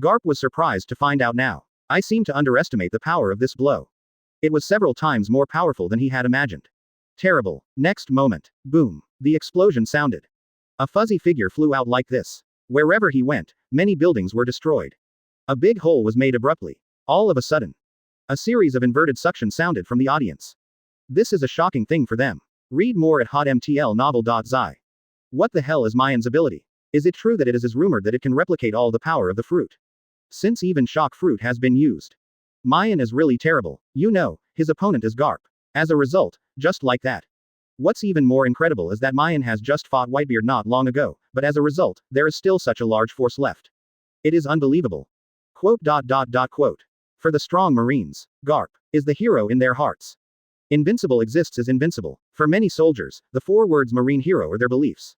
Garp was surprised to find out now. I seem to underestimate the power of this blow. It was several times more powerful than he had imagined. Terrible. Next moment. Boom. The explosion sounded. A fuzzy figure flew out like this. Wherever he went, many buildings were destroyed. A big hole was made abruptly. All of a sudden. A series of inverted suction sounded from the audience. This is a shocking thing for them. Read more at hotmtlnovel.zi. What the hell is Maien's ability? Is it true that it is rumored that it can replicate all the power of the fruit? Since even shock fruit has been used. Maien is really terrible. You know, his opponent is Garp. As a result, just like that. What's even more incredible is that Maien has just fought Whitebeard not long ago, but as a result, there is still such a large force left. It is unbelievable. Quote. For the strong Marines, Garp is the hero in their hearts. Invincible exists as invincible. For many soldiers, the 4 words Marine hero are their beliefs.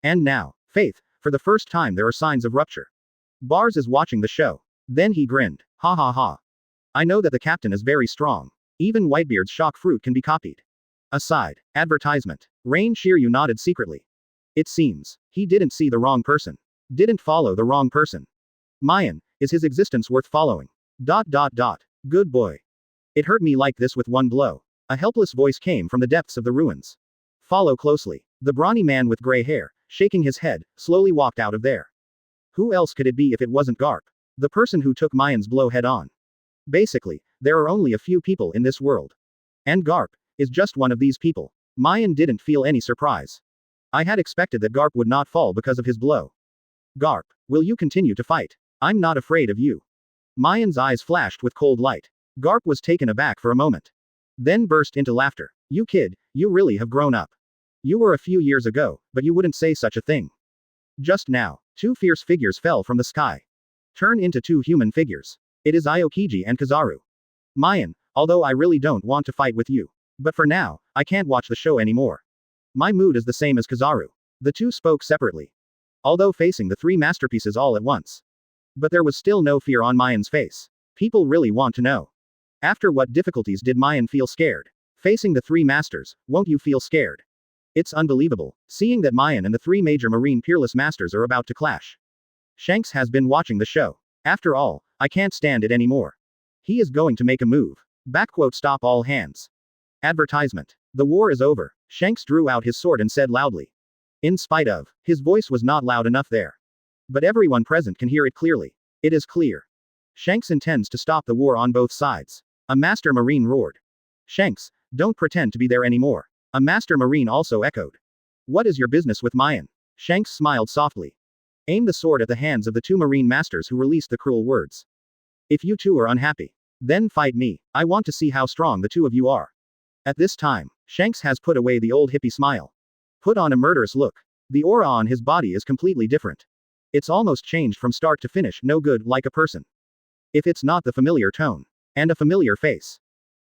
And now, faith, for the first time there are signs of rupture. Bars is watching the show. Then he grinned. Ha ha ha. I know that the captain is very strong. Even Whitebeard's shock fruit can be copied. Aside. Advertisement. Rain Shiryu nodded secretly. It seems. He didn't see the wrong person. Didn't follow the wrong person. Maien, is his existence worth following? ... Good boy. It hurt me like this with one blow. A helpless voice came from the depths of the ruins. Follow closely. The brawny man with gray hair, shaking his head, slowly walked out of there. Who else could it be if it wasn't Garp? The person who took Maien's blow head on. Basically, there are only a few people in this world. And Garp is just one of these people. Maien didn't feel any surprise. I had expected that Garp would not fall because of his blow. Garp, will you continue to fight? I'm not afraid of you. Maien's eyes flashed with cold light. Garp was taken aback for a moment. Then burst into laughter. You kid, you really have grown up. You were a few years ago, but you wouldn't say such a thing. Just now, two fierce figures fell from the sky. Turn into two human figures. It is Aokiji and Kizaru. Maien, although I really don't want to fight with you. But for now, I can't watch the show anymore. My mood is the same as Kizaru. The two spoke separately. Although facing the three masterpieces all at once. But there was still no fear on Maien's face. People really want to know. After what difficulties did Maien feel scared? Facing the three masters, won't you feel scared? It's unbelievable, seeing that Maien and the three major marine peerless masters are about to clash. Shanks has been watching the show. After all, I can't stand it anymore. He is going to make a move. Stop all hands. Advertisement. The war is over. Shanks drew out his sword and said loudly. In spite of, his voice was not loud enough there. But everyone present can hear it clearly. It is clear. Shanks intends to stop the war on both sides. A master marine roared. Shanks, don't pretend to be there anymore. A master marine also echoed. What is your business with Maien? Shanks smiled softly. Aim the sword at the hands of the two marine masters who released the cruel words. If you two are unhappy, then fight me. I want to see how strong the two of you are. At this time, Shanks has put away the old hippie smile. Put on a murderous look. The aura on his body is completely different. It's almost changed from start to finish, no good, like a person. If it's not the familiar tone. And a familiar face.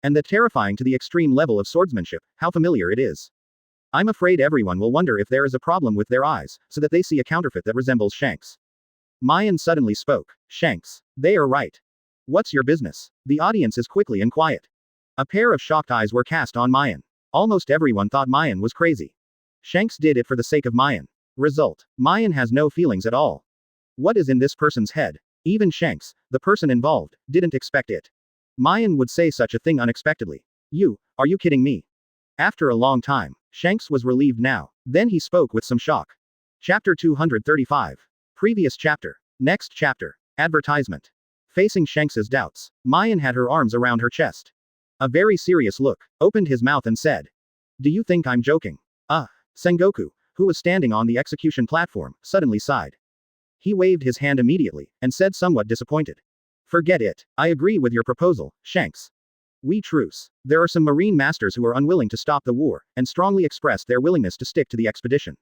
And the terrifying to the extreme level of swordsmanship, how familiar it is. I'm afraid everyone will wonder if there is a problem with their eyes, so that they see a counterfeit that resembles Shanks. Maien suddenly spoke. Shanks. They are right. What's your business? The audience is quickly and quiet. A pair of shocked eyes were cast on Maien. Almost everyone thought Maien was crazy. Shanks did it for the sake of Maien. Result. Maien has no feelings at all. What is in this person's head? Even Shanks, the person involved, didn't expect it. Maien would say such a thing unexpectedly. Are you kidding me? After a long time, Shanks was relieved now. Then he spoke with some shock. Chapter 235. Previous chapter. Next chapter. Advertisement. Facing Shanks's doubts, Maien had her arms around her chest. A very serious look, opened his mouth and said. Do you think I'm joking? Sengoku, who was standing on the execution platform, suddenly sighed. He waved his hand immediately, and said somewhat disappointed. Forget it. I agree with your proposal, Shanks. We truce. There are some marine masters who are unwilling to stop the war, and strongly expressed their willingness to stick to the expedition.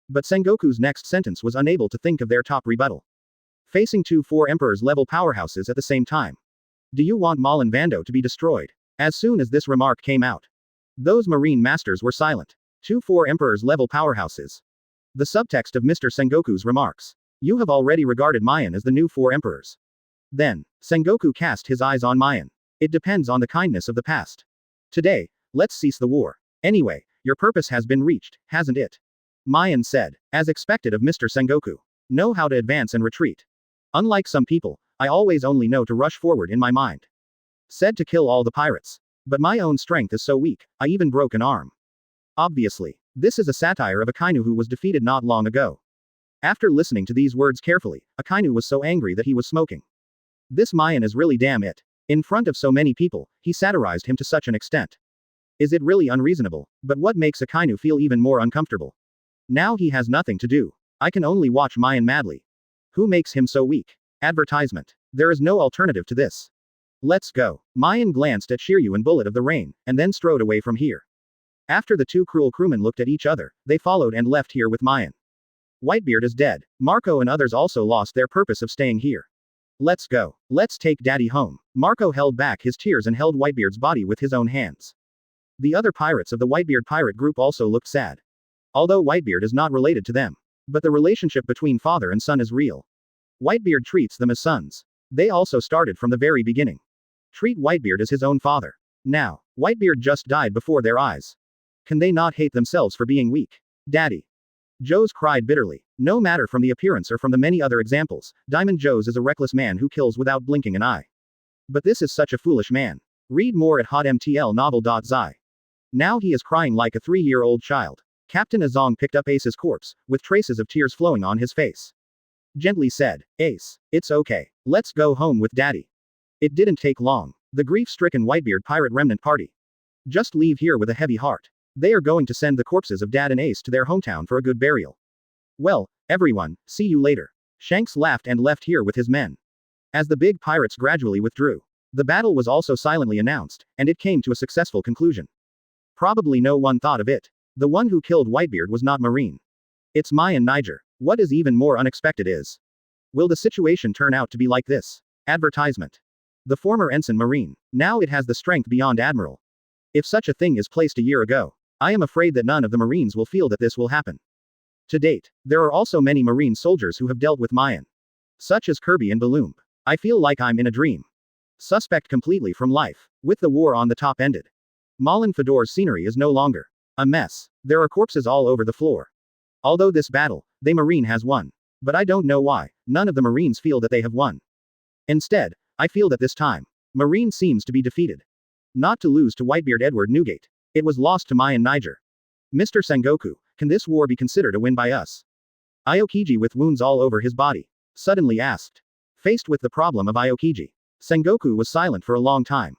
But Sengoku's next sentence was unable to think of their top rebuttal. Facing two 4 Emperors-level powerhouses at the same time. Do you want Malin Vandor to be destroyed? As soon as this remark came out, those marine masters were silent. 2 4 Emperors-level powerhouses. The subtext of Mr. Sengoku's remarks. You have already regarded Maien as the new 4 Emperors. Then, Sengoku cast his eyes on Maien. It depends on the kindness of the past. Today, let's cease the war. Anyway, your purpose has been reached, hasn't it? Maien said, as expected of Mr. Sengoku. Know how to advance and retreat. Unlike some people, I always only know to rush forward in my mind. Said to kill all the pirates. But my own strength is so weak, I even broke an arm. Obviously, this is a satire of Akainu who was defeated not long ago. After listening to these words carefully, Akainu was so angry that he was smoking. This Maien is really damn it. In front of so many people, he satirized him to such an extent. Is it really unreasonable? But what makes Akainu feel even more uncomfortable? Now he has nothing to do. I can only watch Maien madly. Who makes him so weak? Advertisement. There is no alternative to this. Let's go. Maien glanced at Shiryu and Bullet of the Rain, and then strode away from here. After the two cruel crewmen looked at each other, they followed and left here with Maien. Whitebeard is dead. Marco and others also lost their purpose of staying here. Let's go. Let's take Daddy home. Marco held back his tears and held Whitebeard's body with his own hands. The other pirates of the Whitebeard pirate group also looked sad. Although Whitebeard is not related to them. But the relationship between father and son is real. Whitebeard treats them as sons. They also started from the very beginning. Treat Whitebeard as his own father. Now, Whitebeard just died before their eyes. Can they not hate themselves for being weak? Daddy. Joe's cried bitterly. No matter from the appearance or from the many other examples, Diamond Joe's is a reckless man who kills without blinking an eye. But this is such a foolish man. Read more at hotmtlnovel.zi. Now he is crying like a 3-year-old child. Captain Azong picked up Ace's corpse, with traces of tears flowing on his face. Gently said, Ace, it's okay. Let's go home with Daddy. It didn't take long. The grief-stricken Whitebeard pirate remnant party. Just leave here with a heavy heart. They are going to send the corpses of Dad and Ace to their hometown for a good burial. Well, everyone, see you later. Shanks laughed and left here with his men. As the big pirates gradually withdrew, the battle was also silently announced, and it came to a successful conclusion. Probably no one thought of it. The one who killed Whitebeard was not Marine. It's Maien Niger. What is even more unexpected is, will the situation turn out to be like this? Advertisement. The former ensign Marine. Now it has the strength beyond Admiral. If such a thing is placed a year ago, I am afraid that none of the Marines will feel that this will happen. To date, there are also many Marine soldiers who have dealt with Maien. Such as Kirby and Balloon. I feel like I'm in a dream. Suspect completely from life. With the war on the top ended. Malin Fedor's scenery is no longer a mess. There are corpses all over the floor. Although this battle, the Marine has won. But I don't know why, none of the Marines feel that they have won. Instead, I feel that this time, Marine seems to be defeated. Not to lose to Whitebeard Edward Newgate. It was lost to Maien Niger. Mr. Sengoku, can this war be considered a win by us? Aokiji with wounds all over his body suddenly asked. Faced with the problem of Aokiji, Sengoku was silent for a long time.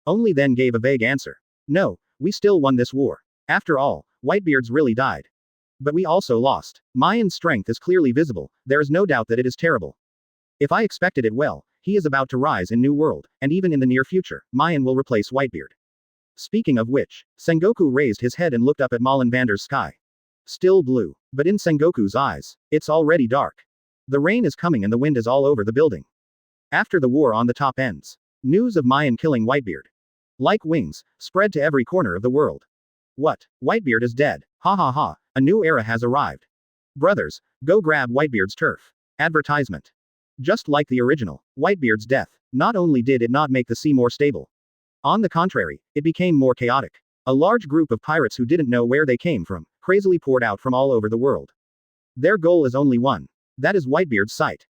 Only then gave a vague answer. No, we still won this war. After all, Whitebeard's really died. But we also lost. Maien's strength is clearly visible, there is no doubt that it is terrible. If I expected it well, he is about to rise in New World, and even in the near future, Maien will replace Whitebeard. Speaking of which, Sengoku raised his head and looked up at Malin Vandor's sky. Still blue, but in Sengoku's eyes, it's already dark. The rain is coming and the wind is all over the building. After the war on the top ends, news of Maien killing Whitebeard, like wings, spread to every corner of the world. What? Whitebeard is dead. Ha ha ha, a new era has arrived. Brothers, go grab Whitebeard's turf. Advertisement. Just like the original, Whitebeard's death, not only did it not make the sea more stable. On the contrary, it became more chaotic. A large group of pirates who didn't know where they came from, crazily poured out from all over the world. Their goal is only one. That is Whitebeard's sight.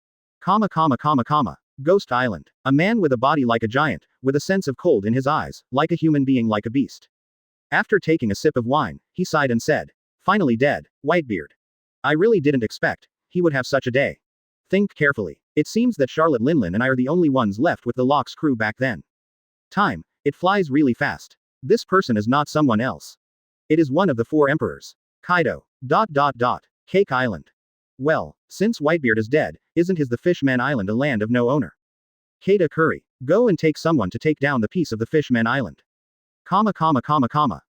Ghost Island. A man with a body like a giant, with a sense of cold in his eyes, like a human being like a beast. After taking a sip of wine, he sighed and said, finally dead, Whitebeard. I really didn't expect he would have such a day. Think carefully. It seems that Charlotte Linlin and I are the only ones left with the Locke's crew back then. Time. It flies really fast. This person is not someone else. It is one of the 4 emperors. Kaido. Cake Island. Well, since Whitebeard is dead, isn't his the Fishman Island a land of no owner? Keita Curry. Go and take someone to take down the piece of the Fishman Island.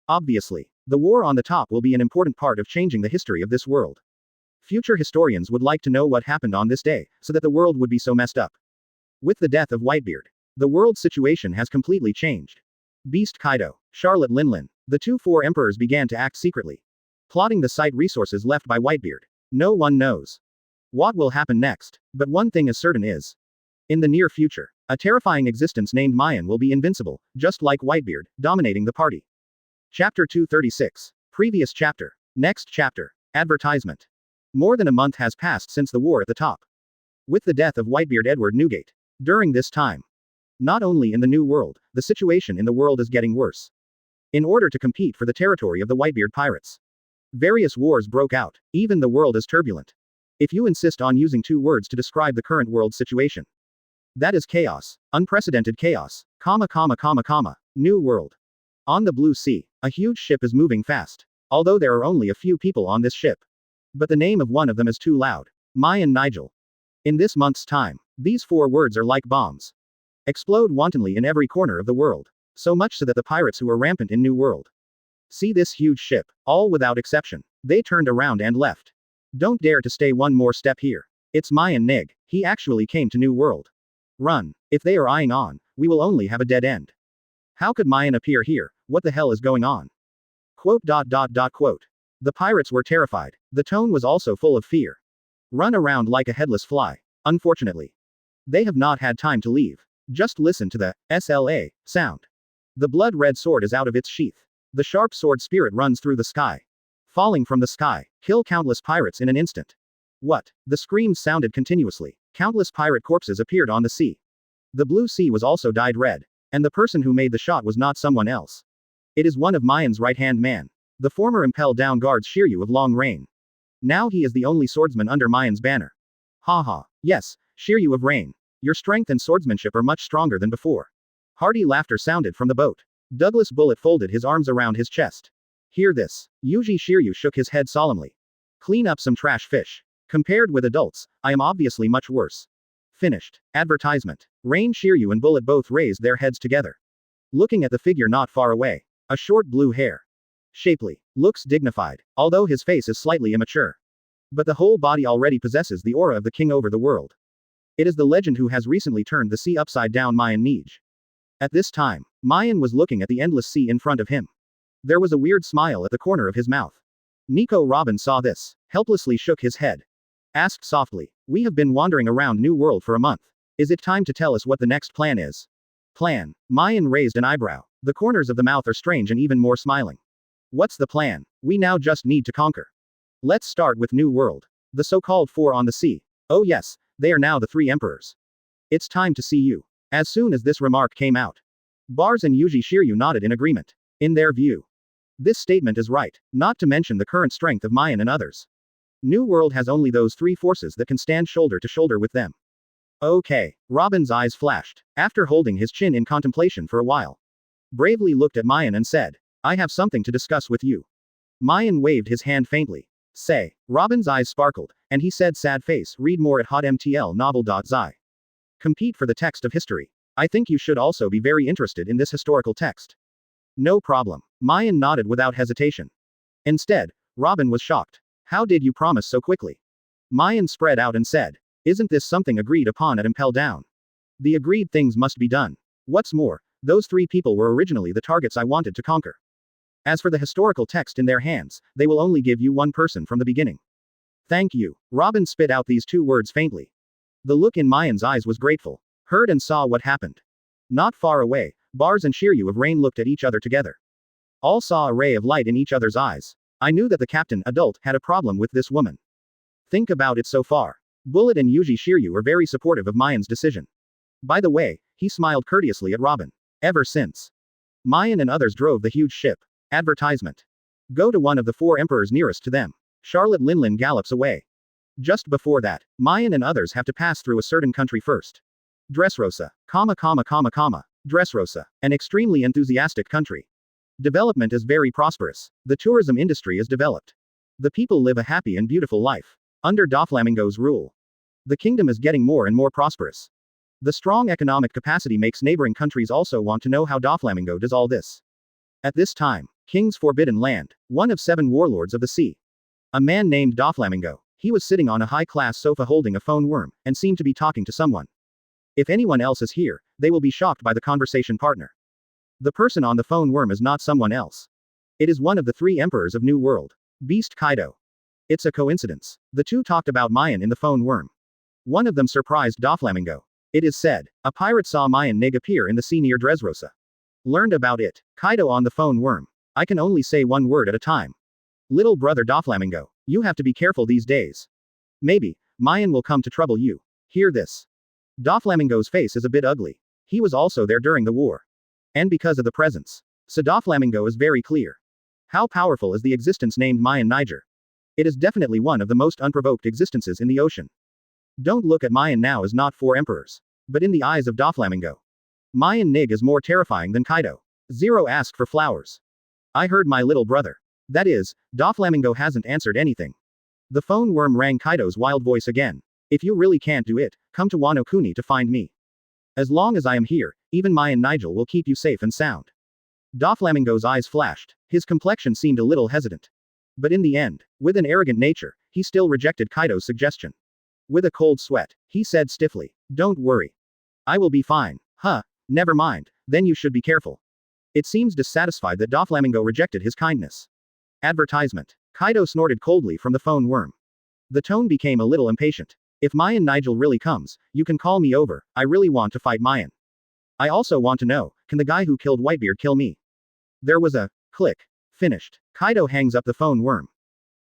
Obviously, the war on the top will be an important part of changing the history of this world. Future historians would like to know what happened on this day, so that the world would be so messed up. With the death of Whitebeard, the world's situation has completely changed. Beast Kaido, Charlotte Linlin, the 4 emperors began to act secretly, plotting the site resources left by Whitebeard. No one knows what will happen next, but one thing is certain is, in the near future, a terrifying existence named Maien will be invincible, just like Whitebeard, dominating the party. Chapter 236. Previous chapter. Next chapter. Advertisement. More than a month has passed since the war at the top. With the death of Whitebeard Edward Newgate. During this time, not only in the New World, the situation in the world is getting worse. In order to compete for the territory of the Whitebeard pirates, various wars broke out. Even the world is turbulent. If you insist on using 2 words to describe the current world situation, that is chaos. Unprecedented chaos. New World. On the Blue Sea, a huge ship is moving fast. Although there are only a few people on this ship. But the name of one of them is too loud. Maien Nigel. In this month's time, these 4 words are like bombs. Explode wantonly in every corner of the world. So much so that the pirates who are rampant in New World see this huge ship, all without exception. They turned around and left. Don't dare to stay one more step here. It's Maien Nig. He actually came to New World. Run. If they are eyeing on, we will only have a dead end. How could Maien appear here? What the hell is going on? Quote. The pirates were terrified. The tone was also full of fear. Run around like a headless fly. Unfortunately, they have not had time to leave. Just listen to the SLA sound. The blood-red sword is out of its sheath. The sharp sword spirit runs through the sky. Falling from the sky, kill countless pirates in an instant. What? The screams sounded continuously. Countless pirate corpses appeared on the sea. The blue sea was also dyed red. And the person who made the shot was not someone else. It is one of Maien's right-hand man. The former impel down guards Shiryu of long reign. Now he is the only swordsman under Maien's banner. Haha. Yes, Shiryu of Rain. Your strength and swordsmanship are much stronger than before. Hearty laughter sounded from the boat. Douglas Bullet folded his arms around his chest. Hear this. Yuji Shiryu shook his head solemnly. Clean up some trash fish. Compared with adults, I am obviously much worse. Finished. Advertisement. Rain Shiryu and Bullet both raised their heads together. Looking at the figure not far away. A short blue hair. Shapely. Looks dignified, although his face is slightly immature. But the whole body already possesses the aura of the king over the world. It is the legend who has recently turned the sea upside down Maien Neige. At this time, Maien was looking at the endless sea in front of him. There was a weird smile at the corner of his mouth. Nico Robin saw this, helplessly shook his head. Asked softly, we have been wandering around New World for a month. Is it time to tell us what the next plan is? Plan. Maien raised an eyebrow. The corners of the mouth are strange and even more smiling. What's the plan? We now just need to conquer. Let's start with New World. The so-called four on the sea. Oh yes, they are now the three emperors. It's time to see you. As soon as this remark came out, Bars and Yuji Shiryu nodded in agreement. In their view, this statement is right, not to mention the current strength of Maien and others. New World has only those three forces that can stand shoulder to shoulder with them. Okay. Robin's eyes flashed, after holding his chin in contemplation for a while. Bravely looked at Maien and said, I have something to discuss with you. Maien waved his hand faintly. Say. Robin's eyes sparkled, and he said sad face, read more at hotmtlnovel.zi. Compete for the text of history. I think you should also be very interested in this historical text. No problem. Maien nodded without hesitation. Instead, Robin was shocked. How did you promise so quickly? Maien spread out and said, isn't this something agreed upon at Impel Down? The agreed things must be done. What's more, those three people were originally the targets I wanted to conquer. As for the historical text in their hands, they will only give you one person from the beginning. Thank you. Robin spit out these two words faintly. The look in Maien's eyes was grateful. Heard and saw what happened. Not far away, Bars and Shiryu of Rain looked at each other together. All saw a ray of light in each other's eyes. I knew that the captain, adult, had a problem with this woman. Think about it so far. Bullet and Yuji Shiryu are very supportive of Maien's decision. By the way, he smiled courteously at Robin. Ever since Maien and others drove the huge ship. Advertisement. Go to one of the four emperors nearest to them. Charlotte Linlin gallops away. Just before that, Maien and others have to pass through a certain country first. Dressrosa. Dressrosa. An extremely enthusiastic country. Development is very prosperous. The tourism industry is developed. The people live a happy and beautiful life. Under Doflamingo's rule. The kingdom is getting more and more prosperous. The strong economic capacity makes neighboring countries also want to know how Doflamingo does all this. At this time, King's Forbidden Land, one of 7 warlords of the sea. A man named Doflamingo. He was sitting on a high-class sofa holding a phone worm, and seemed to be talking to someone. If anyone else is here, they will be shocked by the conversation partner. The person on the phone worm is not someone else. It is one of the 3 emperors of New World. Beast Kaido. It's a coincidence. The two talked about Maien in the phone worm. One of them surprised Doflamingo. It is said, a pirate saw Maien Nig appear in the sea near Dressrosa. Learned about it. Kaido on the phone worm. I can only say one word at a time. Little brother Doflamingo, you have to be careful these days. Maybe, Maien will come to trouble you. Hear this. Doflamingo's face is a bit ugly. He was also there during the war. And because of the presence. So Doflamingo is very clear. How powerful is the existence named Maien Niger? It is definitely one of the most unprovoked existences in the ocean. Don't look at Maien now as not 4 emperors. But in the eyes of Doflamingo, Maien Nig is more terrifying than Kaido. Zero asked for flowers. I heard my little brother. That is, Doflamingo hasn't answered anything. The phone worm rang Kaido's wild voice again. If you really can't do it, come to Wano Kuni to find me. As long as I am here, even Maien Nigel will keep you safe and sound. Doflamingo's eyes flashed. His complexion seemed a little hesitant. But in the end, with an arrogant nature, he still rejected Kaido's suggestion. With a cold sweat, he said stiffly, don't worry. I will be fine. Huh, never mind, then you should be careful. It seems dissatisfied that Doflamingo rejected his kindness. Advertisement. Kaido snorted coldly from the phone worm. The tone became a little impatient. If Maien Nigel really comes, you can call me over, I really want to fight Maien. I also want to know, can the guy who killed Whitebeard kill me? There was a click. Finished. Kaido hangs up the phone worm.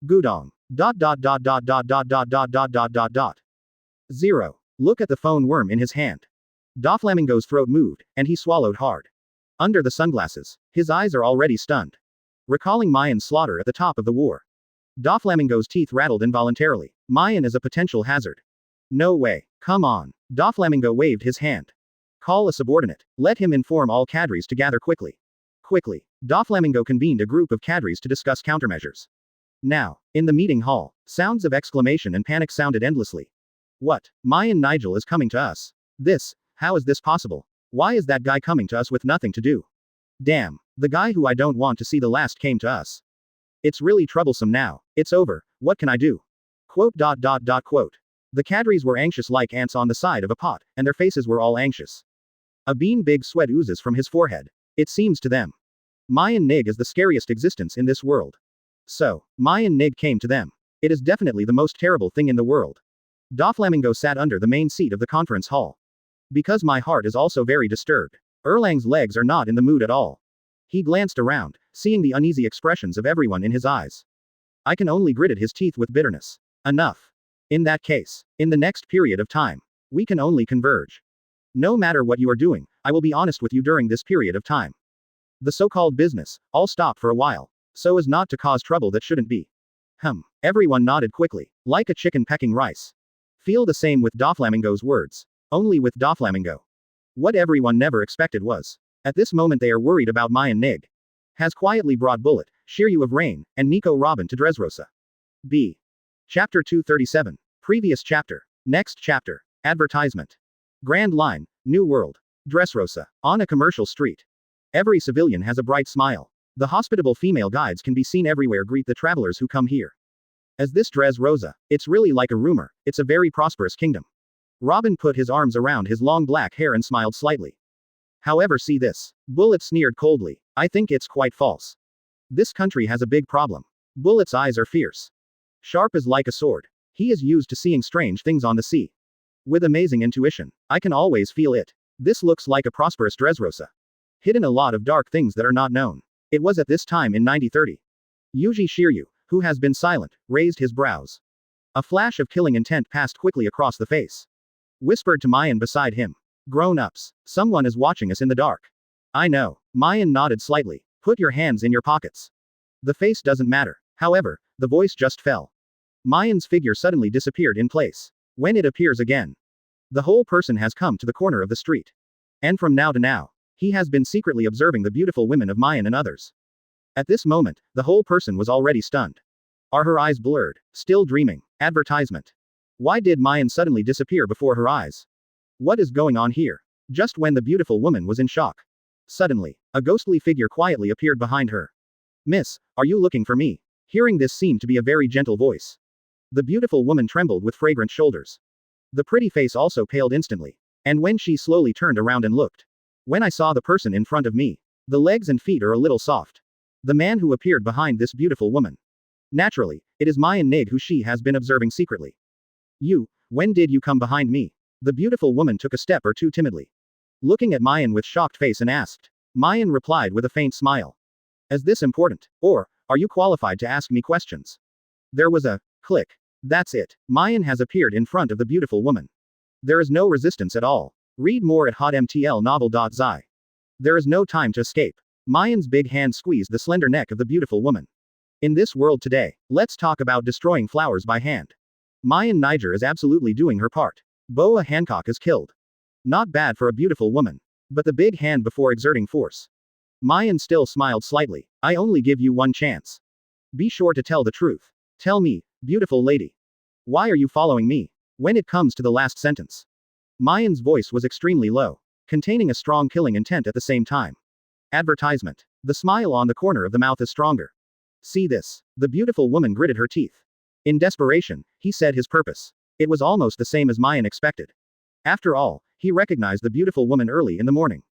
Gudong. Dot dot dot dot dot dot dot dot dot dot dot dot. 0. Look at the phone worm in his hand. Doflamingo's throat moved, and he swallowed hard. Under the sunglasses, his eyes are already stunned. Recalling Maien's slaughter at the top of the war. Doflamingo's teeth rattled involuntarily. Maien is a potential hazard. No way. Come on. Doflamingo waved his hand. Call a subordinate. Let him inform all cadres to gather quickly. Quickly. Doflamingo convened a group of cadres to discuss countermeasures. Now, in the meeting hall, sounds of exclamation and panic sounded endlessly. What? Maien Nigel is coming to us. How is this possible? Why is that guy coming to us with nothing to do? Damn. The guy who I don't want to see the last came to us. It's really troublesome now. It's over. What can I do? Quote. The cadres were anxious like ants on the side of a pot, and their faces were all anxious. A big sweat oozes from his forehead. It seems to them. Maien Nig is the scariest existence in this world. So, Maien Nig came to them. It is definitely the most terrible thing in the world. Doflamingo sat under the main seat of the conference hall. Because my heart is also very disturbed. Erlang's legs are not in the mood at all. He glanced around, seeing the uneasy expressions of everyone in his eyes. I can only gritted his teeth with bitterness. Enough. In that case, in the next period of time, we can only converge. No matter what you are doing, I will be honest with you during this period of time. The so-called business, all stop for a while, so as not to cause trouble that shouldn't be. Everyone nodded quickly, like a chicken pecking rice. Feel the same with Doflamingo's words. Only with Doflamingo. What everyone never expected was, at this moment they are worried about Maien Nig. Has quietly brought Bullet, Shiryu of Rain, and Nico Robin to Dressrosa. B. Chapter 237. Previous chapter. Next chapter. Advertisement. Grand Line, New World. Dressrosa. On a commercial street. Every civilian has a bright smile. The hospitable female guides can be seen everywhere greet the travelers who come here. As this Dressrosa, it's really like a rumor, it's a very prosperous kingdom. Robin put his arms around his long black hair and smiled slightly. However, see this. Bullet sneered coldly. I think it's quite false. This country has a big problem. Bullet's eyes are fierce. Sharp as like a sword. He is used to seeing strange things on the sea. With amazing intuition, I can always feel it. This looks like a prosperous Dressrosa. Hidden a lot of dark things that are not known. It was at this time in 9030. Yuji Shiryu, who has been silent, raised his brows. A flash of killing intent passed quickly across the face. Whispered to Maien beside him. Grown-ups. Someone is watching us in the dark. I know. Maien nodded slightly. Put your hands in your pockets. The face doesn't matter. However, the voice just fell. Maien's figure suddenly disappeared in place. When it appears again, the whole person has come to the corner of the street. And from now to now, he has been secretly observing the beautiful women of Maien and others. At this moment, the whole person was already stunned. Are her eyes blurred? Still dreaming? Advertisement. Why did Maien suddenly disappear before her eyes? What is going on here? Just when the beautiful woman was in shock. Suddenly, a ghostly figure quietly appeared behind her. Miss, are you looking for me? Hearing this seemed to be a very gentle voice. The beautiful woman trembled with fragrant shoulders. The pretty face also paled instantly. And when she slowly turned around and looked. When I saw the person in front of me. The legs and feet are a little soft. The man who appeared behind this beautiful woman. Naturally, it is Maien Nig who she has been observing secretly. You, when did you come behind me? The beautiful woman took a step or two timidly. Looking at Maien with shocked face and asked. Maien replied with a faint smile. Is this important? Or, are you qualified to ask me questions? There was a click. That's it. Maien has appeared in front of the beautiful woman. There is no resistance at all. Read more at hotmtlnovel.zi. There is no time to escape. Maien's big hand squeezed the slender neck of the beautiful woman. In this world today, let's talk about destroying flowers by hand. Maien Niger is absolutely doing her part. Boa Hancock is killed. Not bad for a beautiful woman. But the big hand before exerting force. Maien still smiled slightly. I only give you one chance. Be sure to tell the truth. Tell me, beautiful lady. Why are you following me? When it comes to the last sentence. Maien's voice was extremely low, containing a strong killing intent at the same time. Advertisement. The smile on the corner of the mouth is stronger. See this. The beautiful woman gritted her teeth. In desperation, he said his purpose. It was almost the same as Maien expected. After all, he recognized the beautiful woman early in the morning.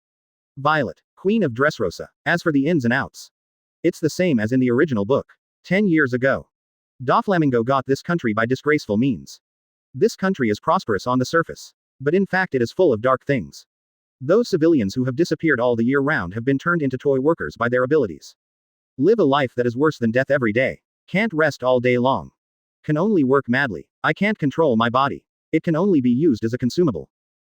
Violet, Queen of Dressrosa. As for the ins and outs, it's the same as in the original book. 10 years ago. Doflamingo got this country by disgraceful means. This country is prosperous on the surface. But in fact it is full of dark things. Those civilians who have disappeared all the year round have been turned into toy workers by their abilities. Live a life that is worse than death every day. Can't rest all day long. Can only work madly. I can't control my body. It can only be used as a consumable.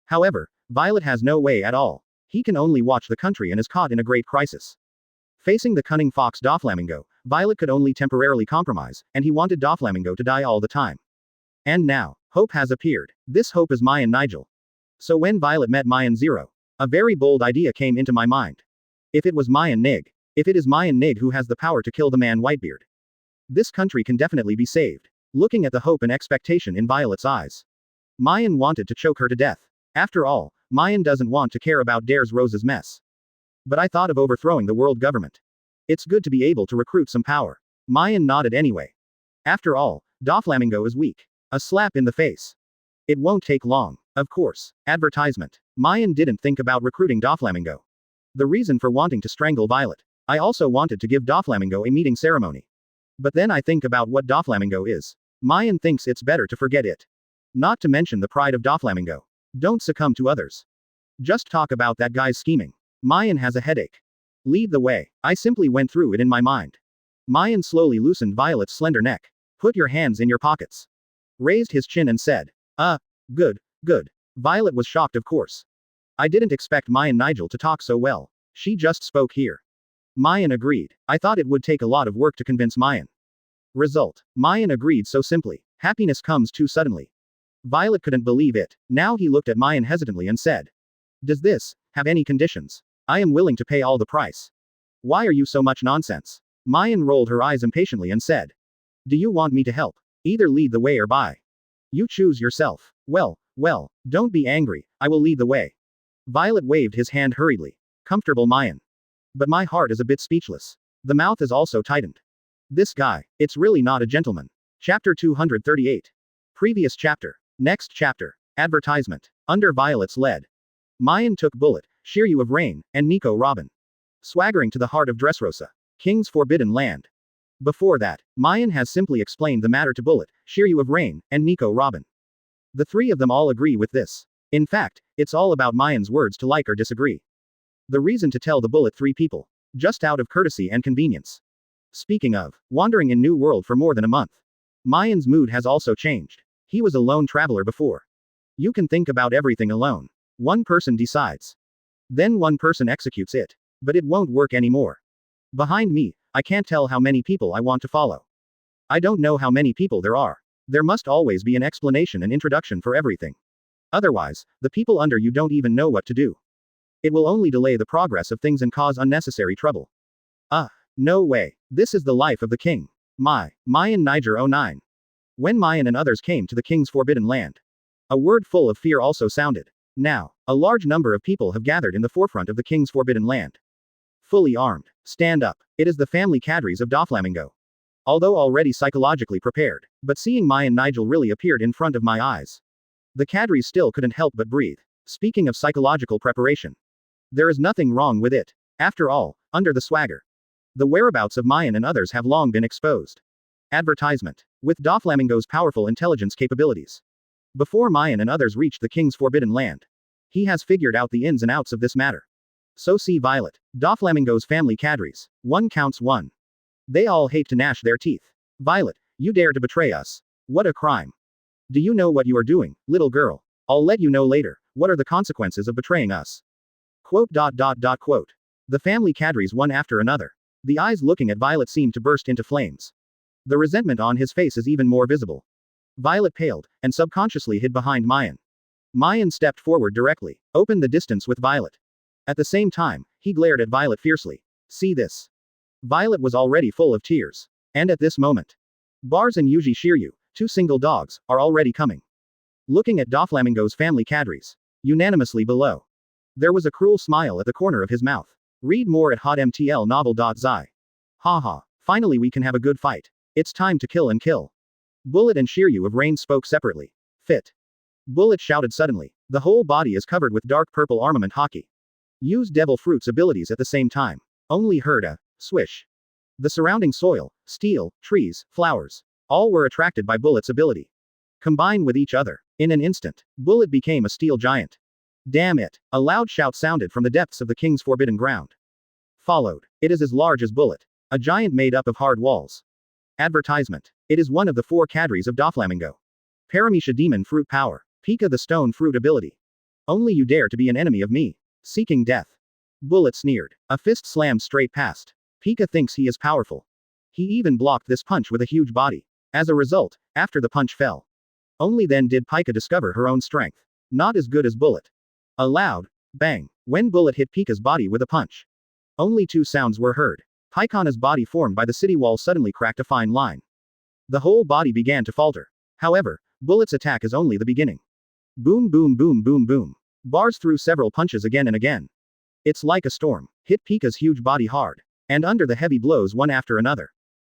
However, Violet has no way at all. He can only watch the country and is caught in a great crisis. Facing the cunning fox Doflamingo, Violet could only temporarily compromise, and he wanted Doflamingo to die all the time. And now, hope has appeared. This hope is Maien Nigel. So when Violet met Maien Zero, a very bold idea came into my mind. If it was Maien Nig, if it is Maien Nig who has the power to kill the man Whitebeard, this country can definitely be saved. Looking at the hope and expectation in Violet's eyes, Maien wanted to choke her to death. After all, Maien doesn't want to care about Dare's Rose's mess. But I thought of overthrowing the world government. It's good to be able to recruit some power. Maien nodded anyway. After all, Doflamingo is weak. A slap in the face. It won't take long. Of course. Advertisement. Maien didn't think about recruiting Doflamingo. The reason for wanting to strangle Violet. I also wanted to give Doflamingo a meeting ceremony. But then I think about what Doflamingo is. Maien thinks it's better to forget it. Not to mention the pride of Doflamingo. Don't succumb to others. Just talk about that guy's scheming. Maien has a headache. Lead the way. I simply went through it in my mind. Maien slowly loosened Violet's slender neck. Put your hands in your pockets. Raised his chin and said, good, good. Violet was shocked, of course. I didn't expect Maien Nigel to talk so well. She just spoke here. Maien agreed. I thought it would take a lot of work to convince Maien. Result. Maien agreed so simply. Happiness comes too suddenly. Violet couldn't believe it. Now he looked at Maien hesitantly and said, does this have any conditions? I am willing to pay all the price. Why are you so much nonsense? Maien rolled her eyes impatiently and said, do you want me to help? Either lead the way or buy. You choose yourself. Well, don't be angry, I will lead the way. Violet waved his hand hurriedly. Comfortable Maien. But my heart is a bit speechless. The mouth is also tightened. This guy, it's really not a gentleman. Chapter 238. Previous chapter. Next chapter. Advertisement. Under Violet's lead. Maien took Bullet, Shiryu of Rain, and Nico Robin. Swaggering to the heart of Dressrosa. King's Forbidden Land. Before that, Maien has simply explained the matter to Bullet, Shiryu of Rain, and Nico Robin. The three of them all agree with this. In fact, it's all about Maien's words to like or disagree. The reason to tell the Bullet three people. Just out of courtesy and convenience. Speaking of, wandering in New World for more than a month. Maien's mood has also changed. He was a lone traveler before. You can think about everything alone. One person decides. Then one person executes it. But it won't work anymore. Behind me, I can't tell how many people I want to follow. I don't know how many people there are. There must always be an explanation and introduction for everything. Otherwise, the people under you don't even know what to do. It will only delay the progress of things and cause unnecessary trouble. No way. This is the life of the king. Maien Niger 09. When Maien and others came to the king's forbidden land. A word full of fear also sounded. Now, a large number of people have gathered in the forefront of the king's forbidden land. Fully armed. Stand up. It is the family cadres of Doflamingo. Although already psychologically prepared, but seeing Maien Nigel really appeared in front of my eyes. The cadres still couldn't help but breathe. Speaking of psychological preparation. There is nothing wrong with it. After all, under the swagger. The whereabouts of Maien and others have long been exposed. Advertisement. With Doflamingo's powerful intelligence capabilities. Before Maien and others reached the king's forbidden land. He has figured out the ins and outs of this matter. So see Violet. Doflamingo's family cadres. One counts one. They all hate to gnash their teeth. Violet, you dare to betray us. What a crime. Do you know what you are doing, little girl? I'll let you know later. What are the consequences of betraying us? Quote. The family cadres one after another. The eyes looking at Violet seemed to burst into flames. The resentment on his face is even more visible. Violet paled, and subconsciously hid behind Maien. Maien stepped forward directly, opened the distance with Violet. At the same time, he glared at Violet fiercely. See this. Violet was already full of tears. And at this moment, Bars and Yuji Shiryu, two single dogs, are already coming. Looking at Doflamingo's family cadres. Unanimously below. There was a cruel smile at the corner of his mouth. Read more at hotmtlnovel.zi. Haha, finally we can have a good fight. It's time to kill and kill. Bullet and Shiryu of Rain spoke separately. Fit. Bullet shouted suddenly. The whole body is covered with dark purple armament Haki. Use Devil Fruit's abilities at the same time. Only heard a swish. The surrounding soil, steel, trees, flowers, all were attracted by Bullet's ability. Combine with each other. In an instant, Bullet became a steel giant. Damn it. A loud shout sounded from the depths of the king's forbidden ground. Followed. It is as large as Bullet. A giant made up of hard walls. Advertisement. It is one of the 4 cadres of Doflamingo. Paramecia Demon Fruit Power. Pika the Stone Fruit Ability. Only you dare to be an enemy of me. Seeking death. Bullet sneered. A fist slammed straight past. Pika thinks he is powerful. He even blocked this punch with a huge body. As a result, after the punch fell. Only then did Pika discover her own strength. Not as good as Bullet. A loud bang when Bullet hit Pika's body with a punch. Only 2 sounds were heard. Pikana's body formed by the city wall suddenly cracked a fine line. The whole body began to falter. However, Bullet's attack is only the beginning. Boom boom boom boom boom. Bars threw several punches again and again. It's like a storm. Hit Pika's huge body hard. And under the heavy blows one after another.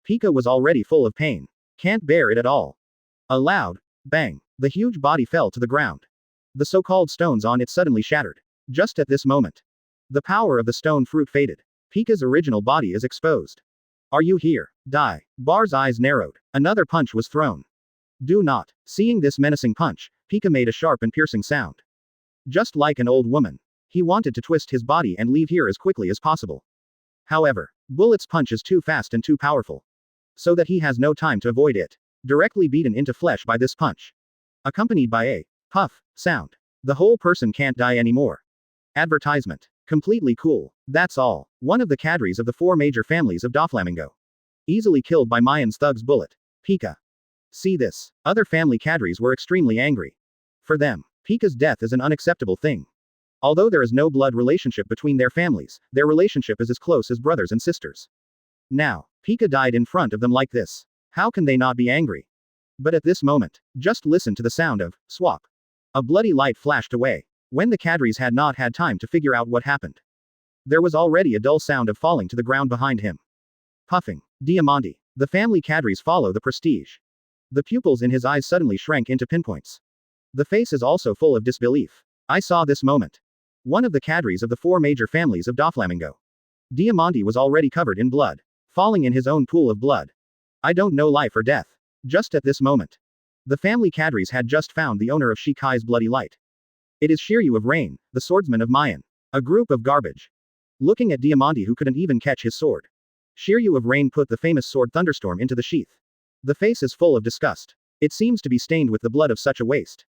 Pika was already full of pain. Can't bear it at all. A loud bang. The huge body fell to the ground. The so-called stones on it suddenly shattered. Just at this moment. The power of the stone fruit faded. Pika's original body is exposed. Are you here? Die. Bar's eyes narrowed. Another punch was thrown. Do not. Seeing this menacing punch, Pika made a sharp and piercing sound. Just like an old woman. He wanted to twist his body and leave here as quickly as possible. However, Bullet's punch is too fast and too powerful. So that he has no time to avoid it. Directly beaten into flesh by this punch. Accompanied by a puff sound. The whole person can't die anymore. Advertisement. Completely cool. That's all. One of the cadres of the 4 major families of Doflamingo. Easily killed by Maien's thug's bullet. Pika. See this. Other family cadres were extremely angry. For them, Pika's death is an unacceptable thing. Although there is no blood relationship between their families, their relationship is as close as brothers and sisters. Now, Pika died in front of them like this. How can they not be angry? But at this moment, just listen to the sound of swap. A bloody light flashed away. When the cadres had not had time to figure out what happened. There was already a dull sound of falling to the ground behind him. Puffing. Diamante. The family cadres follow the prestige. The pupils in his eyes suddenly shrank into pinpoints. The face is also full of disbelief. I saw this moment. One of the cadres of the 4 major families of Doflamingo. Diamante was already covered in blood. Falling in his own pool of blood. I don't know life or death. Just at this moment. The family cadres had just found the owner of Shikai's bloody light. It is Shiryu of Rain, the swordsman of Maien. A group of garbage. Looking at Diamante who couldn't even catch his sword. Shiryu of Rain put the famous sword Thunderstorm into the sheath. The face is full of disgust. It seems to be stained with the blood of such a waste.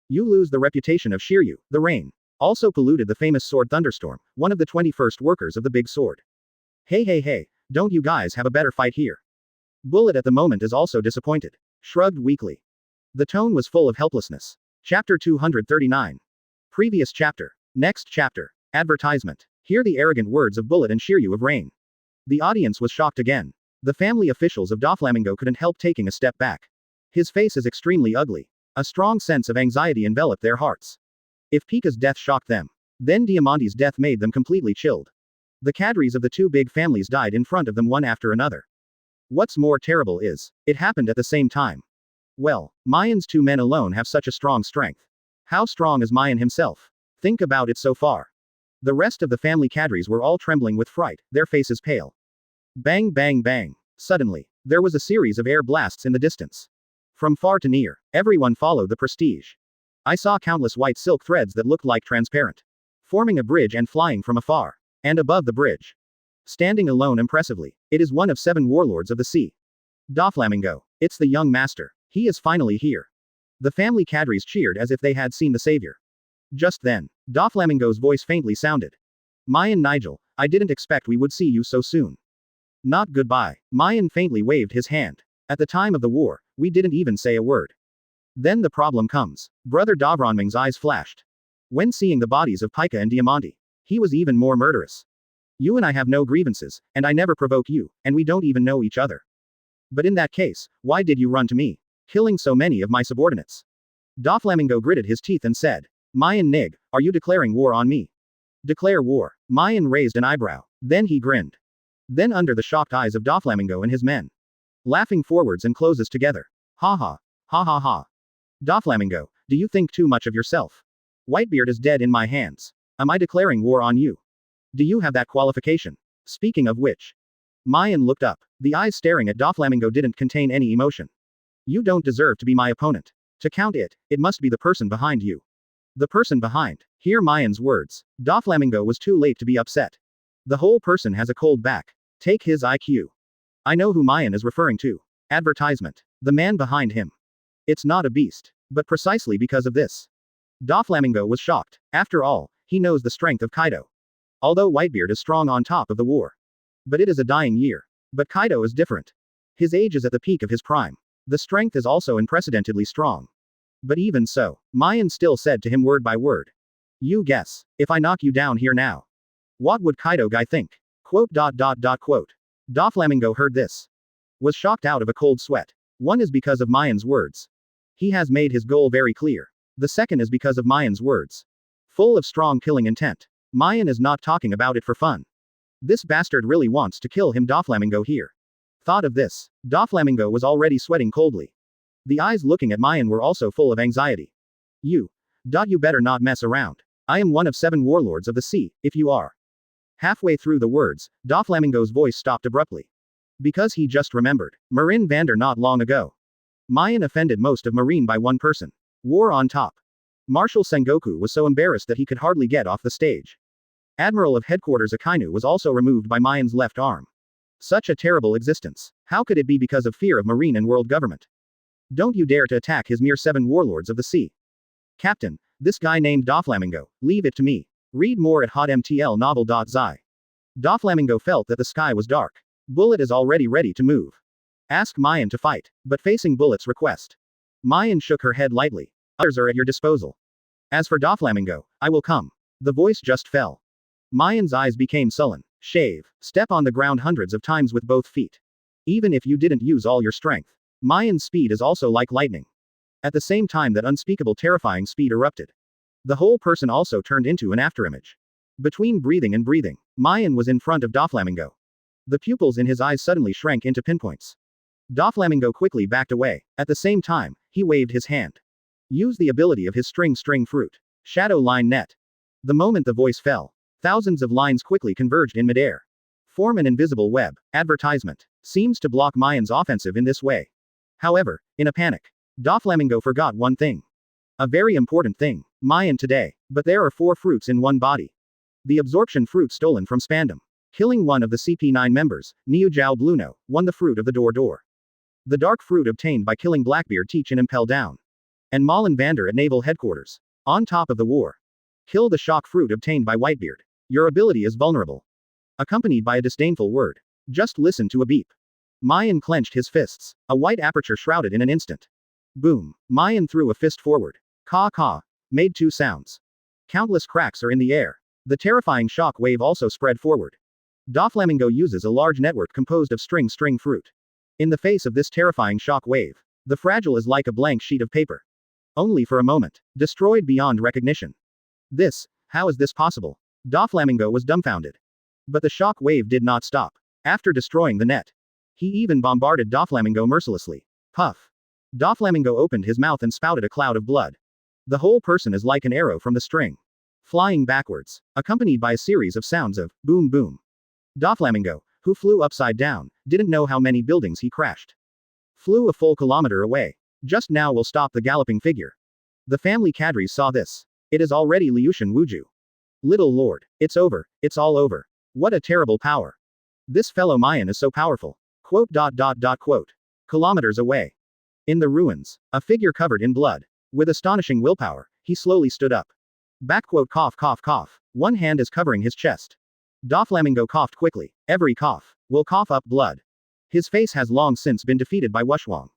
You lose the reputation of Shiryu, the Rain. Also polluted the famous sword Thunderstorm, one of the 21st workers of the big sword. Hey, don't you guys have a better fight here? Bullet at the moment is also disappointed. Shrugged weakly. The tone was full of helplessness. Chapter 239. Previous chapter. Next chapter. Advertisement. Hear the arrogant words of Bullet and Shiryu of Rain. The audience was shocked again. The family officials of Doflamingo couldn't help taking a step back. His face is extremely ugly. A strong sense of anxiety enveloped their hearts. If Pika's death shocked them, then Diamante's death made them completely chilled. The cadres of the 2 big families died in front of them one after another. What's more terrible is, it happened at the same time. Well, Maien's 2 men alone have such a strong strength. How strong is Maien himself? Think about it so far. The rest of the family cadres were all trembling with fright, their faces pale. Bang bang bang. Suddenly, there was a series of air blasts in the distance. From far to near, everyone followed the prestige. I saw countless white silk threads that looked like transparent. Forming a bridge and flying from afar. And above the bridge. Standing alone impressively, it is one of 7 warlords of the sea. Doflamingo. It's the young master. He is finally here. The family cadres cheered as if they had seen the savior. Just then, Doflamingo's voice faintly sounded. Maien Nigel, I didn't expect we would see you so soon. Not goodbye. Maien faintly waved his hand. At the time of the war, we didn't even say a word. Then the problem comes. Brother Davronming's eyes flashed. When seeing the bodies of Pika and Diamante, he was even more murderous. You and I have no grievances, and I never provoke you, and we don't even know each other. But in that case, why did you run to me? Killing so many of my subordinates. Doflamingo gritted his teeth and said, Maien Nig, are you declaring war on me? Declare war. Maien raised an eyebrow. Then he grinned. Then under the shocked eyes of Doflamingo and his men. Laughing forwards and closes together. Ha ha. Ha ha ha. Doflamingo, do you think too much of yourself? Whitebeard is dead in my hands. Am I declaring war on you? Do you have that qualification? Speaking of which. Maien looked up. The eyes staring at Doflamingo didn't contain any emotion. You don't deserve to be my opponent. To count it, it must be the person behind you. The person behind. Hear Maien's words. Doflamingo was too late to be upset. The whole person has a cold back. Take his IQ. I know who Maien is referring to. Advertisement. The man behind him. It's not a beast. But precisely because of this. Doflamingo was shocked. After all, he knows the strength of Kaido. Although Whitebeard is strong on top of the war. But it is a dying year. But Kaido is different. His age is at the peak of his prime. The strength is also unprecedentedly strong. But even so, Maien still said to him word by word. You guess, if I knock you down here now. What would Kaido guy think? Quote. Doflamingo heard this. Was shocked out of a cold sweat. One is because of Maien's words. He has made his goal very clear. The second is because of Maien's words. Full of strong killing intent. Maien is not talking about it for fun. This bastard really wants to kill him. Doflamingo here. Thought of this. Doflamingo was already sweating coldly. The eyes looking at Maien were also full of anxiety. You better not mess around. I am one of 7 warlords of the sea, if you are. Halfway through the words, Doflamingo's voice stopped abruptly. Because he just remembered. Marin Vandor not long ago. Maien offended most of Marine by one person. War on top. Marshal Sengoku was so embarrassed that he could hardly get off the stage. Admiral of Headquarters Akainu was also removed by Maien's left arm. Such a terrible existence. How could it be because of fear of Marine and world government? Don't you dare to attack his mere 7 warlords of the sea. Captain, this guy named Doflamingo, leave it to me. Read more at hotmtlnovel.zi. Doflamingo felt that the sky was dark. Bullet is already ready to move. Ask Maien to fight, but facing Bullet's request. Maien shook her head lightly. Others are at your disposal. As for Doflamingo, I will come. The voice just fell. Maien's eyes became sullen. Shave, step on the ground hundreds of times with both feet. Even if you didn't use all your strength. Maien's speed is also like lightning. At the same time that unspeakable terrifying speed erupted. The whole person also turned into an afterimage. Between breathing and breathing, Maien was in front of Doflamingo. The pupils in his eyes suddenly shrank into pinpoints. Doflamingo quickly backed away. At the same time, he waved his hand. Use the ability of his string fruit. Shadow line net. The moment the voice fell, thousands of lines quickly converged in midair. Form an invisible web. Advertisement. Seems to block Maien's offensive in this way. However, in a panic, Doflamingo forgot one thing. A very important thing. Maien today. But there are 4 fruits in one body. The absorption fruit stolen from Spandam. Killing one of the CP9 members, Niujao Bluno, won the fruit of the door. The dark fruit obtained by killing Blackbeard Teach and Impel down. And Malin Vandor at Naval Headquarters. On top of the war. Kill the shock fruit obtained by Whitebeard. Your ability is vulnerable. Accompanied by a disdainful word. Just listen to a beep. Maien clenched his fists. A white aperture shrouded in an instant. Boom. Maien threw a fist forward. Caw. Made 2 sounds. Countless cracks are in the air. The terrifying shock wave also spread forward. Doflamingo uses a large network composed of string fruit. In the face of this terrifying shock wave, the fragile is like a blank sheet of paper. Only for a moment. Destroyed beyond recognition. How is this possible? Doflamingo was dumbfounded. But the shock wave did not stop. After destroying the net, he even bombarded Doflamingo mercilessly. Puff. Doflamingo opened his mouth and spouted a cloud of blood. The whole person is like an arrow from the string. Flying backwards, accompanied by a series of sounds of boom boom. Doflamingo, who flew upside down, didn't know how many buildings he crashed. Flew a full kilometer away. Just now will stop the galloping figure. The family cadres saw this. It is already Liushan Wuju. Little lord, it's over, it's all over. What a terrible power. This fellow Maien is so powerful. Quote. Kilometers away. In the ruins, a figure covered in blood. With astonishing willpower, he slowly stood up. Cough. One hand is covering his chest. Doflamingo coughed quickly. Every cough will cough up blood. His face has long since been defeated by Wushwang.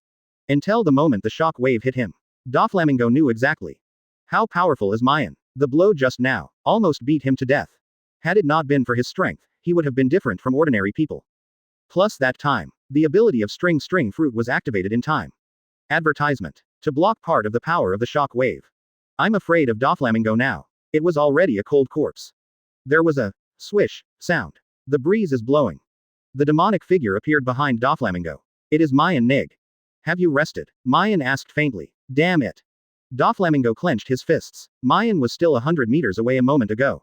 Until the moment the shock wave hit him. Doflamingo knew exactly. How powerful is Maien? The blow just now almost beat him to death. Had it not been for his strength, he would have been different from ordinary people. Plus that time, the ability of string fruit was activated in time. Advertisement. To block part of the power of the shock wave. I'm afraid of Doflamingo now. It was already a cold corpse. There was a swish sound. The breeze is blowing. The demonic figure appeared behind Doflamingo. It is Maien Nig. Have you rested? Maien asked faintly. Damn it. Doflamingo clenched his fists. Maien was still 100 meters away a moment ago.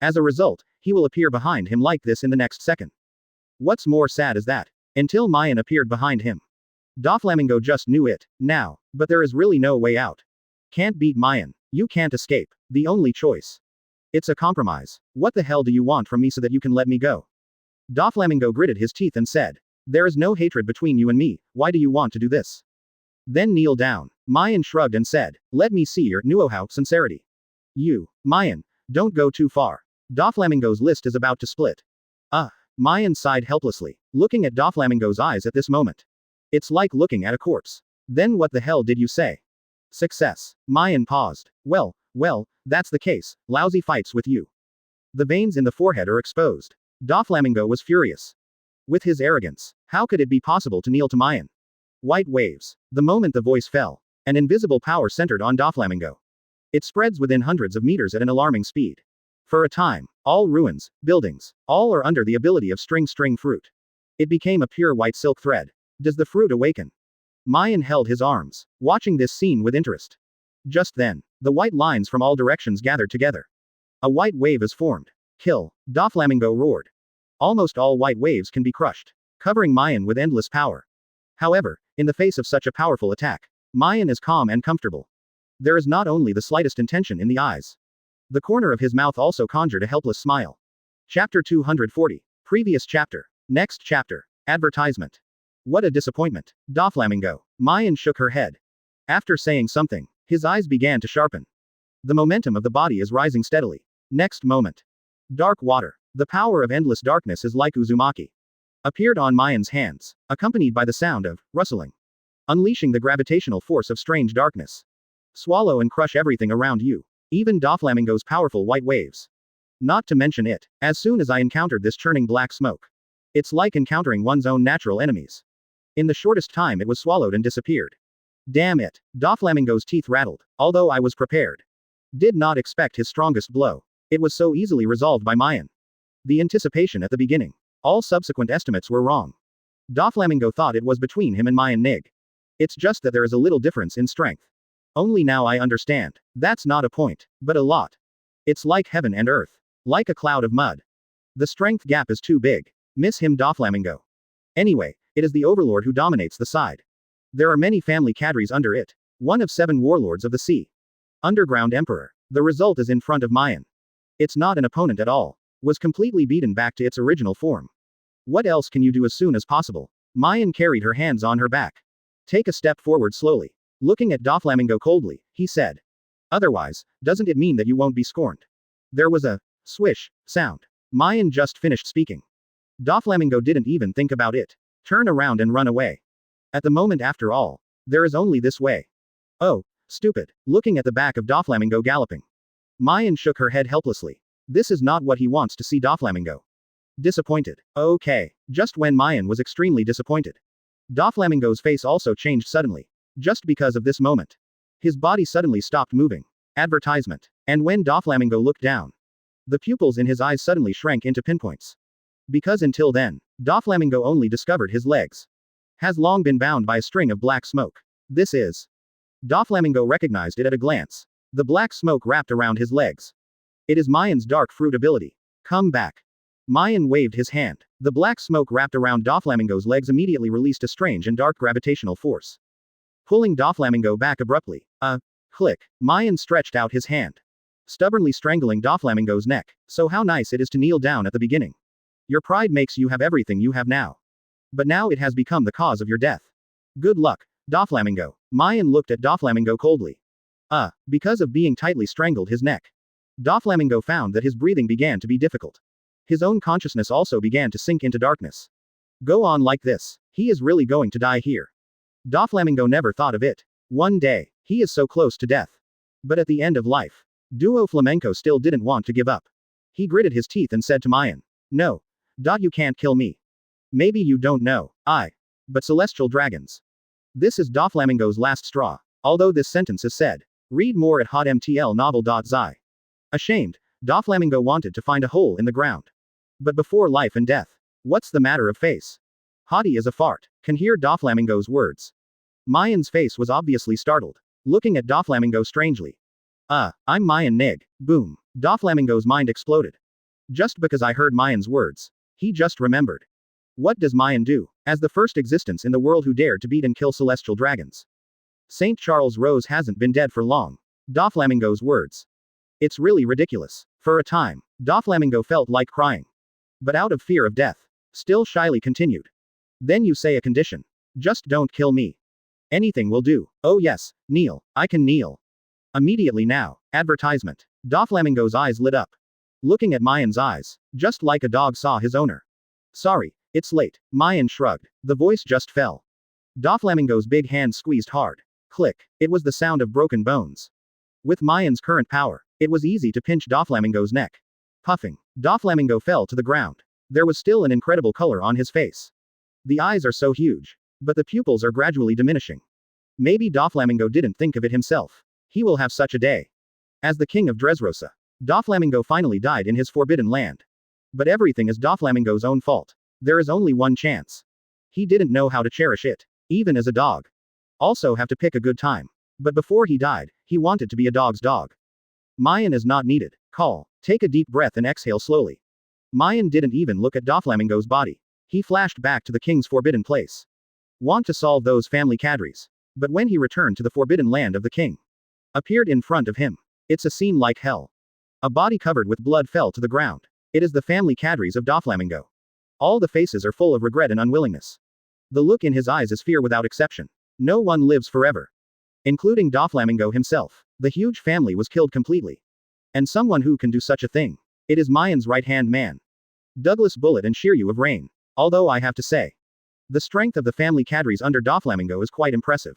As a result, he will appear behind him like this in the next second. What's more sad is that, until Maien appeared behind him. Doflamingo just knew it, now, but there is really no way out. Can't beat Maien. You can't escape. The only choice. It's a compromise. What the hell do you want from me so that you can let me go? Doflamingo gritted his teeth and said. There is no hatred between you and me, why do you want to do this? Then kneel down. Maien shrugged and said, let me see your know-how sincerity. Maien, don't go too far. Doflamingo's list is about to split. Maien sighed helplessly, looking at Doflamingo's eyes at this moment. It's like looking at a corpse. Then what the hell did you say? Success. Maien paused. Well, that's the case, lousy fights with you. The veins in the forehead are exposed. Doflamingo was furious. With his arrogance, how could it be possible to kneel to Maien? White waves. The moment the voice fell, an invisible power centered on Doflamingo. It spreads within hundreds of meters at an alarming speed. For a time, all ruins, buildings, all are under the ability of string fruit. It became a pure white silk thread. Does the fruit awaken? Maien held his arms, watching this scene with interest. Just then, the white lines from all directions gathered together. A white wave is formed. Kill. Doflamingo roared. Almost all white waves can be crushed, covering Maien with endless power. However, in the face of such a powerful attack, Maien is calm and comfortable. There is not only the slightest intention in the eyes. The corner of his mouth also conjured a helpless smile. Chapter 240. Previous chapter. Next chapter. Advertisement. What a disappointment. Doflamingo. Maien shook her head. After saying something, his eyes began to sharpen. The momentum of the body is rising steadily. Next moment. Dark water. The power of endless darkness is like Uzumaki. Appeared on Maien's hands, accompanied by the sound of rustling. Unleashing the gravitational force of strange darkness. Swallow and crush everything around you. Even Doflamingo's powerful white waves. Not to mention it, as soon as I encountered this churning black smoke. It's like encountering one's own natural enemies. In the shortest time it was swallowed and disappeared. Damn it. Doflamingo's teeth rattled, although I was prepared. Did not expect his strongest blow. It was so easily resolved by Maien. The anticipation at the beginning. All subsequent estimates were wrong. Doflamingo thought it was between him and Maien Nig. It's just that there is a little difference in strength. Only now I understand. That's not a point, but a lot. It's like heaven and earth. Like a cloud of mud. The strength gap is too big. Miss him Doflamingo. Anyway, it is the overlord who dominates the side. There are many family cadres under it. One of 7 warlords of the sea. Underground emperor. The result is in front of Maien. It's not an opponent at all. Was completely beaten back to its original form. What else can you do as soon as possible? Maien carried her hands on her back. Take a step forward slowly. Looking at Doflamingo coldly, he said. Otherwise, doesn't it mean that you won't be scorned? There was a swish sound. Maien just finished speaking. Doflamingo didn't even think about it. Turn around and run away. At the moment after all, there is only this way. Oh, stupid. Looking at the back of Doflamingo galloping. Maien shook her head helplessly. This is not what he wants to see Doflamingo. Disappointed. Okay. Just when Maien was extremely disappointed. Doflamingo's face also changed suddenly. Just because of this moment. His body suddenly stopped moving. Advertisement. And when Doflamingo looked down, the pupils in his eyes suddenly shrank into pinpoints. Because until then, Doflamingo only discovered his legs. Has long been bound by a string of black smoke. This is. Doflamingo recognized it at a glance. The black smoke wrapped around his legs. It is Maien's dark fruit ability. Come back. Maien waved his hand. The black smoke wrapped around Doflamingo's legs immediately released a strange and dark gravitational force. Pulling Doflamingo back abruptly. Click. Maien stretched out his hand. Stubbornly strangling Doflamingo's neck. So how nice it is to kneel down at the beginning. Your pride makes you have everything you have now. But now it has become the cause of your death. Good luck, Doflamingo. Maien looked at Doflamingo coldly. Because of being tightly strangled his neck. Doflamingo found that his breathing began to be difficult. His own consciousness also began to sink into darkness. Go on like this. He is really going to die here. Doflamingo never thought of it. One day, he is so close to death. But at the end of life, Duo Flamenco still didn't want to give up. He gritted his teeth and said to Maien. No. You can't kill me. Maybe you don't know. But celestial dragons. This is Doflamingo's last straw. Although this sentence is said. Read more at hotmtlnovel.zi. Ashamed, Doflamingo wanted to find a hole in the ground. But before life and death. What's the matter of face? Hati is a fart. Can hear Doflamingo's words. Maien's face was obviously startled. Looking at Doflamingo strangely. I'm Maien Nig. Boom. Doflamingo's mind exploded. Just because I heard Maien's words. He just remembered. What does Maien do? As the first existence in the world who dared to beat and kill celestial dragons. St. Charles Rose hasn't been dead for long. Doflamingo's words. It's really ridiculous. For a time, Doflamingo felt like crying. But out of fear of death, still shyly continued. Then you say a condition. Just don't kill me. Anything will do. Oh yes, kneel. I can kneel. Immediately now. Advertisement. Doflamingo's eyes lit up. Looking at Maien's eyes. Just like a dog saw his owner. Sorry, it's late. Maien shrugged. The voice just fell. Doflamingo's big hand squeezed hard. Click. It was the sound of broken bones. With Maien's current power, it was easy to pinch Doflamingo's neck. Puffing. Doflamingo fell to the ground. There was still an incredible color on his face. The eyes are so huge. But the pupils are gradually diminishing. Maybe Doflamingo didn't think of it himself. He will have such a day. As the king of Dressrosa, Doflamingo finally died in his forbidden land. But everything is Doflamingo's own fault. There is only one chance. He didn't know how to cherish it. Even as a dog. Also have to pick a good time. But before he died, he wanted to be a dog's dog. Maien is not needed. Call. Take a deep breath and exhale slowly. Maien didn't even look at Doflamingo's body. He flashed back to the king's forbidden place. Want to solve those family cadres. But when he returned to the forbidden land of the king, appeared in front of him. It's a scene like hell. A body covered with blood fell to the ground. It is the family cadres of Doflamingo. All the faces are full of regret and unwillingness. The look in his eyes is fear without exception. No one lives forever. Including Doflamingo himself. The huge family was killed completely. And someone who can do such a thing. It is Maien's right-hand man. Douglas Bullet and Shiryu of Rain. Although I have to say, the strength of the family cadres under Doflamingo is quite impressive.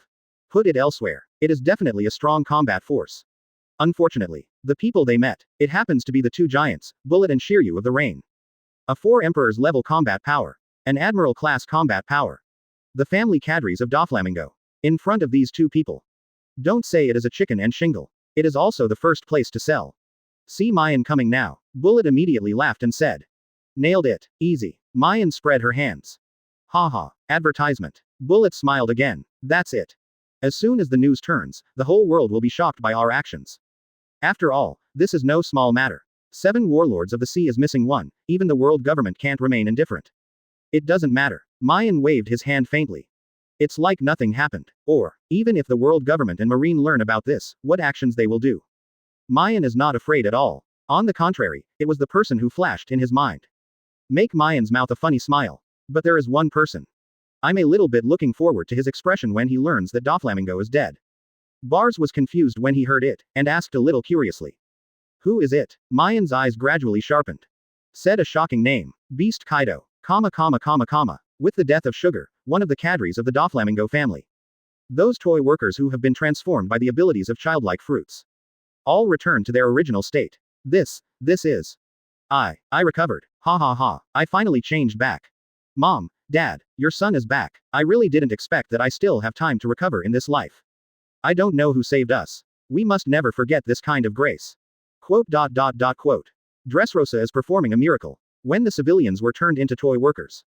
Put it elsewhere. It is definitely a strong combat force. Unfortunately, the people they met, it happens to be the two giants, Bullet and Shiryu of the Rain. A 4 Emperors level combat power. An Admiral class combat power. The family cadres of Doflamingo. In front of these two people. Don't say it is a chicken and shingle. It is also the first place to sell. See Maien coming now. Bullet immediately laughed and said. Nailed it. Easy. Maien spread her hands. Haha. Advertisement. Bullet smiled again. That's it. As soon as the news turns, the whole world will be shocked by our actions. After all, this is no small matter. 7 warlords of the sea is missing one, even the world government can't remain indifferent. It doesn't matter. Maien waved his hand faintly. It's like nothing happened. Or, even if the world government and marine learn about this, what actions they will do. Maien is not afraid at all. On the contrary, it was the person who flashed in his mind. Make Maien's mouth a funny smile. But there is one person. I'm a little bit looking forward to his expression when he learns that Doflamingo is dead. Bars was confused when he heard it, and asked a little curiously. Who is it? Maien's eyes gradually sharpened. Said a shocking name. Beast Kaido. With the death of Sugar, one of the cadres of the Doflamingo family. Those toy workers who have been transformed by the abilities of childlike fruits. All return to their original state. This is. I recovered. Ha ha ha. I finally changed back. Mom, Dad, your son is back. I really didn't expect that I still have time to recover in this life. I don't know who saved us. We must never forget this kind of grace. Quote. Dressrosa is performing a miracle. When the civilians were turned into toy workers.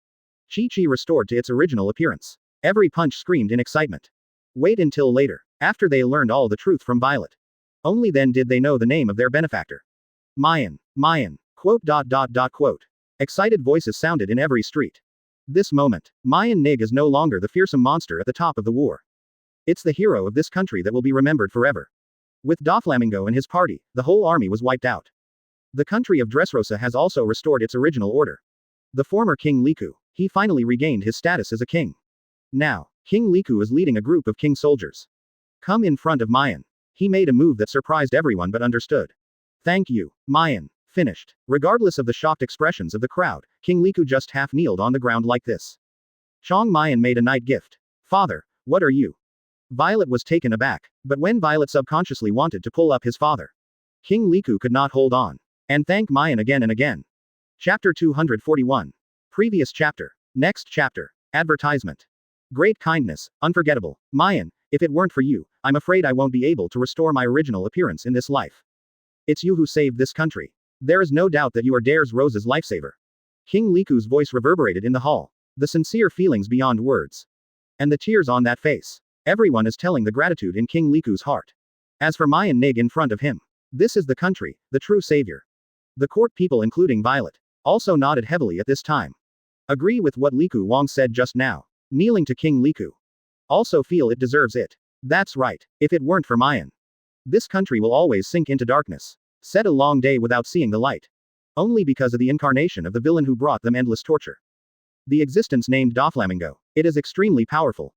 Chi-Chi restored to its original appearance. Every punch screamed in excitement. Wait until later. After they learned all the truth from Violet. Only then did they know the name of their benefactor. Maien. Quote. Excited voices sounded in every street. This moment, Maien Nig is no longer the fearsome monster at the top of the war. It's the hero of this country that will be remembered forever. With Doflamingo and his party, the whole army was wiped out. The country of Dressrosa has also restored its original order. The former King Liku, he finally regained his status as a king. Now, King Liku is leading a group of king soldiers. Come in front of Maien. He made a move that surprised everyone but understood. Thank you, Maien. Finished. Regardless of the shocked expressions of the crowd, King Liku just half kneeled on the ground like this. Chong Maien made a night gift. Father, what are you? Violet was taken aback, but when Violet subconsciously wanted to pull up his father, King Liku could not hold on. And thank Maien again and again. Chapter 241. Previous chapter. Next chapter. Advertisement. Great kindness, unforgettable. Maien, if it weren't for you, I'm afraid I won't be able to restore my original appearance in this life. It's you who saved this country. There is no doubt that you are Dares Rose's lifesaver. King Liku's voice reverberated in the hall. The sincere feelings beyond words. And the tears on that face. Everyone is telling the gratitude in King Liku's heart. As for Maien Nig in front of him. This is the country, the true savior. The court people including Violet. Also nodded heavily at this time. Agree with what Liku Wang said just now. Kneeling to King Liku. Also feel it deserves it. That's right, if it weren't for Maien. This country will always sink into darkness. Said a long day without seeing the light. Only because of the incarnation of the villain who brought them endless torture. The existence named Doflamingo. It is extremely powerful.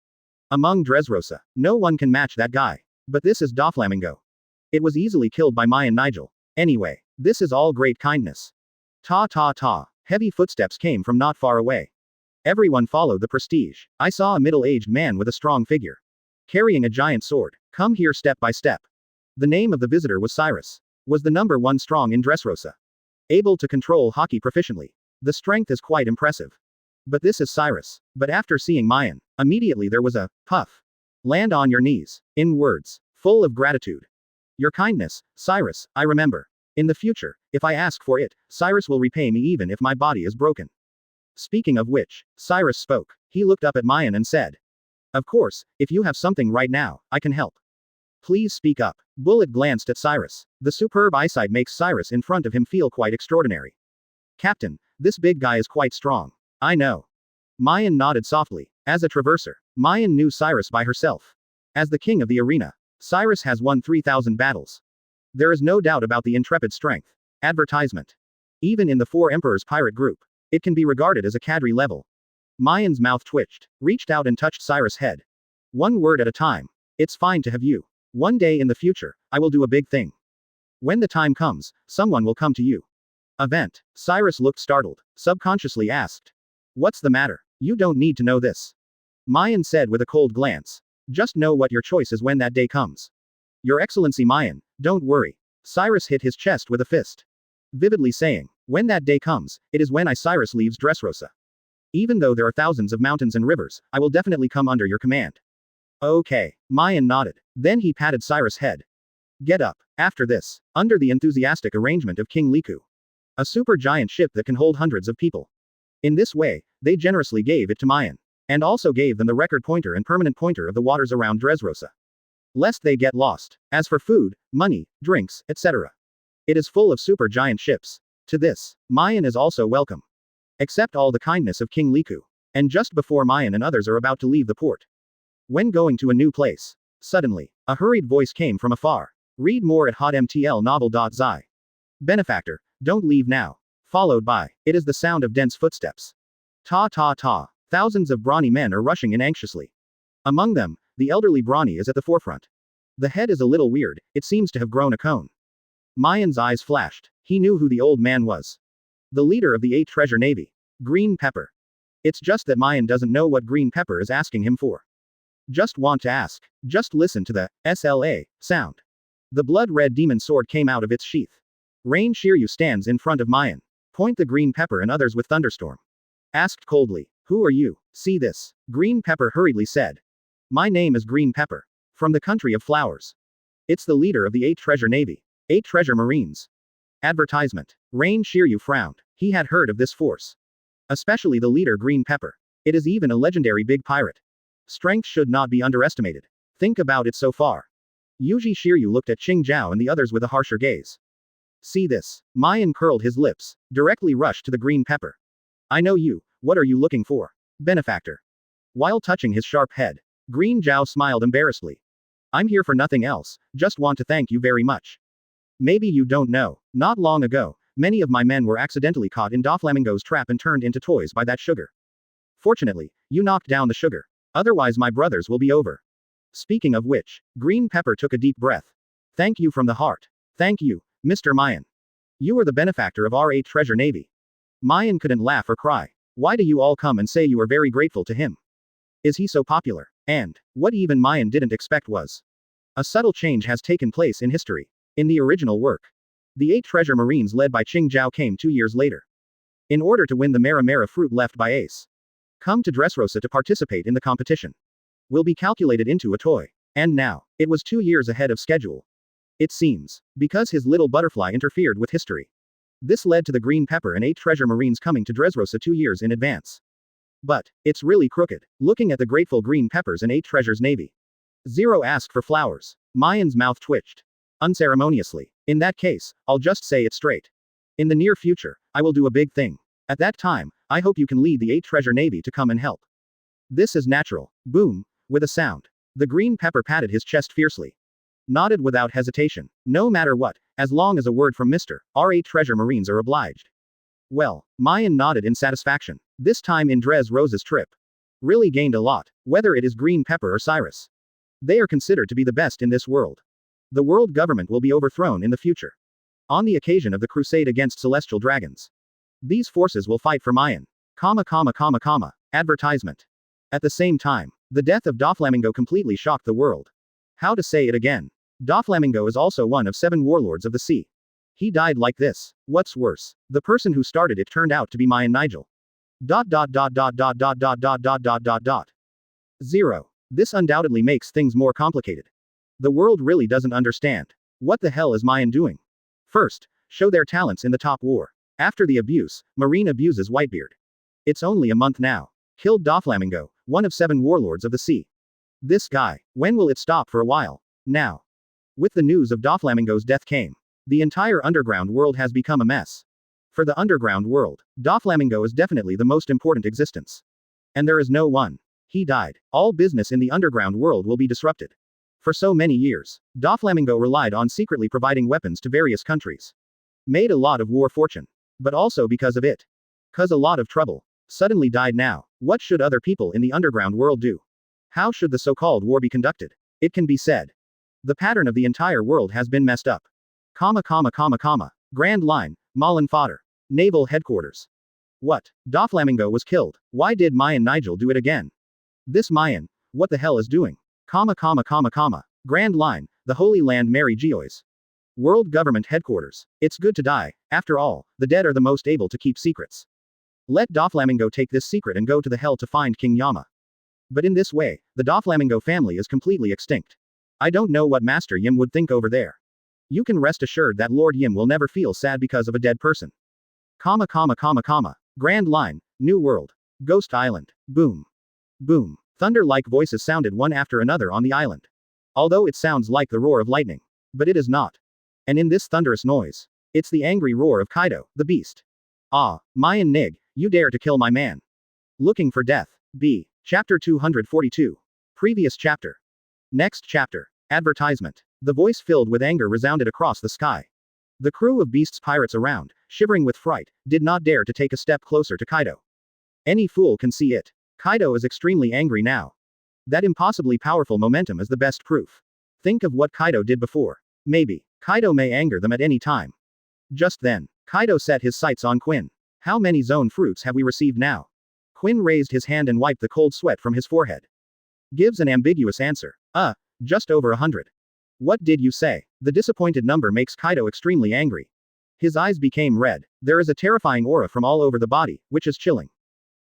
Among Dressrosa, no one can match that guy. But this is Doflamingo. It was easily killed by Maien Nigel. Anyway, this is all great kindness. Ta ta ta. Heavy footsteps came from not far away. Everyone followed the prestige. I saw a middle-aged man with a strong figure, carrying a giant sword. Come here step by step. The name of the visitor was Cyrus. Was the number 1 strong in Dressrosa. Able to control Haki proficiently. The strength is quite impressive. But this is Cyrus. But after seeing Maien, immediately there was a puff. Land on your knees. In words, full of gratitude. Your kindness, Cyrus, I remember. In the future, if I ask for it, Cyrus will repay me even if my body is broken. Speaking of which, Cyrus spoke. He looked up at Maien and said, of course, if you have something right now, I can help. Please speak up. Bullet glanced at Cyrus. The superb eyesight makes Cyrus in front of him feel quite extraordinary. Captain, this big guy is quite strong. I know. Maien nodded softly. As a traverser, Maien knew Cyrus by herself. As the king of the arena, Cyrus has won 3,000 battles. There is no doubt about the intrepid strength. Advertisement. Even in the 4 Emperors pirate group, it can be regarded as a cadre level. Maien's mouth twitched, reached out and touched Cyrus' head. One word at a time. It's fine to have you. One day in the future, I will do a big thing. When the time comes, someone will come to you. Event. Cyrus looked startled, subconsciously asked. What's the matter? You don't need to know this. Maien said with a cold glance. Just know what your choice is when that day comes. Your Excellency Maien, don't worry. Cyrus hit his chest with a fist, vividly saying, when that day comes, it is when Cyrus leaves Dressrosa. Even though there are thousands of mountains and rivers, I will definitely come under your command. Okay. Maien nodded. Then he patted Cyrus' head. Get up. After this, under the enthusiastic arrangement of King Liku. A supergiant ship that can hold hundreds of people. In this way, they generously gave it to Maien. And also gave them the record pointer and permanent pointer of the waters around Dressrosa. Lest they get lost. As for food, money, drinks, etc. It is full of supergiant ships. To this, Maien is also welcome. Accept all the kindness of King Liku. And just before Maien and others are about to leave the port. When going to a new place. Suddenly, a hurried voice came from afar. Read more at hotmtlnovel.zi. Benefactor, don't leave now. Followed by, it is the sound of dense footsteps. Ta ta ta. Thousands of brawny men are rushing in anxiously. Among them, the elderly brawny is at the forefront. The head is a little weird, it seems to have grown a cone. Maien's eyes flashed. He knew who the old man was. The leader of the 8 Treasure Navy. Green Pepper. It's just that Maien doesn't know what Green Pepper is asking him for. Just want to ask. Just listen to the SLA sound. The blood-red demon sword came out of its sheath. Rain Shiryu stands in front of Maien. Point the Green Pepper and others with thunderstorm. Asked coldly, who are you? See this. Green Pepper hurriedly said. My name is Green Pepper. From the country of flowers. It's the leader of the 8 Treasure Navy. 8 Treasure Marines. Advertisement. Rain Shiryu frowned. He had heard of this force. Especially the leader Green Pepper. It is even a legendary big pirate. Strength should not be underestimated. Think about it so far. Yuji Shiryu looked at Qing Zhao and the others with a harsher gaze. See this. Maien curled his lips, directly rushed to the Green Pepper. I know you, what are you looking for? Benefactor. While touching his sharp head, Green Zhao smiled embarrassedly. I'm here for nothing else, just want to thank you very much. Maybe you don't know, not long ago, many of my men were accidentally caught in Doflamingo's trap and turned into toys by that sugar. Fortunately, you knocked down the sugar. Otherwise my brothers will be over. Speaking of which, Green Pepper took a deep breath. Thank you from the heart. Thank you, Mr. Maien. You are the benefactor of our 8 Treasure Navy. Maien couldn't laugh or cry. Why do you all come and say you are very grateful to him? Is he so popular? And, what even Maien didn't expect was. A subtle change has taken place in history. In the original work. The 8 Treasure Marines led by Qing Zhao came 2 years later. In order to win the Mera Mera fruit left by Ace. Come to Dressrosa to participate in the competition. Will be calculated into a toy. And now, it was 2 years ahead of schedule. It seems. Because his little butterfly interfered with history. This led to the Green Pepper and 8 Treasure Marines coming to Dressrosa 2 years in advance. But, it's really crooked. Looking at the grateful Green Peppers and 8 Treasures Navy. Zero asked for flowers. Maien's mouth twitched. Unceremoniously. In that case, I'll just say it straight. In the near future, I will do a big thing. At that time, I hope you can lead the 8 Treasure Navy to come and help. This is natural. Boom. With a sound. The Green Pepper patted his chest fiercely. Nodded without hesitation. No matter what, as long as a word from Mr. R. 8 Treasure Marines are obliged. Well, Maien nodded in satisfaction. This time in Dres Rose's trip. Really gained a lot, whether it is green pepper or Cyrus. They are considered to be the best in this world. The world government will be overthrown in the future. On the occasion of the crusade against celestial dragons. These forces will fight for Maien. Advertisement. At the same time, the death of Doflamingo completely shocked the world. How to say it again? Doflamingo is also one of 7 warlords of the sea. He died like this. What's worse, the person who started it turned out to be Maien Nigel. 0. This undoubtedly makes things more complicated. The world really doesn't understand. What the hell is Maien doing? First, show their talents in the top war. After the abuse, Marine abuses Whitebeard. It's only a month now. Killed Doflamingo, one of 7 warlords of the sea. This guy, when will it stop for a while? Now. With the news of Doflamingo's death came. The entire underground world has become a mess. For the underground world, Doflamingo is definitely the most important existence. And there is no one. He died. All business in the underground world will be disrupted. For so many years, Doflamingo relied on secretly providing weapons to various countries. Made a lot of war fortune. But also because of it. 'Cause a lot of trouble. Suddenly died now. What should other people in the underground world do? How should the so-called war be conducted? It can be said. The pattern of the entire world has been messed up. Grand Line, Malin fodder. Naval headquarters. What? Doflamingo was killed. Why did Maien Nigel do it again? This Maien, what the hell is doing? Grand Line, the Holy Land Mary Geois. World Government Headquarters. It's good to die. After all, the dead are the most able to keep secrets. Let Doflamingo take this secret and go to the hell to find King Yama. But in this way, the Doflamingo family is completely extinct. I don't know what Master Yim would think over there. You can rest assured that Lord Yim will never feel sad because of a dead person. Grand Line, New World. Ghost Island. Boom. Boom. Thunder-like voices sounded one after another on the island. Although it sounds like the roar of lightning. But it is not. And in this thunderous noise, it's the angry roar of Kaido, the beast. Ah, Maien Nig, you dare to kill my man. Looking for death. B. Chapter 242. Previous chapter. Next chapter. Advertisement. The voice filled with anger resounded across the sky. The crew of beasts pirates around, shivering with fright, did not dare to take a step closer to Kaido. Any fool can see it. Kaido is extremely angry now. That impossibly powerful momentum is the best proof. Think of what Kaido did before. Maybe, Kaido may anger them at any time. Just then, Kaido set his sights on Quinn. How many zone fruits have we received now? Quinn raised his hand and wiped the cold sweat from his forehead. Gives an ambiguous answer. Just over 100. What did you say? The disappointed number makes Kaido extremely angry. His eyes became red. There is a terrifying aura from all over the body, which is chilling.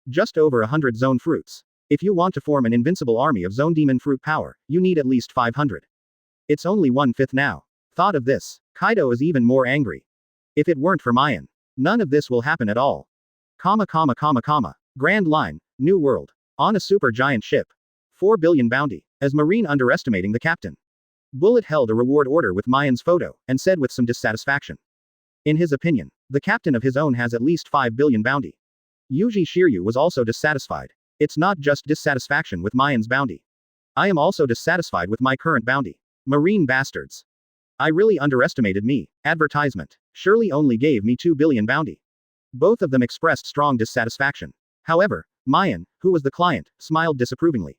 Just over 100 zone fruits. If you want to form an invincible army of zone demon fruit power, you need at least 500. It's only 1/5 now. Thought of this, Kaido is even more angry. If it weren't for Maien, none of this will happen at all. Grand Line, New World. On a super giant ship. 4 billion bounty. As Marine underestimating the captain. Bullet held a reward order with Maien's photo, and said with some dissatisfaction. In his opinion, the captain of his own has at least 5 billion bounty. Yuji Shiryu was also dissatisfied. It's not just dissatisfaction with Maien's bounty. I am also dissatisfied with my current bounty. Marine bastards. I really underestimated me. Advertisement. Surely only gave me 2 billion bounty. Both of them expressed strong dissatisfaction. However, Maien, who was the client, smiled disapprovingly.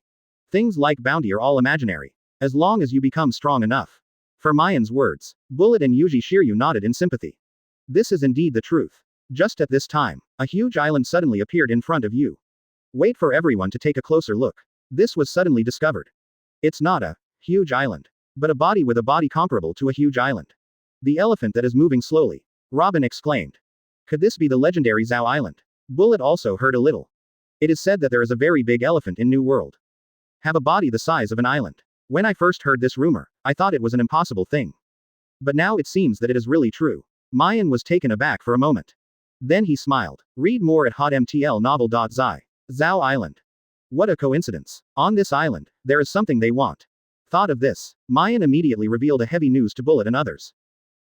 Things like bounty are all imaginary. As long as you become strong enough. For Maien's words, Bullet and Yuji Shiryu nodded in sympathy. This is indeed the truth. Just at this time, a huge island suddenly appeared in front of you. Wait for everyone to take a closer look. This was suddenly discovered. It's not a huge island, but a body with a body comparable to a huge island. The elephant that is moving slowly. Robin exclaimed. Could this be the legendary Zhao Island? Bullet also heard a little. It is said that there is a very big elephant in New World. Have a body the size of an island. When I first heard this rumor, I thought it was an impossible thing. But now it seems that it is really true. Maien was taken aback for a moment. Then he smiled. Read more at hotmtlnovel.zi. Zhao Island. What a coincidence. On this island, there is something they want. Thought of this, Maien immediately revealed a heavy news to Bullet and others.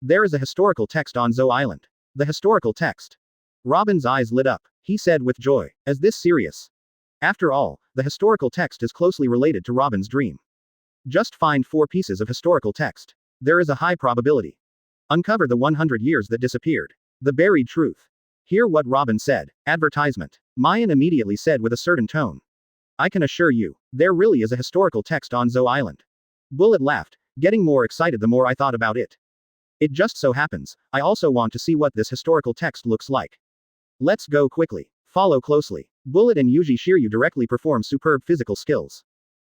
There is a historical text on Zhao Island. The historical text. Robin's eyes lit up. He said with joy, is this serious? After all, the historical text is closely related to Robin's dream. Just find 4 pieces of historical text. There is a high probability. Uncover the 100 years that disappeared. The buried truth. Hear what Robin said. Advertisement. Maien immediately said with a certain tone. I can assure you, there really is a historical text on Zou Island. Bullet laughed, getting more excited the more I thought about it. It just so happens, I also want to see what this historical text looks like. Let's go quickly. Follow closely. Bullet and Yuji Shiryu directly perform superb physical skills.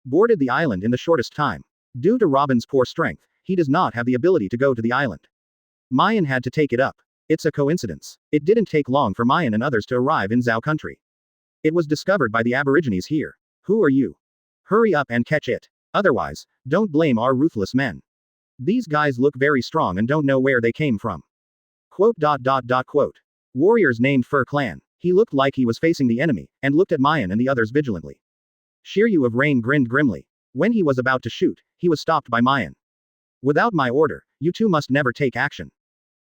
Boarded the island in the shortest time. Due to Robin's poor strength, he does not have the ability to go to the island. Maien had to take it up. It's a coincidence. It didn't take long for Maien and others to arrive in Zou country. It was discovered by the Aborigines here. Who are you? Hurry up and catch it. Otherwise, don't blame our ruthless men. These guys look very strong and don't know where they came from. Quote. Warriors named Fur Clan. He looked like he was facing the enemy, and looked at Maien and the others vigilantly. Shiryu of Rain grinned grimly. When he was about to shoot, he was stopped by Maien. Without my order, you two must never take action.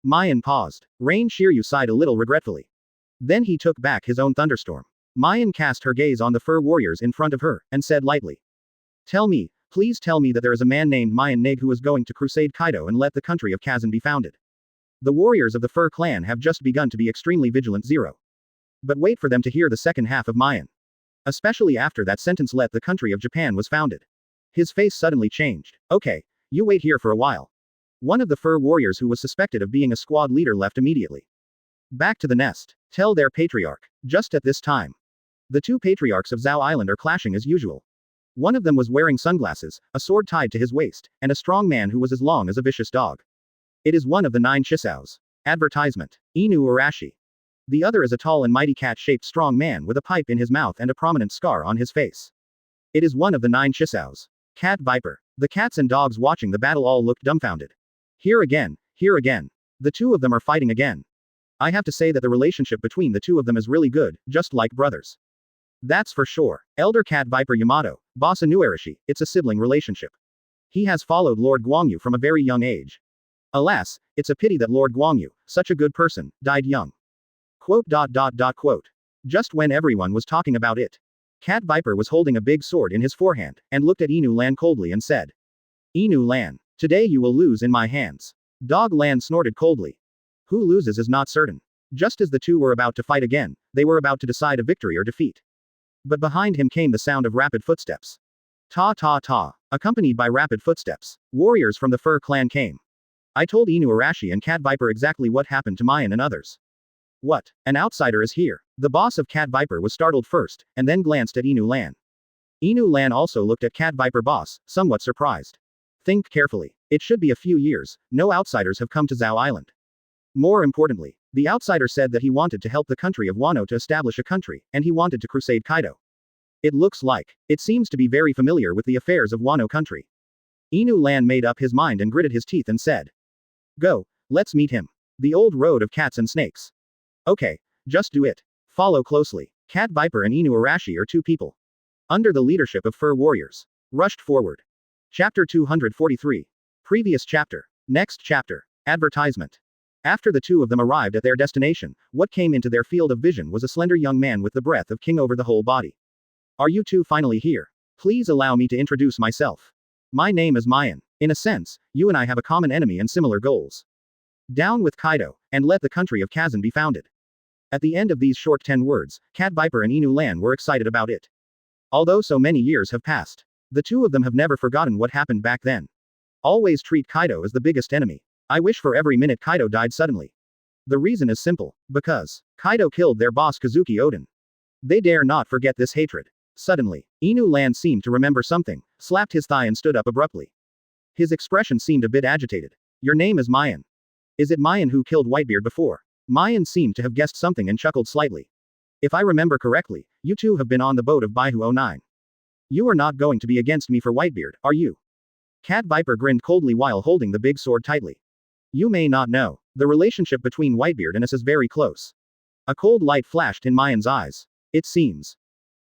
Maien paused. Rain Shiryu sighed a little regretfully. Then he took back his own thunderstorm. Maien cast her gaze on the fur warriors in front of her, and said lightly. Please tell me that there is a man named Maien Nig who is going to crusade Kaido and let the country of Kazan be founded. The warriors of the Fur Clan have just begun to be extremely vigilant. But wait for them to hear the second half of Maien. Especially after that sentence, let the country of Japan was founded. His face suddenly changed. Okay, you wait here for a while. One of the fur warriors who was suspected of being a squad leader left immediately. Back to the nest. Tell their patriarch. Just at this time. The two patriarchs of Zou Island are clashing as usual. One of them was wearing sunglasses, a sword tied to his waist, and a strong man who was as long as a vicious dog. It is one of the 9 Shisaos. Advertisement. Inu Arashi. The other is a tall and mighty cat-shaped strong man with a pipe in his mouth and a prominent scar on his face. It is one of the 9 Shisaos. Cat Viper. The cats and dogs watching the battle all looked dumbfounded. Here again. The two of them are fighting again. I have to say that the relationship between the two of them is really good, just like brothers. That's for sure. Elder Cat Viper Yamato, boss Inuarashi, it's a sibling relationship. He has followed Lord Guangyu from a very young age. Alas, it's a pity that Lord Guangyu, such a good person, died young. Quote. Just when everyone was talking about it. Cat Viper was holding a big sword in his forehand, and looked at Inu Lan coldly and said. Inu Lan, today you will lose in my hands. Dog Lan snorted coldly. Who loses is not certain. Just as the two were about to fight again, they were about to decide a victory or defeat. But behind him came the sound of rapid footsteps. Ta ta ta. Accompanied by rapid footsteps, warriors from the Fur Clan came. I told Inu Arashi and Cat Viper exactly what happened to Maien and others. What? An outsider is here. The boss of Cat Viper was startled first, and then glanced at Inu Lan. Inu Lan also looked at Cat Viper boss, somewhat surprised. Think carefully. It should be a few years, no outsiders have come to Zou Island. More importantly, the outsider said that he wanted to help the country of Wano to establish a country, and he wanted to crusade Kaido. It seems to be very familiar with the affairs of Wano country. Inu Lan made up his mind and gritted his teeth and said. Go, let's meet him. The old road of cats and snakes. Okay, just do it. Follow closely. Cat Viper and Inu Arashi are two people. Under the leadership of fur warriors. Rushed forward. Chapter 243. Previous chapter. Next chapter. Advertisement. After the two of them arrived at their destination, what came into their field of vision was a slender young man with the breath of king over the whole body. Are you two finally here? Please allow me to introduce myself. My name is Maien. In a sense, you and I have a common enemy and similar goals. Down with Kaido, and let the country of Kazan be founded. At the end of these short 10 words, Cat Viper and Inu Lan were excited about it. Although so many years have passed, the two of them have never forgotten what happened back then. Always treat Kaido as the biggest enemy. I wish for every minute Kaido died suddenly. The reason is simple. Because Kaido killed their boss Kazuki Oden. They dare not forget this hatred. Suddenly, Inu Lan seemed to remember something, slapped his thigh and stood up abruptly. His expression seemed a bit agitated. Your name is Maien. Is it Maien who killed Whitebeard before? Maien seemed to have guessed something and chuckled slightly. If I remember correctly, you two have been on the boat of Baihu 09. You are not going to be against me for Whitebeard, are you? Cat Viper grinned coldly while holding the big sword tightly. You may not know. The relationship between Whitebeard and us is very close. A cold light flashed in Maien's eyes. It seems.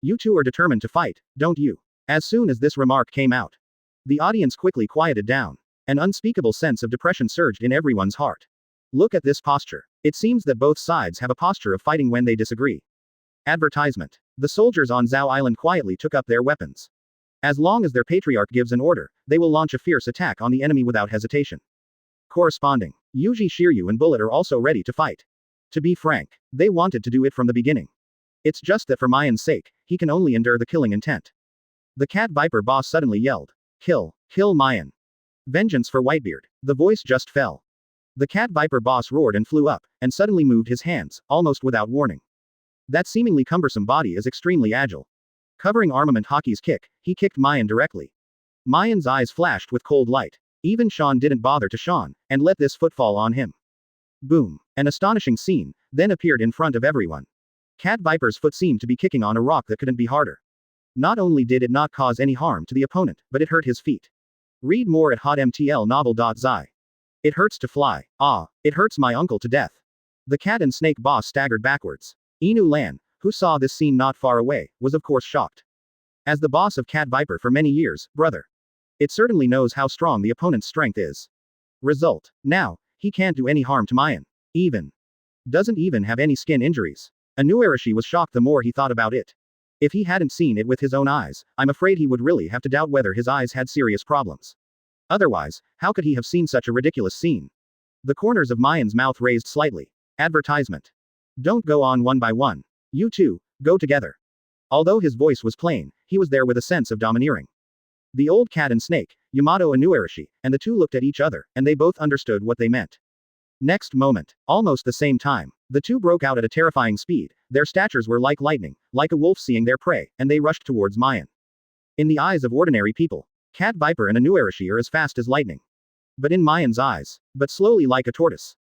You two are determined to fight, don't you? As soon as this remark came out, the audience quickly quieted down. An unspeakable sense of depression surged in everyone's heart. Look at this posture. It seems that both sides have a posture of fighting when they disagree. Advertisement. The soldiers on Zou Island quietly took up their weapons. As long as their patriarch gives an order, they will launch a fierce attack on the enemy without hesitation. Corresponding. Yuji Shiryu and Bullet are also ready to fight. To be frank, they wanted to do it from the beginning. It's just that for Maien's sake, he can only endure the killing intent. The cat viper boss suddenly yelled. Kill Maien. Vengeance for Whitebeard. The voice just fell. The cat viper boss roared and flew up, and suddenly moved his hands, almost without warning. That seemingly cumbersome body is extremely agile. Covering armament Haki's kick, he kicked Maien directly. Maien's eyes flashed with cold light. Even Sean didn't bother to Sean, and let this foot fall on him. Boom. An astonishing scene then appeared in front of everyone. Cat Viper's foot seemed to be kicking on a rock that couldn't be harder. Not only did it not cause any harm to the opponent, but it hurt his feet. Read more at hotmtlnovel.zi. It hurts to fly. Ah, it hurts my uncle to death. The cat and snake boss staggered backwards. Inu Lan, who saw this scene not far away, was of course shocked. As the boss of Cat Viper for many years, brother. It certainly knows how strong the opponent's strength is. Result. Now, he can't do any harm to Maien. Doesn't even have any skin injuries. Inuarashi was shocked the more he thought about it. If he hadn't seen it with his own eyes, I'm afraid he would really have to doubt whether his eyes had serious problems. Otherwise, how could he have seen such a ridiculous scene? The corners of Maien's mouth raised slightly. Advertisement. Don't go on one by one. You two, go together. Although his voice was plain, he was there with a sense of domineering. The old cat and snake, Yamato Inuarashi, and the two looked at each other, and they both understood what they meant. Next moment, almost the same time, the two broke out at a terrifying speed. Their statures were like lightning, like a wolf seeing their prey, and they rushed towards Maien. In the eyes of ordinary people, Cat Viper and Inuarashi are as fast as lightning. But in Maien's eyes, but slowly like a tortoise.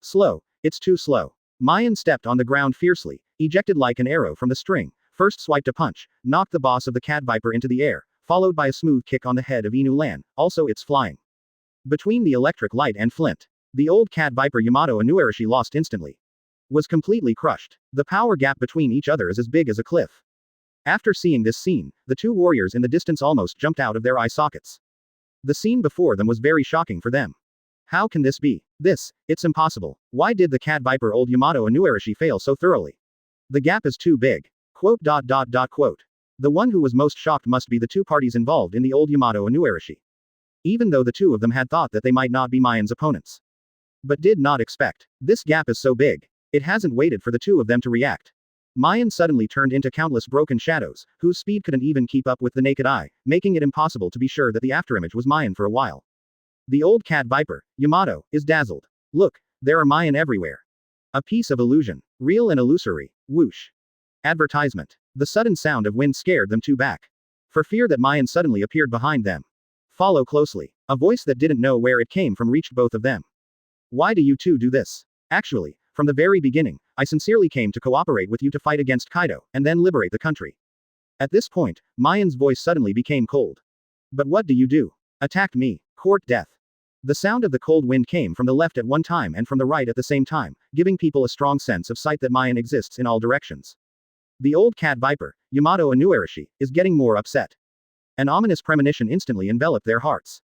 Slow, it's too slow. Maien stepped on the ground fiercely, ejected like an arrow from the string, first swiped a punch, knocked the boss of the Cat Viper into the air, followed by a smooth kick on the head of Inu Lan, also it's flying. Between the electric light and flint, the old Cat Viper Yamato Inuarashi lost instantly. Was completely crushed. The power gap between each other is as big as a cliff. After seeing this scene, the two warriors in the distance almost jumped out of their eye sockets. The scene before them was very shocking for them. How can this be? It's impossible. Why did the Cat Viper old Yamato Inuarashi fail so thoroughly? The gap is too big. Quote. The one who was most shocked must be the two parties involved in the old Yamato Inuarashi. Even though the two of them had thought that they might not be Maien's opponents. But did not expect. This gap is so big. It hasn't waited for the two of them to react. Maien suddenly turned into countless broken shadows, whose speed couldn't even keep up with the naked eye, making it impossible to be sure that the afterimage was Maien for a while. The old Cat Viper, Yamato, is dazzled. Look, there are Maien everywhere. A piece of illusion. Real and illusory. Whoosh. Advertisement. The sudden sound of wind scared them two back. For fear that Maien suddenly appeared behind them. Follow closely. A voice that didn't know where it came from reached both of them. Why do you two do this? Actually, from the very beginning, I sincerely came to cooperate with you to fight against Kaido, and then liberate the country. At this point, Maien's voice suddenly became cold. But what do you do? Attacked me. Court death. The sound of the cold wind came from the left at one time and from the right at the same time, giving people a strong sense of sight that Maien exists in all directions. The old Cat Viper, Yamato Inuarashi, is getting more upset. An ominous premonition instantly enveloped their hearts.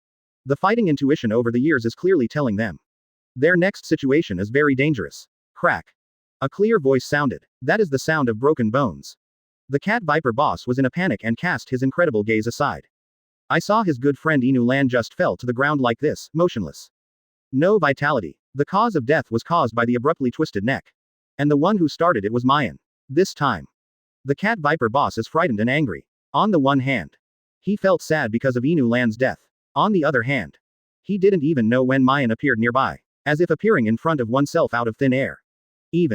The fighting intuition over the years is clearly telling them. Their next situation is very dangerous. Crack. A clear voice sounded. That is the sound of broken bones. The Cat Viper boss was in a panic and cast his incredible gaze aside. I saw his good friend Inu Lan just fell to the ground like this, motionless. No vitality. The cause of death was caused by the abruptly twisted neck. And the one who started it was Maien. This time. The Cat Viper boss is frightened and angry. On the one hand, he felt sad because of Inu Lan's death. On the other hand, he didn't even know when Maien appeared nearby, as if appearing in front of oneself out of thin air. He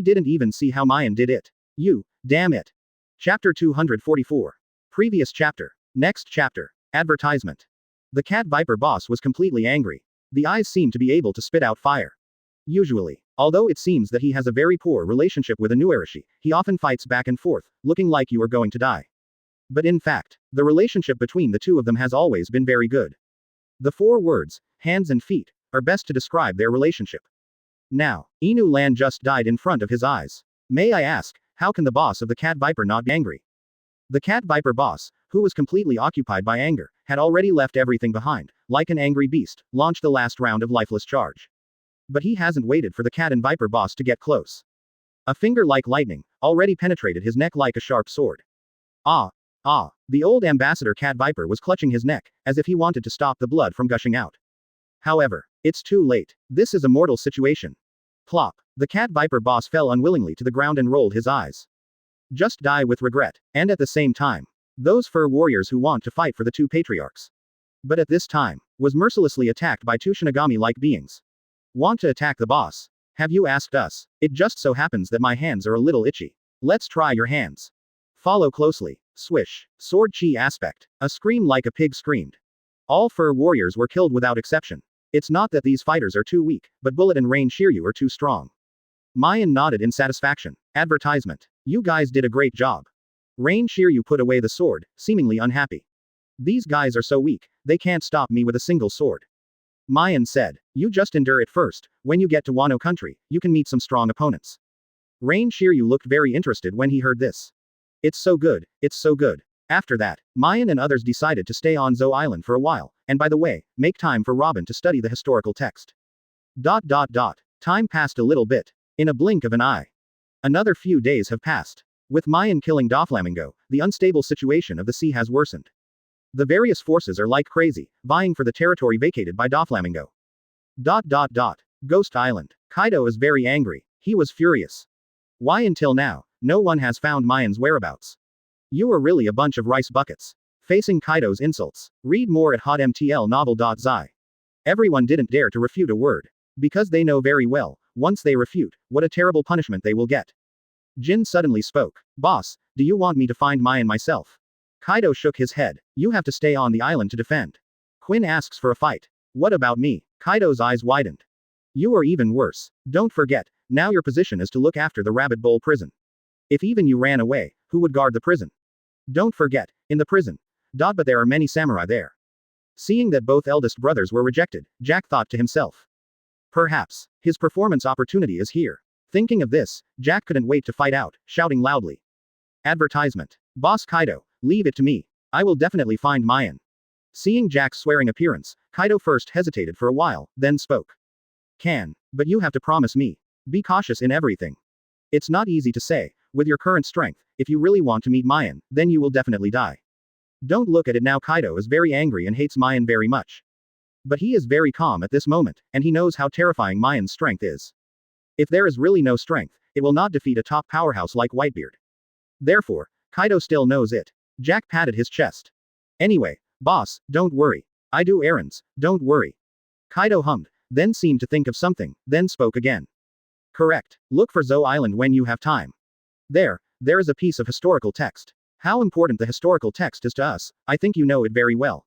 didn't even see how Maien did it. You, damn it. Chapter 244. Previous chapter. Next chapter. Advertisement. The Cat Viper boss was completely angry. The eyes seemed to be able to spit out fire. Usually, although it seems that he has a very poor relationship with Inuarashi, he often fights back and forth, looking like you are going to die. But in fact, the relationship between the two of them has always been very good. The 4 words, hands and feet, are best to describe their relationship. Now, Inu Lan just died in front of his eyes. May I ask, how can the boss of the Cat Viper not be angry? The Cat Viper boss, who was completely occupied by anger, had already left everything behind, like an angry beast, launched the last round of lifeless charge. But he hasn't waited for the Cat and Viper boss to get close. A finger like lightning, already penetrated his neck like a sharp sword. Ah! The old ambassador Cat Viper was clutching his neck, as if he wanted to stop the blood from gushing out. However, it's too late. This is a mortal situation. Plop. The cat viper boss fell unwillingly to the ground and rolled his eyes. Just die with regret, and at the same time, those fur warriors who want to fight for the two patriarchs. But at this time, was mercilessly attacked by two Shinigami-like beings. Want to attack the boss? Have you asked us? It just so happens that my hands are a little itchy. Let's try your hands. Follow closely. Swish. Sword chi aspect. A scream like a pig screamed. All fur warriors were killed without exception. It's not that these fighters are too weak, but Bullet and Rain Shiryu are too strong. Maien nodded in satisfaction. Advertisement. You guys did a great job. Rain Shiryu put away the sword, seemingly unhappy. These guys are so weak, they can't stop me with a single sword. Maien said, you just endure it first, when you get to Wano country, you can meet some strong opponents. Rain Shiryu looked very interested when he heard this. It's so good, it's so good. After that, Maien and others decided to stay on Zou Island for a while, and by the way, make time for Robin to study the historical text. Time passed a little bit. In a blink of an eye. Another few days have passed. With Maien killing Doflamingo, the unstable situation of the sea has worsened. The various forces are like crazy, vying for the territory vacated by Doflamingo. Ghost Island. Kaido is very angry. He was furious. Why until now, no one has found Maien's whereabouts? You are really a bunch of rice buckets. Facing Kaido's insults. Read more at hotmtlnovel.zi. Everyone didn't dare to refute a word. Because they know very well, once they refute, what a terrible punishment they will get. Jin suddenly spoke. Boss, do you want me to find Maien myself? Kaido shook his head. You have to stay on the island to defend. Quinn asks for a fight. What about me? Kaido's eyes widened. You are even worse. Don't forget, now your position is to look after the Rabbit Bowl prison. If even you ran away, who would guard the prison? Don't forget, in the prison. But there are many samurai there. Seeing that both eldest brothers were rejected, Jack thought to himself. Perhaps, his performance opportunity is here. Thinking of this, Jack couldn't wait to fight out, shouting loudly. Advertisement. Boss Kaido, leave it to me. I will definitely find Maien. Seeing Jack's swearing appearance, Kaido first hesitated for a while, then spoke. But you have to promise me. Be cautious in everything. It's not easy to say, with your current strength, if you really want to meet Maien, then you will definitely die. Don't look at it now. Kaido is very angry and hates Maien very much. But he is very calm at this moment, and he knows how terrifying Maien's strength is. If there is really no strength, it will not defeat a top powerhouse like Whitebeard. Therefore, Kaido still knows it. Jack patted his chest. Anyway, boss, don't worry. I do errands, don't worry. Kaido hummed, then seemed to think of something, then spoke again. Correct. Look for Zou Island when you have time. There is a piece of historical text. How important the historical text is to us, I think you know it very well.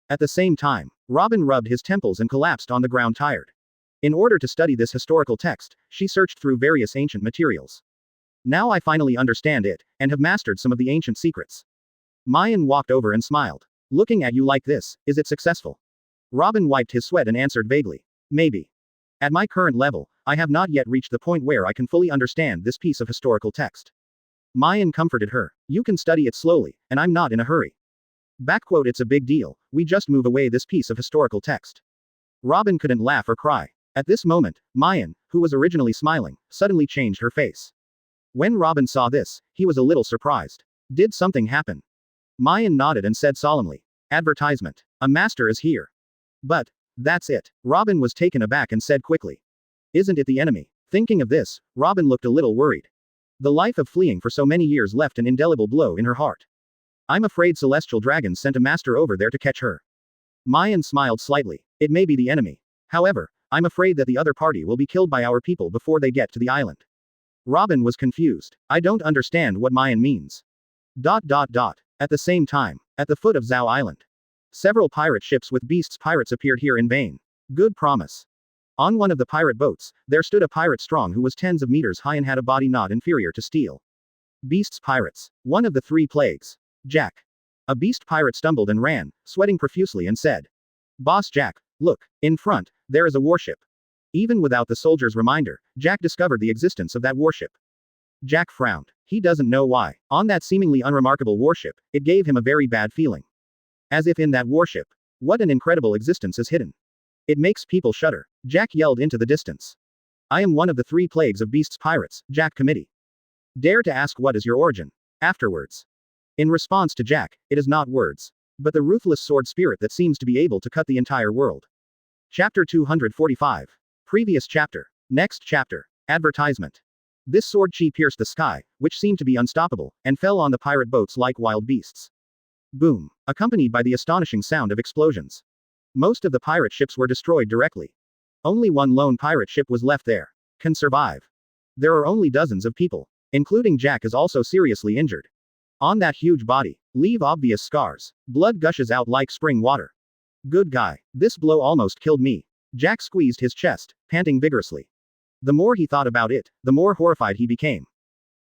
At the same time, Robin rubbed his temples and collapsed on the ground tired. In order to study this historical text, she searched through various ancient materials. Now I finally understand it, and have mastered some of the ancient secrets. Maien walked over and smiled. Looking at you like this, is it successful? Robin wiped his sweat and answered vaguely. Maybe. At my current level, I have not yet reached the point where I can fully understand this piece of historical text. Maien comforted her. You can study it slowly, and I'm not in a hurry. It's a big deal, we just move away this piece of historical text. Robin couldn't laugh or cry. At this moment, Maien, who was originally smiling, suddenly changed her face. When Robin saw this, he was a little surprised. Did something happen? Maien nodded and said solemnly. Advertisement. A master is here. But, that's it. Robin was taken aback and said quickly. Isn't it the enemy? Thinking of this, Robin looked a little worried. The life of fleeing for so many years left an indelible blow in her heart. I'm afraid Celestial Dragons sent a master over there to catch her. Maien smiled slightly. It may be the enemy. However, I'm afraid that the other party will be killed by our people before they get to the island. Robin was confused. I don't understand what Maien means. At the same time, at the foot of Zou Island. Several pirate ships with beasts pirates appeared here in vain. Good promise. On one of the pirate boats, there stood a pirate strong who was tens of meters high and had a body not inferior to steel. Beasts pirates. One of the three plagues. Jack. A beast pirate stumbled and ran, sweating profusely and said. Boss Jack, look, in front, there is a warship. Even without the soldier's reminder, Jack discovered the existence of that warship. Jack frowned. He doesn't know why. On that seemingly unremarkable warship, it gave him a very bad feeling. As if in that warship, what an incredible existence is hidden. It makes people shudder. Jack yelled into the distance. I am one of the three plagues of beasts pirates, Jack committee. Dare to ask what is your origin? Afterwards. In response to Jack, it is not words, but the ruthless sword spirit that seems to be able to cut the entire world. Chapter 245. Previous chapter. Next chapter. Advertisement. This sword chi pierced the sky, which seemed to be unstoppable, and fell on the pirate boats like wild beasts. Boom. Accompanied by the astonishing sound of explosions. Most of the pirate ships were destroyed directly. Only one lone pirate ship was left there. Can survive. There are only dozens of people, including Jack, is also seriously injured. On that huge body, leave obvious scars. Blood gushes out like spring water. Good guy. This blow almost killed me. Jack squeezed his chest, panting vigorously. The more he thought about it, the more horrified he became.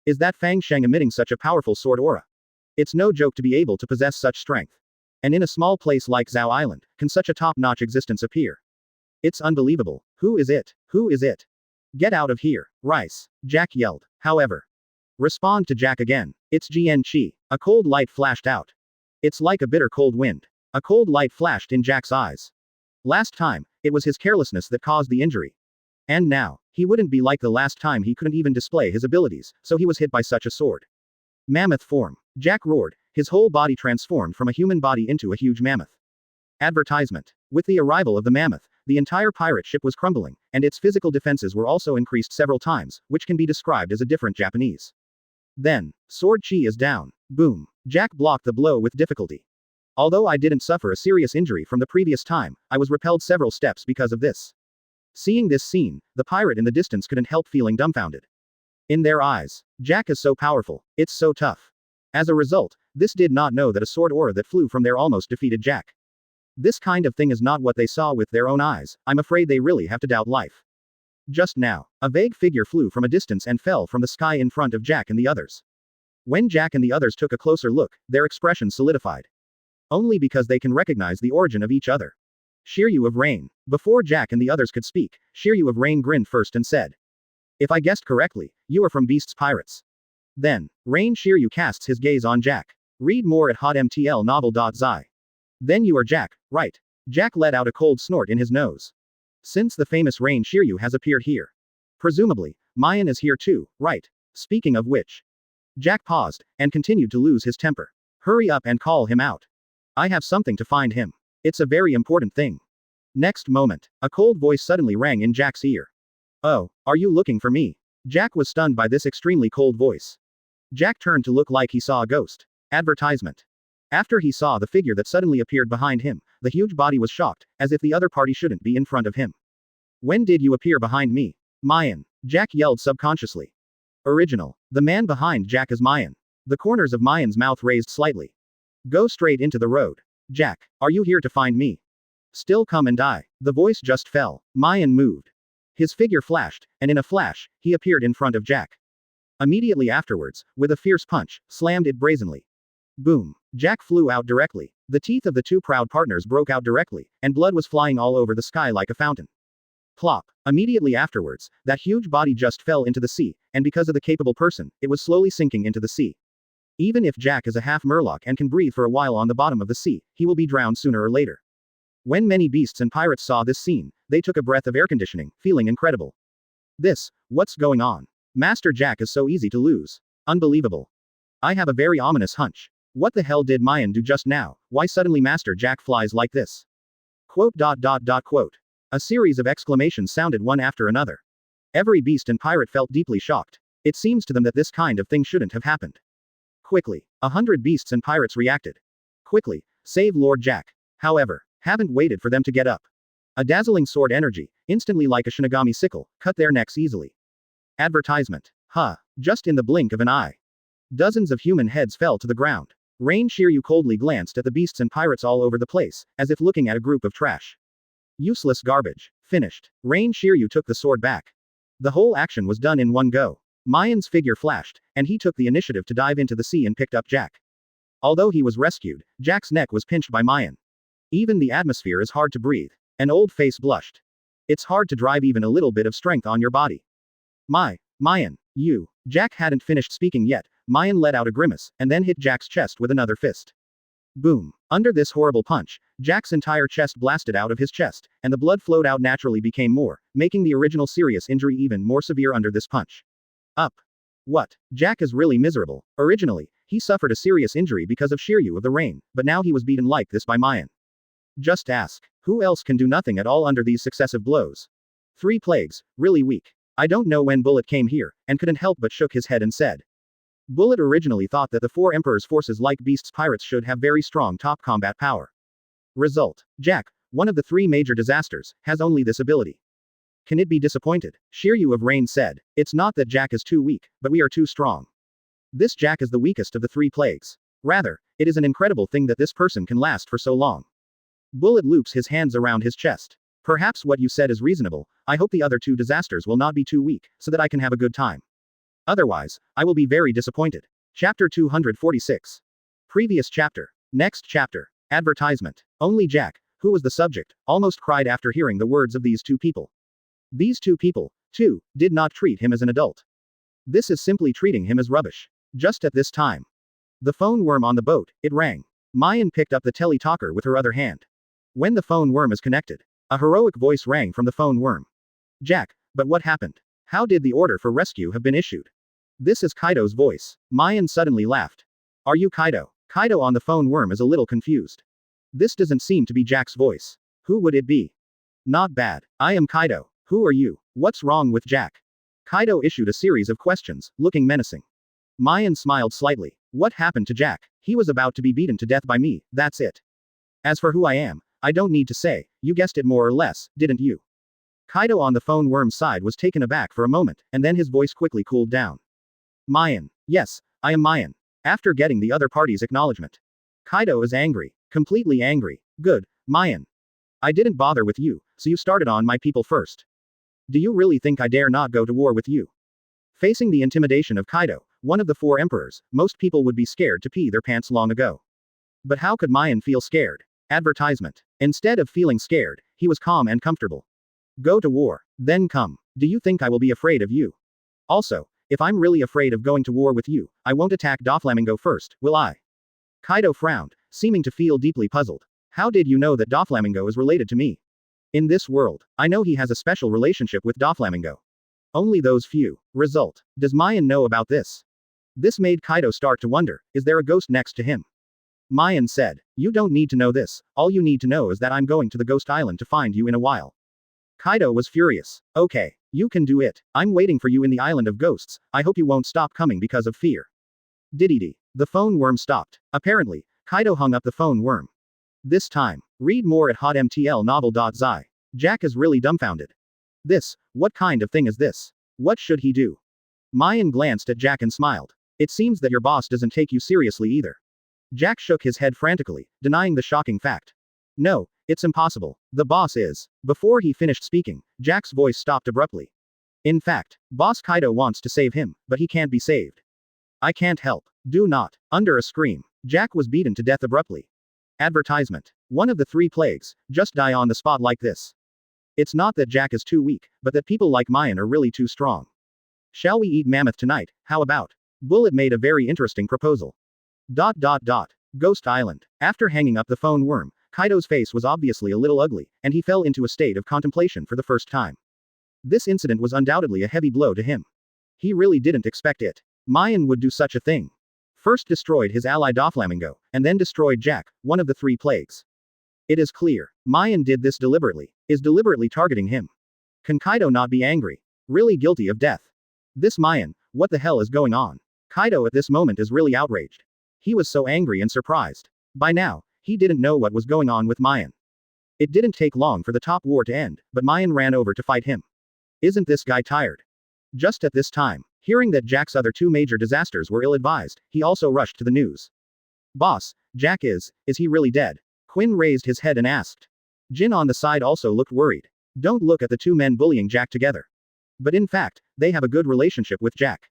Is that Fang Sheng emitting such a powerful sword aura? It's no joke to be able to possess such strength. And in a small place like Zhao Island, can such a top-notch existence appear? It's unbelievable. Who is it? Who is it? Get out of here, Rice. Jack yelled. However. Respond to Jack again. It's Jian Qi. A cold light flashed out. It's like a bitter cold wind. A cold light flashed in Jack's eyes. Last time, it was his carelessness that caused the injury. And now, he wouldn't be like the last time he couldn't even display his abilities, so he was hit by such a sword. Mammoth form. Jack roared, his whole body transformed from a human body into a huge mammoth. Advertisement. With the arrival of the mammoth, the entire pirate ship was crumbling, and its physical defenses were also increased several times, which can be described as a different Japanese. Then, sword chi is down. Boom. Jack blocked the blow with difficulty. Although I didn't suffer a serious injury from the previous time, I was repelled several steps because of this. Seeing this scene, the pirate in the distance couldn't help feeling dumbfounded. In their eyes, Jack is so powerful, it's so tough. As a result, this did not know that a sword aura that flew from there almost defeated Jack. This kind of thing is not what they saw with their own eyes. I'm afraid they really have to doubt life. Just now, a vague figure flew from a distance and fell from the sky in front of Jack and the others. When Jack and the others took a closer look, their expressions solidified. Only because they can recognize the origin of each other. Shiryu of Rain. Before Jack and the others could speak, Shiryu of Rain grinned first and said. If I guessed correctly, you are from Beast's Pirates. Then, Rain Shiryu casts his gaze on Jack. Read more at hotmtlnovel.zi. Then you are Jack, right? Jack let out a cold snort in his nose. Since the famous Rain Shiryu has appeared here. Presumably, Maien is here too, right? Speaking of which. Jack paused, and continued to lose his temper. Hurry up and call him out. I have something to find him. It's a very important thing. Next moment, a cold voice suddenly rang in Jack's ear. Oh, are you looking for me? Jack was stunned by this extremely cold voice. Jack turned to look like he saw a ghost. Advertisement. After he saw the figure that suddenly appeared behind him, the huge body was shocked, as if the other party shouldn't be in front of him. When did you appear behind me? Maien. Jack yelled subconsciously. Original. The man behind Jack is Maien. The corners of Maien's mouth raised slightly. Go straight into the road. Jack, are you here to find me? Still come and die. The voice just fell. Maien moved. His figure flashed, and in a flash, he appeared in front of Jack. Immediately afterwards, with a fierce punch, slammed it brazenly. Boom. Jack flew out directly. The teeth of the two proud partners broke out directly, and blood was flying all over the sky like a fountain. Plop. Immediately afterwards, that huge body just fell into the sea, and because of the capable person, it was slowly sinking into the sea. Even if Jack is a half murloc and can breathe for a while on the bottom of the sea, he will be drowned sooner or later. When many beasts and pirates saw this scene, they took a breath of air conditioning, feeling incredible. What's going on? Master Jack is so easy to lose. Unbelievable. I have a very ominous hunch. What the hell did Maien do just now? Why suddenly Master Jack flies like this? Quote. A series of exclamations sounded one after another. Every beast and pirate felt deeply shocked. It seems to them that this kind of thing shouldn't have happened. Quickly, 100 beasts and pirates reacted. Quickly, save Lord Jack. However, haven't waited for them to get up. A dazzling sword energy, instantly like a Shinigami sickle, cut their necks easily. Advertisement. Just in the blink of an eye. Dozens of human heads fell to the ground. Rain Shiryu coldly glanced at the beasts and pirates all over the place, as if looking at a group of trash. Useless garbage. Finished. Rain Shiryu took the sword back. The whole action was done in one go. Maien's figure flashed, and he took the initiative to dive into the sea and picked up Jack. Although he was rescued, Jack's neck was pinched by Maien. Even the atmosphere is hard to breathe. An old face blushed. It's hard to drive even a little bit of strength on your body. Maien, you. Jack hadn't finished speaking yet. Maien let out a grimace, and then hit Jack's chest with another fist. Boom. Under this horrible punch, Jack's entire chest blasted out of his chest, and the blood flowed out naturally became more, making the original serious injury even more severe under this punch. Up. What? Jack is really miserable. Originally, he suffered a serious injury because of Shiryu of the Rain, but now he was beaten like this by Maien. Just ask. Who else can do nothing at all under these successive blows? 3 plagues, really weak. I don't know when Bullet came here, and couldn't help but shook his head and said. Bullet originally thought that the 4 Emperor's forces like Beast's pirates should have very strong top combat power. Result. Jack, one of the 3 major disasters, has only this ability. Can it be disappointed? Shiryu of Rain said. It's not that Jack is too weak, but we are too strong. This Jack is the weakest of the 3 plagues. Rather, it is an incredible thing that this person can last for so long. Bullet loops his hands around his chest. Perhaps what you said is reasonable. I hope the other 2 disasters will not be too weak, so that I can have a good time. Otherwise, I will be very disappointed. Chapter 246. Previous chapter. Next chapter. Advertisement. Only Jack, who was the subject, almost cried after hearing the words of these 2 people. These 2 people, too, did not treat him as an adult. This is simply treating him as rubbish. Just at this time. The phone worm on the boat, it rang. Maien picked up the tele-talker with her other hand. When the phone worm is connected, a heroic voice rang from the phone worm. Jack, but what happened? How did the order for rescue have been issued? This is Kaido's voice. Maien suddenly laughed. Are you Kaido? Kaido on the phone worm is a little confused. This doesn't seem to be Jack's voice. Who would it be? Not bad. I am Kaido. Who are you? What's wrong with Jack? Kaido issued a series of questions, looking menacing. Maien smiled slightly. What happened to Jack? He was about to be beaten to death by me, that's it. As for who I am, I don't need to say, you guessed it more or less, didn't you? Kaido on the phone worm's side was taken aback for a moment, and then his voice quickly cooled down. Maien. Yes, I am Maien. After getting the other party's acknowledgement. Kaido is angry. Completely angry. Good, Maien. I didn't bother with you, so you started on my people first. Do you really think I dare not go to war with you? Facing the intimidation of Kaido, one of the 4 emperors, most people would be scared to pee their pants long ago. But how could Maien feel scared? Advertisement. Instead of feeling scared, he was calm and comfortable. Go to war. Then come. Do you think I will be afraid of you? Also, if I'm really afraid of going to war with you, I won't attack Doflamingo first, will I? Kaido frowned, seeming to feel deeply puzzled. How did you know that Doflamingo is related to me? In this world, I know he has a special relationship with Doflamingo. Only those few. Result. Does Maien know about this? This made Kaido start to wonder, is there a ghost next to him? Maien said, you don't need to know this, all you need to know is that I'm going to the Ghost Island to find you in a while. Kaido was furious. Okay, you can do it. I'm waiting for you in the Island of Ghosts, I hope you won't stop coming because of fear. Diddy. The phone worm stopped. Apparently, Kaido hung up the phone worm. This time. Read more at hotmtlnovel.zi. Jack is really dumbfounded. What kind of thing is this? What should he do? Maien glanced at Jack and smiled. It seems that your boss doesn't take you seriously either. Jack shook his head frantically, denying the shocking fact. No, it's impossible. The boss is. Before he finished speaking, Jack's voice stopped abruptly. In fact, Boss Kaido wants to save him, but he can't be saved. I can't help. Do not. Under a scream, Jack was beaten to death abruptly. Advertisement. One of the 3 plagues, just die on the spot like this. It's not that Jack is too weak, but that people like Maien are really too strong. Shall we eat mammoth tonight, how about? Bullet made a very interesting proposal. ... Ghost Island. After hanging up the phone worm, Kaido's face was obviously a little ugly, and he fell into a state of contemplation for the first time. This incident was undoubtedly a heavy blow to him. He really didn't expect it. Maien would do such a thing. First destroyed his ally Doflamingo, and then destroyed Jack, one of the 3 plagues. It is clear. Maien did this deliberately, is deliberately targeting him. Can Kaido not be angry? Really guilty of death. This Maien, what the hell is going on? Kaido at this moment is really outraged. He was so angry and surprised. By now, he didn't know what was going on with Maien. It didn't take long for the top war to end, but Maien ran over to fight him. Isn't this guy tired? Just at this time, hearing that Jack's other 2 major disasters were ill-advised, he also rushed to the news. Boss, Jack is he really dead? Quinn raised his head and asked. Jin on the side also looked worried. Don't look at the 2 men bullying Jack together. But in fact, they have a good relationship with Jack.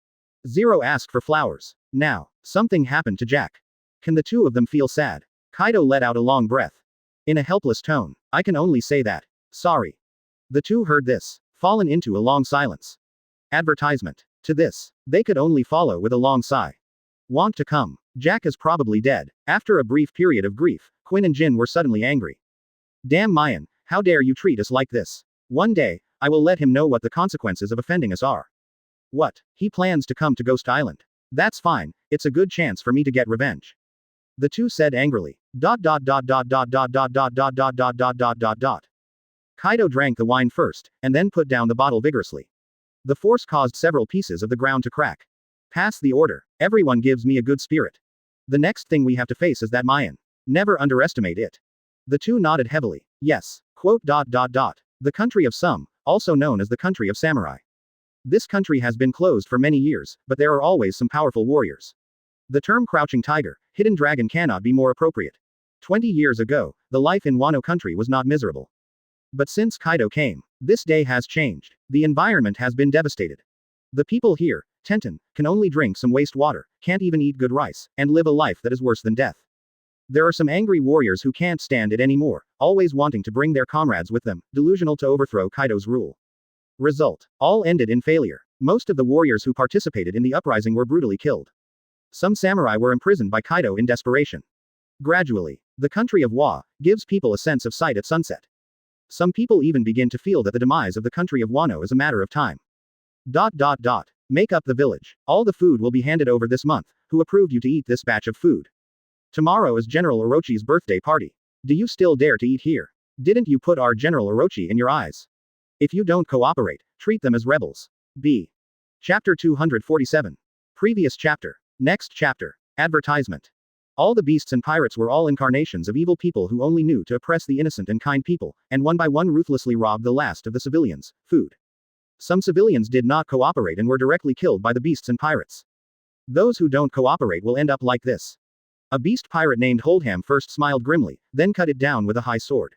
Zero asked for flowers. Now, something happened to Jack. Can the 2 of them feel sad? Kaido let out a long breath. In a helpless tone, I can only say that. Sorry. The 2 heard this, fallen into a long silence. Advertisement. To this, they could only follow with a long sigh. Want to come. Jack is probably dead. After a brief period of grief, Quinn and Jin were suddenly angry. Damn Maien, how dare you treat us like this? One day, I will let him know what the consequences of offending us are. What? He plans to come to Ghost Island. That's fine, it's a good chance for me to get revenge. The 2 said angrily. ... Kaido drank the wine first, and then put down the bottle vigorously. The force caused several pieces of the ground to crack. Pass the order. Everyone gives me a good spirit. The next thing we have to face is that Maien. Never underestimate it. The two nodded heavily. Yes. Quote. The country of some, also known as the country of samurai. This country has been closed for many years, but there are always some powerful warriors. The term crouching tiger, hidden dragon cannot be more appropriate. 20 years ago, the life in Wano country was not miserable. But since Kaido came, this day has changed. The environment has been devastated. The people here, Tenten, can only drink some waste water, can't even eat good rice, and live a life that is worse than death. There are some angry warriors who can't stand it anymore, always wanting to bring their comrades with them, delusional to overthrow Kaido's rule. Result. All ended in failure. Most of the warriors who participated in the uprising were brutally killed. Some samurai were imprisoned by Kaido in desperation. Gradually, the country of Wa gives people a sense of sight at sunset. Some people even begin to feel that the demise of the country of Wano is a matter of time. Make up the village. All the food will be handed over this month. Who approved you to eat this batch of food? Tomorrow is General Orochi's birthday party. Do you still dare to eat here? Didn't you put our General Orochi in your eyes? If you don't cooperate, treat them as rebels. B. Chapter 247. Previous chapter. Next chapter. Advertisement. All the beasts and pirates were all incarnations of evil people who only knew to oppress the innocent and kind people, and one by one ruthlessly robbed the last of the civilians, food. Some civilians did not cooperate and were directly killed by the beasts and pirates. Those who don't cooperate will end up like this. A beast pirate named Holdham first smiled grimly, then cut it down with a high sword.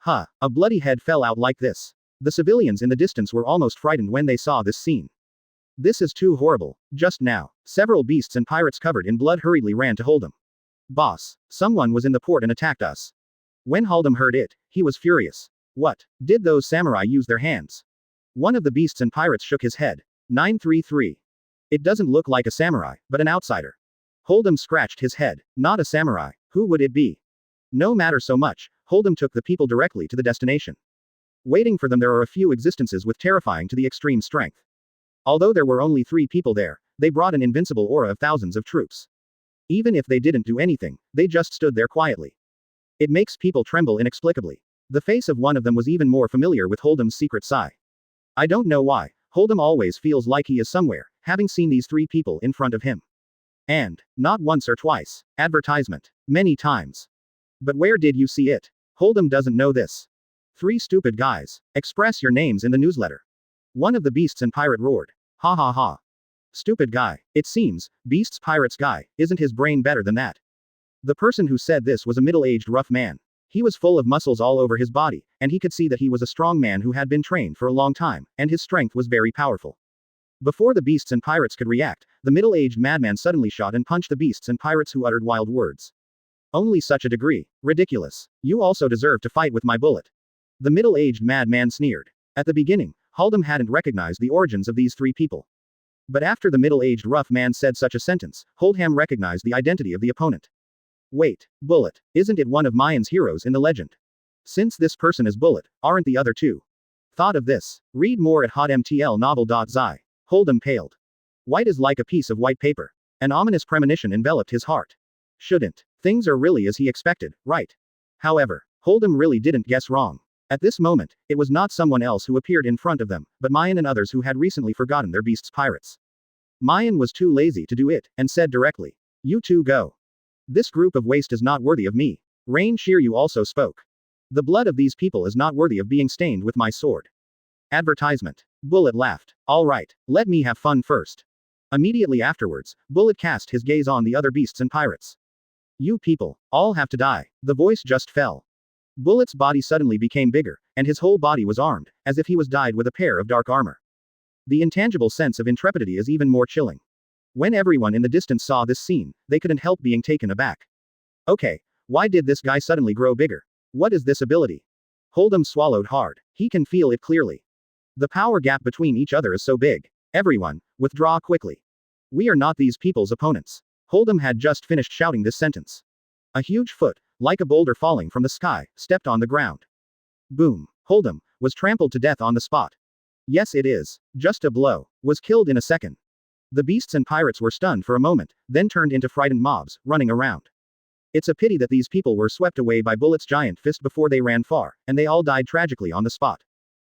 A bloody head fell out like this. The civilians in the distance were almost frightened when they saw this scene. This is too horrible. Just now, several beasts and pirates covered in blood hurriedly ran to Holdham. Boss, someone was in the port and attacked us. When Holdham heard it, he was furious. What? Did those samurai use their hands? One of the beasts and pirates shook his head. 933. It doesn't look like a samurai, but an outsider. Holdham scratched his head. Not a samurai. Who would it be? No matter so much, Holdham took the people directly to the destination. Waiting for them there are a few existences with terrifying to the extreme strength. Although there were only 3 people there, they brought an invincible aura of thousands of troops. Even if they didn't do anything, they just stood there quietly. It makes people tremble inexplicably. The face of one of them was even more familiar with Holdham's secret sigh. I don't know why, Holdham always feels like he is somewhere, having seen these 3 people in front of him. And, not once or twice, advertisement. Many times. But where did you see it? Holdham doesn't know this. 3 stupid guys. Express your names in the newsletter. One of the beasts and pirate roared. Ha ha ha. Stupid guy. It seems, beasts pirates guy, isn't his brain better than that? The person who said this was a middle-aged rough man. He was full of muscles all over his body, and he could see that he was a strong man who had been trained for a long time, and his strength was very powerful. Before the beasts and pirates could react, the middle-aged madman suddenly shot and punched the beasts and pirates who uttered wild words. Only such a degree. Ridiculous. You also deserve to fight with my bullet. The middle-aged madman sneered. At the beginning, Holdham hadn't recognized the origins of these 3 people. But after the middle-aged rough man said such a sentence, Holdham recognized the identity of the opponent. Wait, Bullet, isn't it one of Maien's heroes in the legend? Since this person is Bullet, aren't the other 2? Thought of this. Read more at hotmtlnovel.zi. Holdham paled. White is like a piece of white paper. An ominous premonition enveloped his heart. Shouldn't. Things are really as he expected, right? However, Holdham really didn't guess wrong. At this moment, it was not someone else who appeared in front of them, but Maien and others who had recently forgotten their beasts pirates. Maien was too lazy to do it, and said directly. You 2 go. This group of waste is not worthy of me. Rain Shiryu also spoke. The blood of these people is not worthy of being stained with my sword. Advertisement. Bullet laughed. All right, let me have fun first. Immediately afterwards, Bullet cast his gaze on the other beasts and pirates. You people, all have to die. The voice just fell. Bullet's body suddenly became bigger, and his whole body was armed, as if he was dyed with a pair of dark armor. The intangible sense of intrepidity is even more chilling. When everyone in the distance saw this scene, they couldn't help being taken aback. Okay, why did this guy suddenly grow bigger? What is this ability? Holdham swallowed hard. He can feel it clearly. The power gap between each other is so big. Everyone, withdraw quickly. We are not these people's opponents. Holdham had just finished shouting this sentence. A huge foot, like a boulder falling from the sky, stepped on the ground. Boom. Holdham was trampled to death on the spot. Yes, it is. Just a blow. Was killed in a second. The beasts and pirates were stunned for a moment, then turned into frightened mobs, running around. It's a pity that these people were swept away by Bullet's giant fist before they ran far, and they all died tragically on the spot.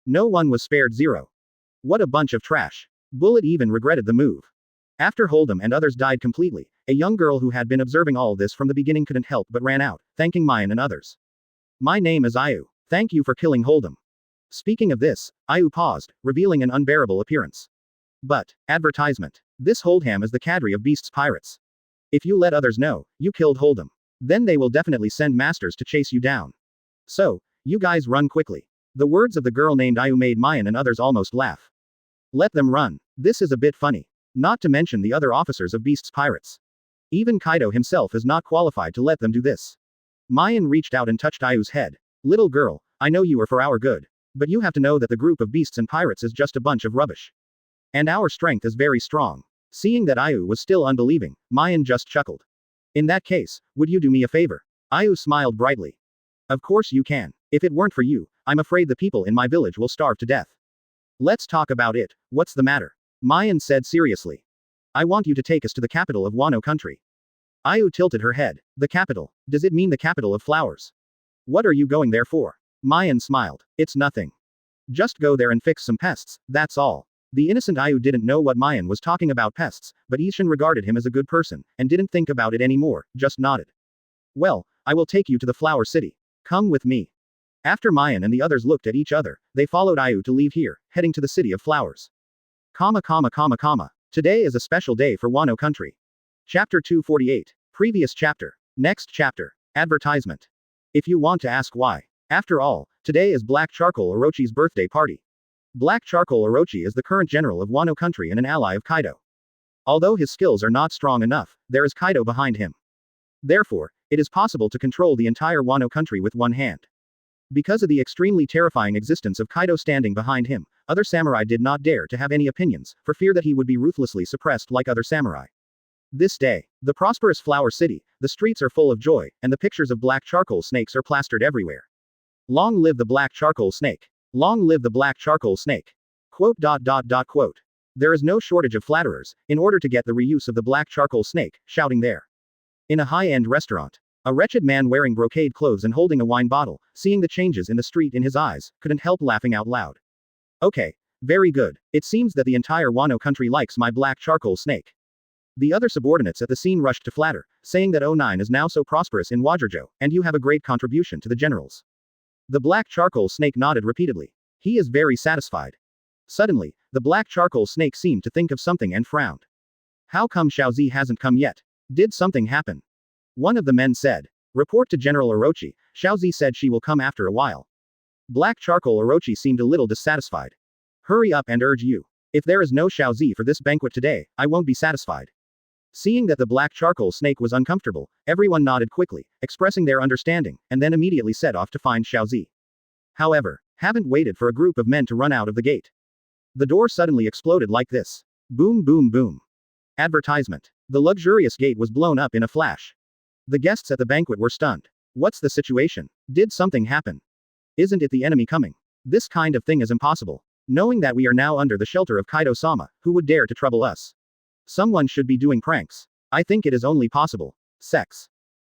No one was spared. Zero. What a bunch of trash. Bullet even regretted the move. After Hold'em and others died completely, a young girl who had been observing all this from the beginning couldn't help but ran out, thanking Maien and others. My name is Ayu. Thank you for killing Hold'em. Speaking of this, Ayu paused, revealing an unbearable appearance. But, advertisement. This Hold'em is the cadre of Beast's pirates. If you let others know, you killed Hold'em, then they will definitely send masters to chase you down. So, you guys run quickly. The words of the girl named Ayu made Maien and others almost laugh. Let them run. This is a bit funny. Not to mention the other officers of Beast's pirates. Even Kaido himself is not qualified to let them do this. Maien reached out and touched Ayu's head. Little girl, I know you are for our good. But you have to know that the group of beasts and pirates is just a bunch of rubbish. And our strength is very strong. Seeing that Ayu was still unbelieving, Maien just chuckled. In that case, would you do me a favor? Ayu smiled brightly. Of course you can. If it weren't for you, I'm afraid the people in my village will starve to death. Let's talk about it. What's the matter? Maien said seriously. I want you to take us to the capital of Wano country. Ayu tilted her head. The capital? Does it mean the capital of flowers? What are you going there for? Maien smiled. It's nothing. Just go there and fix some pests, that's all. The innocent Ayu didn't know what Maien was talking about pests, but Ishin regarded him as a good person, and didn't think about it anymore, just nodded. Well, I will take you to the flower city. Come with me. After Maien and the others looked at each other, they followed Ayu to leave here, heading to the city of flowers. Today is a special day for Wano country. Chapter 248. Previous chapter. Next chapter. Advertisement. If you want to ask why. After all, today is Black Charcoal Orochi's birthday party. Black Charcoal Orochi is the current general of Wano country and an ally of Kaido. Although his skills are not strong enough, there is Kaido behind him. Therefore, it is possible to control the entire Wano country with one hand. Because of the extremely terrifying existence of Kaido standing behind him, other samurai did not dare to have any opinions, for fear that he would be ruthlessly suppressed like other samurai. This day, the prosperous flower city, the streets are full of joy, and the pictures of black charcoal snakes are plastered everywhere. Long live the black charcoal snake. Long live the black charcoal snake. Quote. There is no shortage of flatterers, in order to get the reuse of the black charcoal snake, shouting there. In a high-end restaurant, a wretched man wearing brocade clothes and holding a wine bottle, seeing the changes in the street in his eyes, couldn't help laughing out loud. Okay. Very good. It seems that the entire Wano country likes my black charcoal snake. The other subordinates at the scene rushed to flatter, saying that O9 is now so prosperous in Wajerjo, and you have a great contribution to the generals. The black charcoal snake nodded repeatedly. He is very satisfied. Suddenly, the black charcoal snake seemed to think of something and frowned. How come Xiaozi hasn't come yet? Did something happen? One of the men said. Report to General Orochi, Xiaozi said she will come after a while. Black charcoal Orochi seemed a little dissatisfied. Hurry up and urge you. If there is no Xiaozi for this banquet today, I won't be satisfied. Seeing that the black charcoal snake was uncomfortable, everyone nodded quickly, expressing their understanding, and then immediately set off to find Xiaozi. However, haven't waited for a group of men to run out of the gate. The door suddenly exploded like this. Boom boom boom. Advertisement. The luxurious gate was blown up in a flash. The guests at the banquet were stunned. What's the situation? Did something happen? Isn't it the enemy coming? This kind of thing is impossible. Knowing that we are now under the shelter of Kaido-sama, who would dare to trouble us? Someone should be doing pranks. I think it is only possible. Sex.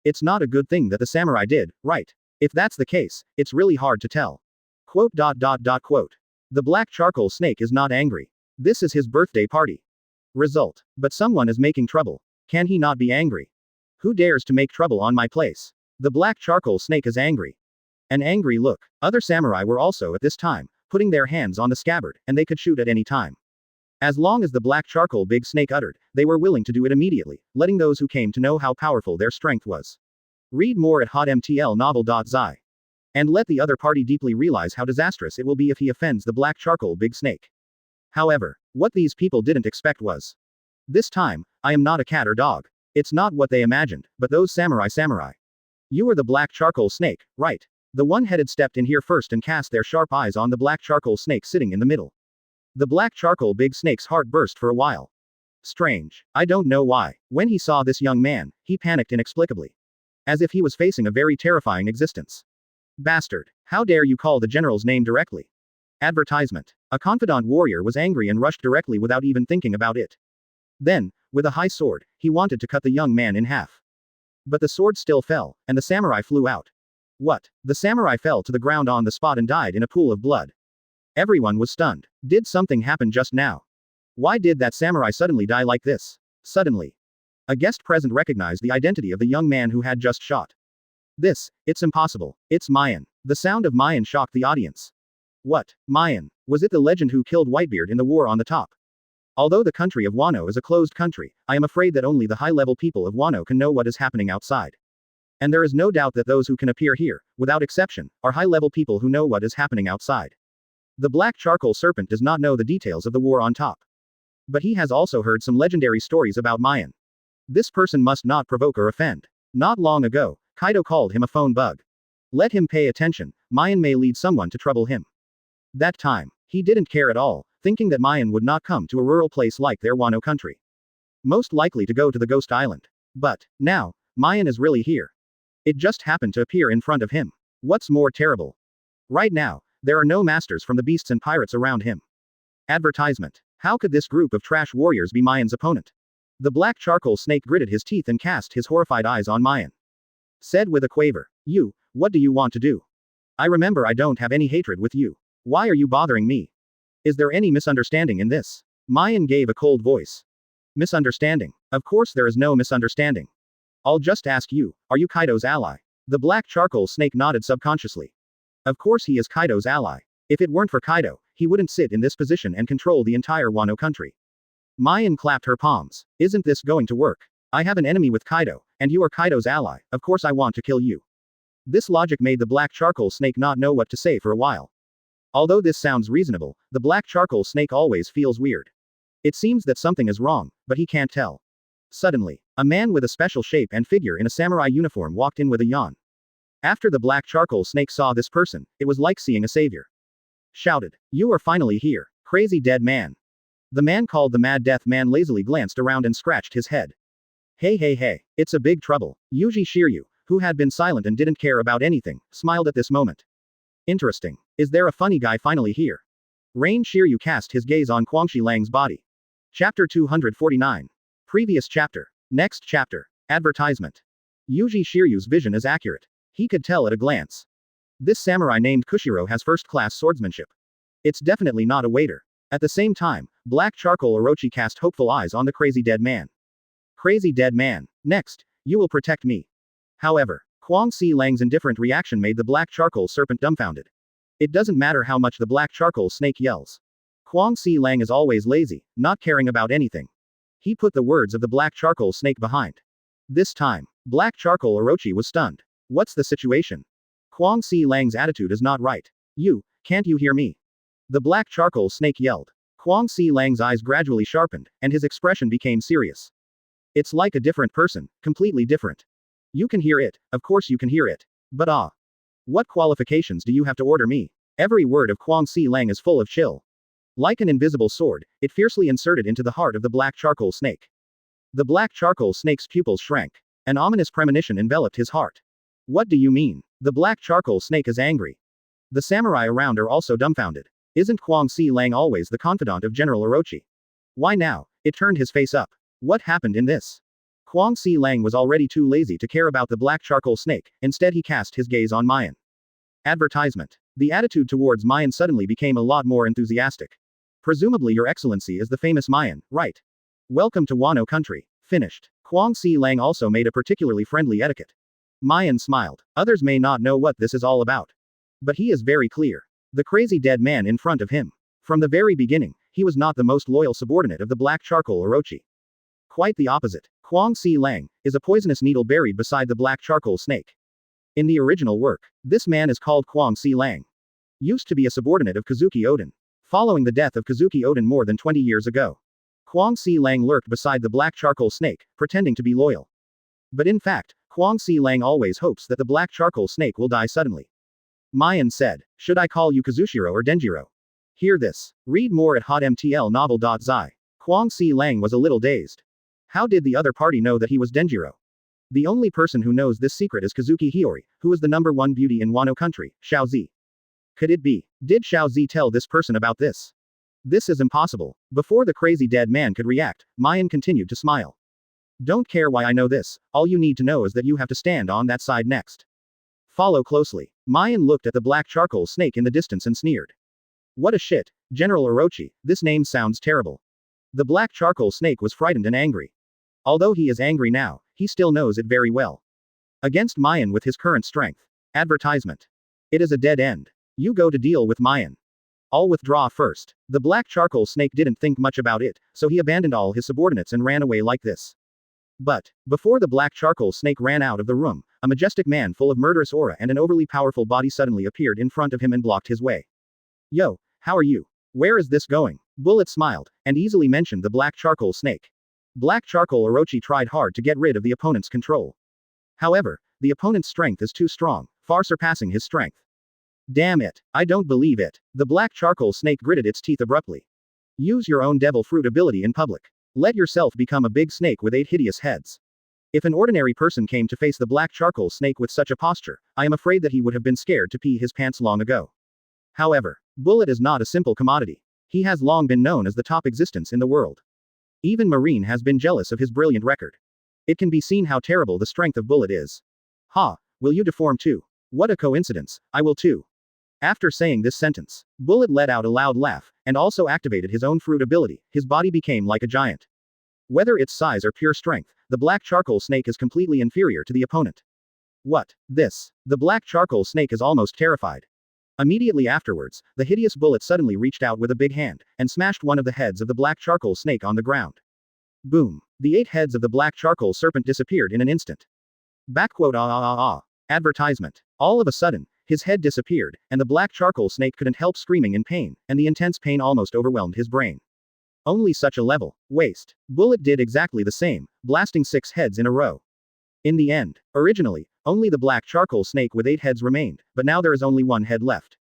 It's not a good thing that the samurai did, right? If that's the case, it's really hard to tell. Quote. The black charcoal snake is not angry. This is his birthday party. Result. But someone is making trouble. Can he not be angry? Who dares to make trouble on my place? The black charcoal snake is angry. An angry look. Other samurai were also at this time, putting their hands on the scabbard, and they could shoot at any time. As long as the black charcoal big snake uttered, they were willing to do it immediately, letting those who came to know how powerful their strength was. Read more at hotmtlnovel.zi. And let the other party deeply realize how disastrous it will be if he offends the black charcoal big snake. However, what these people didn't expect was. This time, I am not a cat or dog. It's not what they imagined, but those samurai. You are the black charcoal snake, right? The one-headed stepped in here first and cast their sharp eyes on the black charcoal snake sitting in the middle. The black charcoal big snake's heart burst for a while. Strange. I don't know why. When he saw this young man, he panicked inexplicably. As if he was facing a very terrifying existence. Bastard. How dare you call the general's name directly? Advertisement. A confidant warrior was angry and rushed directly without even thinking about it. Then, with a high sword, he wanted to cut the young man in half. But the sword still fell, and the samurai flew out. What? The samurai fell to the ground on the spot and died in a pool of blood. Everyone was stunned. Did something happen just now? Why did that samurai suddenly die like this? Suddenly. A guest present recognized the identity of the young man who had just shot. It's impossible. It's Maien. The sound of Maien shocked the audience. What? Maien? Was it the legend who killed Whitebeard in the war on the top? Although the country of Wano is a closed country, I am afraid that only the high-level people of Wano can know what is happening outside. And there is no doubt that those who can appear here, without exception, are high-level people who know what is happening outside. The black charcoal serpent does not know the details of the war on top. But he has also heard some legendary stories about Maien. This person must not provoke or offend. Not long ago, Kaido called him a phone bug. Let him pay attention, Maien may lead someone to trouble him. That time, he didn't care at all, thinking that Maien would not come to a rural place like their Wano country. Most likely to go to the Ghost Island. But, now, Maien is really here. It just happened to appear in front of him. What's more terrible? Right now, there are no masters from the beasts and pirates around him. Advertisement. How could this group of trash warriors be Maien's opponent? The black charcoal snake gritted his teeth and cast his horrified eyes on Maien. Said with a quaver, what do you want to do? I remember I don't have any hatred with you. Why are you bothering me? Is there any misunderstanding in this? Maien gave a cold voice. Misunderstanding? Of course there is no misunderstanding. I'll just ask you, are you Kaido's ally? The black charcoal snake nodded subconsciously. Of course he is Kaido's ally. If it weren't for Kaido, he wouldn't sit in this position and control the entire Wano country. Maien clapped her palms. Isn't this going to work? I have an enemy with Kaido, and you are Kaido's ally, of course I want to kill you. This logic made the black charcoal snake not know what to say for a while. Although this sounds reasonable, the black charcoal snake always feels weird. It seems that something is wrong, but he can't tell. Suddenly, a man with a special shape and figure in a samurai uniform walked in with a yawn. After the black charcoal snake saw this person, it was like seeing a savior. Shouted, "You are finally here, crazy dead man." The man called the Mad Death Man lazily glanced around and scratched his head. Hey, it's a big trouble. Yuji Shiryu, who had been silent and didn't care about anything, smiled at this moment. Interesting. Is there a funny guy finally here? Rain Shiryu cast his gaze on Quangshi Lang's body. Chapter 249. Previous chapter. Next chapter. Advertisement. Yuji Shiryu's vision is accurate. He could tell at a glance. This samurai named Kushiro has first-class swordsmanship. It's definitely not a waiter. At the same time, black charcoal Orochi cast hopeful eyes on the crazy dead man. Crazy dead man. Next, you will protect me. However, Quangshi Lang's indifferent reaction made the black charcoal serpent dumbfounded. It doesn't matter how much the black charcoal snake yells. Quangshi Lang is always lazy, not caring about anything. He put the words of the black charcoal snake behind. This time, black charcoal Orochi was stunned. What's the situation? Quangshi Lang's attitude is not right. Can't you hear me? The black charcoal snake yelled. Quangshi Lang's eyes gradually sharpened, and his expression became serious. It's like a different person, completely different. You can hear it, of course you can hear it. But what qualifications do you have to order me? Every word of Quangshi Lang is full of chill. Like an invisible sword, it fiercely inserted into the heart of the black charcoal snake. The black charcoal snake's pupils shrank. An ominous premonition enveloped his heart. What do you mean? The black charcoal snake is angry. The samurai around are also dumbfounded. Isn't Quangshi Lang always the confidant of General Orochi? Why now? It turned his face up. What happened in this? Quangshi Lang was already too lazy to care about the black charcoal snake, instead he cast his gaze on Maien. Advertisement. The attitude towards Maien suddenly became a lot more enthusiastic. Presumably Your Excellency is the famous Maien, right? Welcome to Wano country. Finished. Quangshi Lang also made a particularly friendly etiquette. Maien smiled. Others may not know what this is all about. But he is very clear. The crazy dead man in front of him. From the very beginning, he was not the most loyal subordinate of the black charcoal Orochi. Quite the opposite. Quangshi Lang is a poisonous needle buried beside the black charcoal snake. In the original work, this man is called Quangshi Lang. Used to be a subordinate of Kazuki Oden. Following the death of Kazuki Oden more than 20 years ago, Quangshi Lang lurked beside the black charcoal snake, pretending to be loyal. But in fact, Quangshi Lang always hopes that the black charcoal snake will die suddenly. Maien said, "Should I call you Kazushiro or Denjiro?" Hear this. Read more at hotmtlnovel.zi. Quangshi Lang was a little dazed. How did the other party know that he was Denjiro? The only person who knows this secret is Kazuki Hiyori, who is the #1 beauty in Wano country, Xiaozi. Could it be? Did Xiaozi tell this person about this? This is impossible. Before the crazy dead man could react, Maien continued to smile. Don't care why I know this, all you need to know is that you have to stand on that side next. Follow closely. Maien looked at the black charcoal snake in the distance and sneered. What a shit, General Orochi, this name sounds terrible. The black charcoal snake was frightened and angry. Although he is angry now, he still knows it very well. Against Maien with his current strength. Advertisement. It is a dead end. You go to deal with Maien. I'll withdraw first. The black charcoal snake didn't think much about it, so he abandoned all his subordinates and ran away like this. But, before the black charcoal snake ran out of the room, a majestic man full of murderous aura and an overly powerful body suddenly appeared in front of him and blocked his way. Yo, how are you? Where is this going? Bullet smiled, and easily mentioned the black charcoal snake. Black charcoal Orochi tried hard to get rid of the opponent's control. However, the opponent's strength is too strong, far surpassing his strength. Damn it, I don't believe it. The black charcoal snake gritted its teeth abruptly. Use your own devil fruit ability in public. Let yourself become a big snake with 8 hideous heads. If an ordinary person came to face the black charcoal snake with such a posture, I am afraid that he would have been scared to pee his pants long ago. However, Bullet is not a simple commodity. He has long been known as the top existence in the world. Even Marine has been jealous of his brilliant record. It can be seen how terrible the strength of Bullet is. Ha, will you deform too? What a coincidence, I will too. After saying this sentence, Bullet let out a loud laugh, and also activated his own fruit ability. His body became like a giant. Whether its size or pure strength, the black charcoal snake is completely inferior to the opponent. What? This? The black charcoal snake is almost terrified. Immediately afterwards, the hideous Bullet suddenly reached out with a big hand, and smashed one of the heads of the black charcoal snake on the ground. Boom. The 8 heads of the black charcoal serpent disappeared in an instant. Advertisement. All of a sudden, his head disappeared, and the black charcoal snake couldn't help screaming in pain, and the intense pain almost overwhelmed his brain. Only such a level. Waste. Bullet did exactly the same, blasting 6 heads in a row. In the end, originally, only the black charcoal snake with 8 heads remained, but now there is only 1 head left.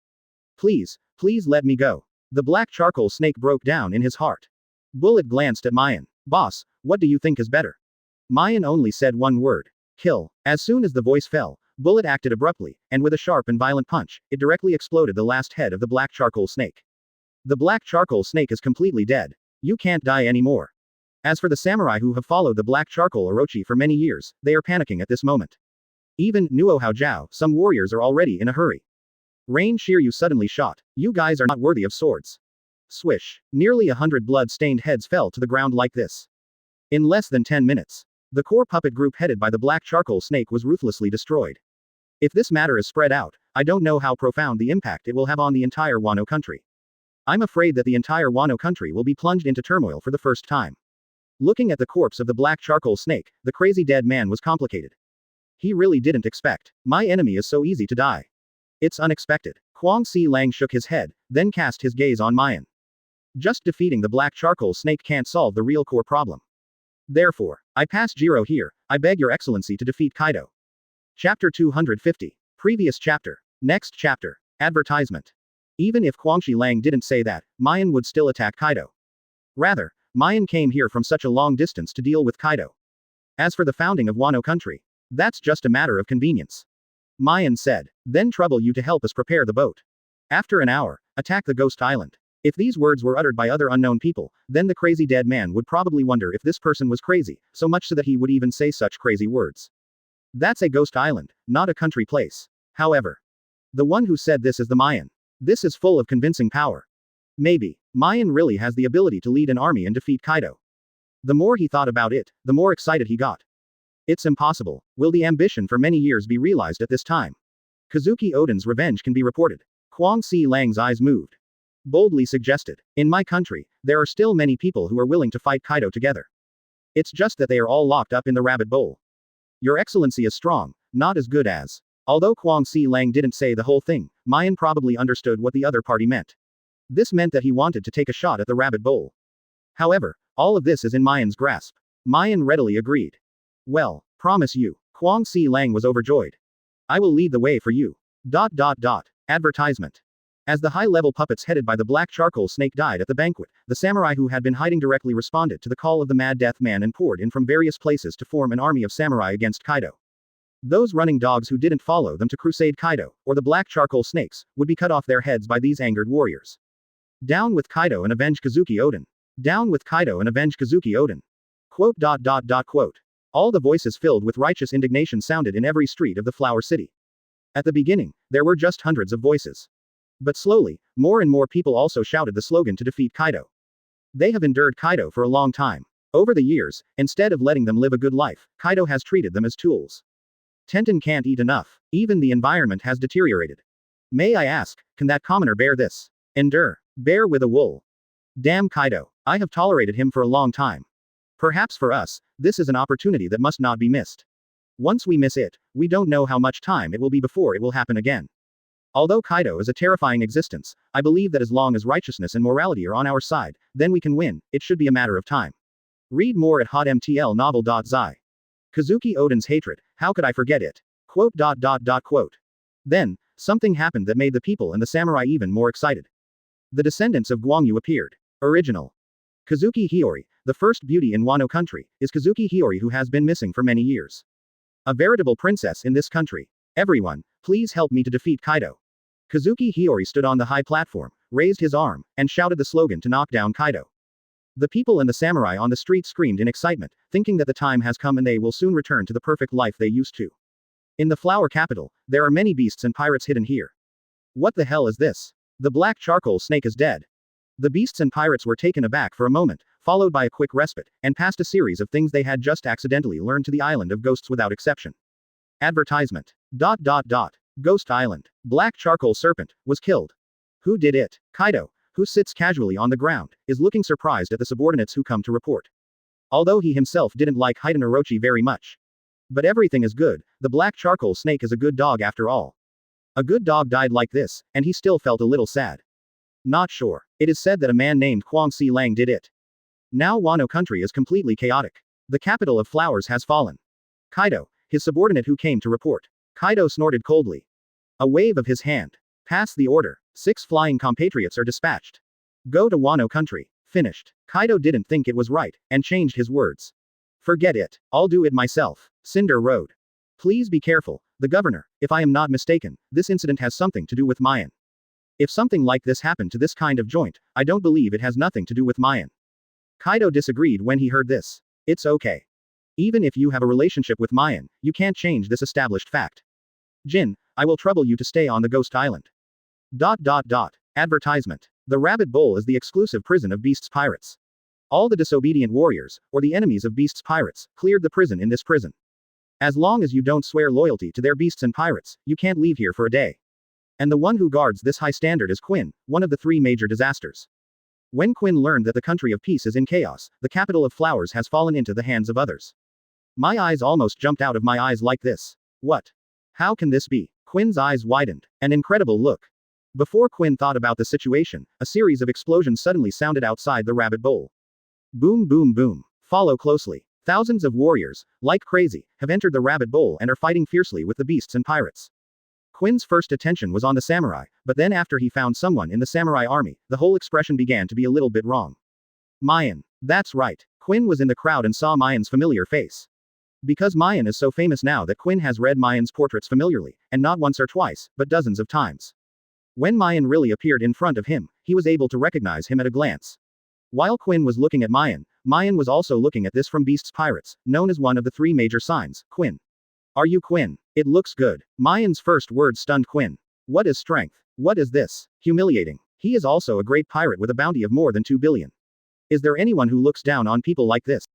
Please, please let me go. The black charcoal snake broke down in his heart. Bullet glanced at Maien. Boss, what do you think is better? Maien only said one word. Kill. As soon as the voice fell, Bullet acted abruptly, and with a sharp and violent punch, it directly exploded the last head of the black charcoal snake. The black charcoal snake is completely dead. You can't die anymore. As for the samurai who have followed the black charcoal Orochi for many years, they are panicking at this moment. Even Nuo Haojiao, some warriors are already in a hurry. Rain Shiryu suddenly shot. You guys are not worthy of swords. Swish. Nearly 100 blood-stained heads fell to the ground like this. In less than 10 minutes, the core puppet group headed by the black charcoal snake was ruthlessly destroyed. If this matter is spread out, I don't know how profound the impact it will have on the entire Wano country. I'm afraid that the entire Wano country will be plunged into turmoil for the first time. Looking at the corpse of the black charcoal snake, the crazy dead man was complicated. He really didn't expect. My enemy is so easy to die. It's unexpected. Huang Si Lang shook his head, then cast his gaze on Maien. Just defeating the black charcoal snake can't solve the real core problem. Therefore, I pass Jiro here. I beg your excellency to defeat Kaido. Chapter 250. Previous chapter. Next chapter. Advertisement. Even if Huangxi Lang didn't say that, Maien would still attack Kaido. Rather, Maien came here from such a long distance to deal with Kaido. As for the founding of Wano country, that's just a matter of convenience. Maien said, then trouble you to help us prepare the boat. After an hour, attack the ghost island. If these words were uttered by other unknown people, then the crazy dead man would probably wonder if this person was crazy, so much so that he would even say such crazy words. That's a ghost island, not a country place. However, the one who said this is the Maien. This is full of convincing power. Maybe, Maien really has the ability to lead an army and defeat Kaido. The more he thought about it, the more excited he got. It's impossible. Will the ambition for many years be realized at this time? Kazuki Oden's revenge can be reported. Huang Si Lang's eyes moved. Boldly suggested. In my country, there are still many people who are willing to fight Kaido together. It's just that they are all locked up in the rabbit bowl. Your excellency is strong, not as good as. Although Huang Si Lang didn't say the whole thing, Maien probably understood what the other party meant. This meant that he wanted to take a shot at the rabbit bowl. However, all of this is in Maien's grasp. Maien readily agreed. Well, promise you. Huang Si Lang was overjoyed. I will lead the way for you. Advertisement. As the high-level puppets headed by the black charcoal snake died at the banquet, the samurai who had been hiding directly responded to the call of the Mad Death Man and poured in from various places to form an army of samurai against Kaido. Those running dogs who didn't follow them to crusade Kaido, or the black charcoal snakes, would be cut off their heads by these angered warriors. Down with Kaido and avenge Kazuki Oden. Down with Kaido and avenge Kazuki Oden. Quote. All the voices filled with righteous indignation sounded in every street of the Flower City. At the beginning, there were just hundreds of voices. But slowly, more and more people also shouted the slogan to defeat Kaido. They have endured Kaido for a long time. Over the years, instead of letting them live a good life, Kaido has treated them as tools. Tenten can't eat enough. Even the environment has deteriorated. May I ask, can that commoner bear this? Endure. Bear with a wool. Damn Kaido. I have tolerated him for a long time. Perhaps for us, this is an opportunity that must not be missed. Once we miss it, we don't know how much time it will be before it will happen again. Although Kaido is a terrifying existence, I believe that as long as righteousness and morality are on our side, then we can win. It should be a matter of time. Read more at hotmtlnovel.zi. Kazuki Oden's hatred, how could I forget it? Quote. Then, something happened that made the people and the samurai even more excited. The descendants of Guangyu appeared. Original. Kazuki Hiyori, the first beauty in Wano country, is Kazuki Hiyori, who has been missing for many years. A veritable princess in this country. Everyone, please help me to defeat Kaido. Kazuki Hiyori stood on the high platform, raised his arm, and shouted the slogan to knock down Kaido. The people and the samurai on the street screamed in excitement, thinking that the time has come and they will soon return to the perfect life they used to. In the Flower Capital, there are many beasts and pirates hidden here. What the hell is this? The black charcoal snake is dead. The beasts and pirates were taken aback for a moment, followed by a quick respite, and passed a series of things they had just accidentally learned to the island of ghosts without exception. Advertisement. Ghost Island. Black charcoal serpent was killed. Who did it? Kaido, who sits casually on the ground, is looking surprised at the subordinates who come to report. Although he himself didn't like Haiden Orochi very much. But everything is good, the black charcoal snake is a good dog after all. A good dog died like this, and he still felt a little sad. Not sure. It is said that a man named Huang Si Lang did it. Now Wano country is completely chaotic. The capital of flowers has fallen. Kaido, his subordinate who came to report. Kaido snorted coldly. A wave of his hand. Pass the order. 6 flying compatriots are dispatched. Go to Wano country. Finished. Kaido didn't think it was right, and changed his words. Forget it. I'll do it myself. Cinder Road. Please be careful, the governor. If I am not mistaken, this incident has something to do with Maien. If something like this happened to this kind of joint, I don't believe it has nothing to do with Maien. Kaido disagreed when he heard this. It's okay. Even if you have a relationship with Maien, you can't change this established fact. Jin, I will trouble you to stay on the Ghost Island. Advertisement. The Rabbit Bowl is the exclusive prison of Beast's pirates. All the disobedient warriors, or the enemies of Beast's pirates, cleared the prison in this prison. As long as you don't swear loyalty to their beasts and pirates, you can't leave here for a day. And the one who guards this high standard is Quinn, one of the 3 major disasters. When Quinn learned that the country of peace is in chaos, the capital of flowers has fallen into the hands of others. My eyes almost jumped out of my eyes like this. What? How can this be? Quinn's eyes widened. An incredible look. Before Quinn thought about the situation, a series of explosions suddenly sounded outside the Rabbit Bowl. Boom boom boom. Follow closely. Thousands of warriors, like crazy, have entered the Rabbit Bowl and are fighting fiercely with the beasts and pirates. Quinn's first attention was on the samurai, but then after he found someone in the samurai army, the whole expression began to be a little bit wrong. Maien. That's right. Quinn was in the crowd and saw Maien's familiar face. Because Maien is so famous now that Quinn has read Maien's portraits familiarly, and not once or twice, but dozens of times. When Maien really appeared in front of him, he was able to recognize him at a glance. While Quinn was looking at Maien, Maien was also looking at this from Beast's pirates, known as one of the 3 major signs. Quinn. Are you Quinn? It looks good. Maien's first word stunned Quinn. What is strength? What is this? Humiliating. He is also a great pirate with a bounty of more than 2 billion. Is there anyone who looks down on people like this?